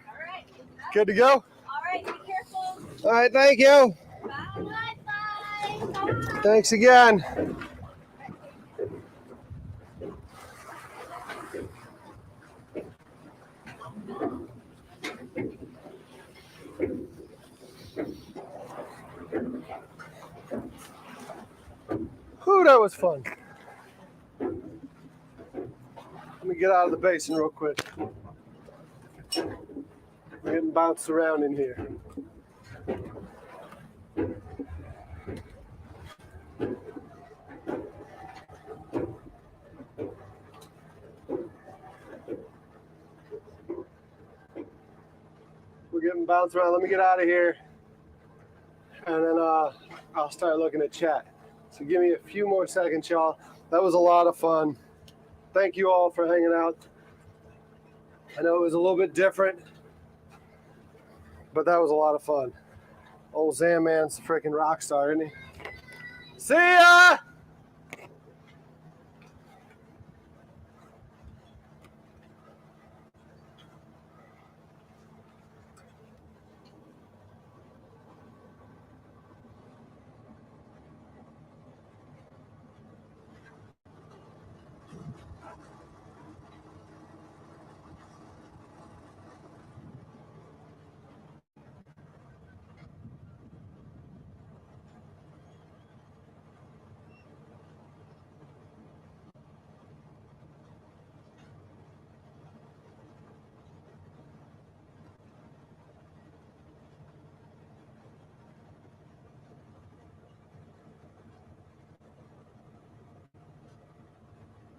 All right. Good to go? All right, be careful. All right, thank you. Bye. Bye. Thanks again. Whew, that was fun. Let me get out of the basin real quick. We're getting bounced around in here. We're getting bounced around. Let me get out of here. And then I'll start looking at chat. So give me a few more seconds, y'all. That was a lot of fun. Thank you all for hanging out. I know it was a little bit different, but that was a lot of fun. Old Zam Man's a freaking rock star, isn't he? See ya!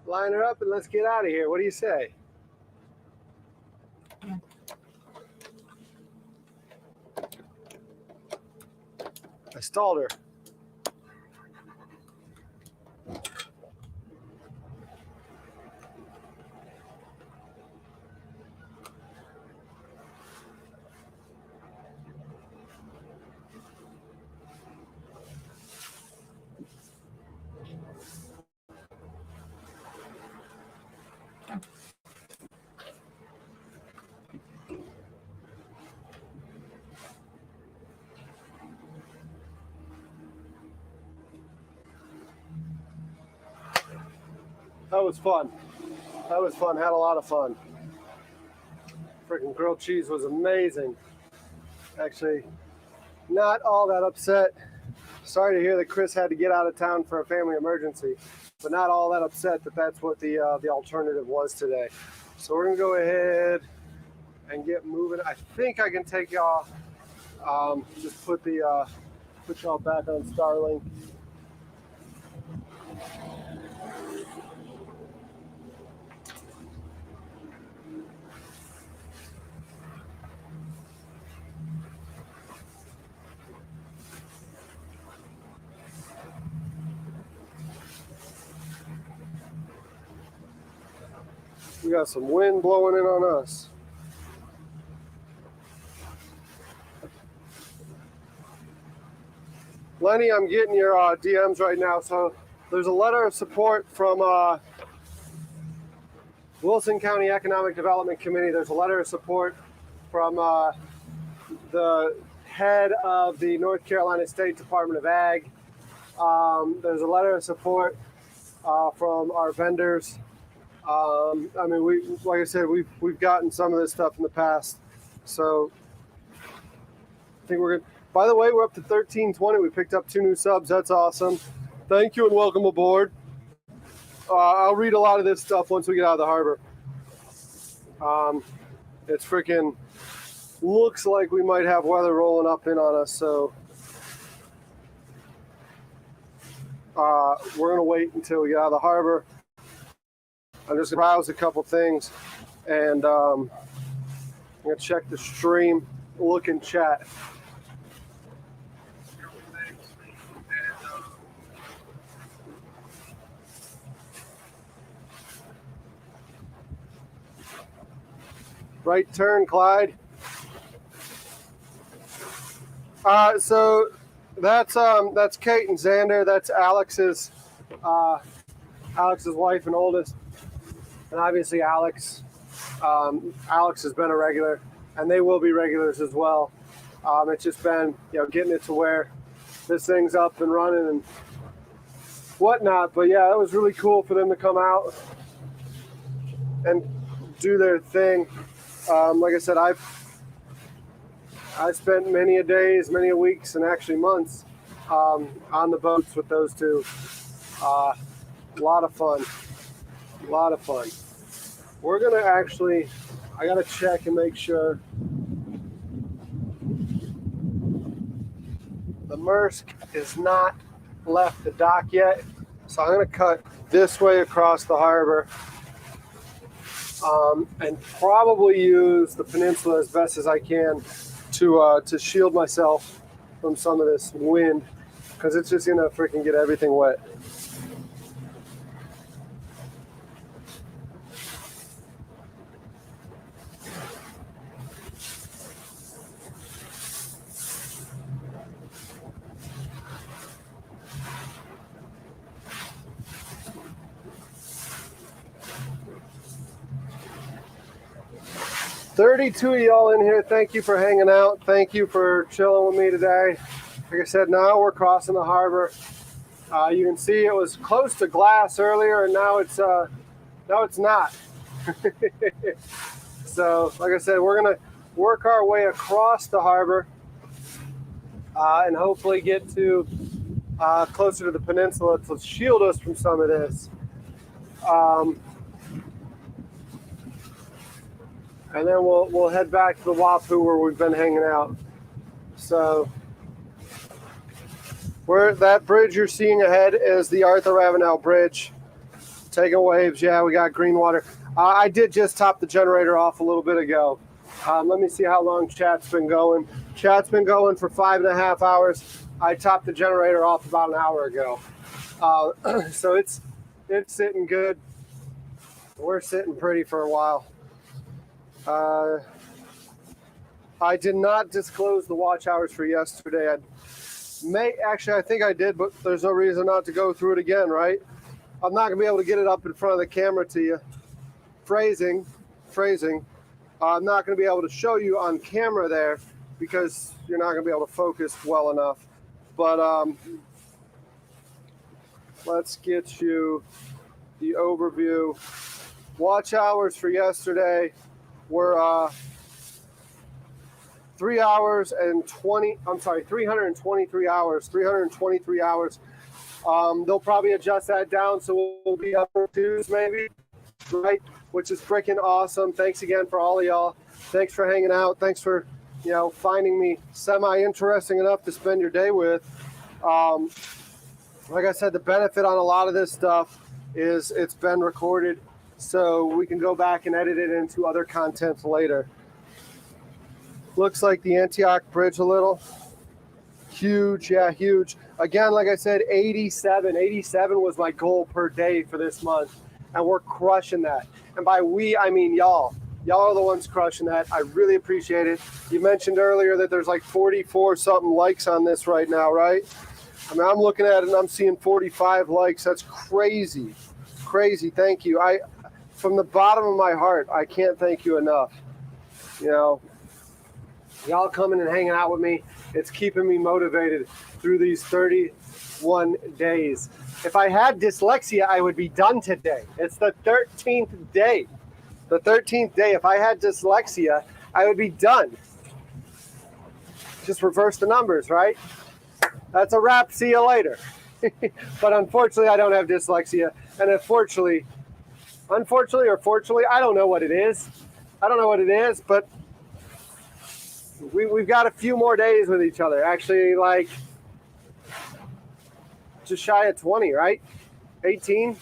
Line her up and let's get out of here. What do you say? I stalled her. That was fun. That was fun. Had a lot of fun. Freaking grilled cheese was amazing. Actually, not all that upset. Sorry to hear that Chris had to get out of town for a family emergency, but not all that upset that that's what the alternative was today. So we're gonna go ahead and get moving. I think I can take y'all. Just put y'all back on Starlink. We got some wind blowing in on us. Lenny, I'm getting your DMs right now. So there's a letter of support from Wilson County Economic Development Committee. There's a letter of support from the head of the North Carolina State Department of Ag. There's a letter of support from our vendors. I mean, like I said, we've gotten some of this stuff in the past. So I think we're good. By the way, we're up to 1320. We picked up 2 new subs. That's awesome. Thank you and welcome aboard. I'll read a lot of this stuff once we get out of the harbor. It's freaking looks like we might have weather rolling up in on us, so we're gonna wait until we get out of the harbor. I'm just gonna browse a couple things, and I'm gonna check the stream, look in chat. Right turn, Clyde. So that's Kate and Xander. That's Alex's wife and oldest, and obviously Alex. Alex has been a regular, and they will be regulars as well. It's just been getting it to where this thing's up and running and whatnot. But yeah, it was really cool for them to come out and do their thing. Like I said, I've spent many a days, many a weeks, and actually months on the boats with those two. A lot of fun. A lot of fun. We're gonna actually, I gotta check and make sure the Maersk is not left the dock yet. So I'm gonna cut this way across the harbor. And probably use the peninsula as best as I can to shield myself from some of this wind, because it's just gonna freaking get everything wet. $32 of y'all in here. Thank you for hanging out. Thank you for chilling with me today. Like I said, now we're crossing the harbor. You can see it was close to glass earlier, and now it's not. So, like I said, we're gonna work our way across the harbor and hopefully get to closer to the peninsula to shield us from some of this. And then we'll head back to the Wapoo where we've been hanging out. So that bridge you're seeing ahead is the Arthur Ravenel Bridge. Taking waves, yeah, we got green water. I did just top the generator off a little bit ago. Let me see how long chat's been going. Chat's been going for 5.5 hours. I topped the generator off about an hour ago. So it's sitting good. We're sitting pretty for a while. I did not disclose the watch hours for yesterday. I think I did, but there's no reason not to go through it again, right? I'm not gonna be able to get it up in front of the camera to you. Phrasing. I'm not gonna be able to show you on camera there because you're not gonna be able to focus well enough. But let's get you the overview. Watch hours for yesterday were 323 hours. They'll probably adjust that down, so we'll be up for twos maybe, right? Which is freaking awesome. Thanks again for all of y'all. Thanks for hanging out. Thanks for finding me semi-interesting enough to spend your day with. Like I said, the benefit on a lot of this stuff is it's been recorded, so we can go back and edit it into other content later. Looks like the Antioch Bridge a little. Huge, yeah, huge. Again, like I said, 87 was my goal per day for this month, and we're crushing that. And by we, I mean y'all. Y'all are the ones crushing that. I really appreciate it. You mentioned earlier that there's like 44 something likes on this right now, right? I mean, I'm looking at it and I'm seeing 45 likes. That's crazy. Crazy. Thank you. From the bottom of my heart, I can't thank you enough. You know, y'all coming and hanging out with me, it's keeping me motivated through these 31 days. If I had dyslexia, I would be done today. It's the 13th day. The 13th day. If I had dyslexia, I would be done. Just reverse the numbers, right? That's a wrap. See you later. But unfortunately, I don't have dyslexia. And unfortunately or fortunately, I don't know what it is. I don't know what it is, but we've got a few more days with each other. Actually, like just shy of 20, right? 18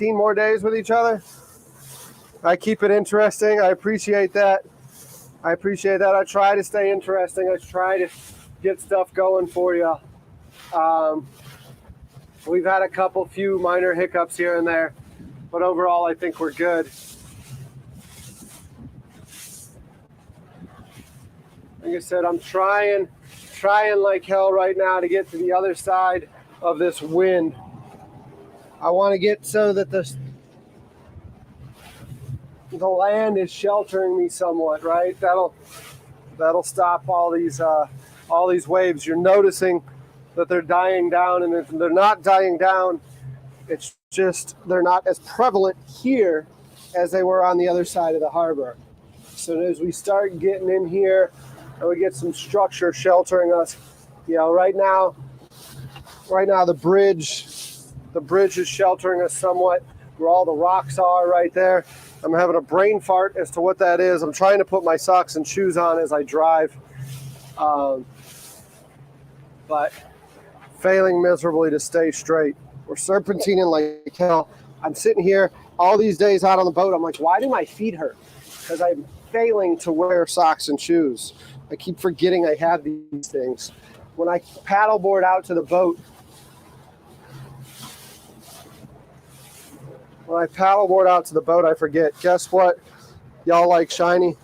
more days with each other. I keep it interesting. I appreciate that. I try to stay interesting. I try to get stuff going for you. We've had a few minor hiccups here and there, but overall I think we're good. Like I said, I'm trying like hell right now to get to the other side of this wind. I want to get so that the land is sheltering me somewhat, right? That'll stop all these waves. You're noticing that they're dying down, and if they're not dying down, it's just they're not as prevalent here as they were on the other side of the harbor. So as we start getting in here and we get some structure sheltering us, you know, right now the bridge is sheltering us somewhat, where all the rocks are right there. I'm having a brain fart as to what that is. I'm trying to put my socks and shoes on as I drive, but failing miserably to stay straight. We're serpentining like hell. I'm sitting here all these days out on the boat. I'm like, why do my feet hurt? Because I'm failing to wear socks and shoes. I keep forgetting I have these things. When I paddleboard out to the boat, I forget. Guess what? Y'all like shiny?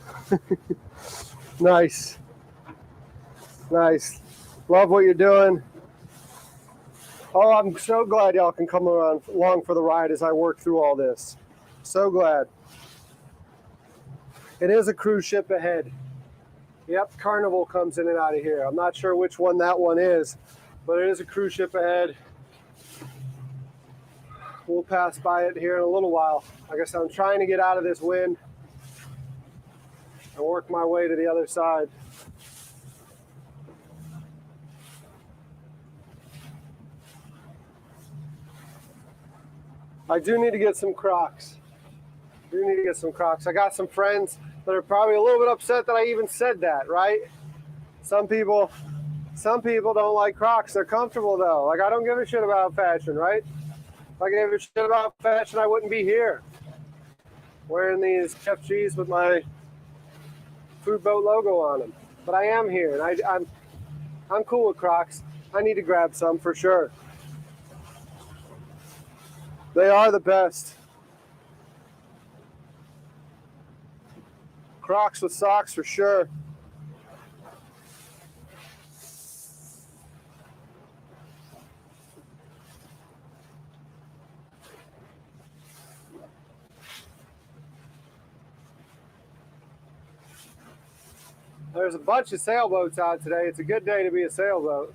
Nice. Love what you're doing. Oh, I'm so glad y'all can come along for the ride as I work through all this. So glad. It is a cruise ship ahead. Yep, Carnival comes in and out of here. I'm not sure which one that one is, but it is a cruise ship ahead. We'll pass by it here in a little while. Like I said, I'm trying to get out of this wind and work my way to the other side. I do need to get some Crocs. I got some friends that are probably a little bit upset that I even said that, right? Some people don't like Crocs. They're comfortable though. Like, I don't give a shit about fashion, right? If I gave a shit about fashion, I wouldn't be here wearing these FGs with my food boat logo on them. But I am here, and I'm cool with Crocs. I need to grab some for sure. They are the best. Crocs with socks for sure. There's a bunch of sailboats out today. It's a good day to be a sailboat.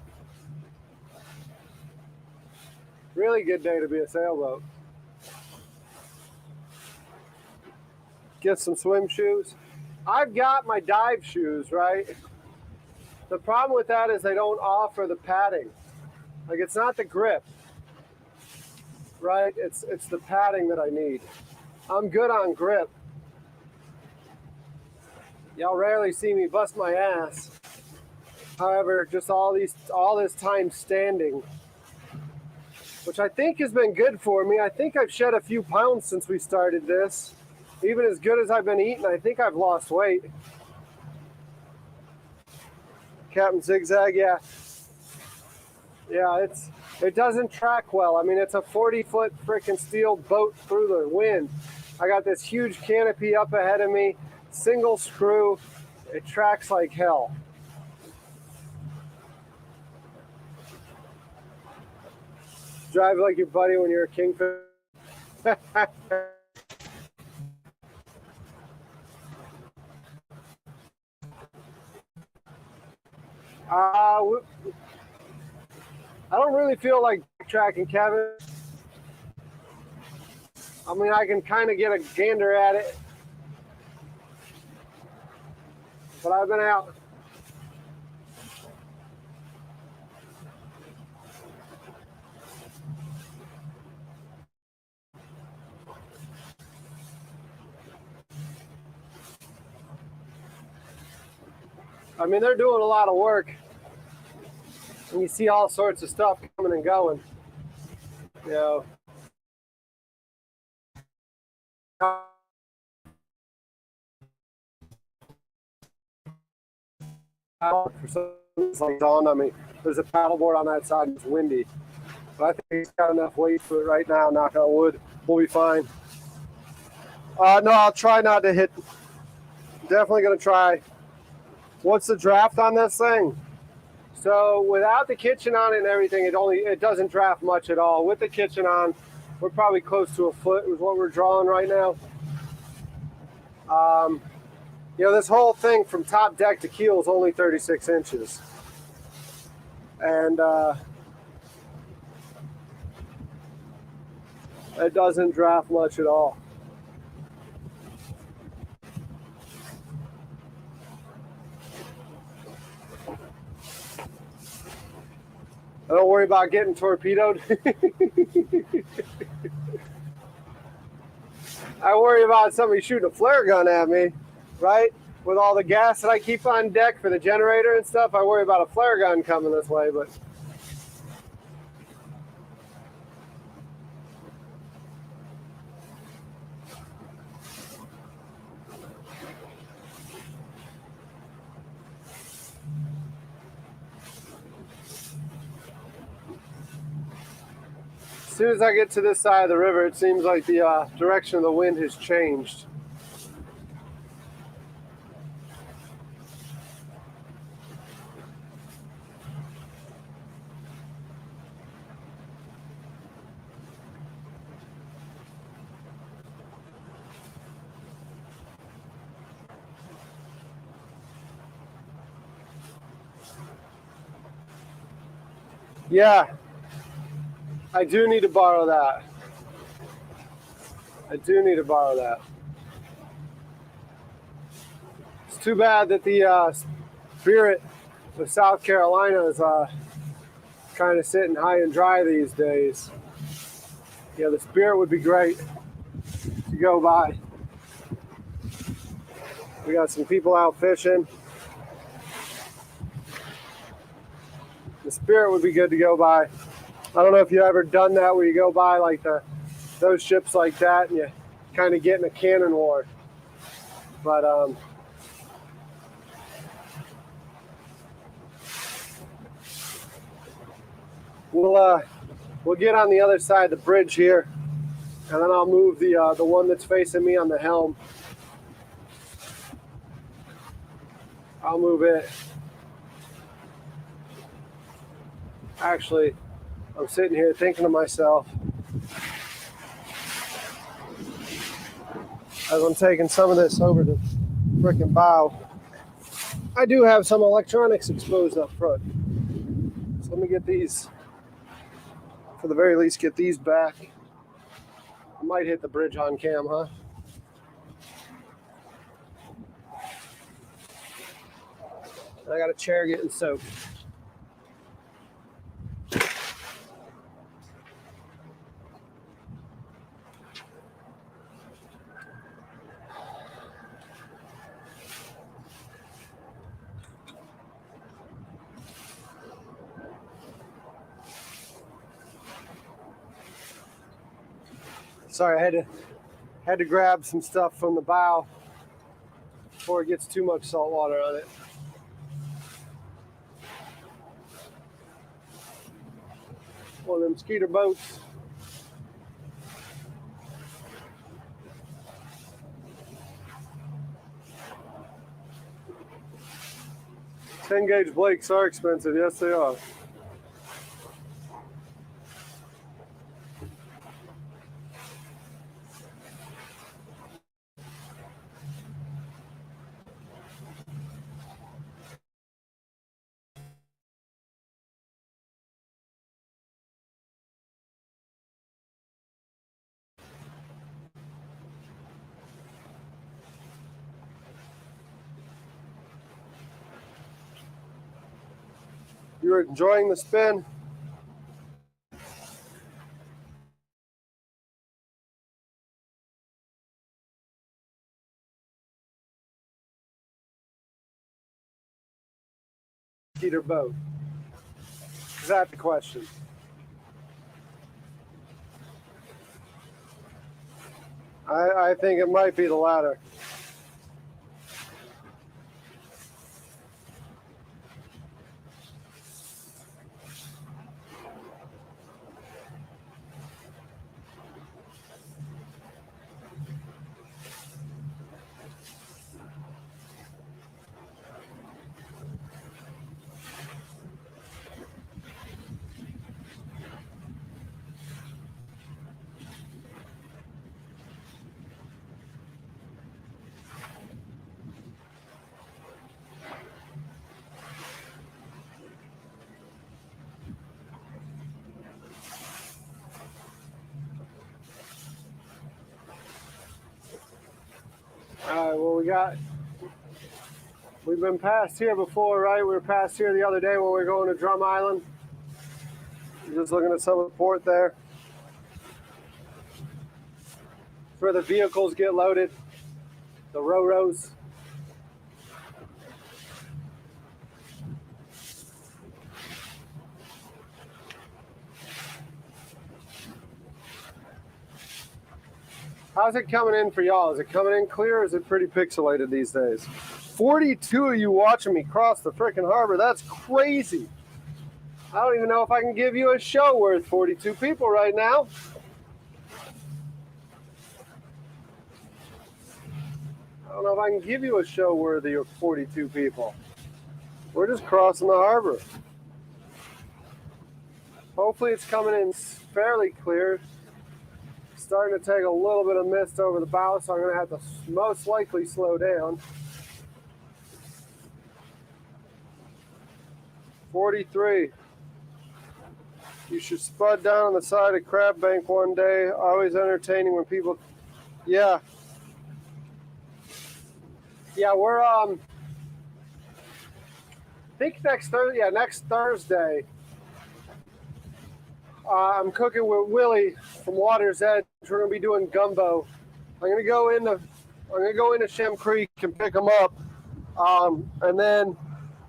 Really good day to be a sailboat. Get some swim shoes. I've got my dive shoes, right? The problem with that is they don't offer the padding. Like, it's not the grip, right? It's the padding that I need. I'm good on grip. Y'all rarely see me bust my ass. However, just all this time standing, which I think has been good for me. I think I've shed a few pounds since we started this. Even as good as I've been eating, I think I've lost weight. Captain Zigzag, yeah. Yeah, it doesn't track well. I mean, it's a 40-foot freaking steel boat through the wind. I got this huge canopy up ahead of me, single screw. It tracks like hell. drive like your buddy when you're a kingfish. I don't really feel like backtracking, Kevin. I mean, I can kind of get a gander at it, but I've been out. I mean, they're doing a lot of work, and you see all sorts of stuff coming and going. You know, for some, it's like dawn on me. There's a paddleboard on that side. It's windy, but I think he's got enough weight for it right now. Knock on wood, we'll be fine. No, I'll try not to hit. Definitely gonna try. What's the draft on this thing? So without the kitchen on it and everything, it doesn't draft much at all. With the kitchen on, we're probably close to a foot is what we're drawing right now. You know, this whole thing from top deck to keel is only 36 inches. And it doesn't draft much at all. I don't worry about getting torpedoed. I worry about somebody shooting a flare gun at me, right? With all the gas that I keep on deck for the generator and stuff, I worry about a flare gun coming this way, but as soon as I get to this side of the river, it seems like the direction of the wind has changed. Yeah, I do need to borrow that. I do need to borrow that. It's too bad that the Spirit of South Carolina is kind of sitting high and dry these days. Yeah, the Spirit would be great to go by. We got some people out fishing. The Spirit would be good to go by. I don't know if you've ever done that where you go by like those ships like that and you kind of get in a cannon war. But we'll get on the other side of the bridge here, and then I'll move the one that's facing me on the helm. I'll move it. Actually, I'm sitting here thinking to myself, as I'm taking some of this over the frickin' bow, I do have some electronics exposed up front. So let me get these, for the very least, get these back. I might hit the bridge on cam, huh? I got a chair getting soaked. Sorry, I had to grab some stuff from the bow before it gets too much salt water on it. One of them skeeter boats. Ten-gauge Blakes are expensive. Yes, they are. You're enjoying the spin? Either boat? Is that the question? I think it might be the latter. All right, well, we've been past here before, right? We were past here the other day when we were going to Drum Island. Just looking at some of the port there. It's where the vehicles get loaded, the Ro-Ros. How's it coming in for y'all? Is it coming in clear or is it pretty pixelated these days? 42 of you watching me cross the frickin' harbor. That's crazy. I don't even know if I can give you a show worth 42 people right now. I don't know if I can give you a show worthy of 42 people. We're just crossing the harbor. Hopefully it's coming in fairly clear. Starting to take a little bit of mist over the bow, so I'm going to have to most likely slow down. 43. You should spud down on the side of Crab Bank one day. Always entertaining when people... Yeah. Yeah, we're, I think next Thursday, I'm cooking with Willie from Water's Edge. We're gonna be doing gumbo. I'm gonna go into Shem Creek and pick them up, and then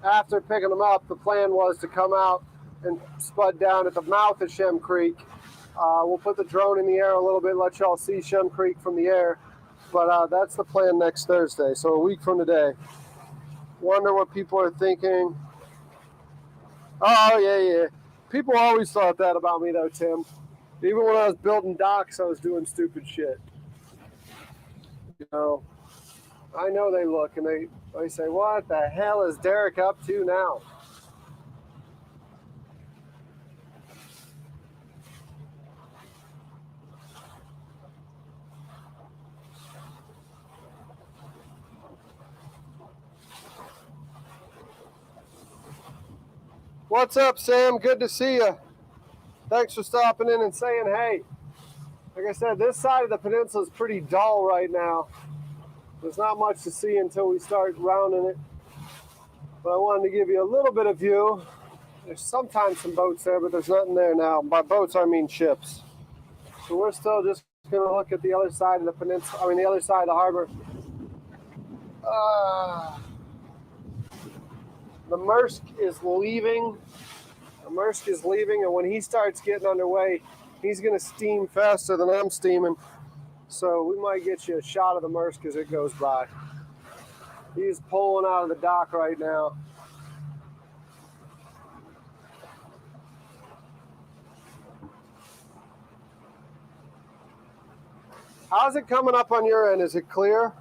after picking them up, the plan was to come out and spud down at the mouth of Shem Creek. We'll put the drone in the air a little bit, let y'all see Shem Creek from the air. But that's the plan next Thursday, so a week from today. Wonder what people are thinking. Oh, yeah. People always thought that about me, though, Tim. Even when I was building docks, I was doing stupid shit. You know, I know they look and they say, what the hell is Derek up to now? What's up, Sam? Good to see you. Thanks for stopping in and saying hey. Like I said, this side of the peninsula is pretty dull right now. There's not much to see until we start rounding it. But I wanted to give you a little bit of view. There's sometimes some boats there, but there's nothing there now. By boats, I mean ships. So we're still just going to look at the other side of the peninsula, the other side of the harbor. The Maersk is leaving. And when he starts getting underway, he's going to steam faster than I'm steaming. So we might get you a shot of the Maersk as it goes by. He's pulling out of the dock right now. How's it coming up on your end? Is it clear?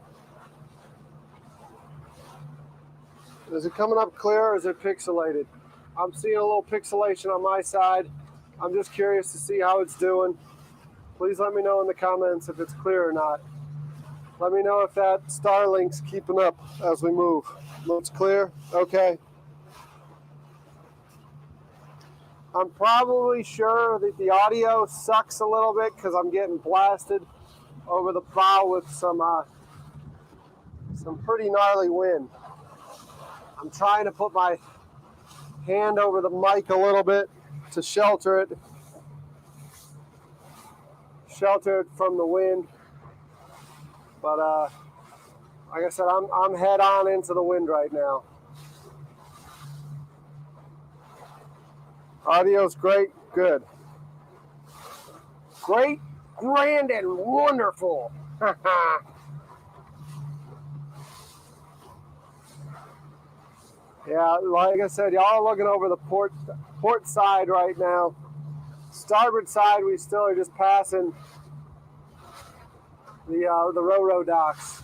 Is it coming up clear or is it pixelated? I'm seeing a little pixelation on my side. I'm just curious to see how it's doing. Please let me know in the comments if it's clear or not. Let me know if that Starlink's keeping up as we move. Looks clear? Okay. I'm probably sure that the audio sucks a little bit because I'm getting blasted over the bow with some pretty gnarly wind. I'm trying to put my hand over the mic a little bit to shelter it from the wind. But like I said, I'm head on into the wind right now. Audio's great, good. Great, grand, and wonderful. Yeah, like I said, y'all are looking over the port side right now. Starboard side, we still are just passing the Ro-Ro docks.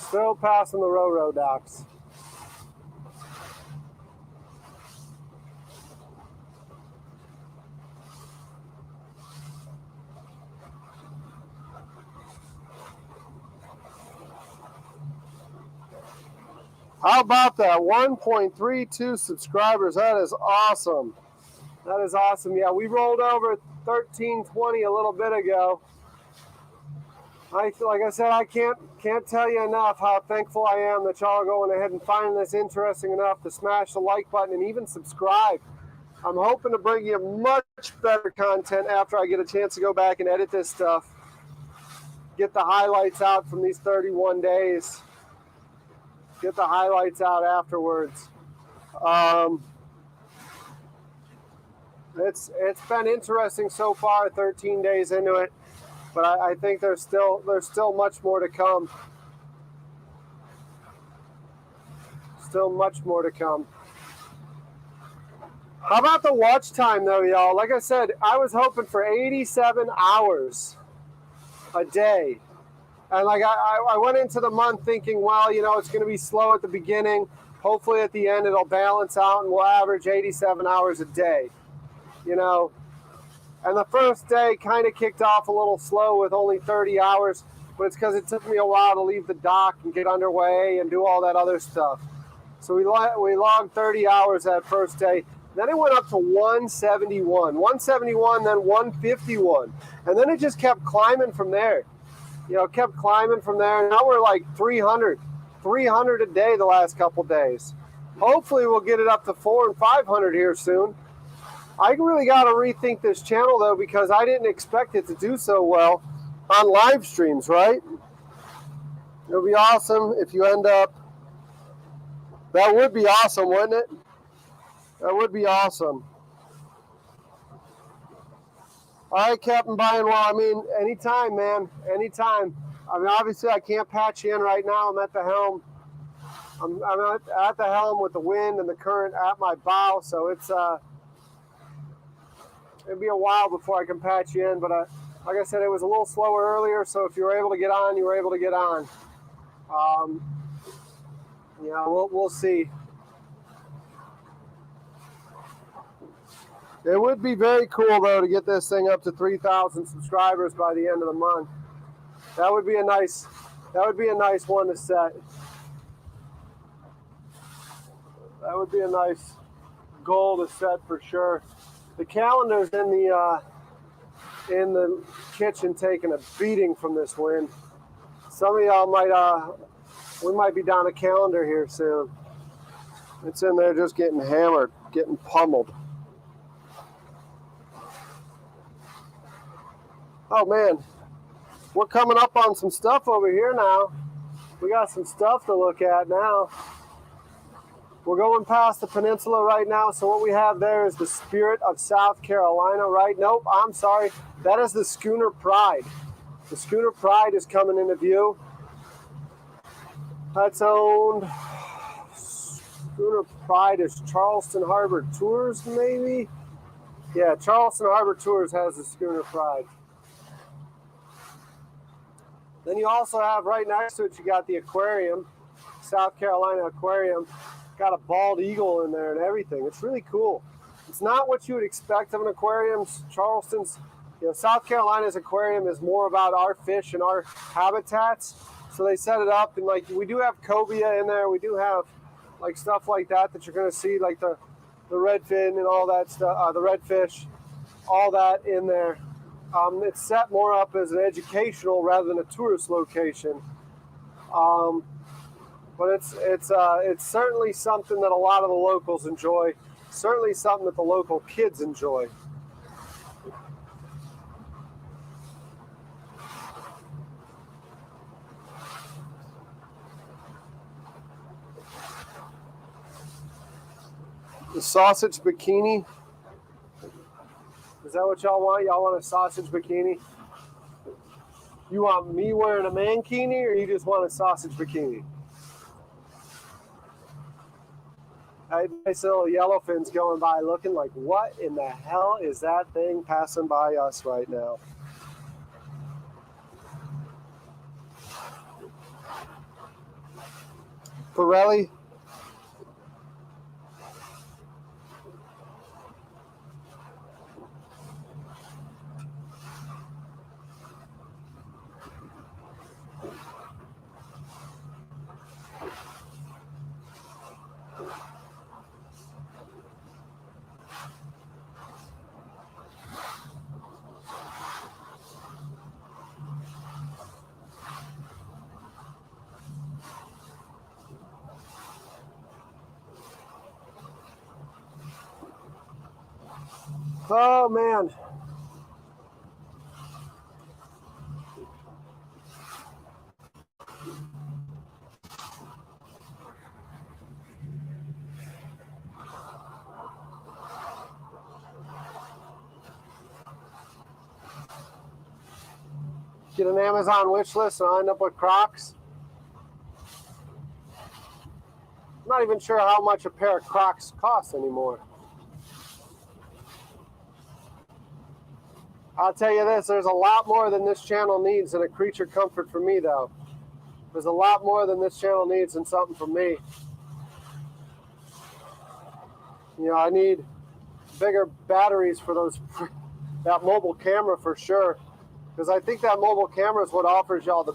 Still passing the Ro-Ro docks. How about that? 1.32 subscribers. That is awesome. That is awesome. Yeah, we rolled over 1320 a little bit ago. Like I said, I can't tell you enough how thankful I am that y'all are going ahead and finding this interesting enough to smash the like button and even subscribe. I'm hoping to bring you much better content after I get a chance to go back and edit this stuff. Get the highlights out from these 31 days. Get the highlights out afterwards. It's been interesting so far, 13 days into it. But I think there's still much more to come. Still much more to come. How about the watch time though, y'all? Like I said, I was hoping for 87 hours a day. And like I went into the month thinking, well, you know, it's going to be slow at the beginning. Hopefully at the end it'll balance out and we'll average 87 hours a day. You know. And the first day kind of kicked off a little slow with only 30 hours, but it's because it took me a while to leave the dock and get underway and do all that other stuff. So we logged 30 hours that first day. Then it went up to 171, then 151. And then it just kept climbing from there. You know, kept climbing from there. And now we're like 300 a day the last couple days. Hopefully we'll get it up to 400 and 500 here soon. I really got to rethink this channel, though, because I didn't expect it to do so well on live streams, right? It would be awesome if you end up... That would be awesome, wouldn't it? That would be awesome. All right, Captain Byron. Well, I mean, anytime, man. Anytime. I mean, obviously, I can't patch you in right now. I'm at the helm. I'm at the helm with the wind and the current at my bow, so it's... It'd be a while before I can patch you in, but like I said, it was a little slower earlier, so if you were able to get on, you were able to get on. Yeah, we'll see. It would be very cool, though, to get this thing up to 3,000 subscribers by the end of the month. That would be a nice one to set. That would be a nice goal to set for sure. The calendar's in the kitchen taking a beating from this wind. Some of y'all we might be down a calendar here soon. It's in there just getting hammered, getting pummeled. Oh man, we're coming up on some stuff over here now. We got some stuff to look at now. We're going past the peninsula right now, so what we have there is the Spirit of South Carolina, right? Nope, I'm sorry. That is the Schooner Pride. The Schooner Pride is coming into view. That's owned... Schooner Pride is Charleston Harbor Tours, maybe? Yeah, Charleston Harbor Tours has the Schooner Pride. Then you also have right next to it, you got the aquarium, South Carolina Aquarium. Got a bald eagle in there and everything. It's really cool. It's not what you would expect of an aquarium. Charleston's, South Carolina's aquarium is more about our fish and our habitats. So they set it up, and like we do have cobia in there. We do have like stuff like that you're going to see, like the redfin and all that stuff, the redfish, all that in there. It's set more up as an educational rather than a tourist location. But it's certainly something that a lot of the locals enjoy. Certainly something that the local kids enjoy. The sausage bikini. Is that what y'all want? Y'all want a sausage bikini? You want me wearing a mankini, or you just want a sausage bikini? Nice little yellowfins going by looking like, what in the hell is that thing passing by us right now? Pirelli. Oh man. Get an Amazon wish list and I'll end up with Crocs. I'm not even sure how much a pair of Crocs costs anymore. I'll tell you this, there's a lot more than this channel needs in a creature comfort for me, though. There's a lot more than this channel needs in something for me. You know, I need bigger batteries for that mobile camera for sure. Because I think that mobile camera is what offers y'all the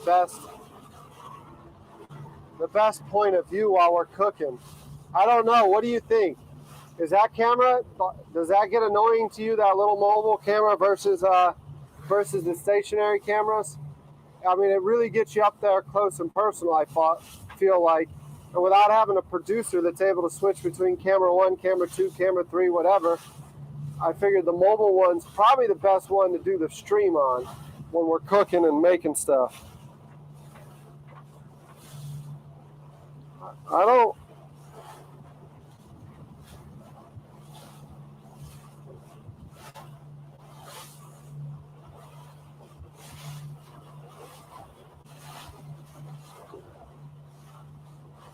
best point of view while we're cooking. I don't know, what do you think? Is that camera, does that get annoying to you, that little mobile camera versus the stationary cameras? I mean, it really gets you up there close and personal, I feel like. And without having a producer that's able to switch between camera 1, camera 2, camera 3, whatever, I figured the mobile one's probably the best one to do the stream on when we're cooking and making stuff. I don't...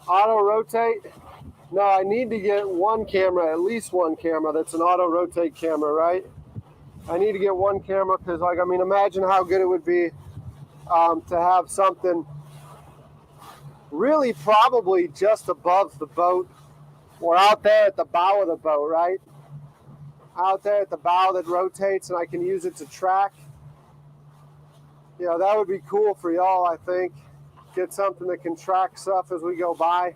Auto rotate? No, I need to get one camera, at least one camera that's an auto rotate camera, right? I need to get one camera because, like, I mean, imagine how good it would be to have something really probably just above the boat or out there at the bow of the boat, right? Out there at the bow that rotates and I can use it to track. You know, that would be cool for y'all, I think. Get something that can track stuff as we go by.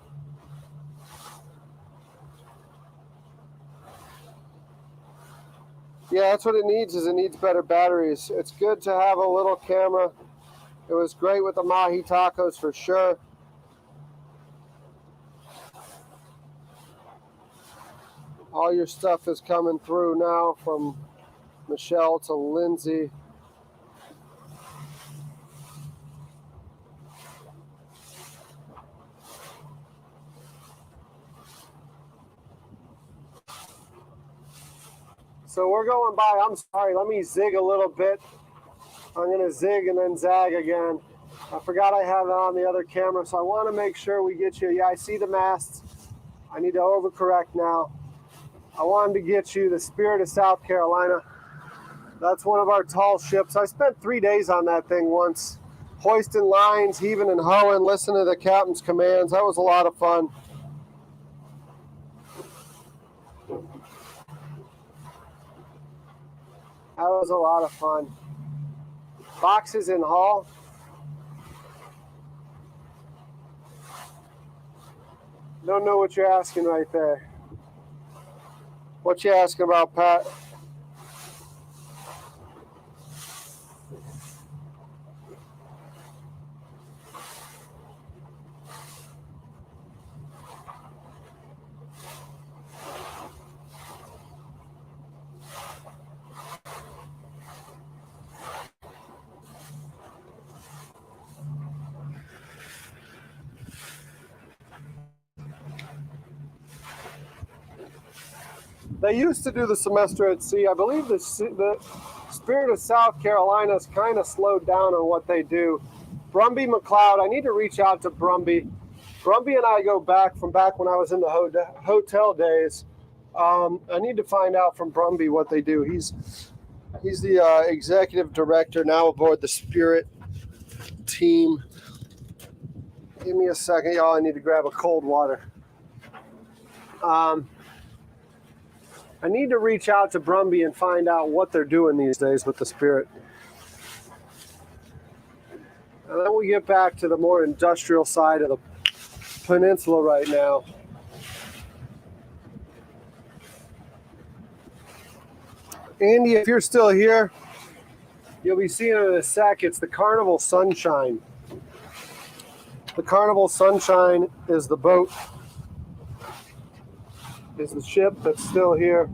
Yeah, that's what it needs, is it needs better batteries. It's good to have a little camera. It was great with the mahi tacos for sure. All your stuff is coming through now from Michelle to Lindsay. So we're going by, I'm sorry, let me zig a little bit. I'm gonna zig and then zag again. I forgot I have it on the other camera, so I wanna make sure we get you. Yeah, I see the masts. I need to overcorrect now. I wanted to get you the Spirit of South Carolina. That's one of our tall ships. I spent 3 days on that thing once. Hoisting lines, heaving and hoeing, listening to the captain's commands. That was a lot of fun. That was a lot of fun. Boxes in hull. Don't know what you're asking right there. What you asking about, Pat? They used to do the semester at sea. I believe the Spirit of South Carolina's kind of slowed down on what they do. Brumby McLeod, I need to reach out to Brumby. Brumby and I go back from back when I was in the hotel days. I need to find out from Brumby what they do. He's the executive director now aboard the Spirit team. Give me a second, y'all. I need to grab a cold water. I need to reach out to Brumby and find out what they're doing these days with the Spirit. And then we get back to the more industrial side of the peninsula right now. Andy, if you're still here, you'll be seeing it in a sec. It's the Carnival Sunshine. The Carnival Sunshine is the boat, is the ship that's still here.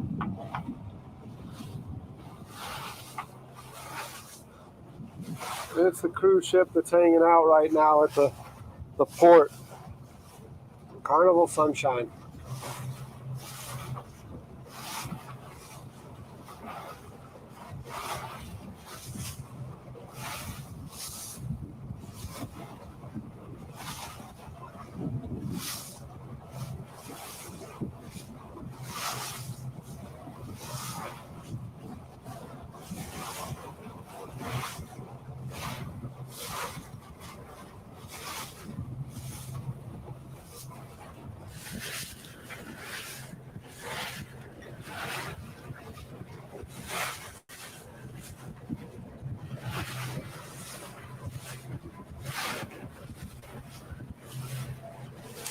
It's the cruise ship that's hanging out right now at the port. Carnival Sunshine.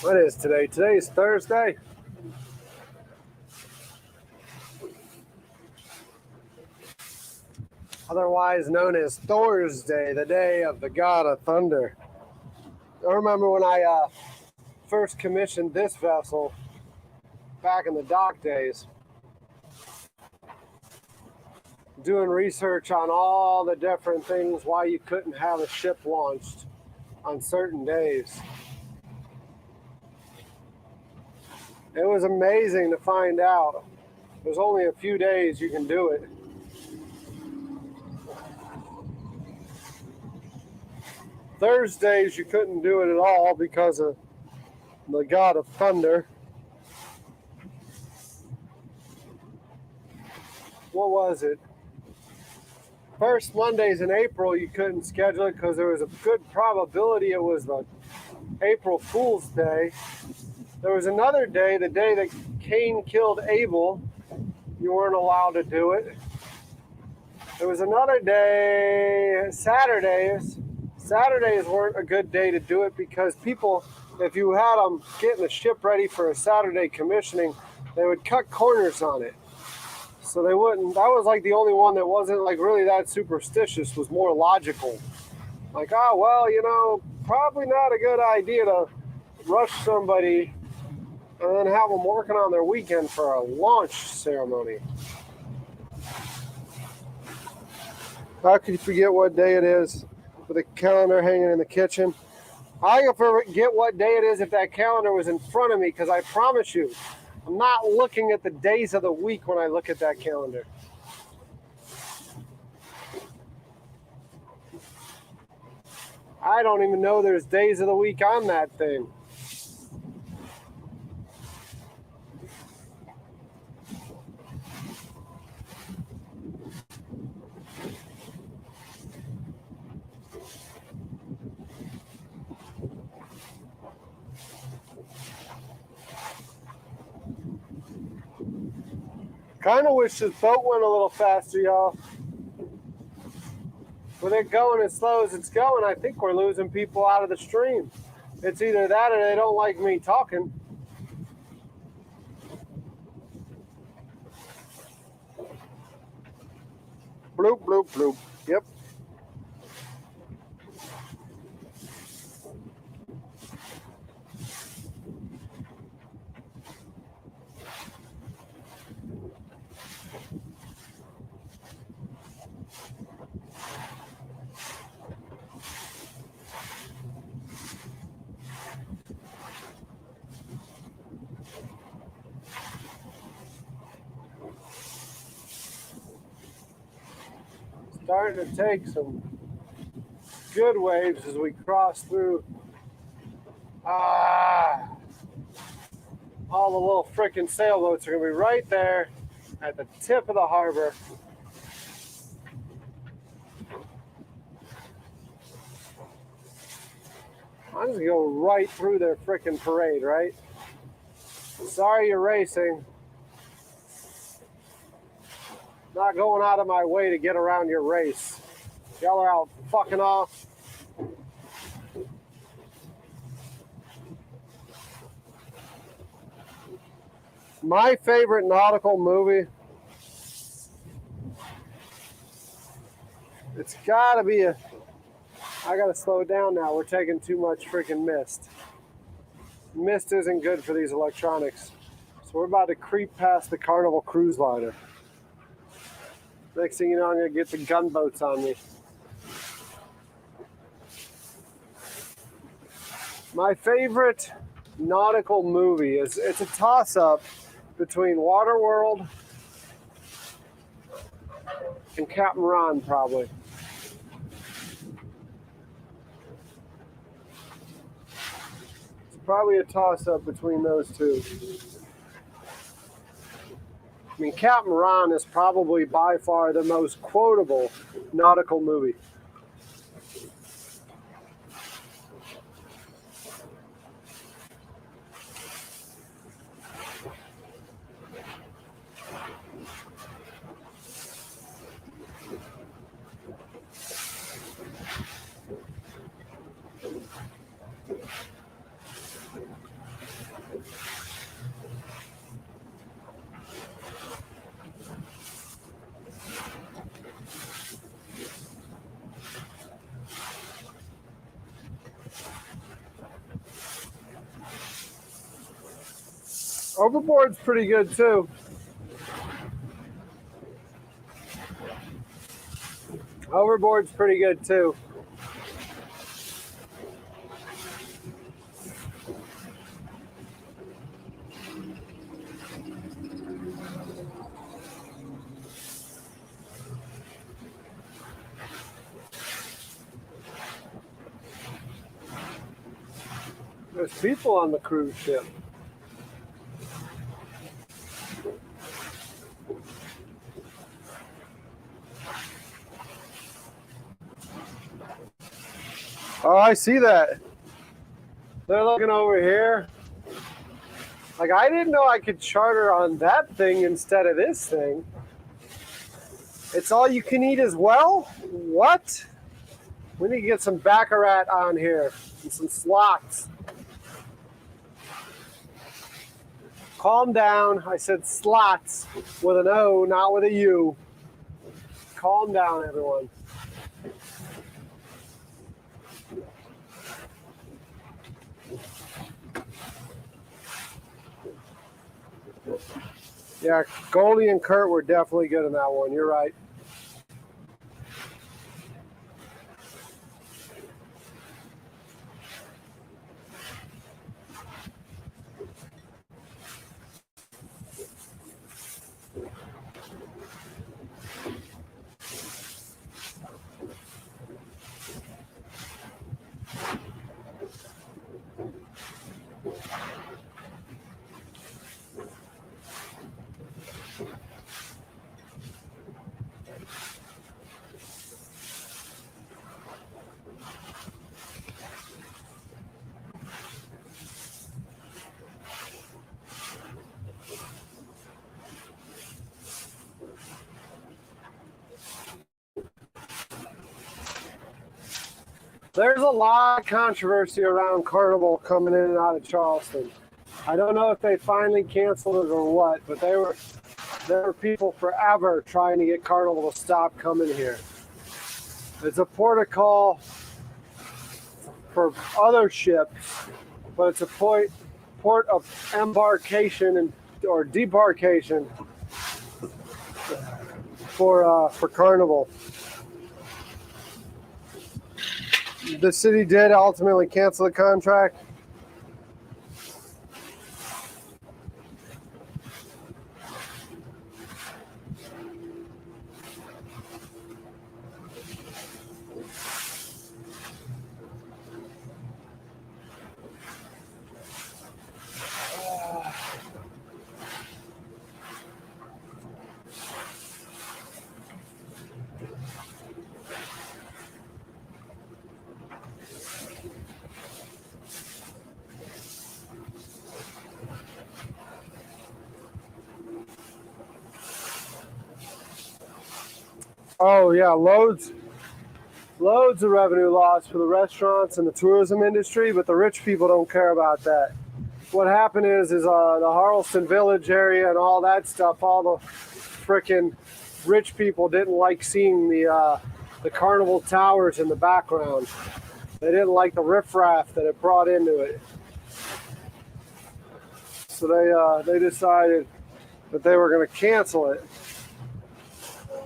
What is today? Today is Thursday. Otherwise known as Thursday, the day of the God of Thunder. I remember when I first commissioned this vessel back in the dock days, doing research on all the different things why you couldn't have a ship launched on certain days. It was amazing to find out there's only a few days you can do it. Thursdays you couldn't do it at all because of the God of Thunder. What was it? First Mondays in April you couldn't schedule it because there was a good probability it was the April Fool's Day. There was another day, the day that Cain killed Abel, you weren't allowed to do it. There was another day, Saturdays. Saturdays weren't a good day to do it because people, if you had them getting the ship ready for a Saturday commissioning, they would cut corners on it. So they wouldn't, that was like the only one that wasn't like really that superstitious, was more logical. Like, oh, well, you know, probably not a good idea to rush somebody and then have them working on their weekend for a launch ceremony. How could you forget what day it is with a calendar hanging in the kitchen? I can forget what day it is if that calendar was in front of me, because I promise you, I'm not looking at the days of the week when I look at that calendar. I don't even know there's days of the week on that thing. Kind of wish this boat went a little faster, y'all. With it going as slow as it's going, I think we're losing people out of the stream. It's either that or they don't like me talking. Bloop, bloop, bloop. Yep. Starting to take some good waves as we cross through all the little freaking sailboats are going to be right there at the tip of the harbor. I'm just going to go right through their freaking parade, right? Sorry you're racing. Not going out of my way to get around your race. Y'all are out fucking off. My favorite nautical movie, it's gotta be I gotta slow down now. We're taking too much freaking mist. Mist isn't good for these electronics. So we're about to creep past the Carnival cruise liner. Next thing you know, I'm gonna get the gunboats on me. My favorite nautical movie it's a toss-up between Waterworld and Captain Ron, probably. It's probably a toss-up between those two. I mean, Captain Ron is probably by far the most quotable nautical movie. Overboard's pretty good too. Overboard's pretty good too. There's people on the cruise ship. Oh, I see that. They're looking over here. Like, I didn't know I could charter on that thing instead of this thing. It's all you can eat as well? What? We need to get some baccarat on here and some slots. Calm down. I said slots with an O, not with a U. Calm down, everyone. Yeah, Goldie and Kurt were definitely good in that one. You're right. There's a lot of controversy around Carnival coming in and out of Charleston. I don't know if they finally canceled it or what, but they were there were people forever trying to get Carnival to stop coming here. It's a port of call for other ships, but it's a port of embarkation or debarkation for Carnival. The city did ultimately cancel the contract. Oh yeah, loads of revenue loss for the restaurants and the tourism industry, but the rich people don't care about that. What happened is the Harleston Village area and all that stuff, all the frickin' rich people didn't like seeing the Carnival Towers in the background. They didn't like the riffraff that it brought into it. So they decided that they were going to cancel it.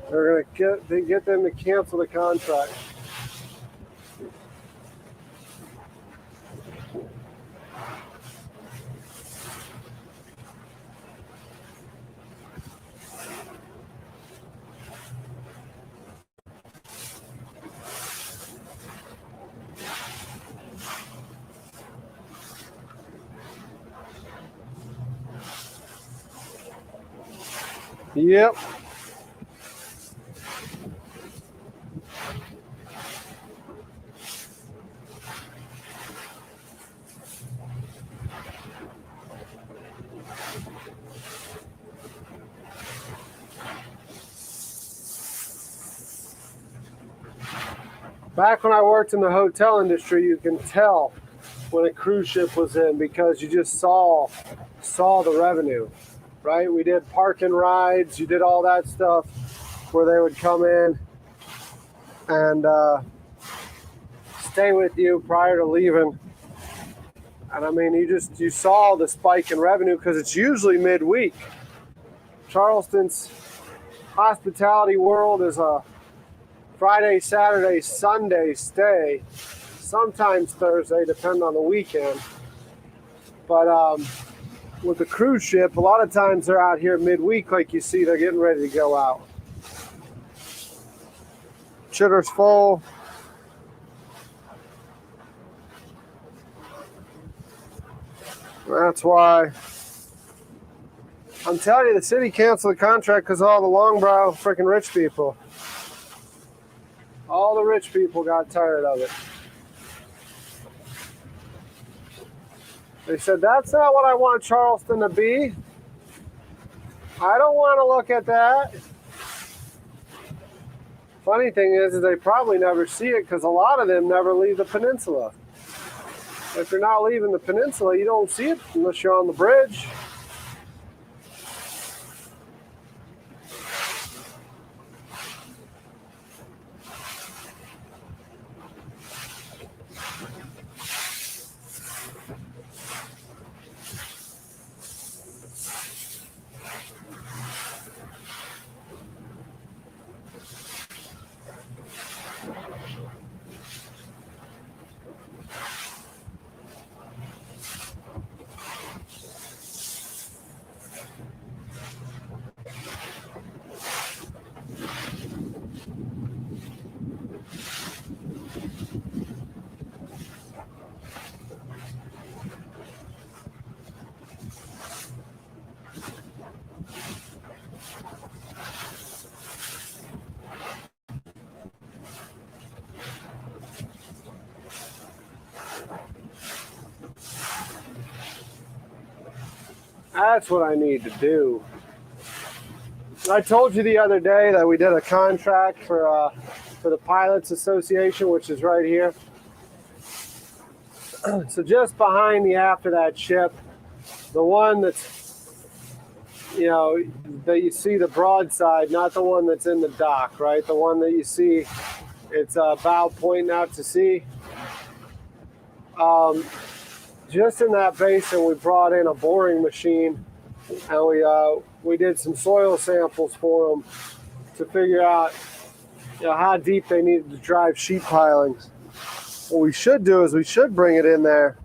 They were going to get them to cancel the contract. Yep. Back when I worked in the hotel industry, you can tell when a cruise ship was in because you just saw the revenue, right? We did park and rides, you did all that stuff where they would come in and stay with you prior to leaving. And I mean, you saw the spike in revenue because it's usually midweek. Charleston's hospitality world is a Friday, Saturday, Sunday stay, sometimes Thursday, depending on the weekend. But with the cruise ship, a lot of times they're out here midweek, like you see, they're getting ready to go out. Chitter's full. That's why I'm telling you, the city canceled the contract because all the longbrow freaking rich people. All the rich people got tired of it. They said, that's not what I want Charleston to be. I don't want to look at that. Funny thing is they probably never see it because a lot of them never leave the peninsula. If you're not leaving the peninsula, you don't see it unless you're on the bridge. That's what I need to do. I told you the other day that we did a contract for the Pilots Association, which is right here. So just behind the after that ship, the one that's you know, that you see the broadside, not the one that's in the dock, right? The one that you see, it's bow pointing out to sea. Just in that basin, we brought in a boring machine, and we did some soil samples for them to figure out, you know, how deep they needed to drive sheet pilings. What we should do is we should bring it in there,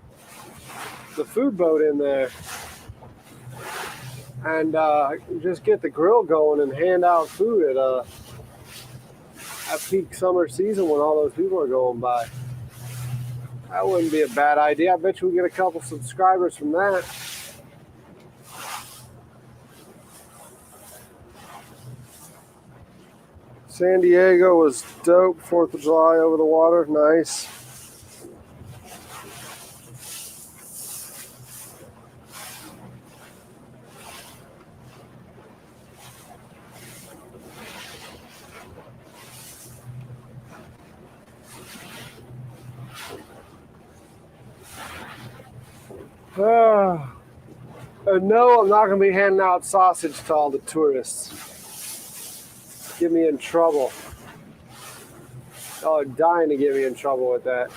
the food boat in there, and just get the grill going and hand out food at peak summer season when all those people are going by. That wouldn't be a bad idea. I bet you we get a couple subscribers from that. San Diego was dope. 4th of July over the water. Nice. No, I'm not going to be handing out sausage to all the tourists. Get me in trouble. Oh, dying to get me in trouble with that.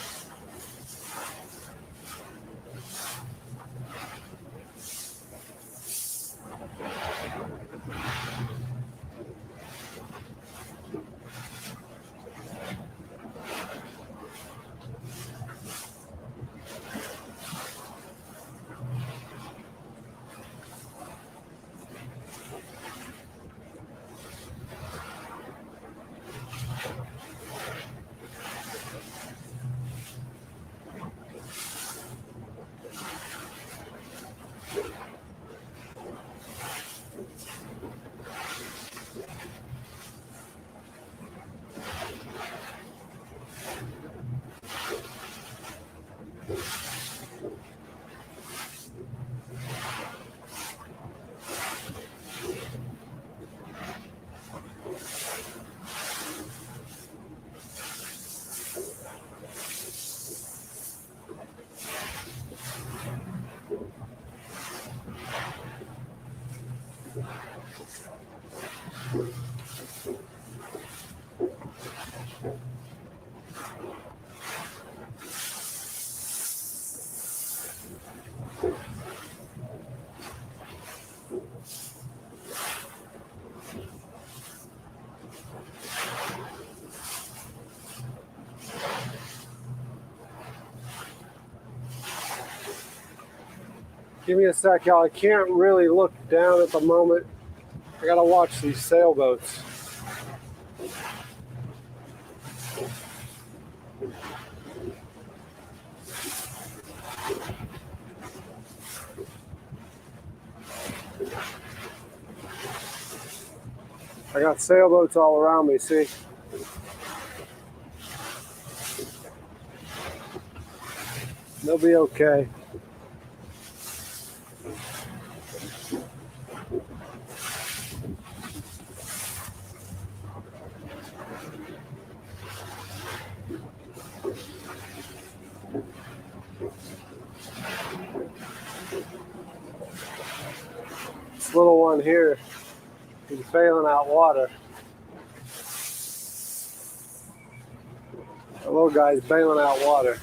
Give me a sec, y'all. I can't really look down at the moment. I gotta watch these sailboats. I got sailboats all around me, see? They'll be okay. This little one here is bailing out water. The little guy's bailing out water.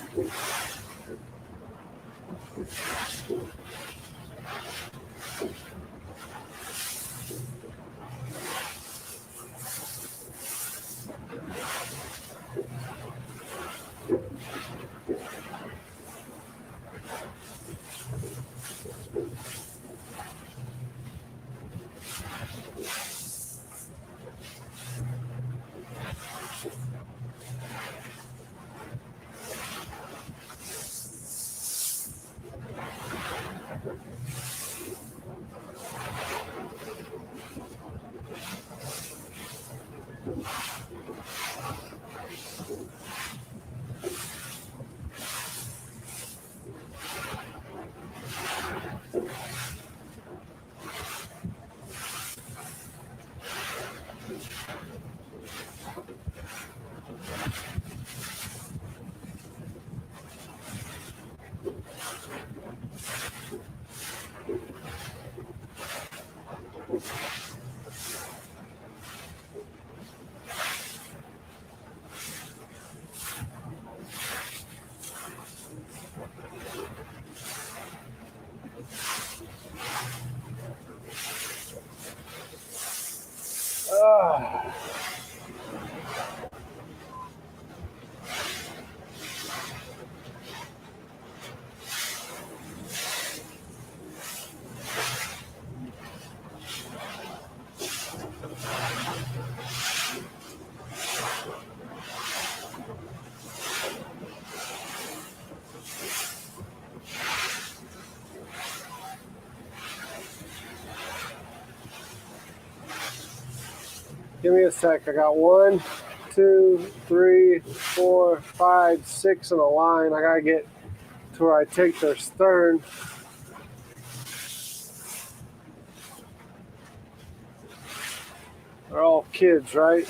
Give me a sec. I got 1, 2, 3, 4, 5, 6 in a line. I gotta get to where I take their stern. They're all kids, right?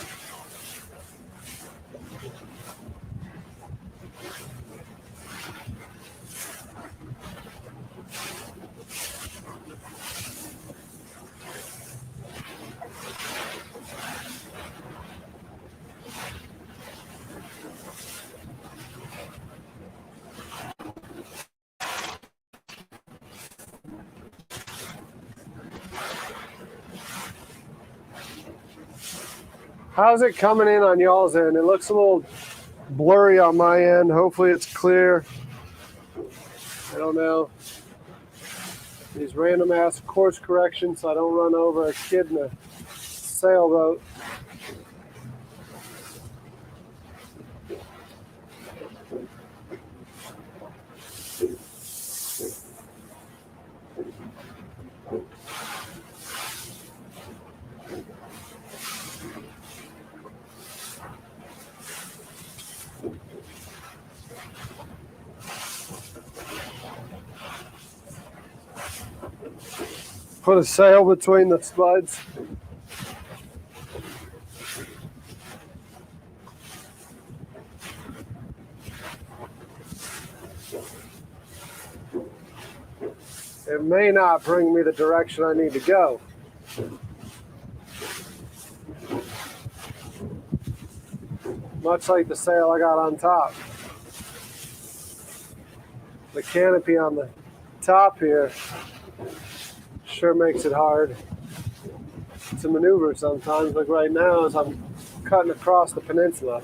How's it coming in on y'all's end? It looks a little blurry on my end. Hopefully it's clear. I don't know. These random ass course corrections so I don't run over a kid in a sailboat. Put a sail between the spuds. It may not bring me the direction I need to go. Much like the sail I got on top. The canopy on the top here sure makes it hard to maneuver sometimes, like right now as I'm cutting across the peninsula.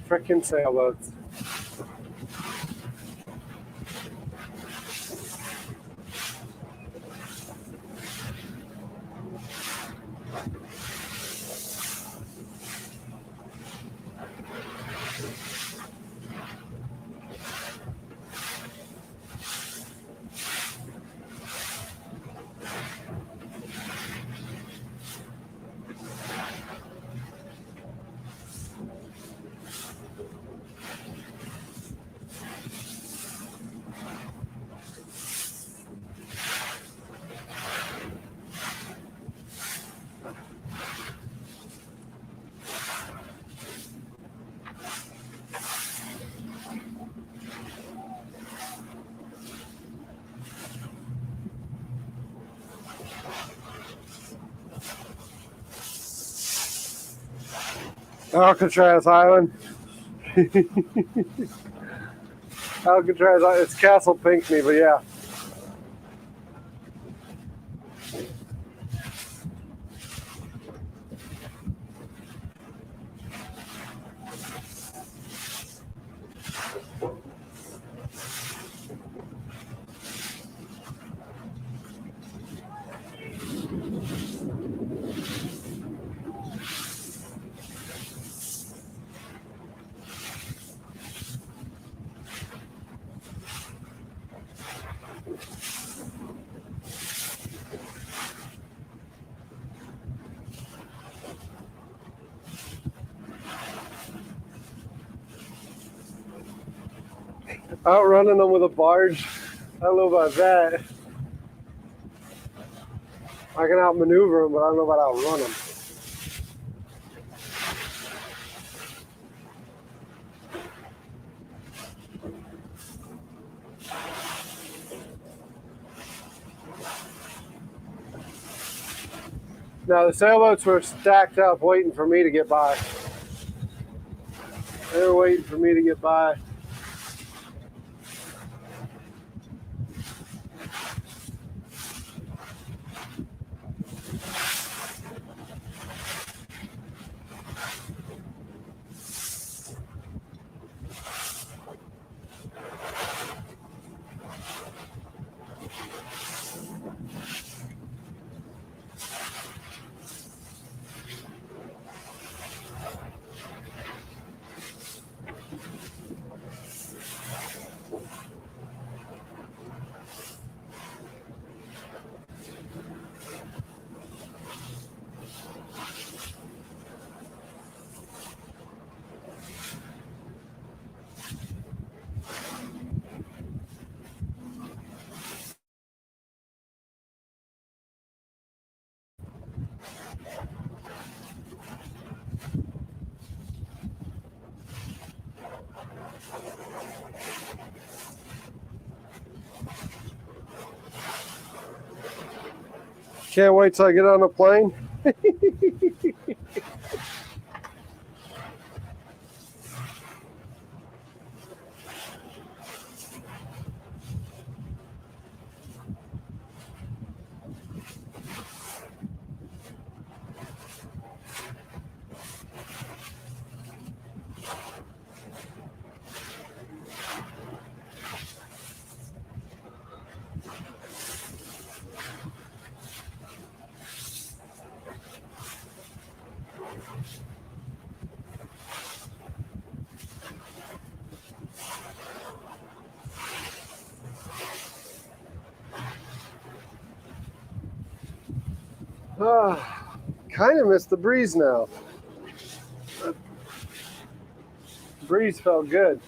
Frickin' sailboats. Alcatraz Island. Alcatraz, it's Castle Pinckney, but yeah. Outrunning them with a barge. I don't know about that. I can outmaneuver them, but I don't know about outrun them. Now, the sailboats were stacked up waiting for me to get by. They were waiting for me to get by. Can't wait till I get on the plane. Kind of miss the breeze now. The breeze felt good.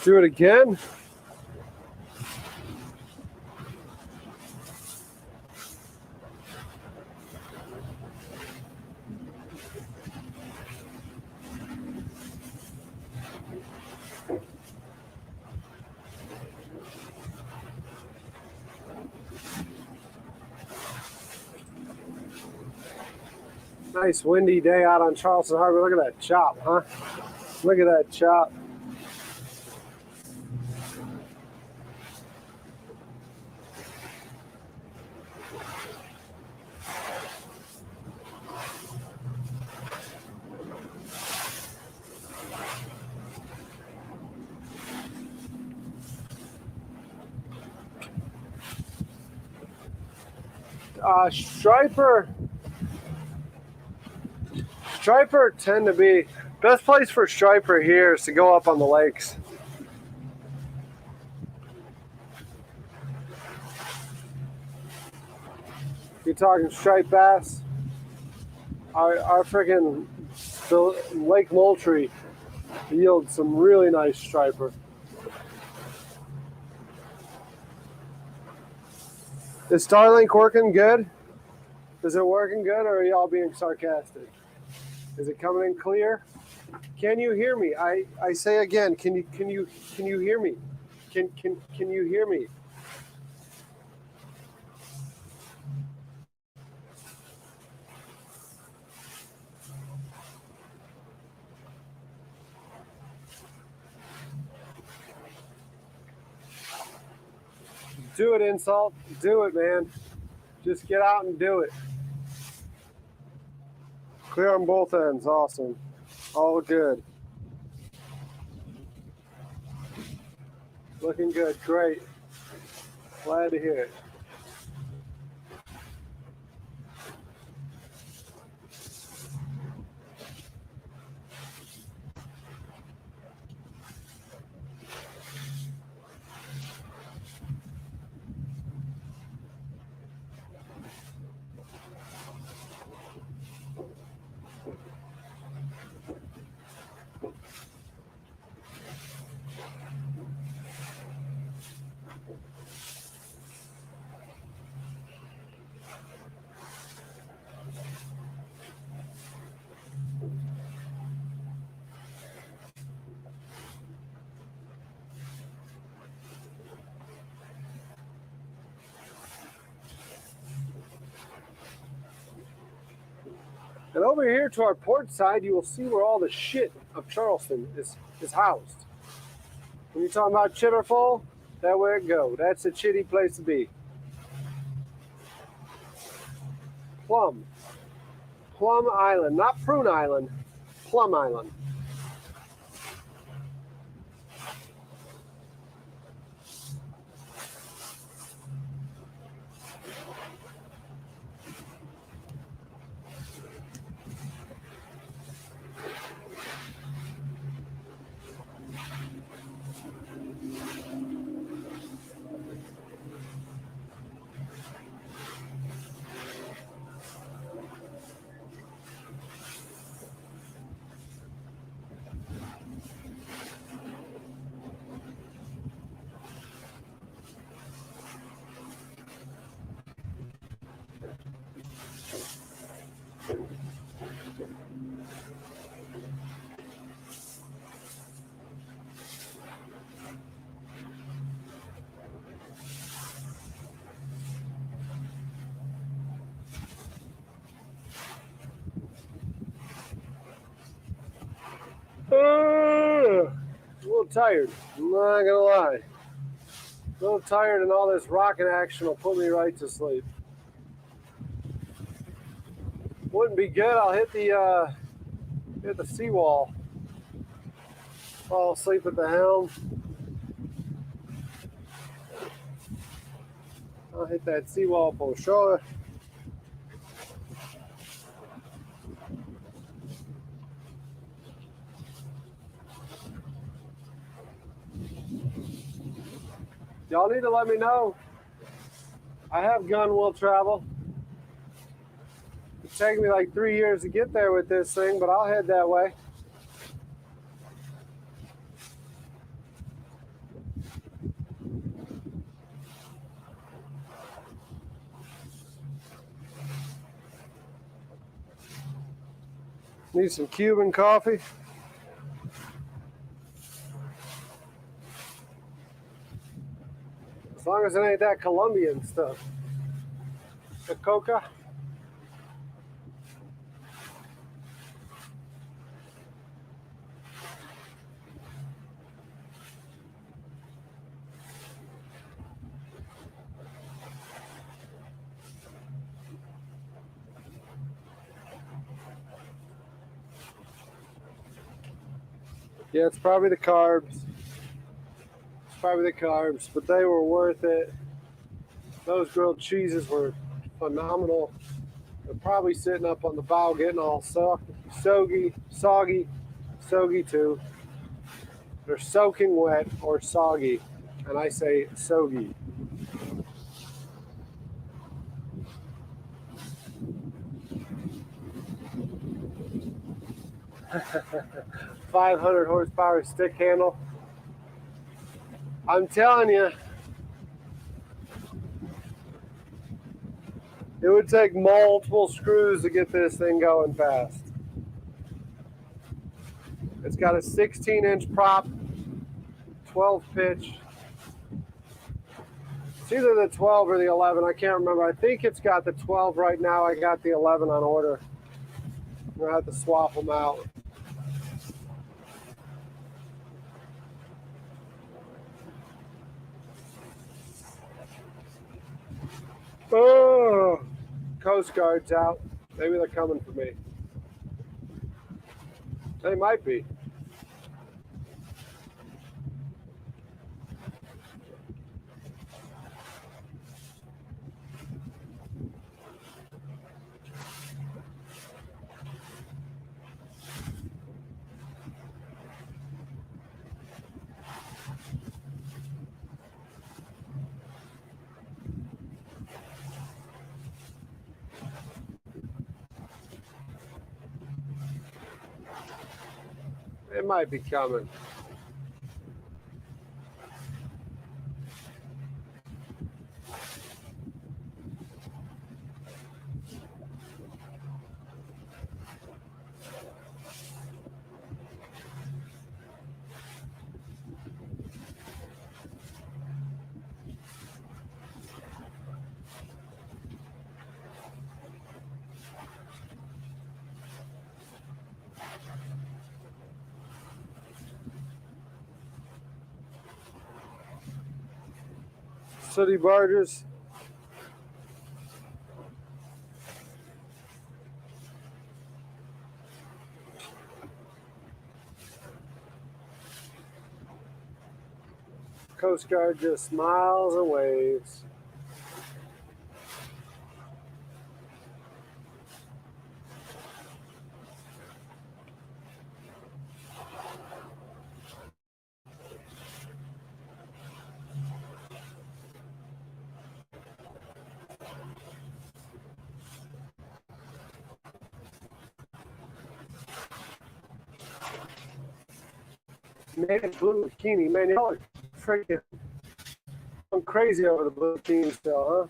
Do it again. Nice windy day out on Charleston Harbor. Look at that chop, huh? Look at that chop. Striper tend to be best place for striper here is to go up on the lakes. You're talking striped bass. Our freaking Lake Moultrie yields some really nice striper. Is Starlink working good? Is it working good, or are y'all being sarcastic? Is it coming in clear? Can you hear me? I say again, can you hear me? Can you hear me? Do it, Insult. Do it, man. Just get out and do it. Clear on both ends. Awesome. All good. Looking good. Great. Glad to hear it. And over here to our port side, you will see where all the shit of Charleston is housed. When you're talking about Chitterfall, that's where it go. That's a chitty place to be. Plum Island, not Prune Island, Plum Island. A little tired, I'm not gonna lie. A little tired, and all this rocking action will put me right to sleep. Wouldn't be good. I'll hit the seawall. Fall asleep at the helm. I'll hit that seawall for sure. Y'all need to let me know. I have gun will travel. It's taken me like 3 years to get there with this thing, but I'll head that way. Need some Cuban coffee. As long as it ain't that Colombian stuff. The coca. Yeah, it's probably the carbs. It's probably the carbs, but they were worth it. Those grilled cheeses were phenomenal. They're probably sitting up on the bow getting all soggy too. They're soaking wet or soggy, and I say soggy. $500 horsepower stick handle. I'm telling you, it would take multiple screws to get this thing going fast. It's got a 16-inch prop, 12 pitch. It's either the 12 or the 11. I can't remember. I think it's got the 12 right now. I got the 11 on order. I'm going to have to swap them out. Oh, Coast Guard's out. Maybe they're coming for me. They might be. It might be coming. City barges. Coast Guard just smiles and waves. Man, blue bikini. Man, y'all are freaking going crazy over the blue bikini still, huh?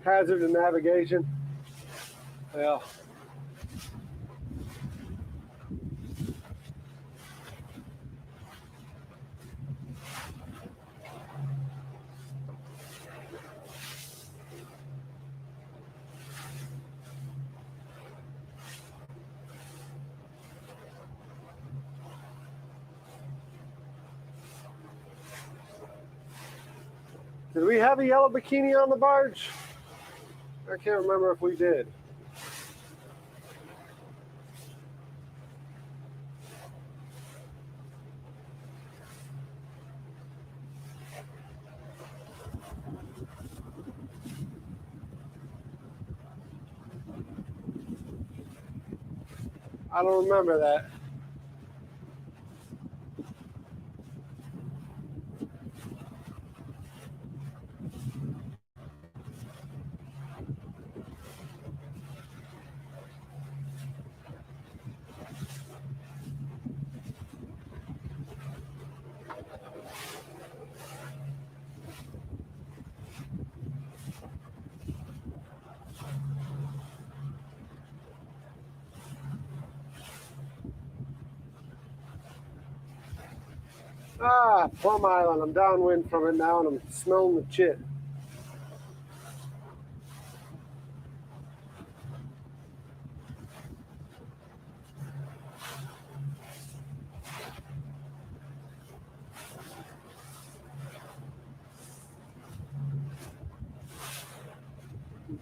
Hazard of navigation. Well, did we have a yellow bikini on the barge? I can't remember if we did. I don't remember that. Ah, Plum Island. I'm downwind from it now, and I'm smelling the chit.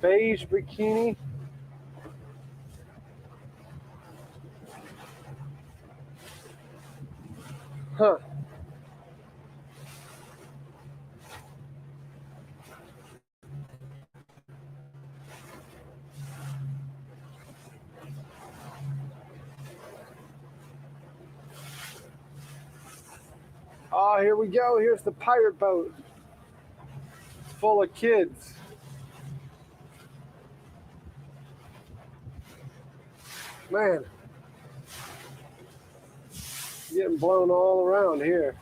Beige bikini. Huh. Oh, here we go. Here's the pirate boat. It's full of kids. Man, getting blown all around here.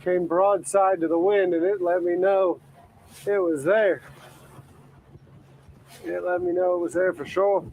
Came broadside to the wind, and it let me know it was there. It let me know it was there for sure.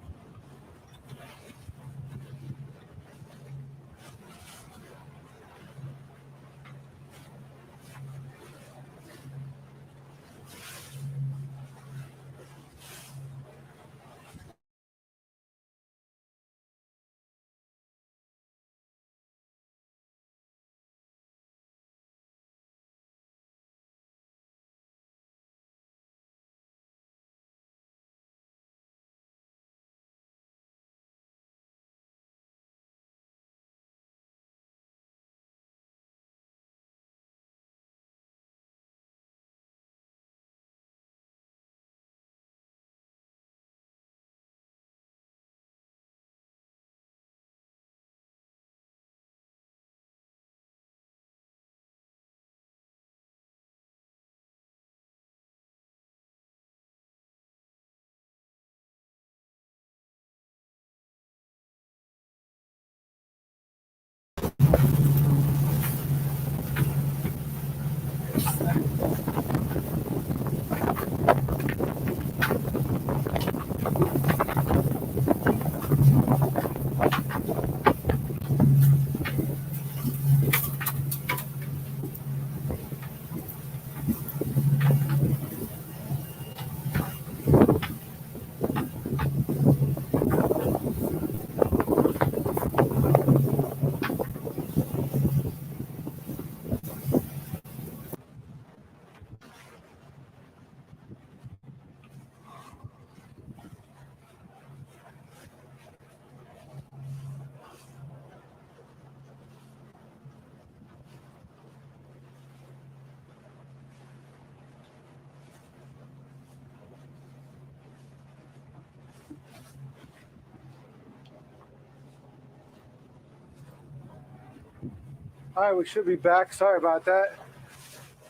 All right, we should be back. Sorry about that.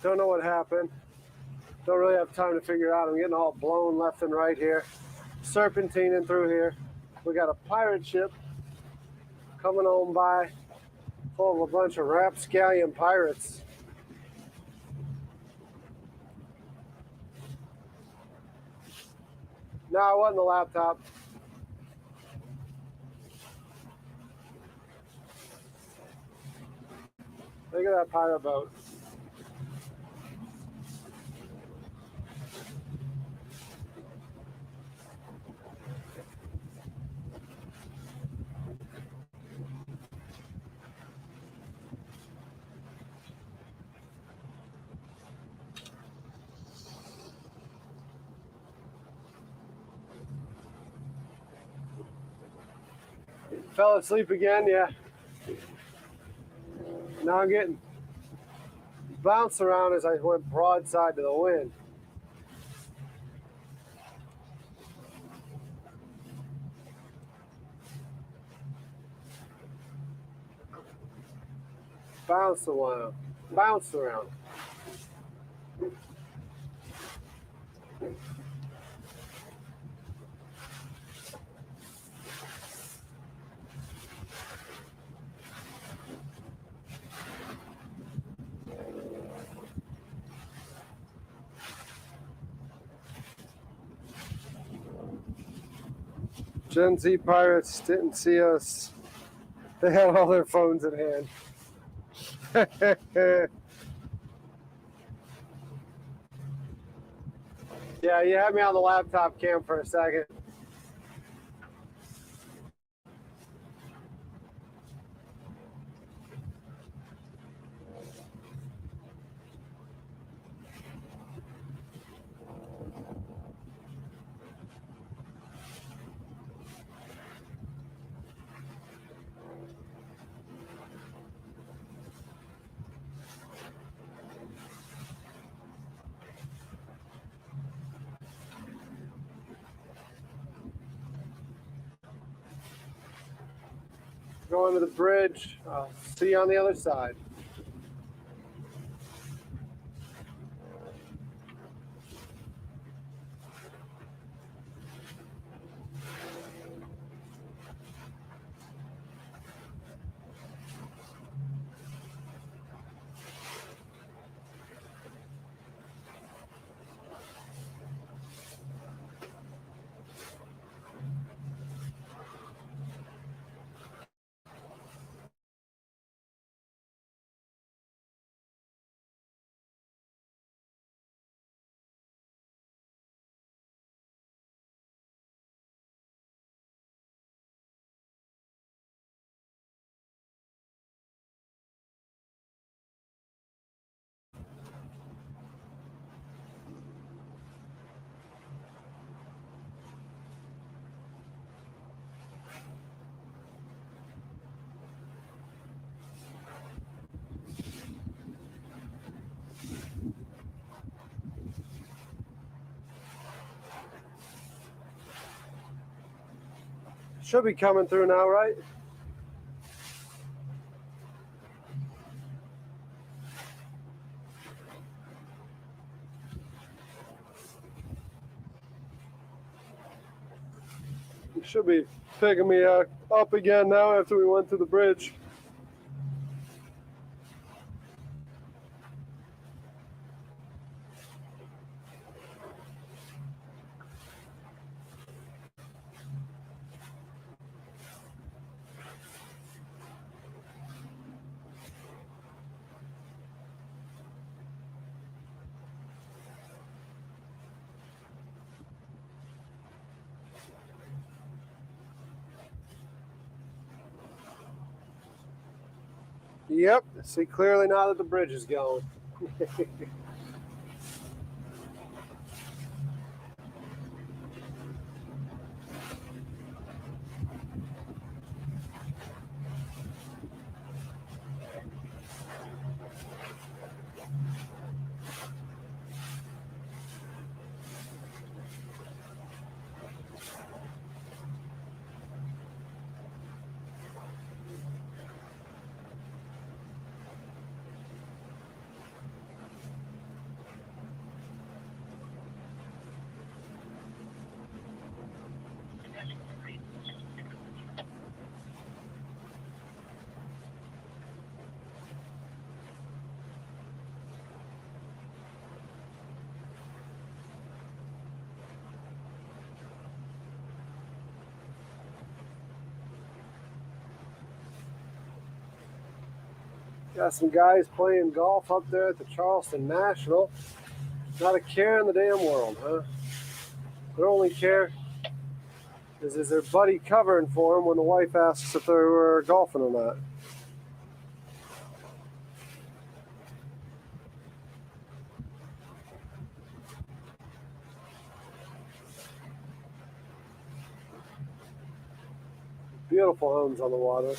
Don't know what happened. Don't really have time to figure it out. I'm getting all blown left and right here. Serpentining through here. We got a pirate ship coming on by full of a bunch of rapscallion pirates. No, it wasn't the laptop. Look at that pirate boat. Fell asleep again, yeah. Now I'm getting bounced around as I went broadside to the wind. Bounced around. Bounced around. Gen Z pirates didn't see us. They had all their phones in hand. Yeah, you had me on the laptop cam for a second. Going to the bridge. I'll see you on the other side. Should be coming through now, right? You should be picking me up again now after we went through the bridge. Yep, see clearly now that the bridge is going. Got some guys playing golf up there at the Charleston National. Not a care in the damn world, huh? Their only care is their buddy covering for them when the wife asks if they were golfing or not. Beautiful homes on the water.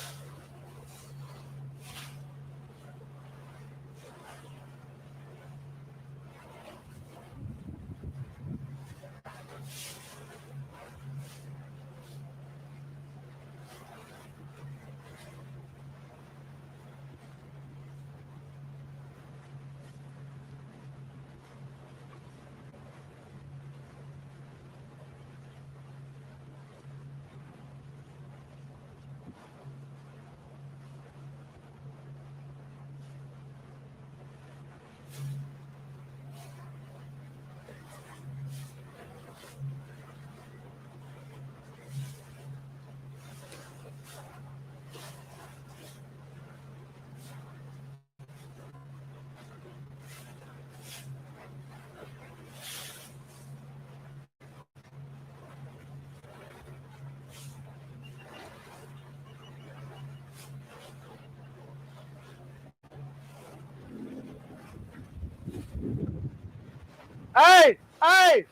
Hey,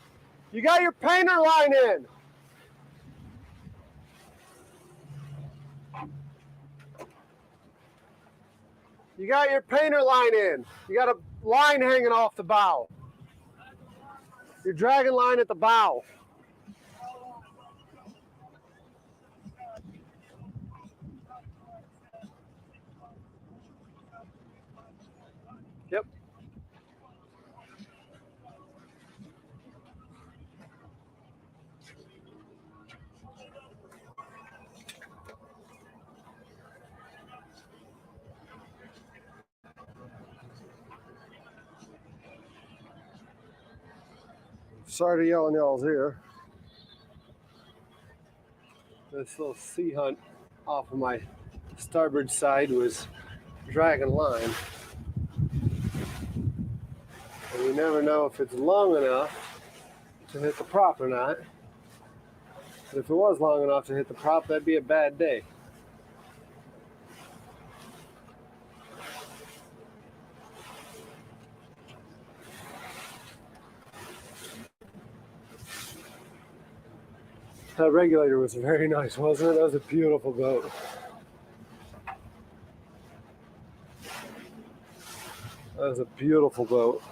you got your painter line in. You got your painter line in. You got a line hanging off the bow. Your dragon line at the bow. Yep. Sorry to yell in y'all's ear. This little sea hunt off of my starboard side was dragon line. And you never know if it's long enough to hit the prop or not. But if it was long enough to hit the prop, that'd be a bad day. That regulator was very nice, wasn't it? That was a beautiful boat. That was a beautiful boat.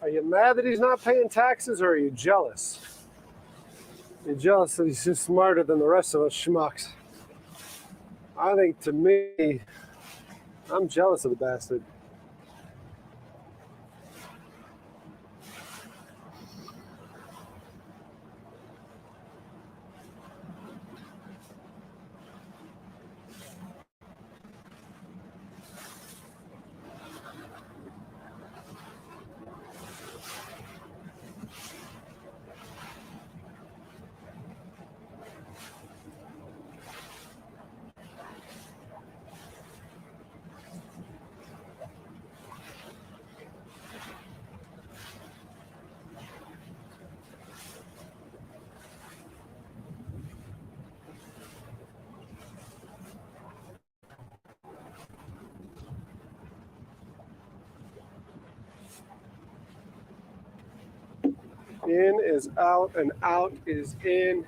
Are you mad that he's not paying taxes, or are you jealous? You're jealous that he's just smarter than the rest of us schmucks. I think, to me, I'm jealous of the bastard. In is out, and out is in.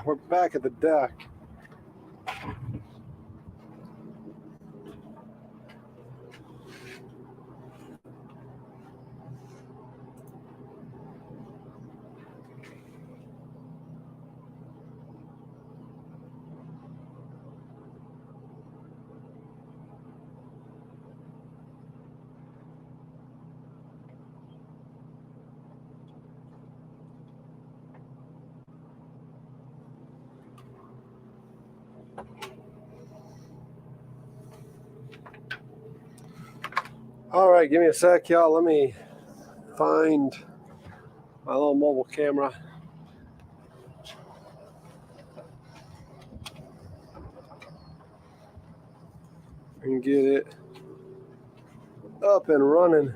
We're back at the deck. All right, give me a sec, y'all. Let me find my little mobile camera and get it up and running.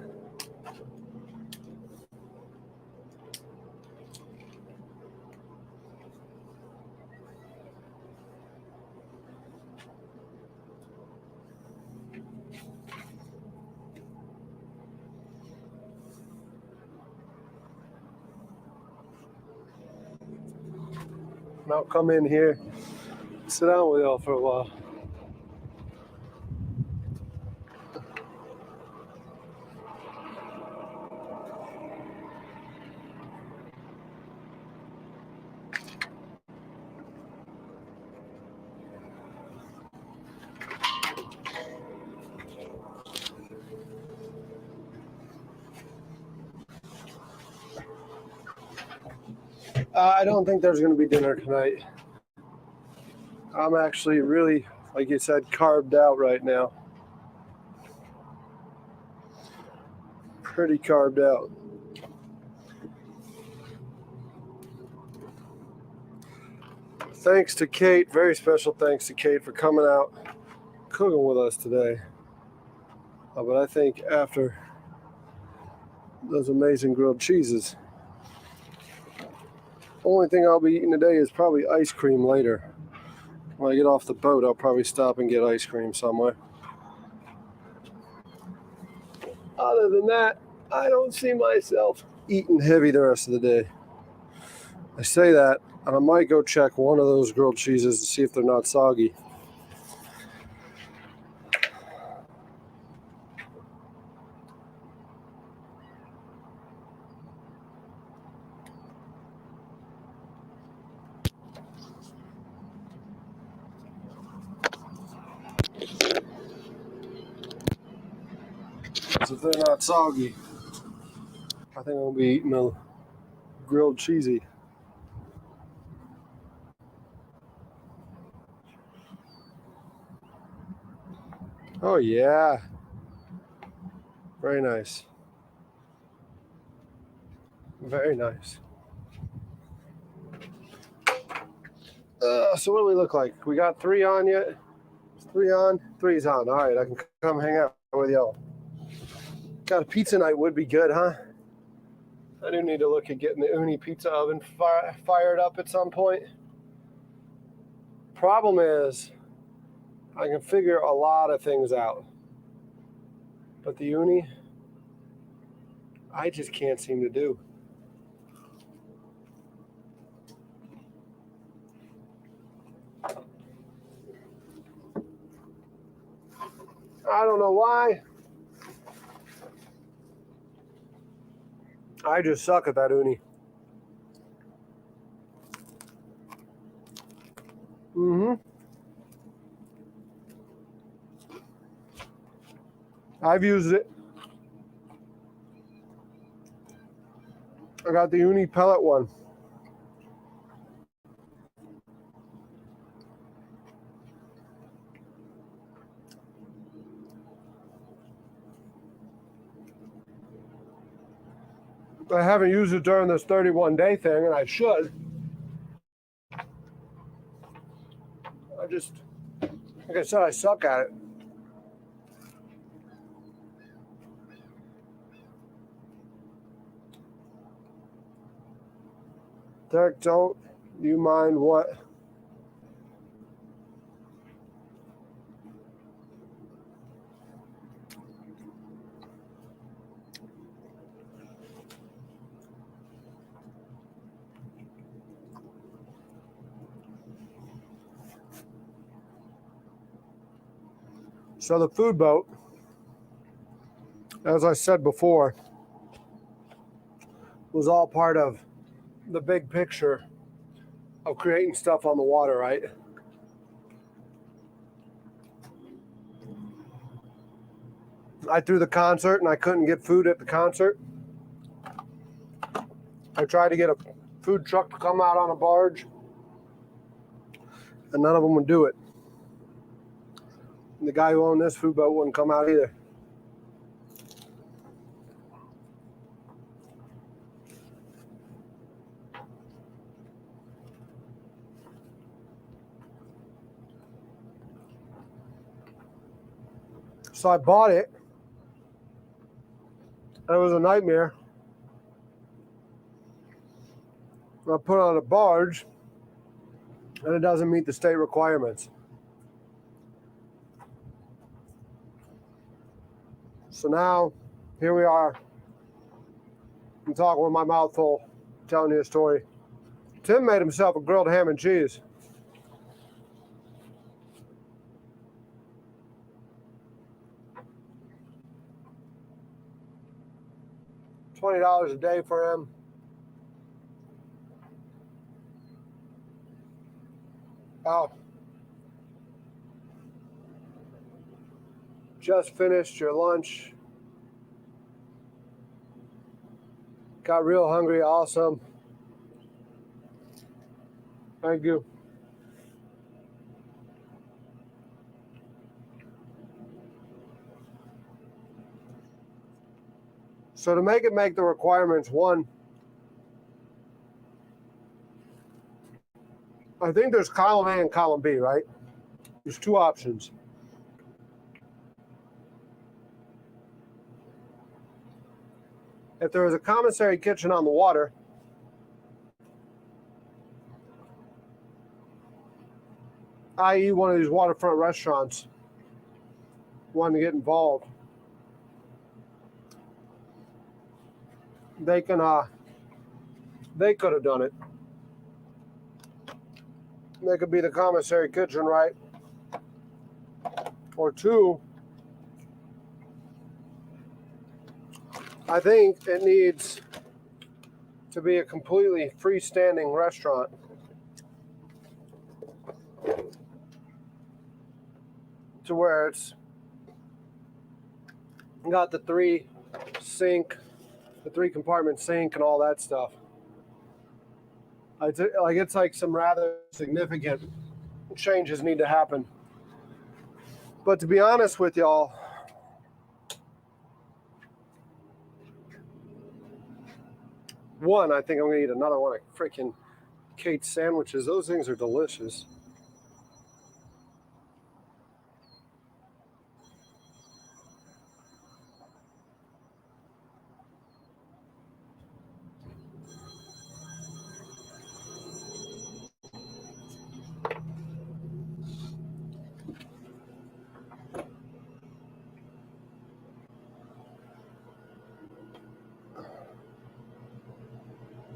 And I'll come in here, sit down with y'all for a while. I don't think there's going to be dinner tonight. I'm actually really, like you said, carved out right now. Pretty carved out. Thanks to Kate, very special thanks to Kate for coming out, cooking with us today. But I think after those amazing grilled cheeses, only thing I'll be eating today is probably ice cream later. When I get off the boat, I'll probably stop and get ice cream somewhere. Other than that, I don't see myself eating heavy the rest of the day. I say that, and I might go check one of those grilled cheeses to see if they're not soggy. If they're not soggy, I think I'll be eating a grilled cheesy. Oh yeah, very nice. Very nice. So what do we look like? We got 3 on yet? 3 on? 3's on. All right, I can come hang out with y'all. Got a pizza night would be good, huh? I do need to look at getting the Uni pizza oven fired up at some point. Problem is, I can figure a lot of things out. But the Uni, I just can't seem to do. I don't know why. I just suck at that Uni. I've used it. I got the Uni pellet one. I haven't used it during this 31-day thing, and I should. I just, like I said, I suck at it. Derek, don't you mind what? So the food boat, as I said before, was all part of the big picture of creating stuff on the water, right? I threw the concert and I couldn't get food at the concert. I tried to get a food truck to come out on a barge, and none of them would do it. And the guy who owned this food boat wouldn't come out either. So I bought it, It was a nightmare. I put on a barge, and it doesn't meet the state requirements. So now, here we are. I'm talking with my mouth full, telling you a story. Tim made himself a grilled ham and cheese. $20 a day for him. Oh. Just finished your lunch. Got real hungry. Awesome. Thank you. So to make the requirements, one, I think there's column A and column B, right? There's two options. If there was a commissary kitchen on the water, i.e. one of these waterfront restaurants wanted to get involved, they could have done it. They could be the commissary kitchen, right? Or two, I think it needs to be a completely freestanding restaurant. To where it's got the three compartment sink and all that stuff. It's like some rather significant changes need to happen. But to be honest with y'all, one, I think I'm gonna eat another one of freaking Kate's sandwiches. Those things are delicious.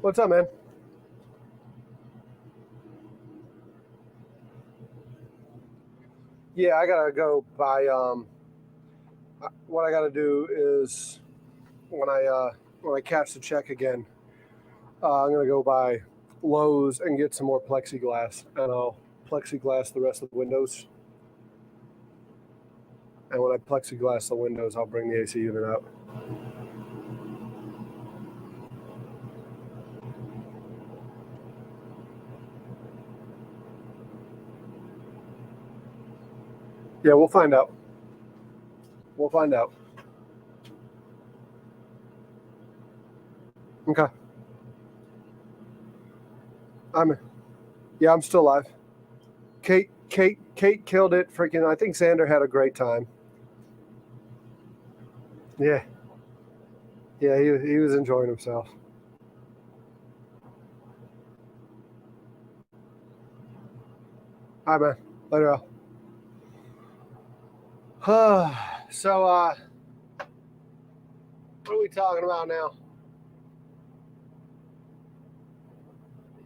What's up, man? Yeah, I gotta go buy. What I gotta do is when I cash the check again, I'm gonna go buy Lowe's and get some more plexiglass, and I'll plexiglass the rest of the windows. And when I plexiglass the windows, I'll bring the AC unit out. Yeah, we'll find out. We'll find out. Okay. I'm still alive. Kate killed it. Freaking, I think Xander had a great time. Yeah, he was enjoying himself. All right, man. Later, Al. So, what are we talking about now?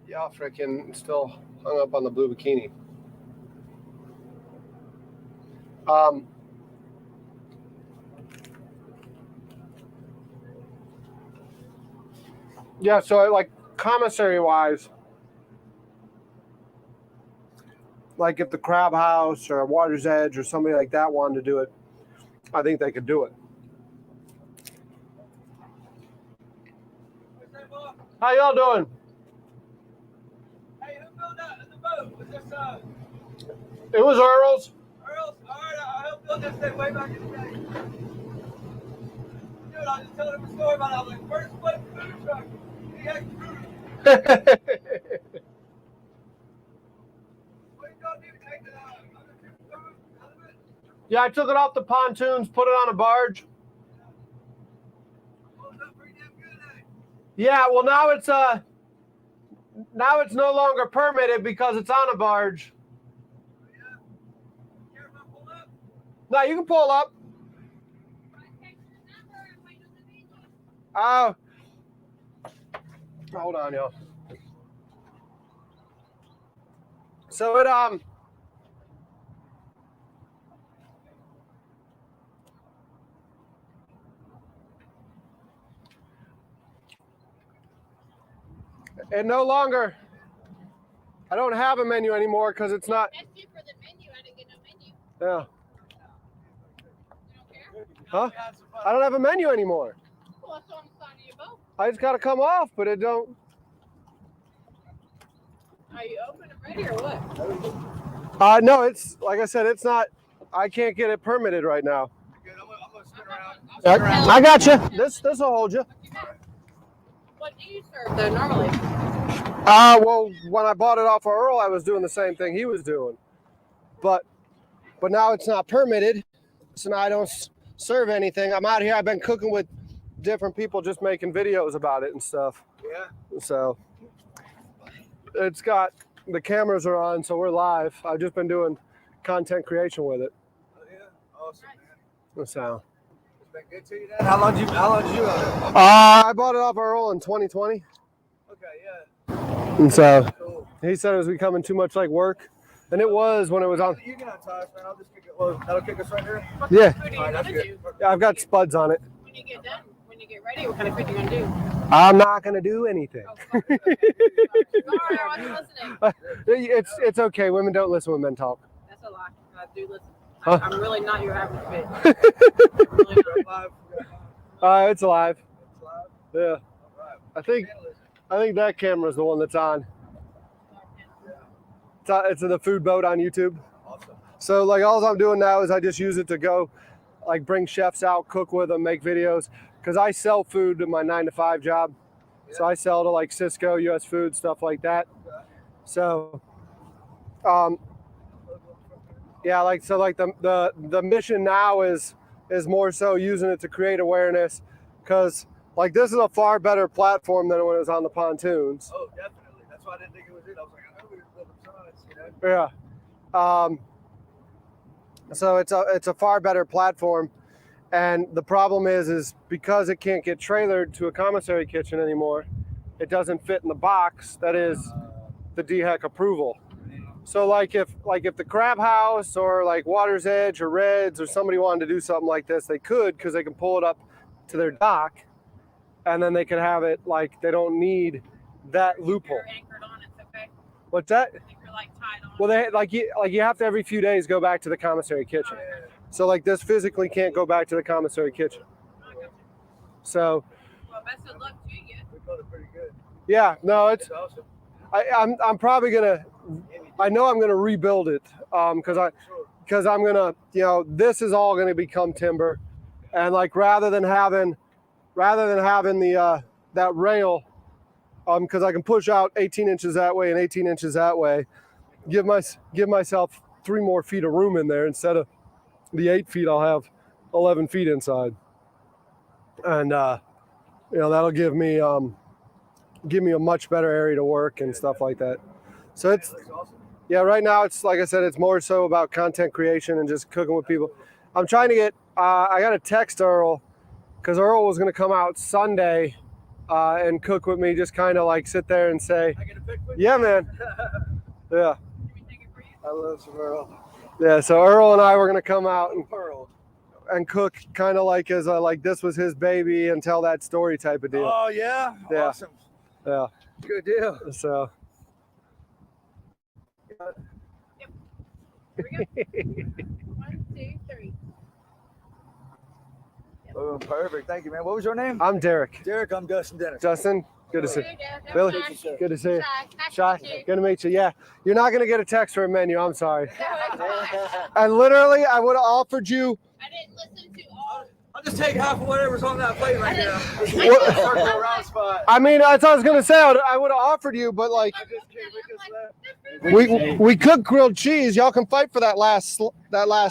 Y'all freaking still hung up on the blue bikini. Yeah, so like commissary wise, like if the Crab House or Water's Edge or somebody like that wanted to do it, I think they could do it. How y'all doing? Hey, who built that in the boat? Was this It was Earl's. Earl's? Alright, I helped build this thing way back in the day. Dude, I just told him a story about it. I was like, first foot food truck. He had food. What are you gonna do? Take the other food out of it? Yeah, I took it off the pontoons, put it on a barge. Yeah, well now it's no longer permitted because it's on a barge. No, you can pull up. Oh. Hold on, y'all. So it no longer, I don't have a menu anymore because it's not. That's it for the menu. I didn't get no menu. Yeah. You don't care? Huh? I don't have a menu anymore. Well, it's on the side of your boat. I just gotta come off, but it don't. Are you open and ready or what? No, it's like I said, it's not. I can't get it permitted right now. Good. I'm gonna spin around. I got you. This will hold you. What do you serve though normally? Well, when I bought it off of Earl, I was doing the same thing he was doing, but now it's not permitted, so now I don't serve anything. I'm out here. I've been cooking with different people, just making videos about it and stuff. Yeah. So it's got the cameras are on, so we're live. I've just been doing content creation with it. Oh, yeah. Awesome, man. So It's been good to you then? How long did you own it? I bought it off Earl in 2020, Okay, yeah. and so Cool. he said it was becoming too much like work, and it was when it was on. You can untie us, man. I'll just kick it. Well, that'll kick us right here. What Yeah. kind of food All are right, you that's gonna good. do? Yeah, I've got spuds on it. When you get done, when you get ready, what kind of food you gonna do? I'm not gonna do anything. Oh, fuck. Sorry, I wasn't listening. It's okay. Women don't listen when men talk. That's a lie. I do listen. Huh? I'm really not your average bitch. I'm really not. Live. It's alive. It's live. Yeah, All right. I think that camera's the one that's on. It's the food boat on YouTube. Awesome. So like all I'm doing now is I just use it to go, like bring chefs out, cook with them, make videos. Cause I sell food in my 9-to-5 job. So I sell to like Cisco, US Food, stuff like that. So, yeah, like so like the mission now is more so using it to create awareness, cause like this is a far better platform than when it was on the pontoons. Oh, definitely. That's why I didn't think it was it. I was like, I know we were building signs, you know? Yeah. So it's a far better platform, and the problem is because it can't get trailered to a commissary kitchen anymore, it doesn't fit in the box that is the DHEC approval. So like if the Crab House or like Water's Edge or Reds or somebody wanted to do something like this, they could, because they can pull it up to their dock, and then they could have it like they don't need that loophole. You're anchored on it, okay? What's that? I think you're like tied on. Well, they like you have to every few days go back to the commissary kitchen. So like this physically can't go back to the commissary kitchen. I got you. So Well, best of luck to you. We built it pretty good. yeah, no, It's awesome. I'm probably gonna. I know I'm gonna rebuild it because I'm gonna, this is all gonna become timber, and like rather than having the that rail, because I can push out 18 inches that way and 18 inches that way, give myself 3 more feet of room in there instead of the 8 feet. I'll have 11 feet inside, and that'll give me a much better area to work and stuff like that. So it's. That looks awesome. Yeah, right now it's like I said, it's more so about content creation and just cooking with people. I'm trying to get. I got to text Earl, because Earl was going to come out Sunday and cook with me. Just kind of like sit there and say, I get a pic with "Yeah, man, yeah, Can we take it for you? I love some Earl. yeah." So Earl and I were going to come out Pearl. and cook, kind of like as like this was his baby and tell that story type of deal. Oh, yeah? Yeah. Awesome. Yeah. Good deal. So. Here we go. 1, 2, 3. Oh, perfect. Thank you, man. What was your name? I'm Derek. Derek. I'm Dustin Dennis. Justin, good to see you. Good, Billy, good, good. good to see you. Nice Shy, to meet you. good to meet you. Yeah, you're not gonna get a text for a menu. I'm sorry. No, it's fine. And literally, I would have offered you. I didn't listen to all. I'll just take half of whatever's on that plate right now. What- Circle around spot. I mean, that's what I was gonna say. I would have offered you, but like, we cook grilled cheese. Y'all can fight for that last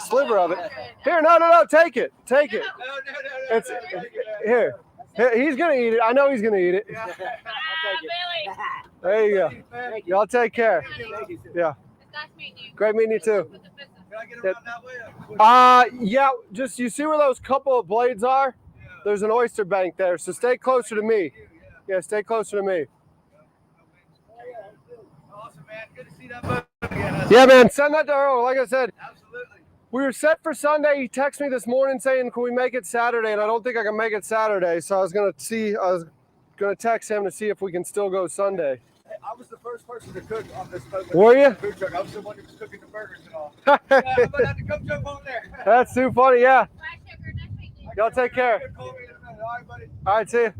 sliver of it. Here, no, take it, take it. No. It's here. He's gonna eat it. I know he's gonna eat it. Yeah. Billy. There you go. Thank you. Y'all take care. Thank you. Yeah. It's nice meeting you. Great meeting you too. With the business. Can I get around that way? Yeah. Just you see where those couple of blades are? Yeah. There's an oyster bank there, so stay closer to me. Yeah, stay closer to me. Awesome, man. Good to see that boat again. Yeah, man. Send that to Earl. Like I said, Absolutely. we were set for Sunday. He texted me this morning saying, "Can we make it Saturday?" And I don't think I can make it Saturday, so I was gonna text him to see if we can still go Sunday. Hey, I was the first person to cook on this boat. Were you? Food truck. I was the one who was cooking the burgers and all. Yeah, I'm gonna have to come jump on there. That's too funny. Yeah. Bye, sugar. Nice meeting you. Y'all take care. Call me in a minute. All right, buddy. All right, see you.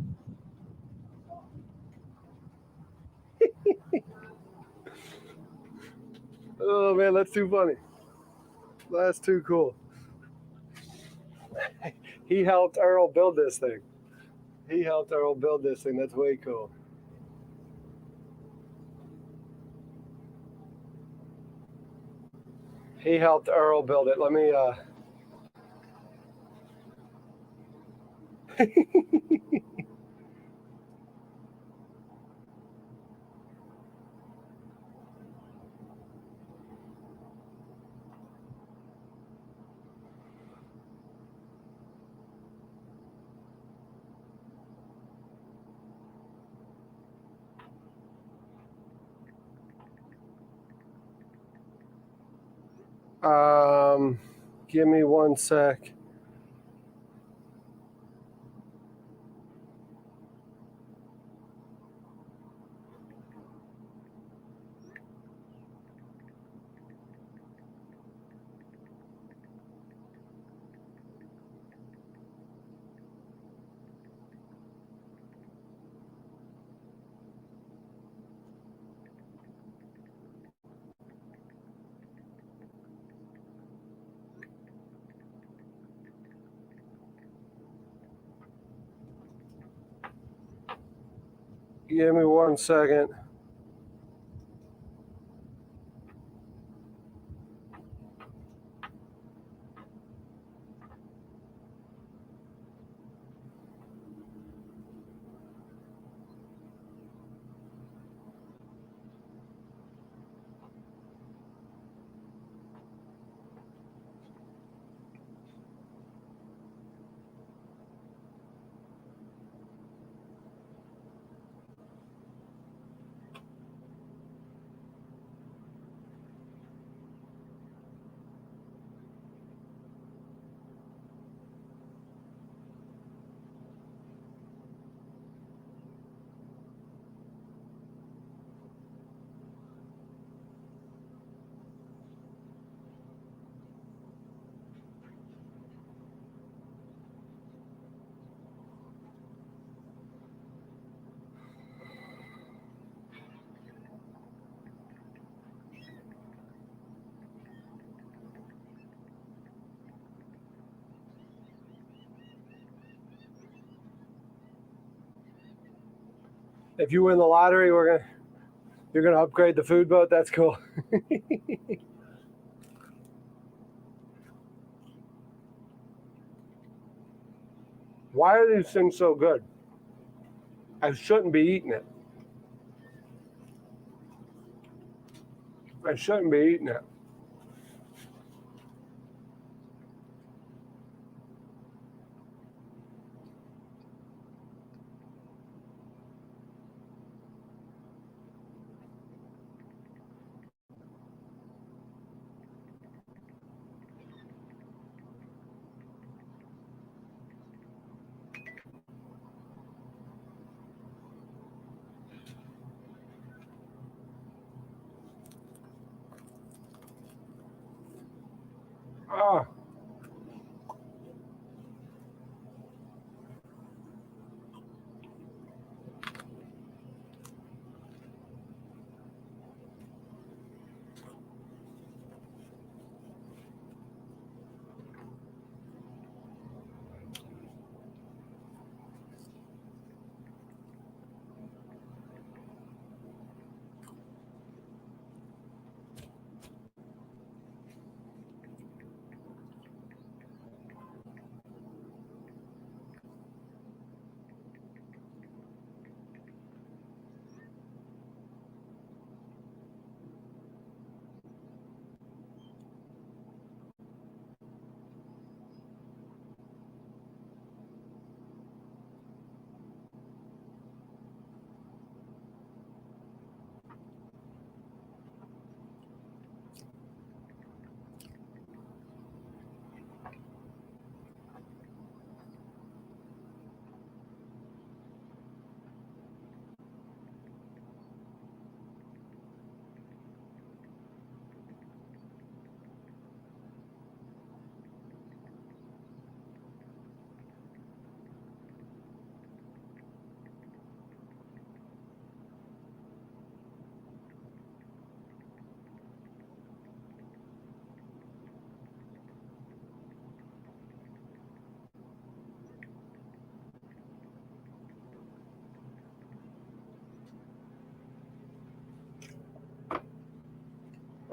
Oh man, that's too funny. That's too cool. He helped Earl build this thing. That's way cool. He helped Earl build it. Let me give me one sec. Give me one second. If you win the lottery, you're gonna upgrade the food boat. That's cool. Why are these things so good? I shouldn't be eating it. I shouldn't be eating it. Ah.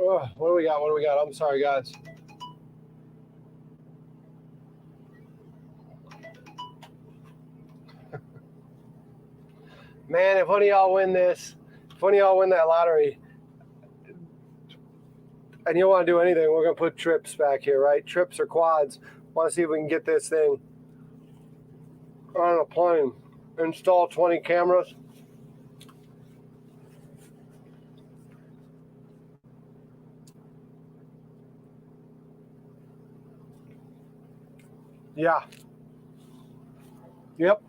What do we got? What do we got? I'm sorry, guys. Man, if one of y'all win this, if one of y'all win that lottery, and you want to do anything, we're going to put trips back here, right? Trips or quads. Want to see if we can get this thing on a plane. Install 20 cameras. Yeah. Yep.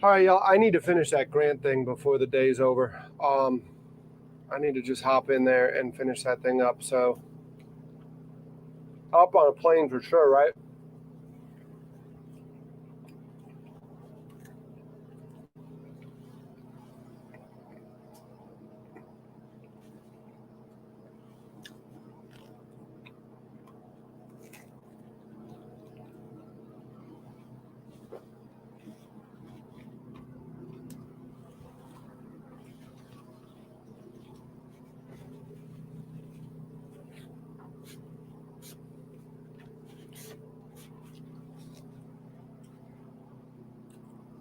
All right, y'all. I need to finish that grant thing before the day's over. I need to just hop in there and finish that thing up. So, up on a plane for sure, right?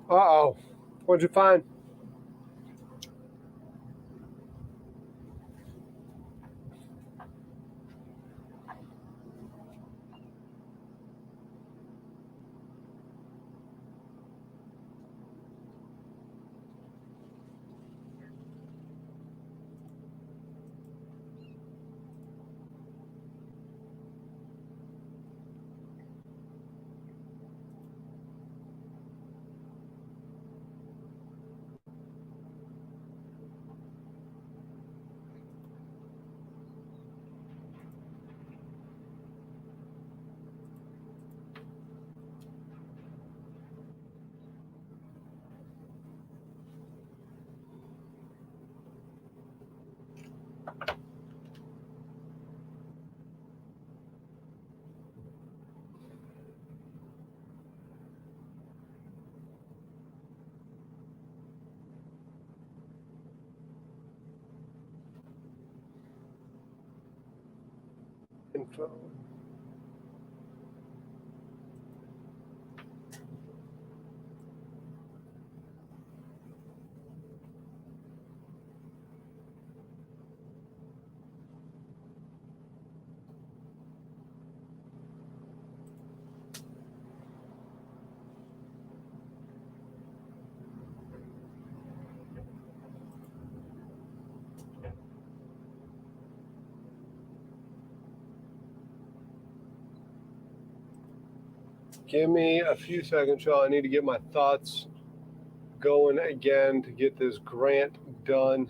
Uh-oh. What'd you find? Info. Give me a few seconds, y'all. I need to get my thoughts going again to get this grant done.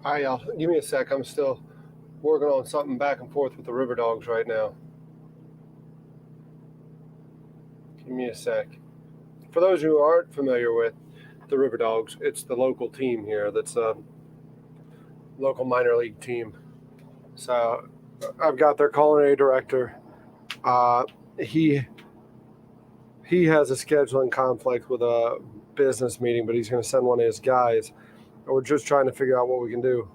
All right, y'all. Give me a sec. I'm still working on something back and forth with the River Dogs right now. Give me a sec. For those who aren't familiar with the River Dogs, it's the local team here that's a local minor league team. So I've got their culinary director. He has a scheduling conflict with a business meeting, but he's going to send one of his guys. And we're just trying to figure out what we can do.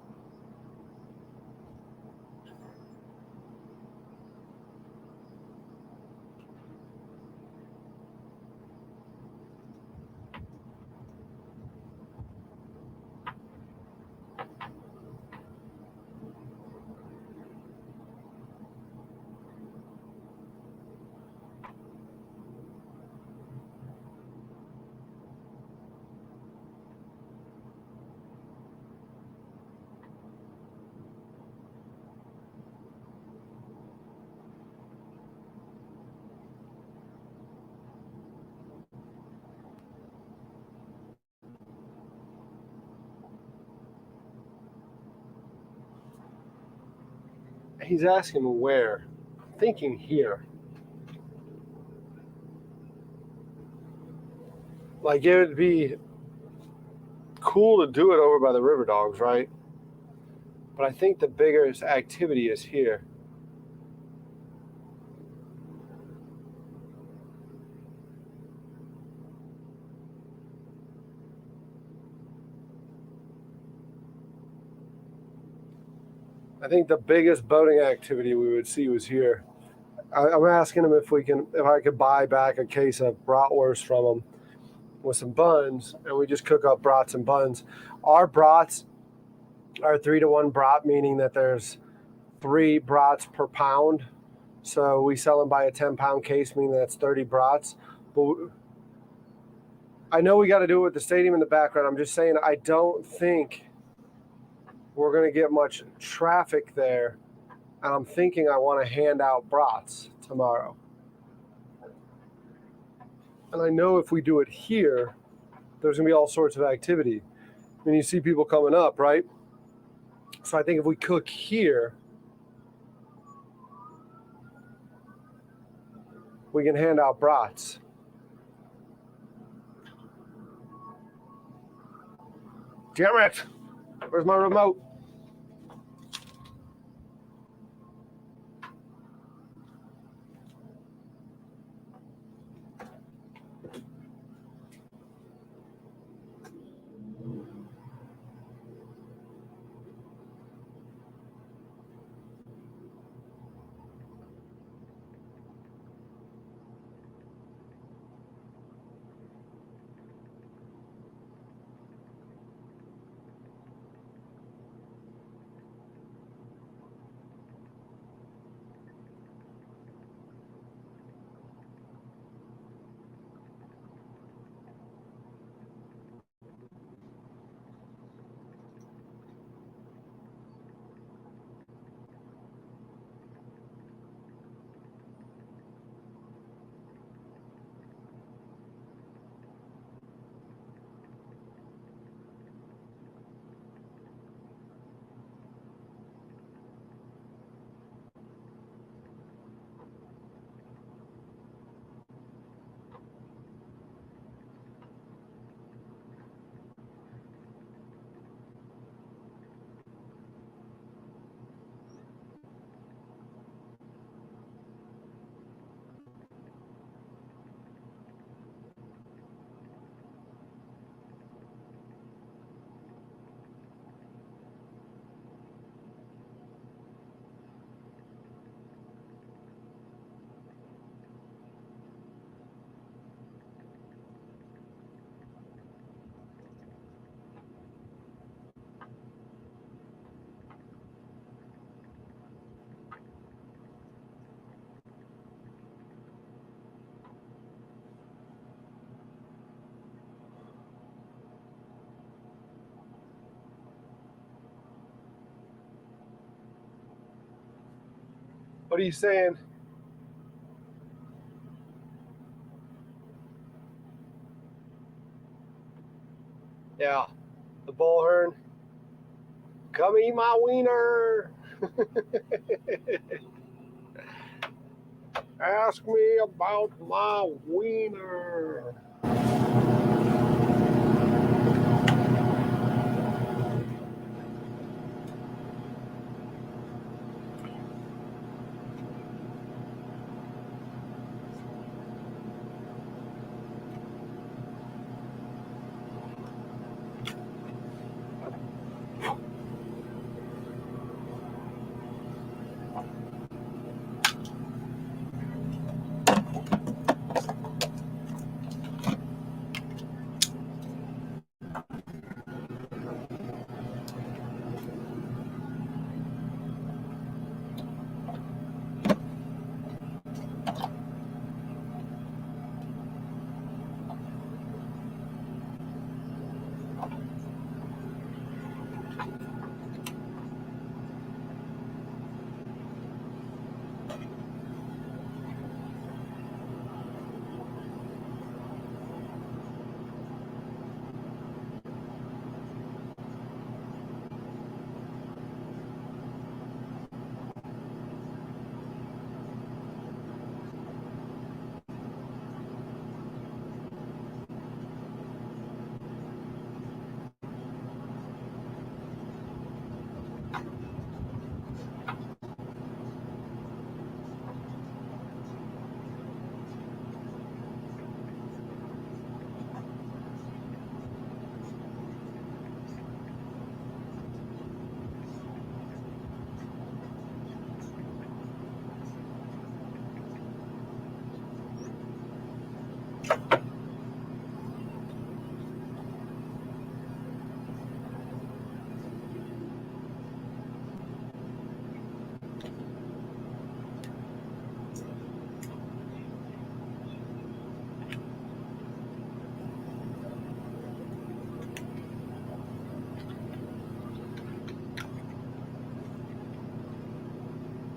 He's asking where. I'm thinking here. Like, it would be cool to do it over by the River Dogs, right? But I think the biggest activity is here. I think the biggest boating activity we would see was here. I'm asking him if I could buy back a case of bratwurst from him with some buns, and we just cook up brats and buns. Our brats are 3-to-1 brat, meaning that there's 3 brats per pound. So we sell them by a 10-pound case, meaning that's 30 brats. But I know we got to do it with the stadium in the background. I'm just saying I don't think we're going to get much traffic there. And I'm thinking I want to hand out brats tomorrow. And I know if we do it here, there's going to be all sorts of activity. And you see people coming up, right? So I think if we cook here, we can hand out brats. Damn it! Where's my remote? What are you saying? Yeah, the bullhorn. Come eat my wiener. Ask me about my wiener.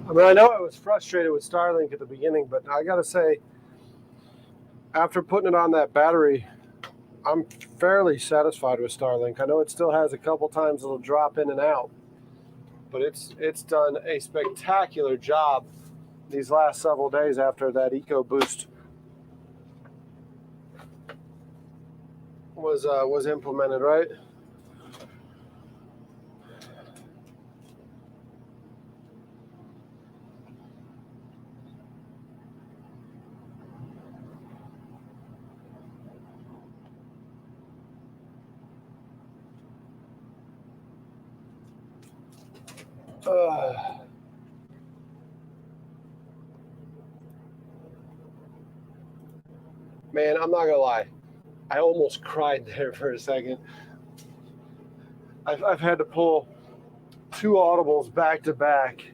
I mean, I know I was frustrated with Starlink at the beginning, but I got to say, after putting it on that battery, I'm fairly satisfied with Starlink. I know it still has a couple times it'll drop in and out, but it's done a spectacular job these last several days after that EcoBoost was implemented, right? Man, I'm not gonna lie, I almost cried there for a second. I've had to pull 2 audibles back to back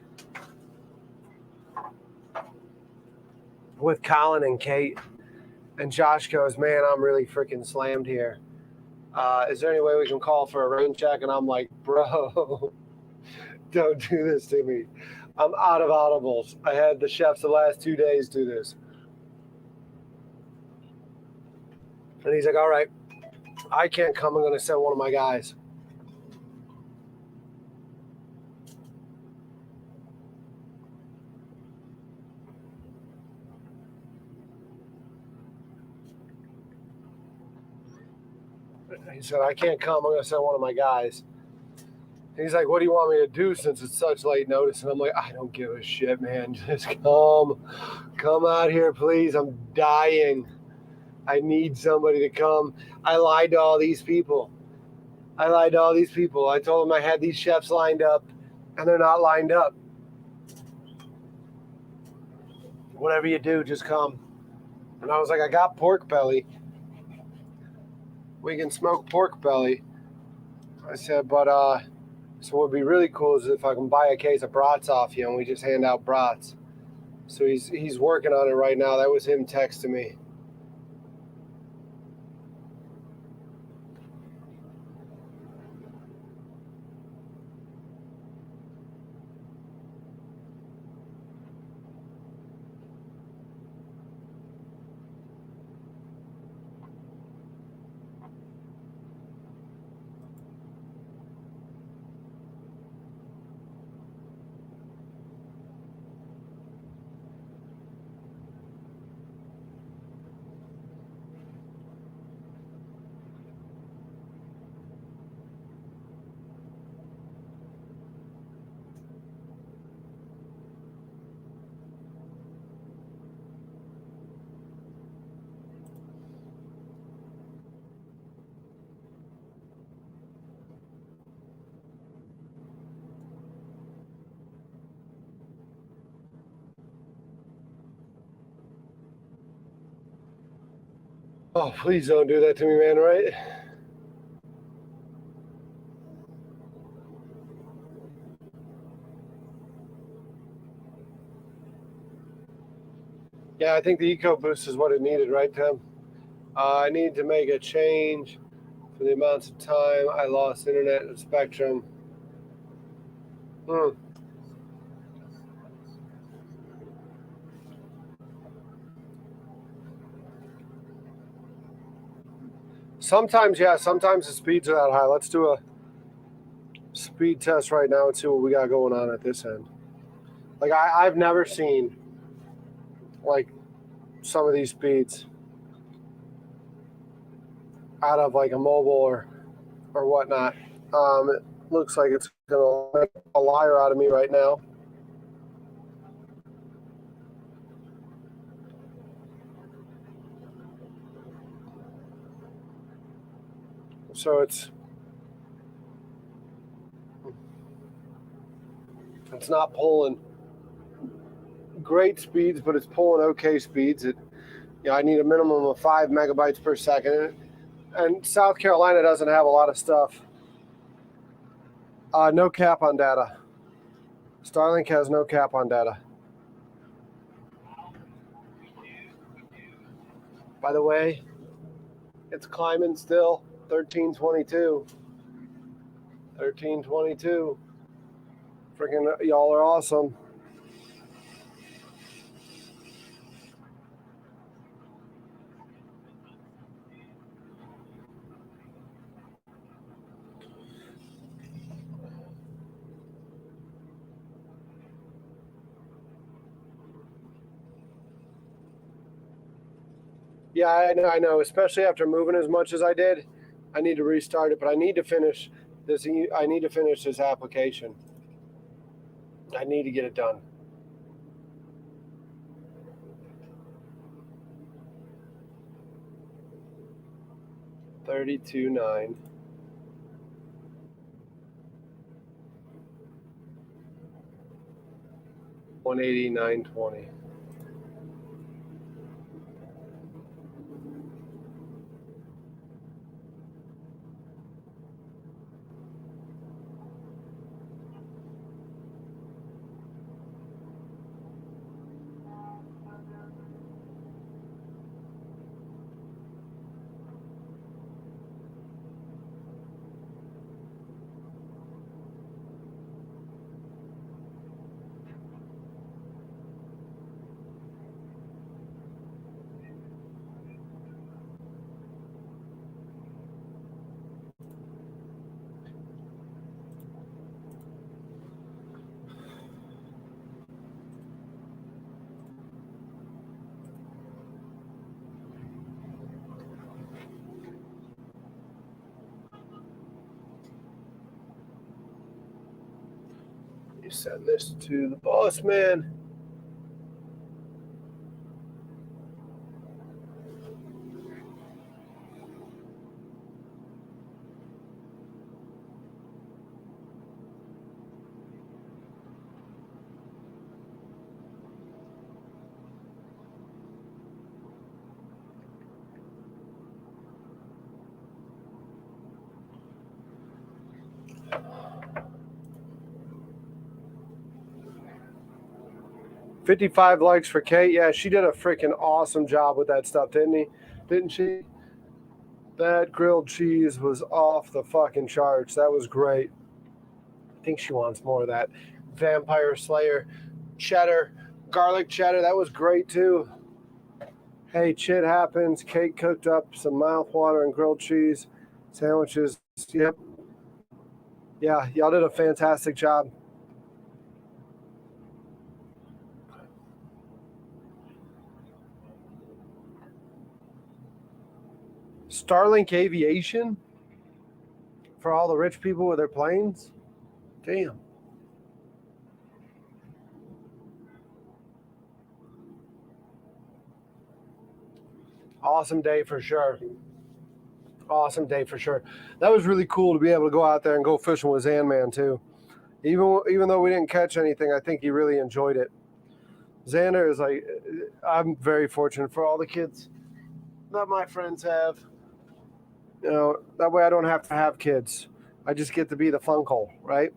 with Colin and Kate, and Josh goes, "Man, I'm really freaking slammed here. Is there any way we can call for a rain check?" And I'm like, "Bro, don't do this to me. I'm out of audibles. I had the chefs the last 2 days do this." And he's like, "All right, I can't come. I'm going to send one of my guys." He said, "I can't come. I'm going to send one of my guys." And he's like, "What do you want me to do since it's such late notice?" And I'm like, "I don't give a shit, man. Just come out here, please. I'm dying. I need somebody to come." I lied to all these people. I told them I had these chefs lined up, and they're not lined up. Whatever you do, just come. And I was like, "I got pork belly. We can smoke pork belly." I said, "But so what would be really cool is if I can buy a case of brats off you and we just hand out brats." So he's working on it right now. That was him texting me. Oh, please don't do that to me, man, right? Yeah, I think the EcoBoost is what it needed, right, Tim? I need to make a change for the amounts of time I lost internet and spectrum. Sometimes, yeah, sometimes the speeds are that high. Let's do a speed test right now and see what we got going on at this end. Like, I've never seen, like, some of these speeds out of, like, a mobile or whatnot. It looks like it's going to make a liar out of me right now. So it's not pulling great speeds, but it's pulling okay speeds. I need a minimum of 5 megabytes per second. And South Carolina doesn't have a lot of stuff. No cap on data. Starlink has no cap on data. By the way, it's climbing still. 1322. 1322. Freaking y'all are awesome. Yeah, I know. Especially after moving as much as I did, I need to restart it. But I need to finish this. I need to finish this application. I need to get it done. $32.9. 189.20. You send this to the boss man. $55 likes for Kate. Yeah, she did a freaking awesome job with that stuff, didn't she? That grilled cheese was off the fucking charts. That was great. I think she wants more of that Vampire Slayer cheddar, garlic cheddar. That was great too. Hey, shit happens. Kate cooked up some mouthwater and grilled cheese sandwiches. Yep. Yeah, y'all did a fantastic job. Starlink Aviation for all the rich people with their planes? Damn. Awesome day for sure. Awesome day for sure. That was really cool to be able to go out there and go fishing with Zandman too. Even though we didn't catch anything, I think he really enjoyed it. Xander is like, I'm very fortunate for all the kids that my friends have. You know, that way I don't have to have kids. I just get to be the funkle, right?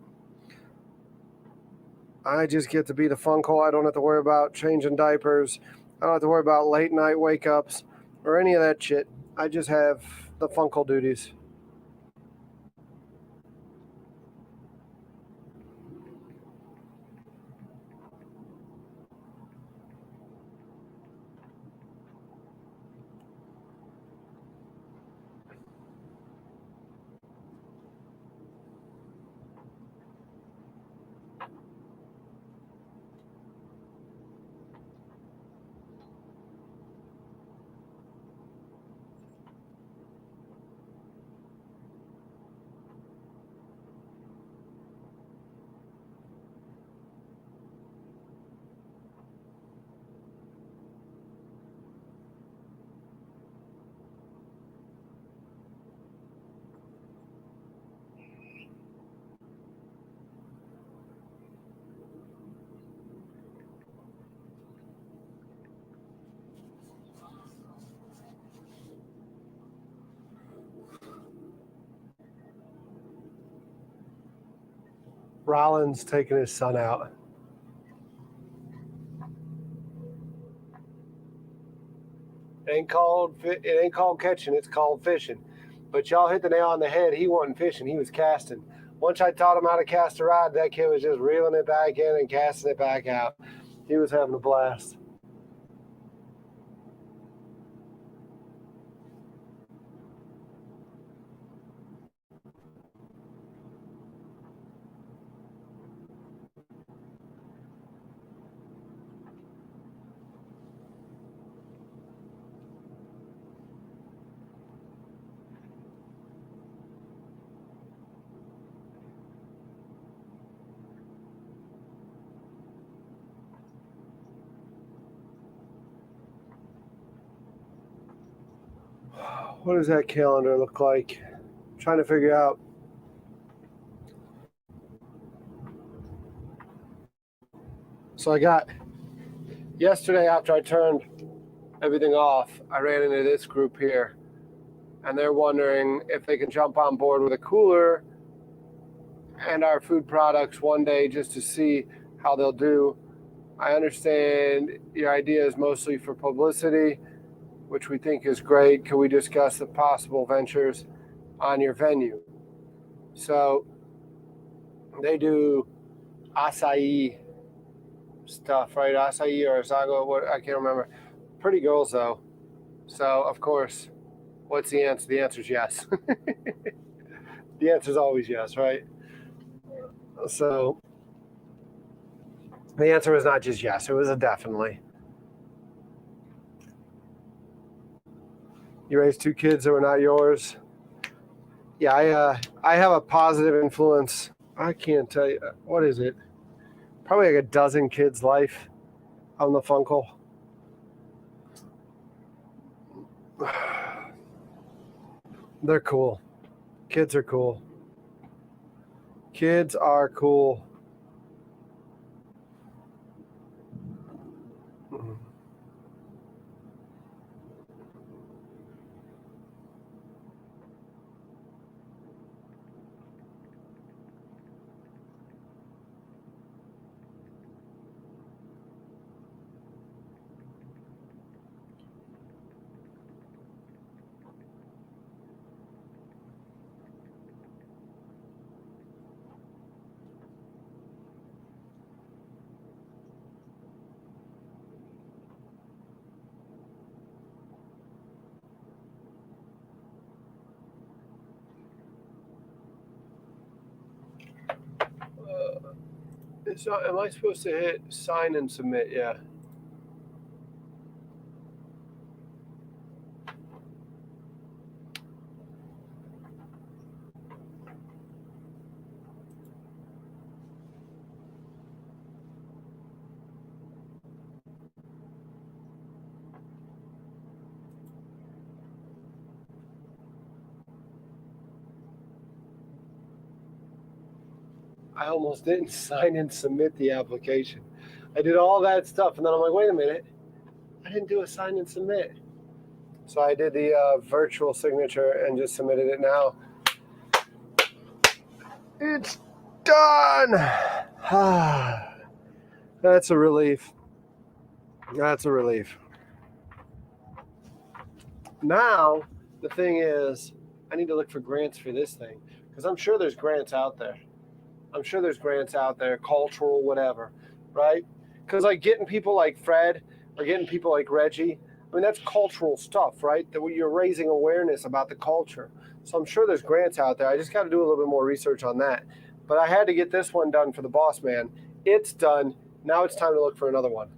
I just get to be the funkle. I don't have to worry about changing diapers. I don't have to worry about late night wake ups or any of that shit. I just have the funkle duties. Rollins taking his son out. It ain't called catching, it's called fishing. But y'all hit the nail on the head. He wasn't fishing, he was casting. Once I taught him how to cast a rod, that kid was just reeling it back in and casting it back out. He was having a blast. What does that calendar look like? I'm trying to figure out. So I got yesterday after I turned everything off, I ran into this group here, and they're wondering if they can jump on board with a cooler and our food products one day just to see how they'll do. I understand your idea is mostly for publicity, which we think is great. Can we discuss the possible ventures on your venue? So they do acai stuff, right? Acai or asago, what, I can't remember. Pretty girls though. So of course, what's the answer? The answer is yes. The answer is always yes, right? So the answer was not just yes, it was a definitely. You raised two kids that were not yours. Yeah, I have a positive influence. I can't tell you, what is it? Probably like a dozen kids' life on the Funkle. They're cool. Kids are cool. Kids are cool. So am I supposed to hit sign and submit? Yeah. I almost didn't sign and submit the application. I did all that stuff, and then I'm like, wait a minute, I didn't do a sign and submit. So I did the virtual signature and just submitted it now. It's done. That's a relief. That's a relief. Now, the thing is, I need to look for grants for this thing because I'm sure there's grants out there. I'm sure there's grants out there, cultural, whatever, right? Because like getting people like Fred or getting people like Reggie, I mean, that's cultural stuff, right? That you're raising awareness about the culture. So I'm sure there's grants out there. I just got to do a little bit more research on that. But I had to get this one done for the boss man. It's done. Now it's time to look for another one.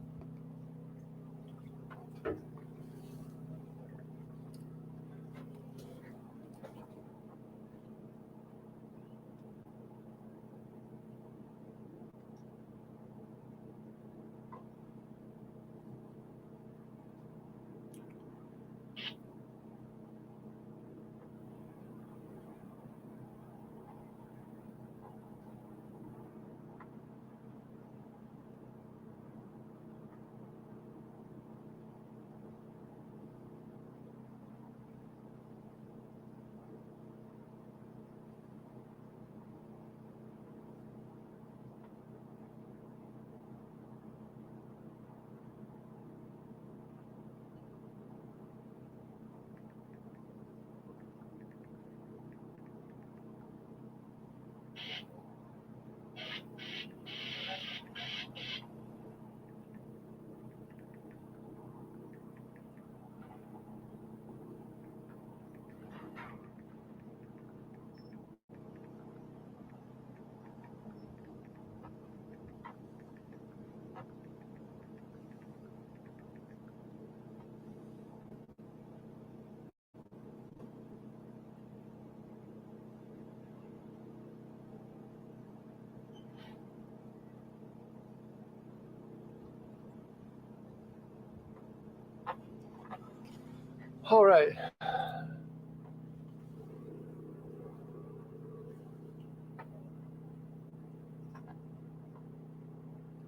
All right.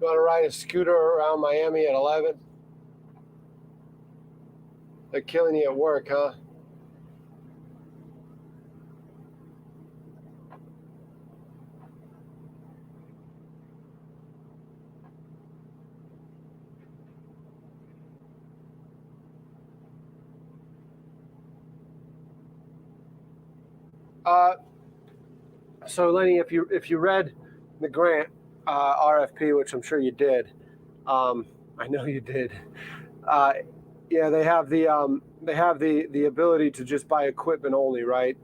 You want to ride a scooter around Miami at 11? They're killing you at work, huh? So Lenny, if you read the grant RFP, which I'm sure you did, I know you did. Yeah, they have the ability to just buy equipment only, right?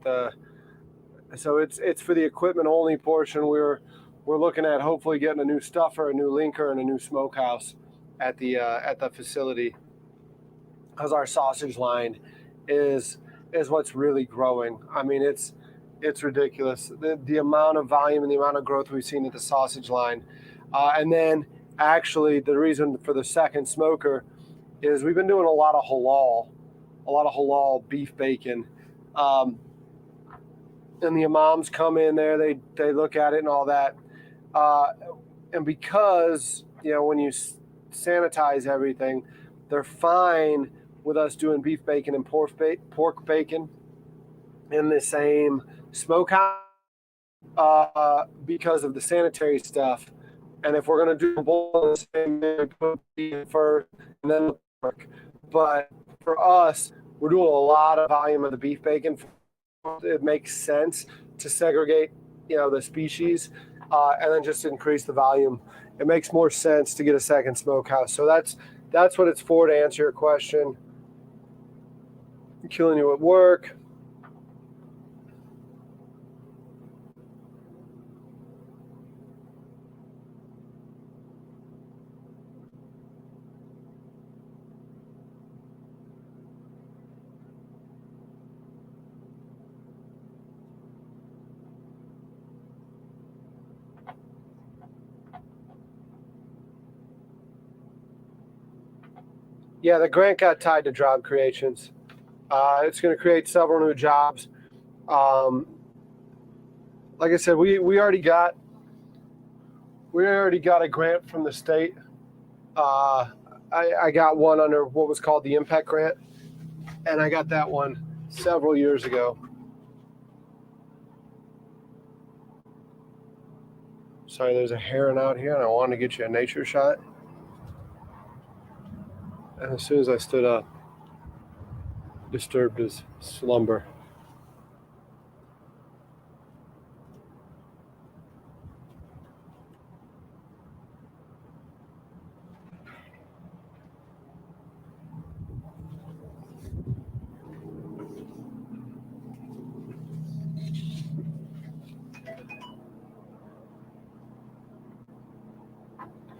So it's for the equipment only portion. We're looking at hopefully getting a new stuffer, a new linker, and a new smokehouse at the facility, because our sausage line is what's really growing. I mean, it's ridiculous, the amount of volume and the amount of growth we've seen at the sausage line. And then actually the reason for the second smoker is we've been doing a lot of halal beef bacon. And the imams come in there, they look at it and all that. And because, when you sanitize everything, they're fine with us doing beef bacon and pork bacon in the same smokehouse because of the sanitary stuff. And if we're going to do both in the same day, put beef first and then the pork. But for us, we're doing a lot of volume of the beef bacon. It makes sense to segregate, the species, and then just increase the volume. It makes more sense to get a second smokehouse. So that's what it's for, to answer your question. Killing you at work. Yeah, the grant got tied to job creations. It's going to create several new jobs. Like I said, we already got a grant from the state. I got one under what was called the impact grant, And I got that one several years ago. Sorry, there's a heron out here, and I wanted to get you a nature shot. And as soon as I stood up, disturbed his slumber.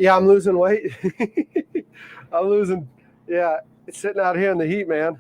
Yeah, I'm losing weight. I'm losing, yeah, it's sitting out here in the heat, man.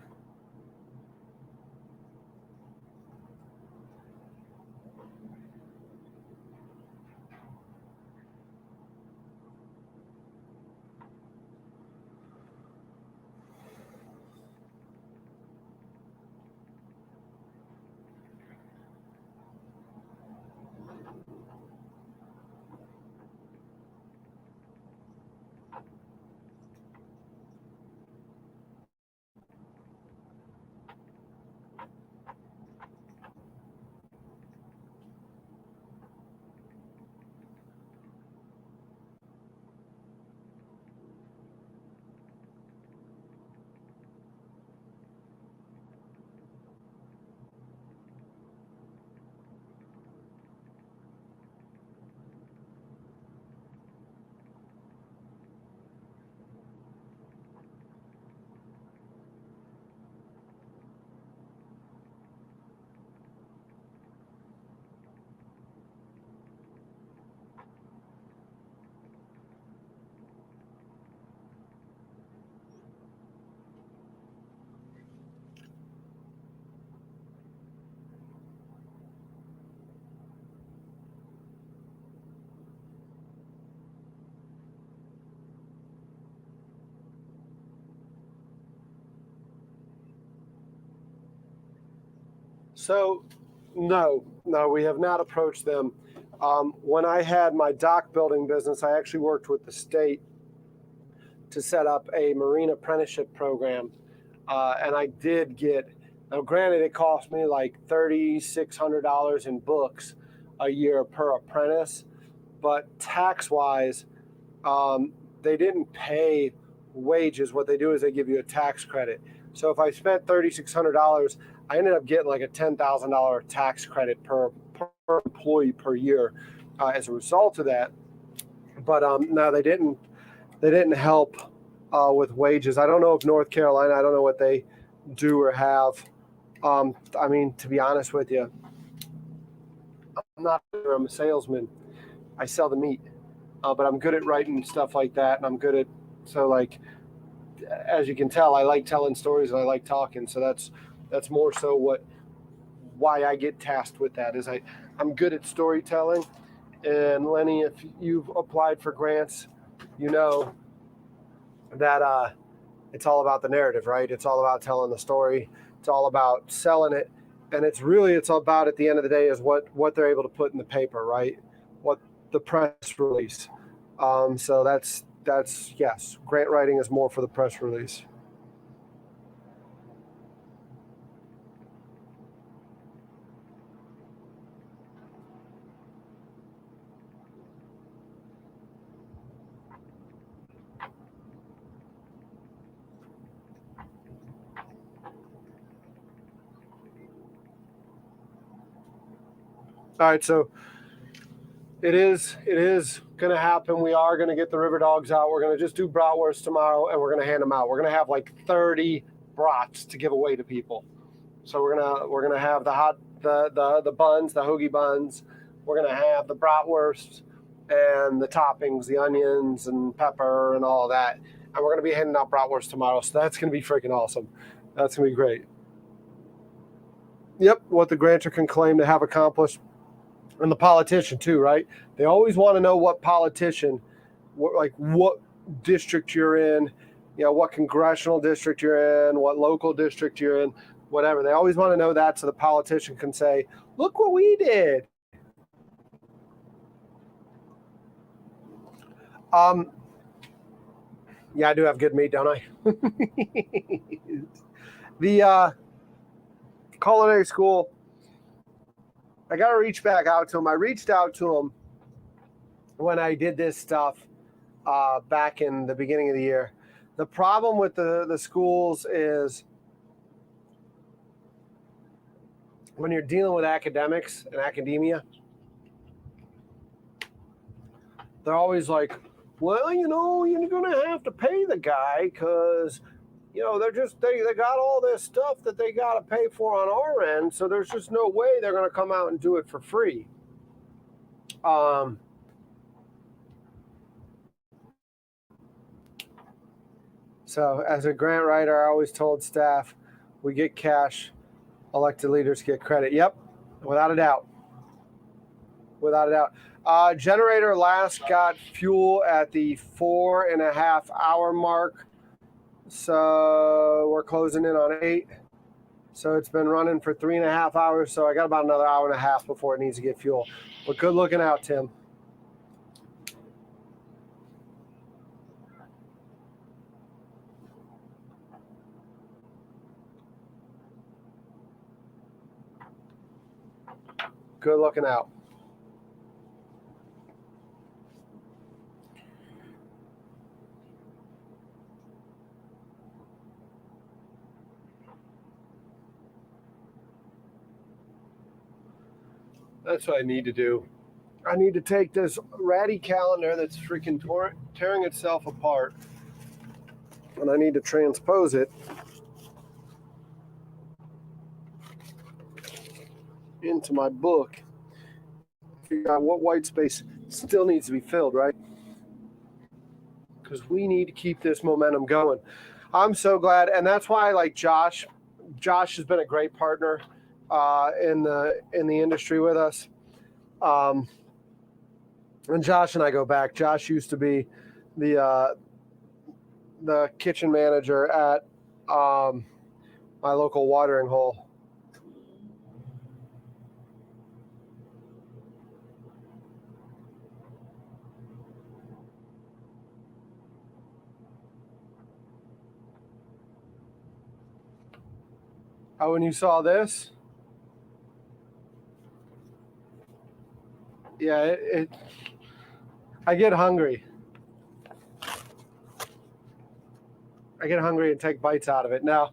So, no, we have not approached them. When I had my dock building business, I actually worked with the state to set up a marine apprenticeship program. And I did get, now granted, it cost me like $3,600 in books a year per apprentice, but tax-wise, they didn't pay wages. What they do is they give you a tax credit. So if I spent $3,600, I ended up getting like a $10,000 tax credit per employee per year as a result of that. But no, they didn't help with wages. I don't know if North Carolina, I don't know what they do or have. I mean, to be honest with you, I'm a salesman. I sell the meat, but I'm good at writing stuff like that, and I'm good at, so like, as you can tell, I like telling stories and I like talking. So that's more so why I get tasked with that is I'm good at storytelling. And Lenny, if you've applied for grants, you know that it's all about the narrative, right? It's all about telling the story. It's all about selling it. And it's all about, at the end of the day, is what they're able to put in the paper, right? What the press release. So that's yes, grant writing is more for the press release. All right, so it is going to happen. We are going to get the river dogs out. We're going to just do bratwurst tomorrow, and we're going to hand them out. We're going to have like 30 brats to give away to people. So we're gonna have the buns, the hoagie buns. We're gonna have the bratwurst and the toppings, the onions and pepper and all of that. And we're gonna be handing out bratwurst tomorrow. So that's gonna be freaking awesome. That's gonna be great. Yep, what the grantor can claim to have accomplished, and the politician too, right? They always want to know what politician, what district you're in, what congressional district you're in, what local district you're in, whatever. They always want to know that so the politician can say, look what we did. Yeah, I do have good meat, don't I? The culinary school, I got to reach back out to them. I reached out to them when I did this stuff back in the beginning of the year. The problem with the schools is when you're dealing with academics and academia, they're always like, well, you know, you're going to have to pay the guy because, you know, they got all this stuff that they got to pay for on our end. So there's just no way they're going to come out and do it for free. So as a grant writer, I always told staff, we get cash, elected leaders get credit. Yep, without a doubt. Without a doubt. Generator last got fuel at the 4.5 hour mark. So we're closing in on 8. So it's been running for 3.5 hours. So I got about another hour and a half before it needs to get fuel. But good looking out, Tim. Good looking out. That's what I need to do. I need to take this ratty calendar that's freaking tearing itself apart, and I need to transpose it into my book. Figure out what white space still needs to be filled, right? Because we need to keep this momentum going. I'm so glad, and that's why I like Josh. Josh has been a great partner in the industry with us. And Josh and I go back. Josh used to be the kitchen manager at my local watering hole. Oh, when you saw this? Yeah, I get hungry. I get hungry and take bites out of it. Now,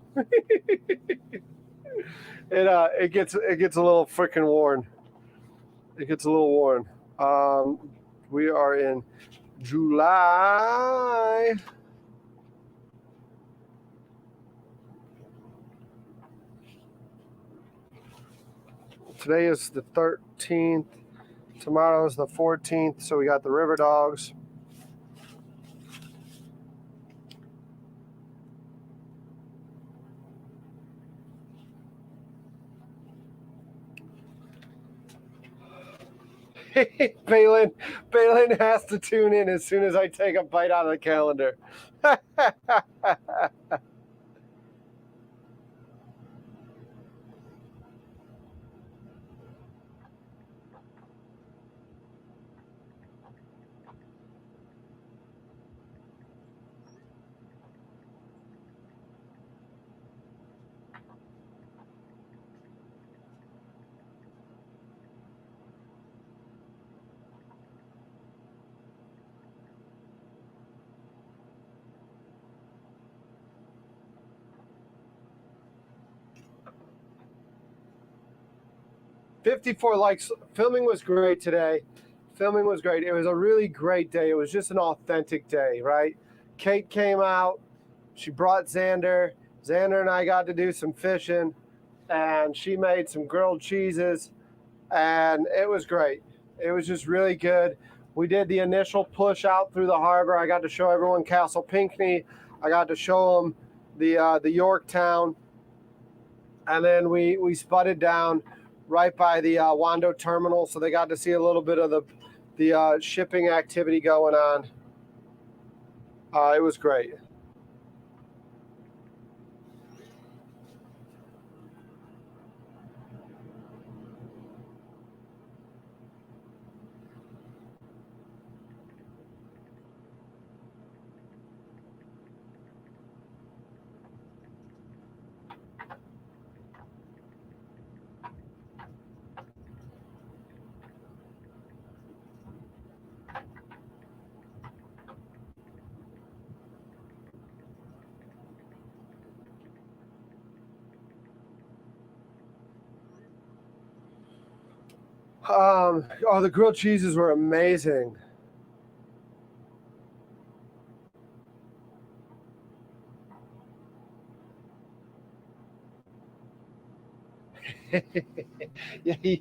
it gets a little freaking worn. It gets a little worn. We are in July. Today is the 13th. Tomorrow is the 14th. So we got the River Dogs. Balin has to tune in as soon as I take a bite out of the calendar. 54 likes. Filming was great today. Filming was great. It was a really great day. It was just an authentic day, right? Kate came out. She brought Xander. Xander and I got to do some fishing, and she made some grilled cheeses, and it was great. It was just really good. We did the initial push out through the harbor. I got to show everyone Castle Pinckney. I got to show them the Yorktown, and then we spudded down right by the Wando terminal, so they got to see a little bit of the shipping activity going on. It was great. Oh, the grilled cheeses were amazing. Yeah, he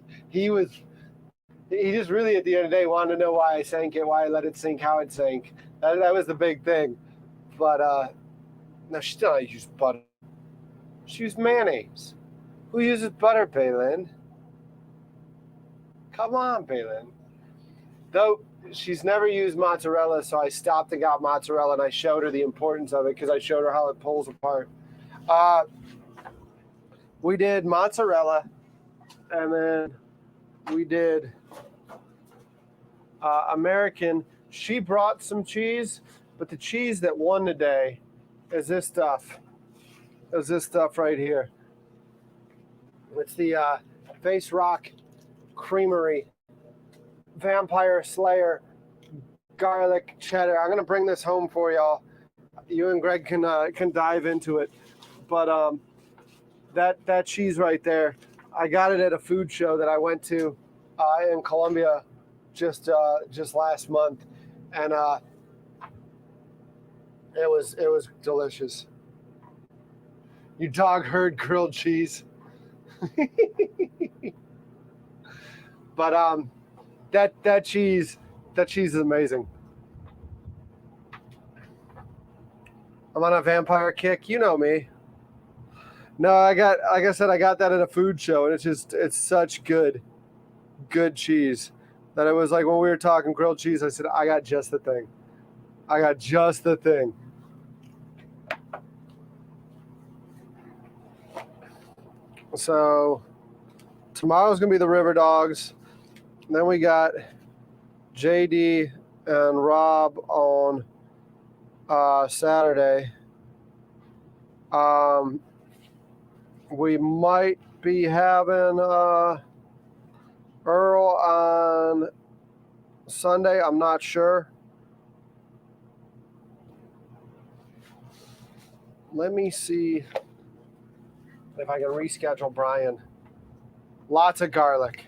just really at the end of the day wanted to know why I sank it, why I let it sink, how it sank. That was the big thing. But no, she still don't use butter. She used mayonnaise. Who uses butter, Palin? Come on, Palin. Though she's never used mozzarella, so I stopped and got mozzarella, and I showed her the importance of it because I showed her how it pulls apart. We did mozzarella, and then we did American. She brought some cheese, but the cheese that won today is this stuff. Is this stuff right here? It's the Face Rock Creamery Vampire Slayer garlic cheddar. I'm gonna bring this home for y'all. You and Greg can dive into it, but that cheese right there, I got it at a food show that I went to in Colombia just last month, and it was delicious. You dog heard grilled cheese, but that cheese is amazing. I'm on a vampire kick, you know me. No, like I said, I got that at a food show, and it's such good cheese that it was like when we were talking grilled cheese, I said, I got just the thing. I got just the thing. So tomorrow's gonna be the River Dogs. And then we got JD and Rob on Saturday. We might be having Earl on Sunday. I'm not sure. Let me see if I can reschedule Brian. Lots of garlic.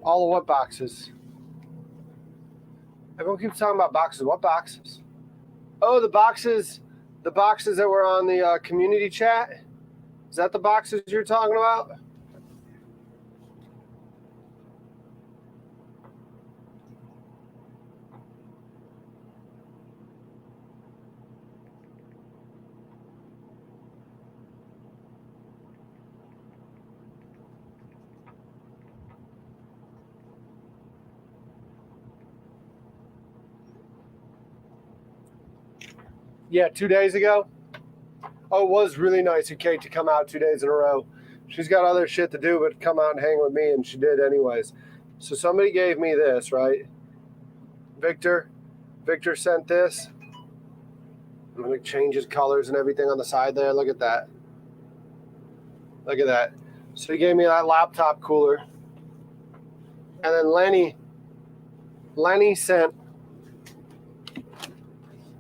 All of what boxes? Everyone keeps talking about boxes. What boxes? Oh, the boxes that were on the community chat. Is that the boxes you're talking about? Yeah, 2 days ago. Oh, it was really nice of Kate to come out 2 days in a row. She's got other shit to do, but come out and hang with me, and she did anyways. So somebody gave me this, right? Victor sent this. I'm gonna change his colors and everything on the side there. Look at that. Look at that. So he gave me that laptop cooler. And then Lenny sent,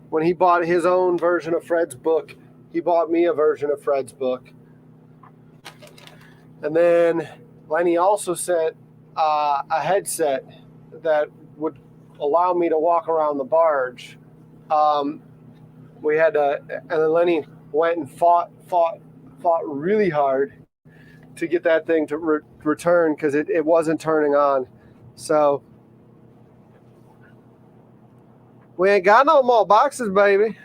when he bought his own version of Fred's book, he bought me a version of Fred's book. And then Lenny also sent a headset that would allow me to walk around the barge. We had to, and then Lenny went and fought really hard to get that thing to return because it wasn't turning on. So we ain't got no more boxes, baby.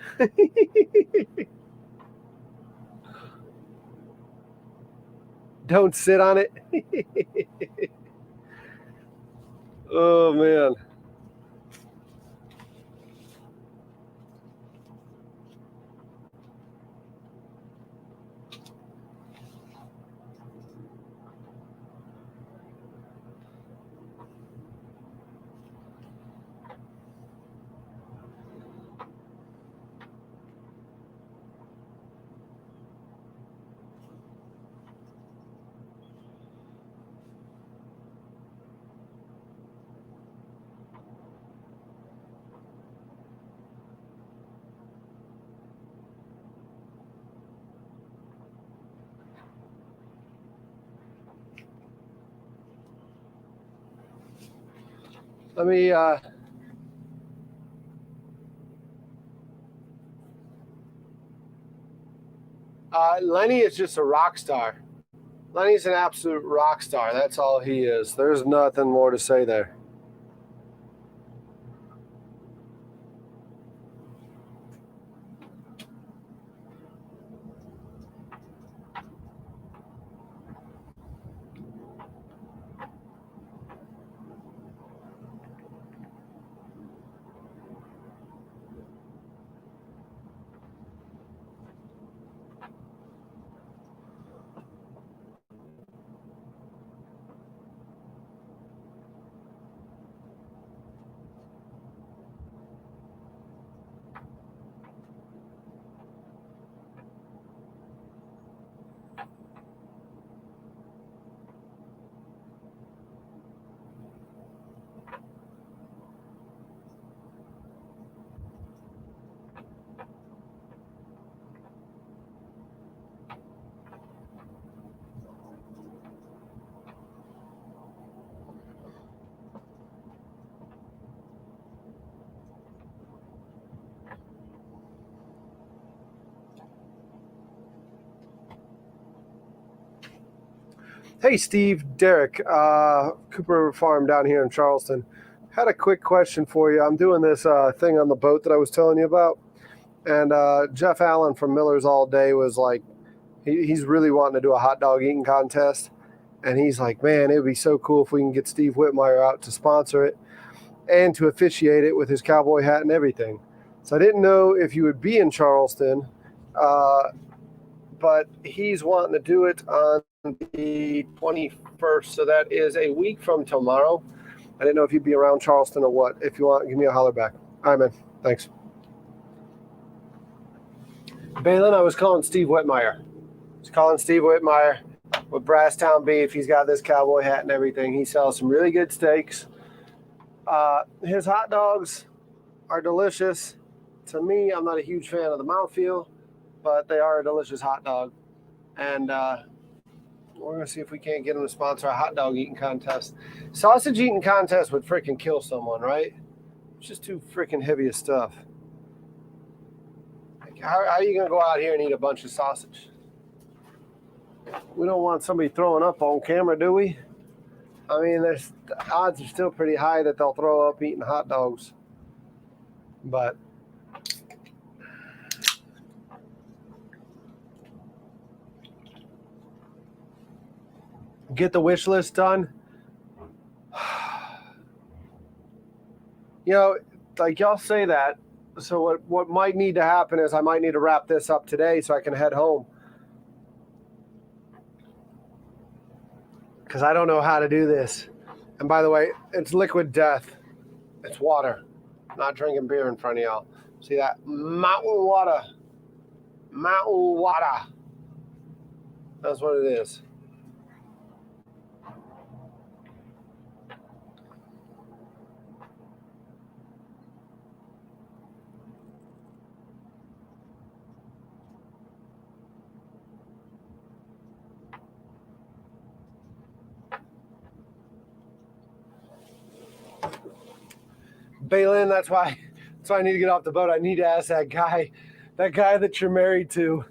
Don't sit on it. Oh, man. Let me. Lenny is just a rock star. Lenny's an absolute rock star. That's all he is. There's nothing more to say there. Hey, Steve, Derek, Cooper Farm down here in Charleston. Had a quick question for you. I'm doing this thing on the boat that I was telling you about. And Jeff Allen from Miller's All Day was like, he's really wanting to do a hot dog eating contest. And he's like, man, it would be so cool if we can get Steve Whitmire out to sponsor it and to officiate it with his cowboy hat and everything. So I didn't know if you would be in Charleston, but he's wanting to do it on the 21st. So that is a week from tomorrow. I didn't know if you'd be around Charleston or what. If you want, give me a holler back. All right, man. Thanks. Balin, I was calling Steve Whitmire. With Brasstown Beef. He's got this cowboy hat and everything. He sells some really good steaks. His hot dogs are delicious. To me, I'm not a huge fan of the mouthfeel, but they are a delicious hot dog. And we're going to see if we can't get him to sponsor a hot dog eating contest. Sausage eating contest would freaking kill someone, right? It's just too freaking heavy of stuff. Like, how are you going to go out here and eat a bunch of sausage? We don't want somebody throwing up on camera, do we? I mean, the odds are still pretty high that they'll throw up eating hot dogs. But get the wish list done. You know, like y'all say that. So what might need to happen is I might need to wrap this up today so I can head home. Because I don't know how to do this. And by the way, it's liquid death. It's water. I'm not drinking beer in front of y'all. See that? Mountain water. Mountain water. That's what it is. Balin, that's why I need to get off the boat. I need to ask that guy that you're married to.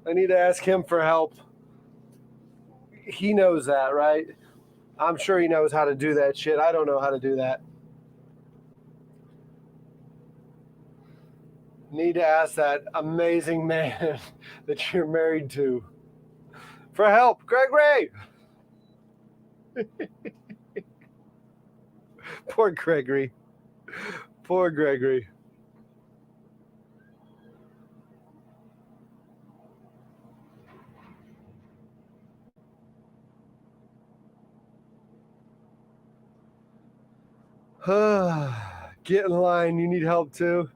I need to ask him for help. He knows that, right? I'm sure he knows how to do that shit. I don't know how to do that. Need to ask that amazing man that you're married to for help. Gregory! Poor Gregory. Poor Gregory. Get in line. You need help too.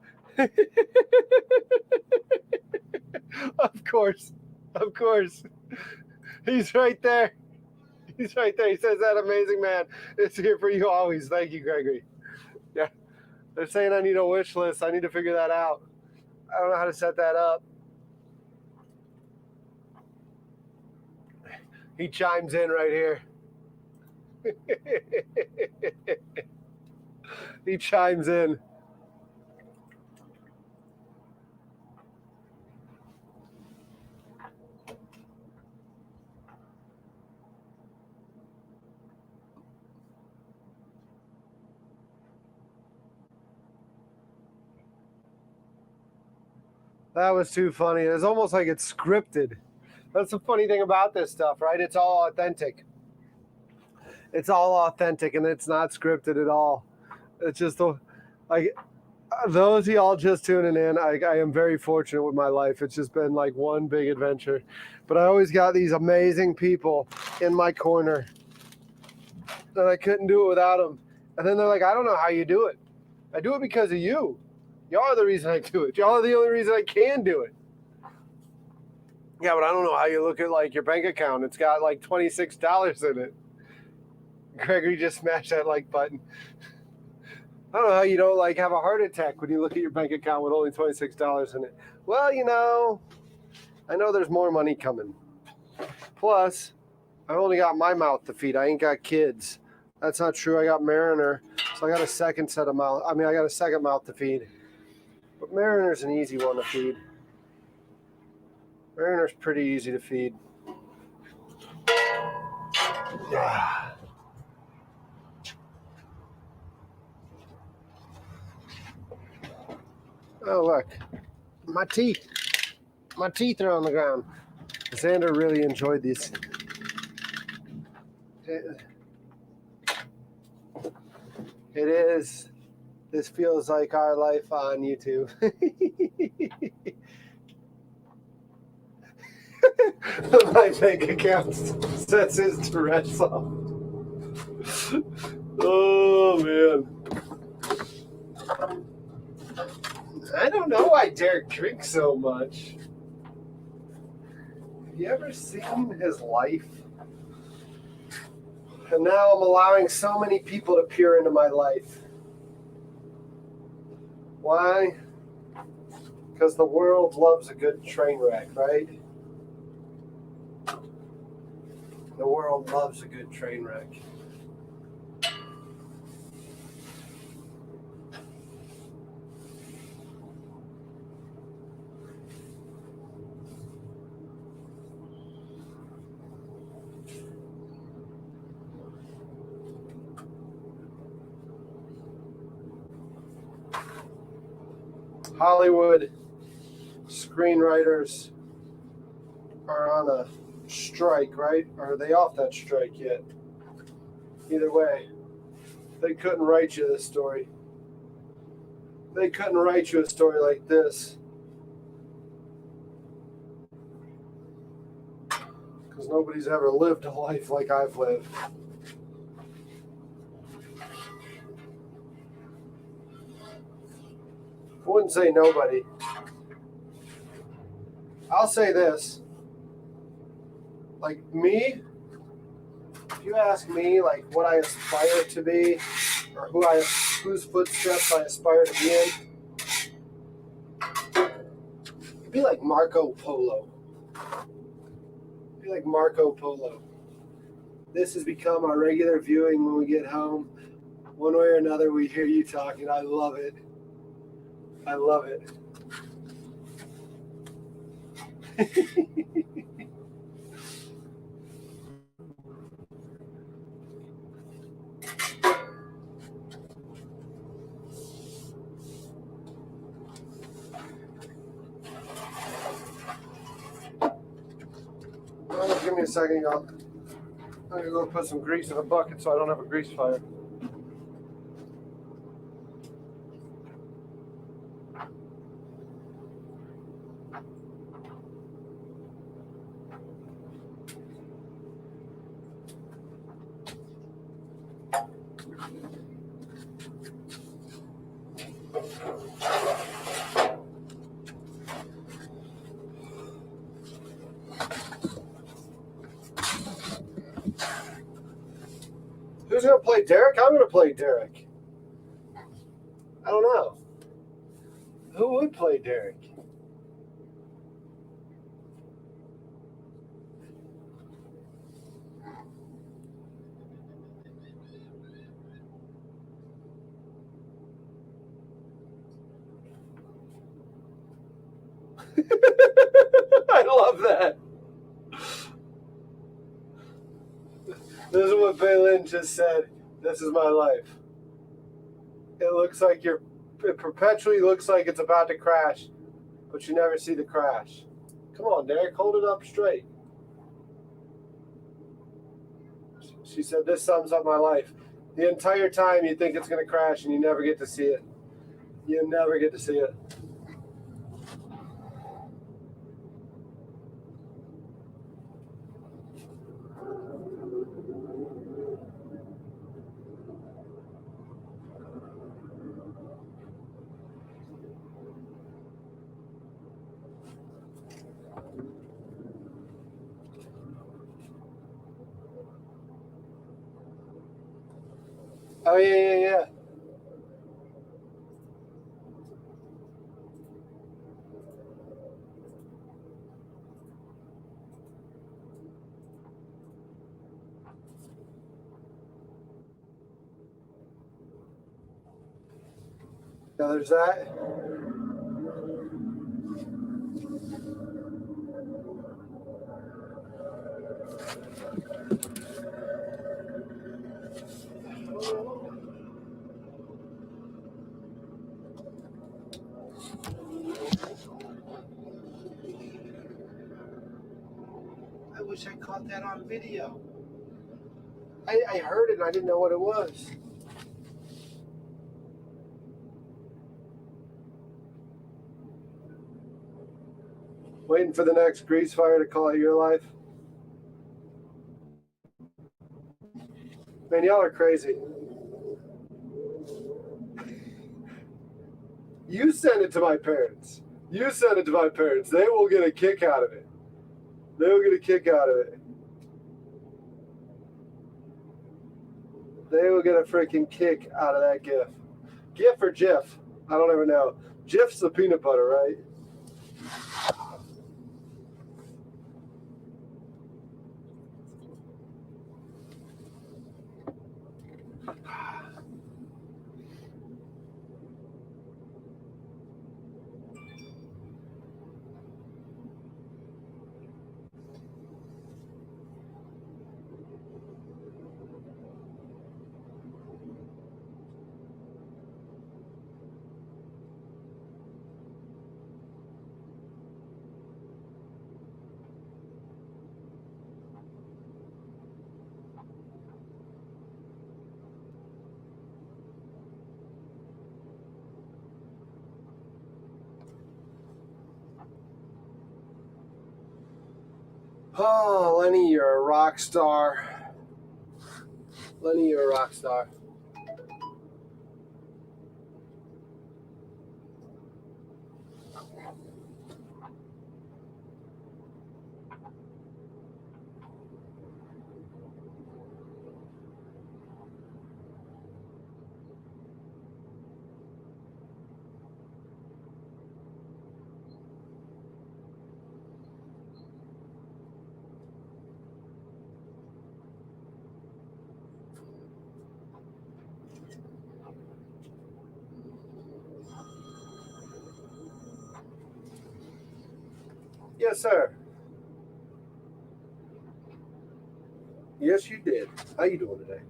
Of course. He's right there. He says that amazing man is here for you always. Thank you, Gregory. Yeah. They're saying I need a wish list. I need to figure that out. I don't know how to set that up. He chimes in right here. He chimes in. That was too funny. It's almost like it's scripted. That's the funny thing about this stuff, right? It's all authentic. It's all authentic, and it's not scripted at all. It's just like those of y'all just tuning in. I am very fortunate with my life. It's just been like one big adventure. But I always got these amazing people in my corner that I couldn't do it without them. And then they're like, I don't know how you do it. I do it because of you. Y'all are the reason I do it. Y'all are the only reason I can do it. Yeah, but I don't know how you look at like your bank account. It's got like $26 in it. Gregory just smashed that like button. I don't know how you don't like have a heart attack when you look at your bank account with only $26 in it. Well, you know, I know there's more money coming. Plus, I only got my mouth to feed. I ain't got kids. That's not true. I got Mariner, so I got a second set of mouth. I got a second mouth to feed. But Mariner's an easy one to feed. Mariner's pretty easy to feed. Yeah. Oh, look. My teeth. My teeth are on the ground. Xander really enjoyed these. It is. This feels like our life on YouTube. My bank account sets his Tourette's off. Oh, man. I don't know why Derek drinks so much. Have you ever seen his life? And now I'm allowing so many people to peer into my life. Why? Because the world loves a good train wreck, right? The world loves a good train wreck. Hollywood screenwriters are on a strike, right? Or are they off that strike yet? Either way, they couldn't write you this story. They couldn't write you a story like this. Because nobody's ever lived a life like I've lived. I wouldn't say nobody. I'll say this. Like me, if you ask me like what I aspire to be or whose footsteps I aspire to be in, it'd be like Marco Polo. It'd be like Marco Polo. This has become our regular viewing when we get home. One way or another, we hear you talking. I love it. I love it. Well, give me a second, y'all. I'm going to go put some grease in a bucket so I don't have a grease fire. Who's going to play Derek? I'm going to play Derek. I don't know. Who would play Derek? I love that. This is what Baylin just said. This is my life. It perpetually looks like it's about to crash, but you never see the crash. Come on, Derek, hold it up straight. She said, this sums up my life. The entire time you think it's going to crash and you never get to see it. You never get to see it. Oh, yeah. Now there's that. I wish I caught that on video. I heard it and I didn't know what it was. Waiting for the next grease fire to call it your life. Man, y'all are crazy. You send it to my parents. You send it to my parents. They will get a kick out of it. They will get a kick out of it. They will get a freaking kick out of that GIF. GIF or Jif? I don't ever know. Jif's the peanut butter, right? Oh, Lenny, you're a rock star. Lenny, you're a rock star. Yes, sir. Yes, you did. How you doing today?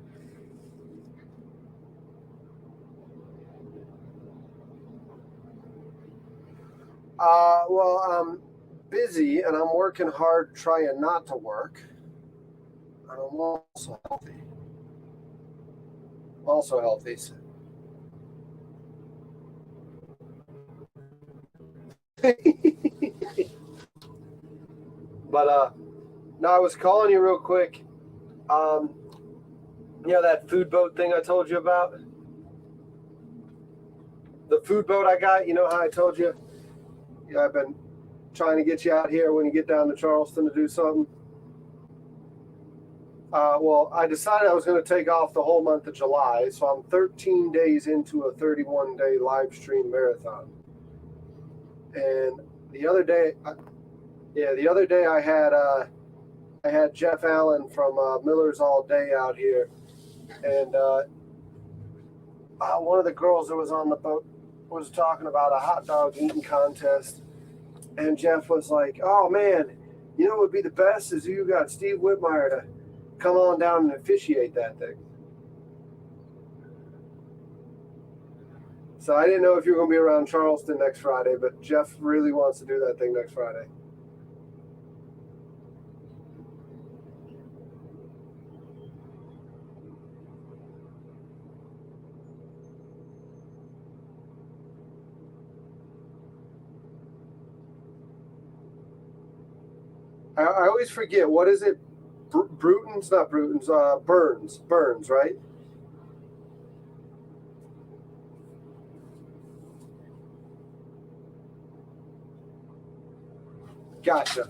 Well, I'm busy and I'm working hard trying not to work. And I'm also healthy. Also healthy. But no, I was calling you real quick. You know that food boat thing I told you about? The food boat I got, you know how I told you? Yeah, I've been trying to get you out here when you get down to Charleston to do something. Well, I decided I was going to take off the whole month of July, so I'm 13 days into a 31-day live stream marathon. And the other day I had Jeff Allen from Miller's All Day out here, and one of the girls that was on the boat was talking about a hot dog eating contest, And Jeff was like, oh man, you know what would be the best is you got Steve Whitmire to come on down and officiate that thing. So I didn't know if you were going to be around Charleston next Friday, but Jeff really wants to do that thing next Friday. I always forget, what is it? Bruton's, not Bruton's, Burns, right? Gotcha.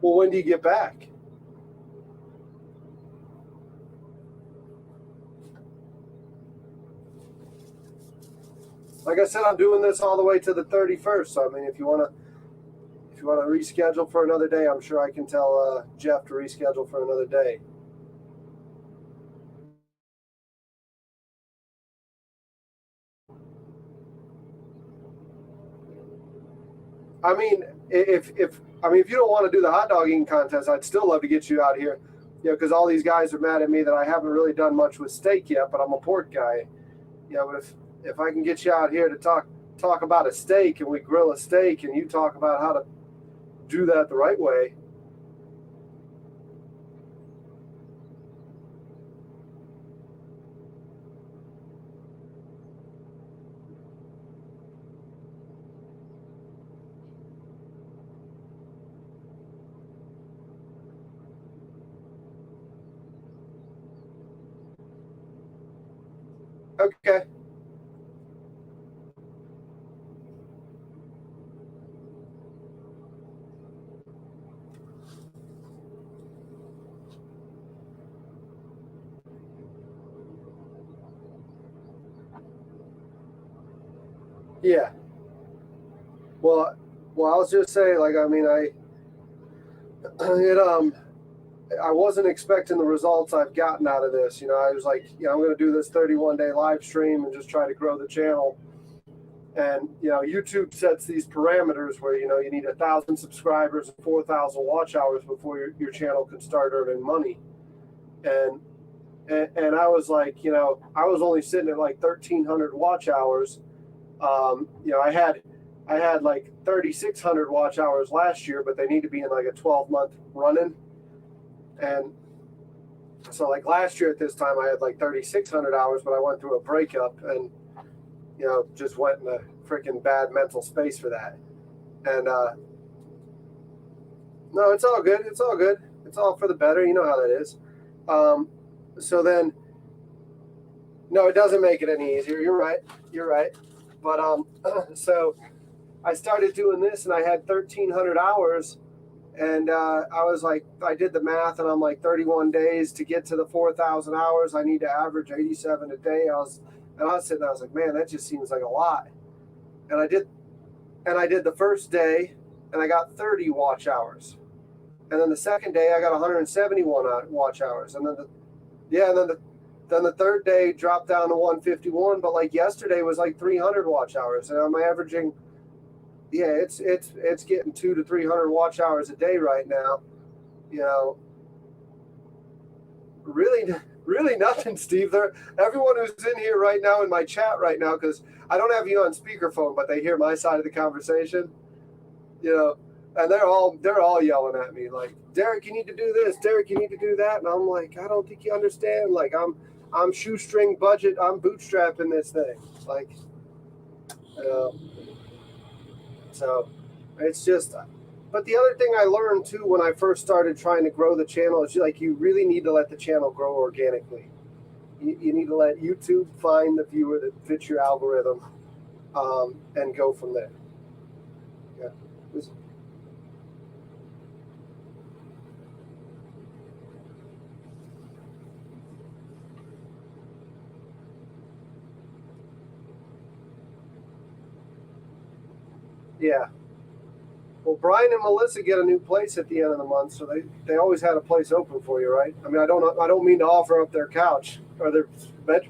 Well, when do you get back? Like I said, I'm doing this all the way to the 31st. So I mean, if you want to reschedule for another day, I'm sure I can tell Jeff to reschedule for another day. I mean, if you don't want to do the hot dog eating contest, I'd still love to get you out here, because all these guys are mad at me that I haven't really done much with steak yet, but I'm a pork guy. But if I can get you out here to talk about a steak, and we grill a steak, and you talk about how to do that the right way. Okay. Yeah. Well, I'll just say, like, I mean, I wasn't expecting the results I've gotten out of this. I was like, I'm going to do this 31-day live stream and just try to grow the channel. And, YouTube sets these parameters where, you need 1,000 subscribers and 4,000 watch hours before your channel can start earning money. And I was like, I was only sitting at like 1,300 watch hours. I had like 3,600 watch hours last year, but they need to be in like a 12-month running. And so like last year at this time, I had like 3,600 hours, but I went through a breakup and, just went in a freaking bad mental space for that. And no, it's all good. It's all good. It's all for the better. You know how that is. So then, no, it doesn't make it any easier. You're right. But so I started doing this, and I had 1,300 hours. And I was like, I did the math, and I'm like, 31 days to get to the 4,000 hours. I need to average 87 a day. I was sitting there, I was like, man, that just seems like a lot. And I did the first day, and I got 30 watch hours. And then the second day, I got 171 watch hours. And then the third day dropped down to 151. But like yesterday was like 300 watch hours, and I'm averaging. Yeah, it's getting 200 to 300 watch hours a day right now. Really nothing, Steve. Everyone who's in here right now in my chat right now, because I don't have you on speakerphone, but they hear my side of the conversation. And they're all yelling at me like, Derek, you need to do this. Derek, you need to do that. And I'm like, I don't think you understand. Like, I'm shoestring budget. I'm bootstrapping this thing. Like, so it's just, but the other thing I learned too when I first started trying to grow the channel is like, you really need to let the channel grow organically. You need to let YouTube find the viewer that fits your algorithm, and go from there. Yeah. Yeah. Well, Brian and Melissa get a new place at the end of the month, so they always had a place open for you, right? I mean, I don't mean to offer up their couch or their bed,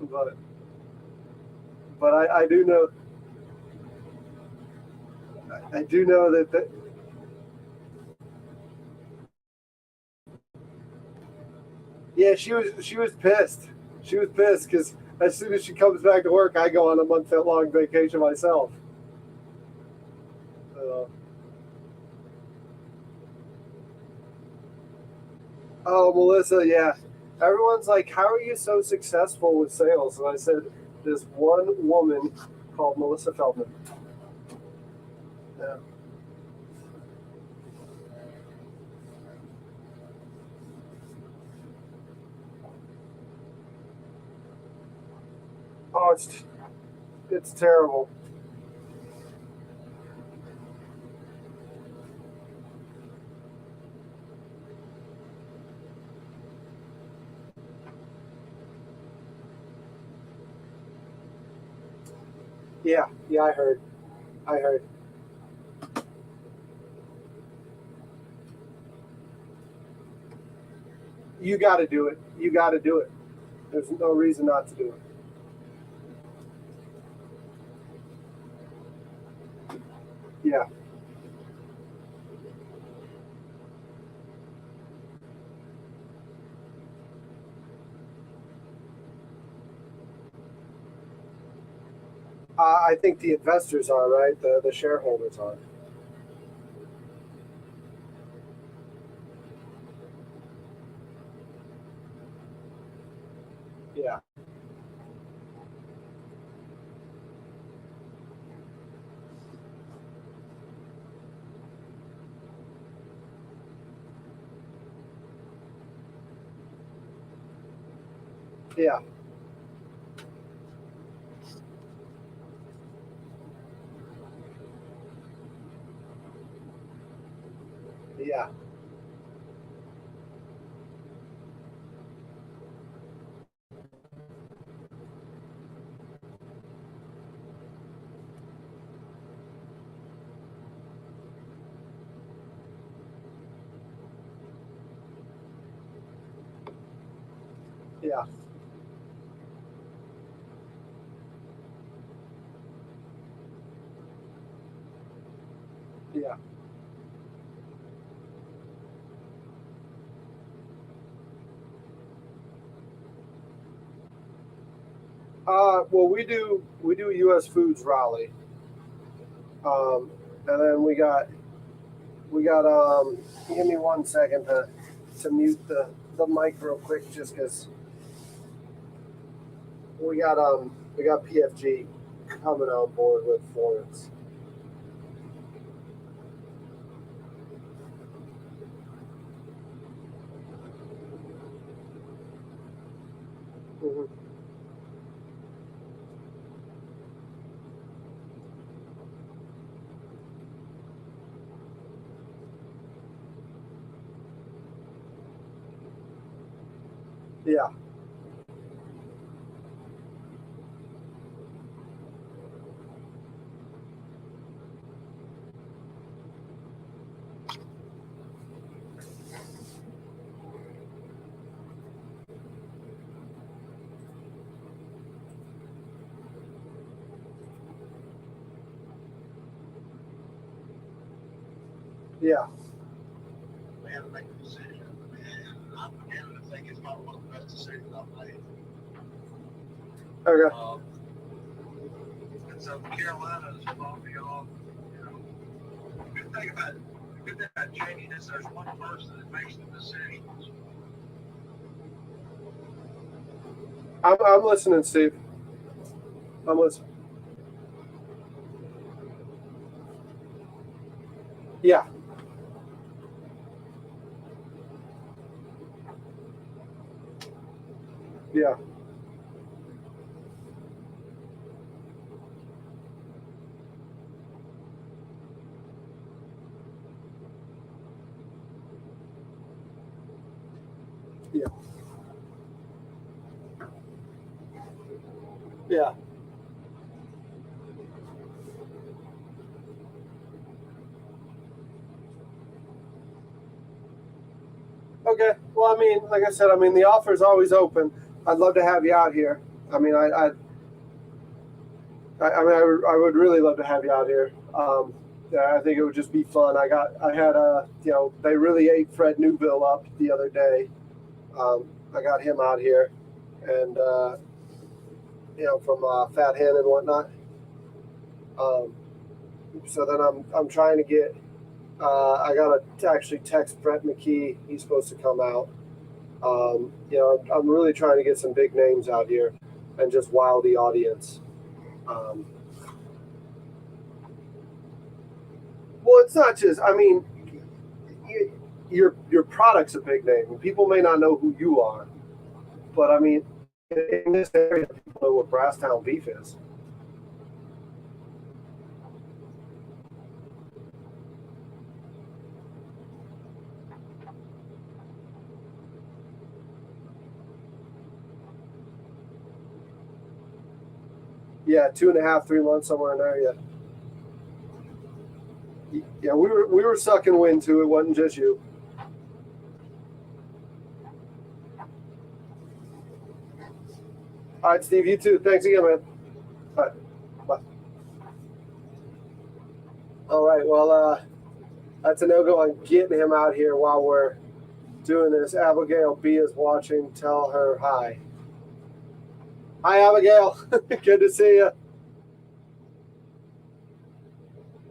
but I do know that yeah, she was pissed. She was pissed because as soon as she comes back to work, I go on a month-long vacation myself. Oh, Melissa, yeah. Everyone's like, "How are you so successful with sales?" And I said, "This one woman called Melissa Feldman." Yeah. Oh, it's terrible. Yeah, I heard. I heard. You got to do it. You got to do it. There's no reason not to do it. Yeah, I think the investors are right. The shareholders are. Yeah, yeah, yeah. Yeah, yeah. Well, we do U.S. Foods Raleigh, and then we got. Give me 1 second to mute the mic real quick, just because we got PFG coming on board with Florence. Hmm. Yeah, yeah. We had to make a decision. I'm beginning to think it's not one of the best decisions I've made. Okay. And so Carolina is probably on, good thing about Jamie is there's one person that makes the decisions. I'm listening, Steve. I'm listening. Yeah, yeah, yeah, yeah. Well, I mean, like I said, I mean, the offer is always open. I'd love to have you out here. I mean, I would really love to have you out here. Yeah, I think it would just be fun. I had they really ate Fred Newville up the other day. I got him out here, and from Fat Hen and whatnot. So then I'm trying to get. I got to actually text Brett McKee. He's supposed to come out. I'm really trying to get some big names out here and just wow the audience. Well, it's not just. I mean, your product's a big name, and people may not know who you are, but I mean, in this area, people know what Brasstown beef is. Yeah, 2.5, 3 months, somewhere in there. Yeah, we were sucking wind too. It wasn't just you. All right, Steve. You too. Thanks again, man. All right. Bye. All right. Well, that's a no-go on getting him out here while we're doing this. Abigail B is watching. Tell her hi. Hi, Abigail. Good to see you.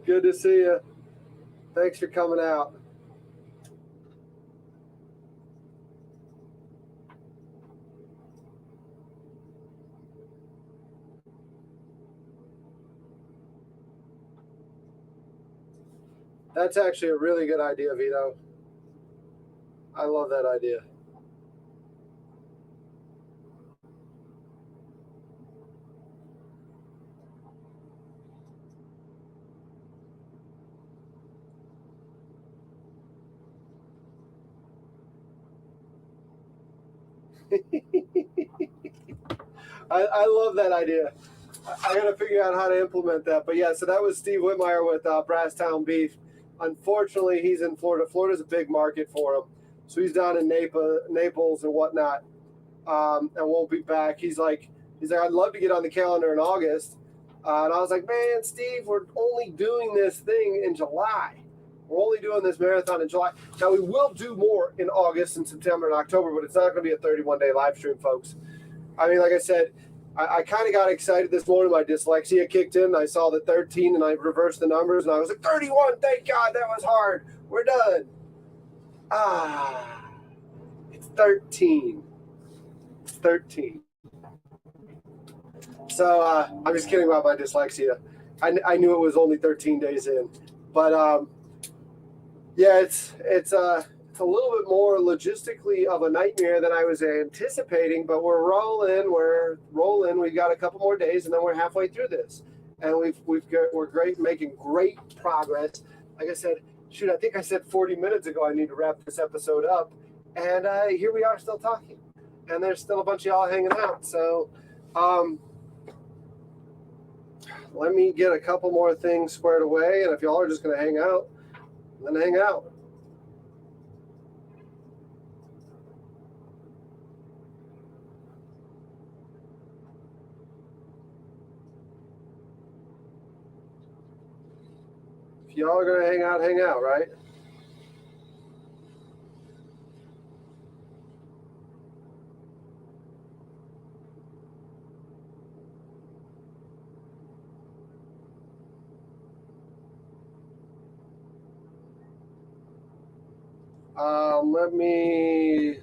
Good to see you. Thanks for coming out. That's actually a really good idea, Vito. I love that idea. I love that idea. I got to figure out how to implement that. But yeah, so that was Steve Whitmire with Brasstown Beef. Unfortunately, he's in Florida. Florida's a big market for him. So he's down in Naples and whatnot, and won't be back. He's like, I'd love to get on the calendar in August. And I was like, man, Steve, we're only doing this thing in July. We're only doing this marathon in July. Now, we will do more in August and September and October, but it's not going to be a 31-day live stream, folks. I mean, like I said, I kind of got excited this morning. My dyslexia kicked in. I saw the 13, and I reversed the numbers, and I was like, 31, thank God, that was hard. We're done. It's 13. It's 13. So I'm just kidding about my dyslexia. I knew it was only 13 days in. But, yeah, it's a little bit more logistically of a nightmare than I was anticipating, but we're rolling. We've got a couple more days, and then we're halfway through this, and we're great, making great progress. Like I said, I think I said 40 minutes ago I need to wrap this episode up, and here we are still talking, and there's still a bunch of y'all hanging out. So, let me get a couple more things squared away, and if y'all are just going to hang out, then hang out. Y'all are going to hang out, right? Let me...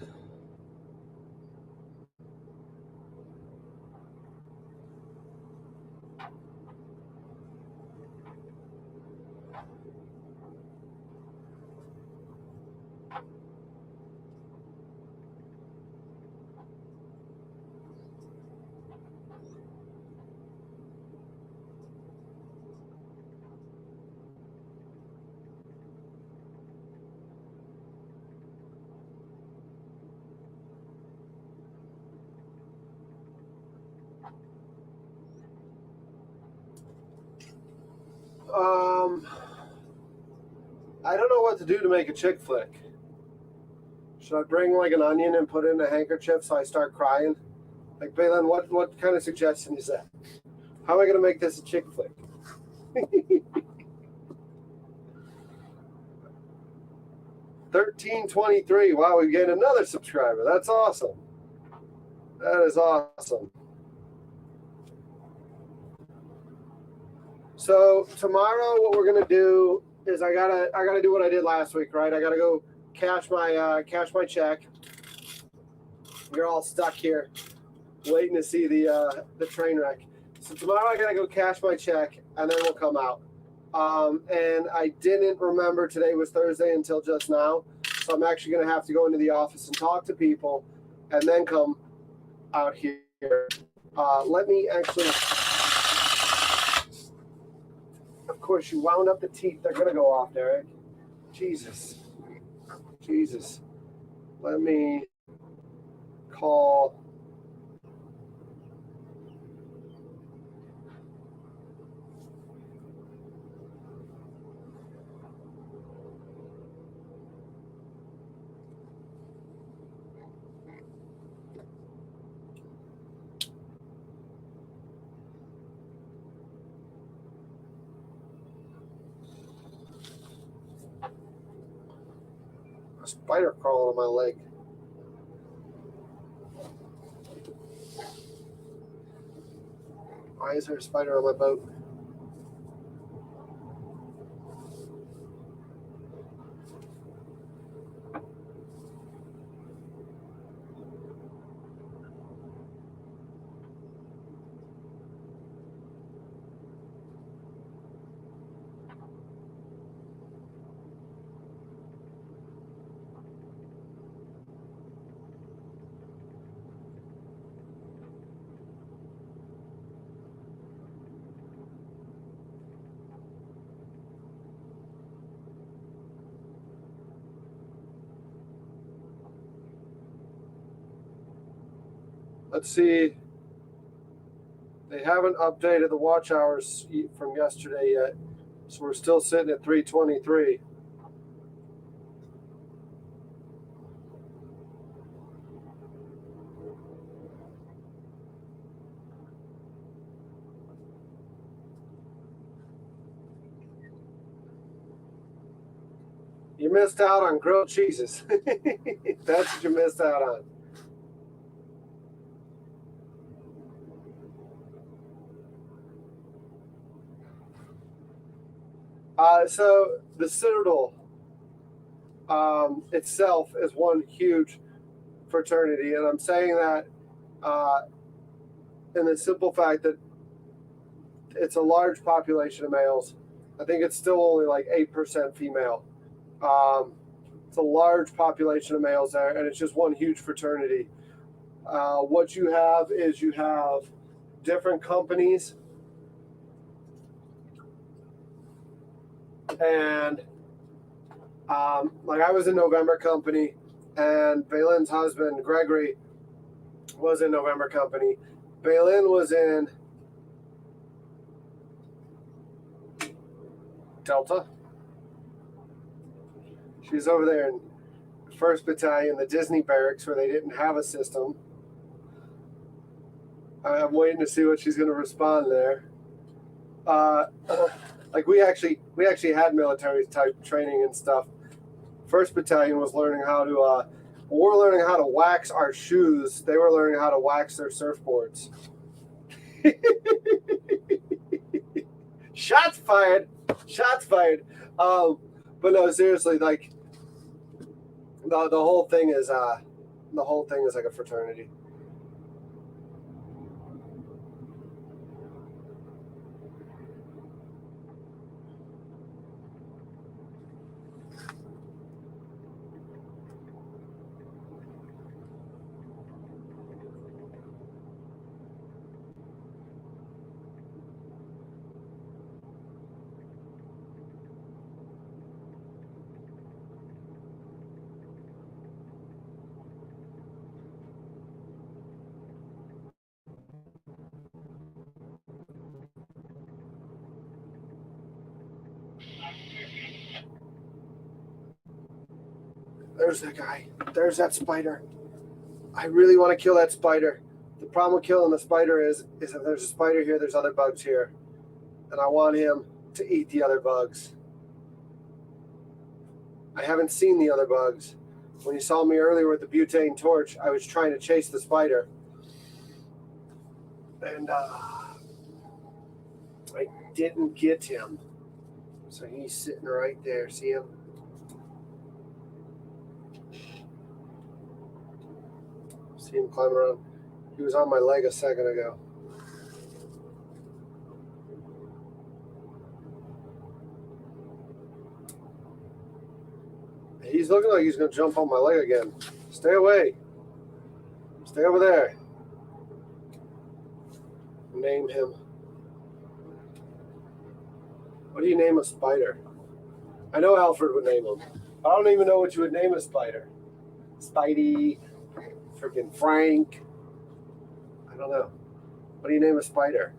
I don't know what to do to make a chick flick. Should I bring like an onion and put it in a handkerchief so I start crying? Like, Balin, what kind of suggestion is that? How am I going to make this a chick flick? 1323. Wow, we gained another subscriber. That's awesome. That is awesome. So tomorrow, what we're gonna do is I gotta do what I did last week, right? I gotta go cash my check. You're all stuck here, waiting to see the train wreck. So tomorrow I gotta go cash my check, and then we'll come out. And I didn't remember today was Thursday until just now, so I'm actually gonna have to go into the office and talk to people, and then come out here. Let me actually. Of course, you wound up the teeth. They're gonna go off, Derek. Jesus. Let me call. A spider crawling on my leg. Why is there a spider on my boat? Let's see. They haven't updated the watch hours from yesterday yet, so we're still sitting at 3:23. You missed out on grilled cheeses. That's what you missed out on. So the Citadel itself is one huge fraternity, and I'm saying that in the simple fact that it's a large population of males. I think it's still only like 8% female. It's a large population of males there, and it's just one huge fraternity. What you have is you have different companies, and like I was in November Company, and Balin's husband Gregory was in November Company. Balin was in Delta. She's over there in 1st Battalion, the Disney Barracks, where they didn't have a system. I'm waiting to see what she's going to respond there. Like we actually had military type training and stuff. 1st Battalion was learning how to. We're learning how to wax our shoes. They were learning how to wax their surfboards. Shots fired. But no, seriously, like the whole thing is like a fraternity. There's that guy. There's that spider. I really want to kill that spider. The problem with killing the spider is if there's a spider here, there's other bugs here. And I want him to eat the other bugs. I haven't seen the other bugs. When you saw me earlier with the butane torch, I was trying to chase the spider. And I didn't get him. So he's sitting right there. See him? See him climbing around? He was on my leg a second ago. He's looking like he's going to jump on my leg again. Stay away. Stay over there. Name him. What do you name a spider? I know Alfred would name him. I don't even know what you would name a spider. Spidey. Freaking Frank. I don't know. What do you name a spider?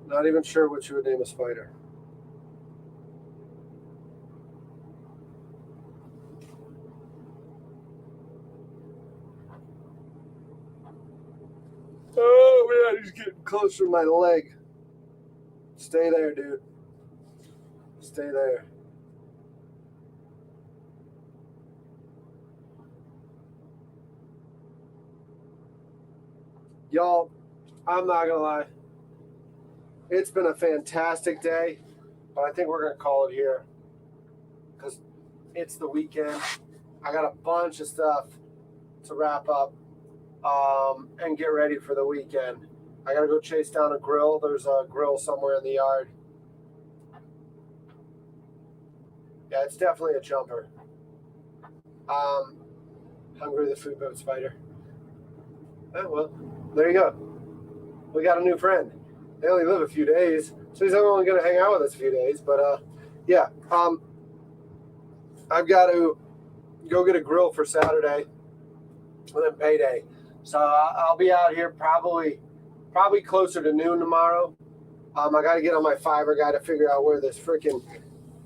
Not even sure what you would name a spider. Oh man, he's getting closer to my leg. Stay there, dude. Stay there. Y'all, I'm not gonna lie. It's been a fantastic day, but I think we're gonna call it here because it's the weekend. I got a bunch of stuff to wrap up and get ready for the weekend. I gotta go chase down a grill. There's a grill somewhere in the yard. Yeah, it's definitely a jumper. Hungry the food boat spider. Oh, well, there you go. We got a new friend. They only live a few days, so he's only going to hang out with us a few days. But yeah, I've got to go get a grill for Saturday and then payday. So I'll be out here probably closer to noon tomorrow. I got to get on my Fiverr guy to figure out where this freaking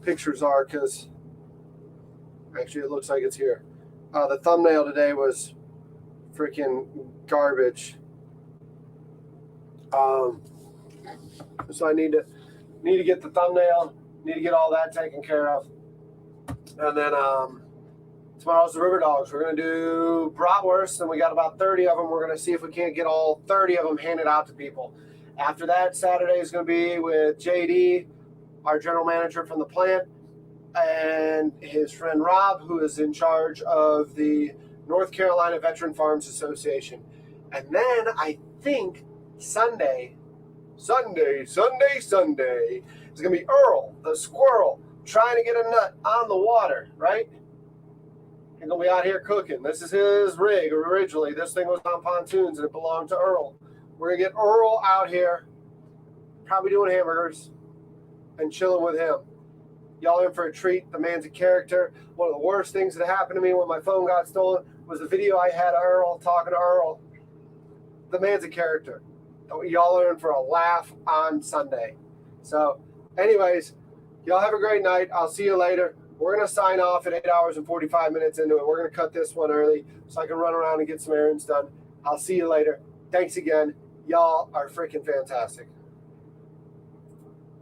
pictures are because actually it looks like it's here. The thumbnail today was freaking garbage. So I need to get the thumbnail, need to get all that taken care of. And then tomorrow's the River Dogs. We're going to do bratwurst, and we got about 30 of them. We're going to see if we can't get all 30 of them handed out to people. After that, Saturday is going to be with JD, our general manager from the plant, and his friend Rob, who is in charge of the North Carolina Veteran Farms Association. And then I think Sunday is going to be Earl, the squirrel, trying to get a nut on the water, right? He's going to be out here cooking. This is his rig originally. This thing was on pontoons and it belonged to Earl. We're going to get Earl out here, probably doing hamburgers and chilling with him. Y'all in for a treat. The man's a character. One of the worst things that happened to me when my phone got stolen was the video I had of Earl talking to Earl. The man's a character. Y'all are in for a laugh on Sunday. So, anyways, y'all have a great night. I'll see you later. We're going to sign off at 8 hours and 45 minutes into it. We're going to cut this one early so I can run around and get some errands done. I'll see you later. Thanks again. Y'all are freaking fantastic.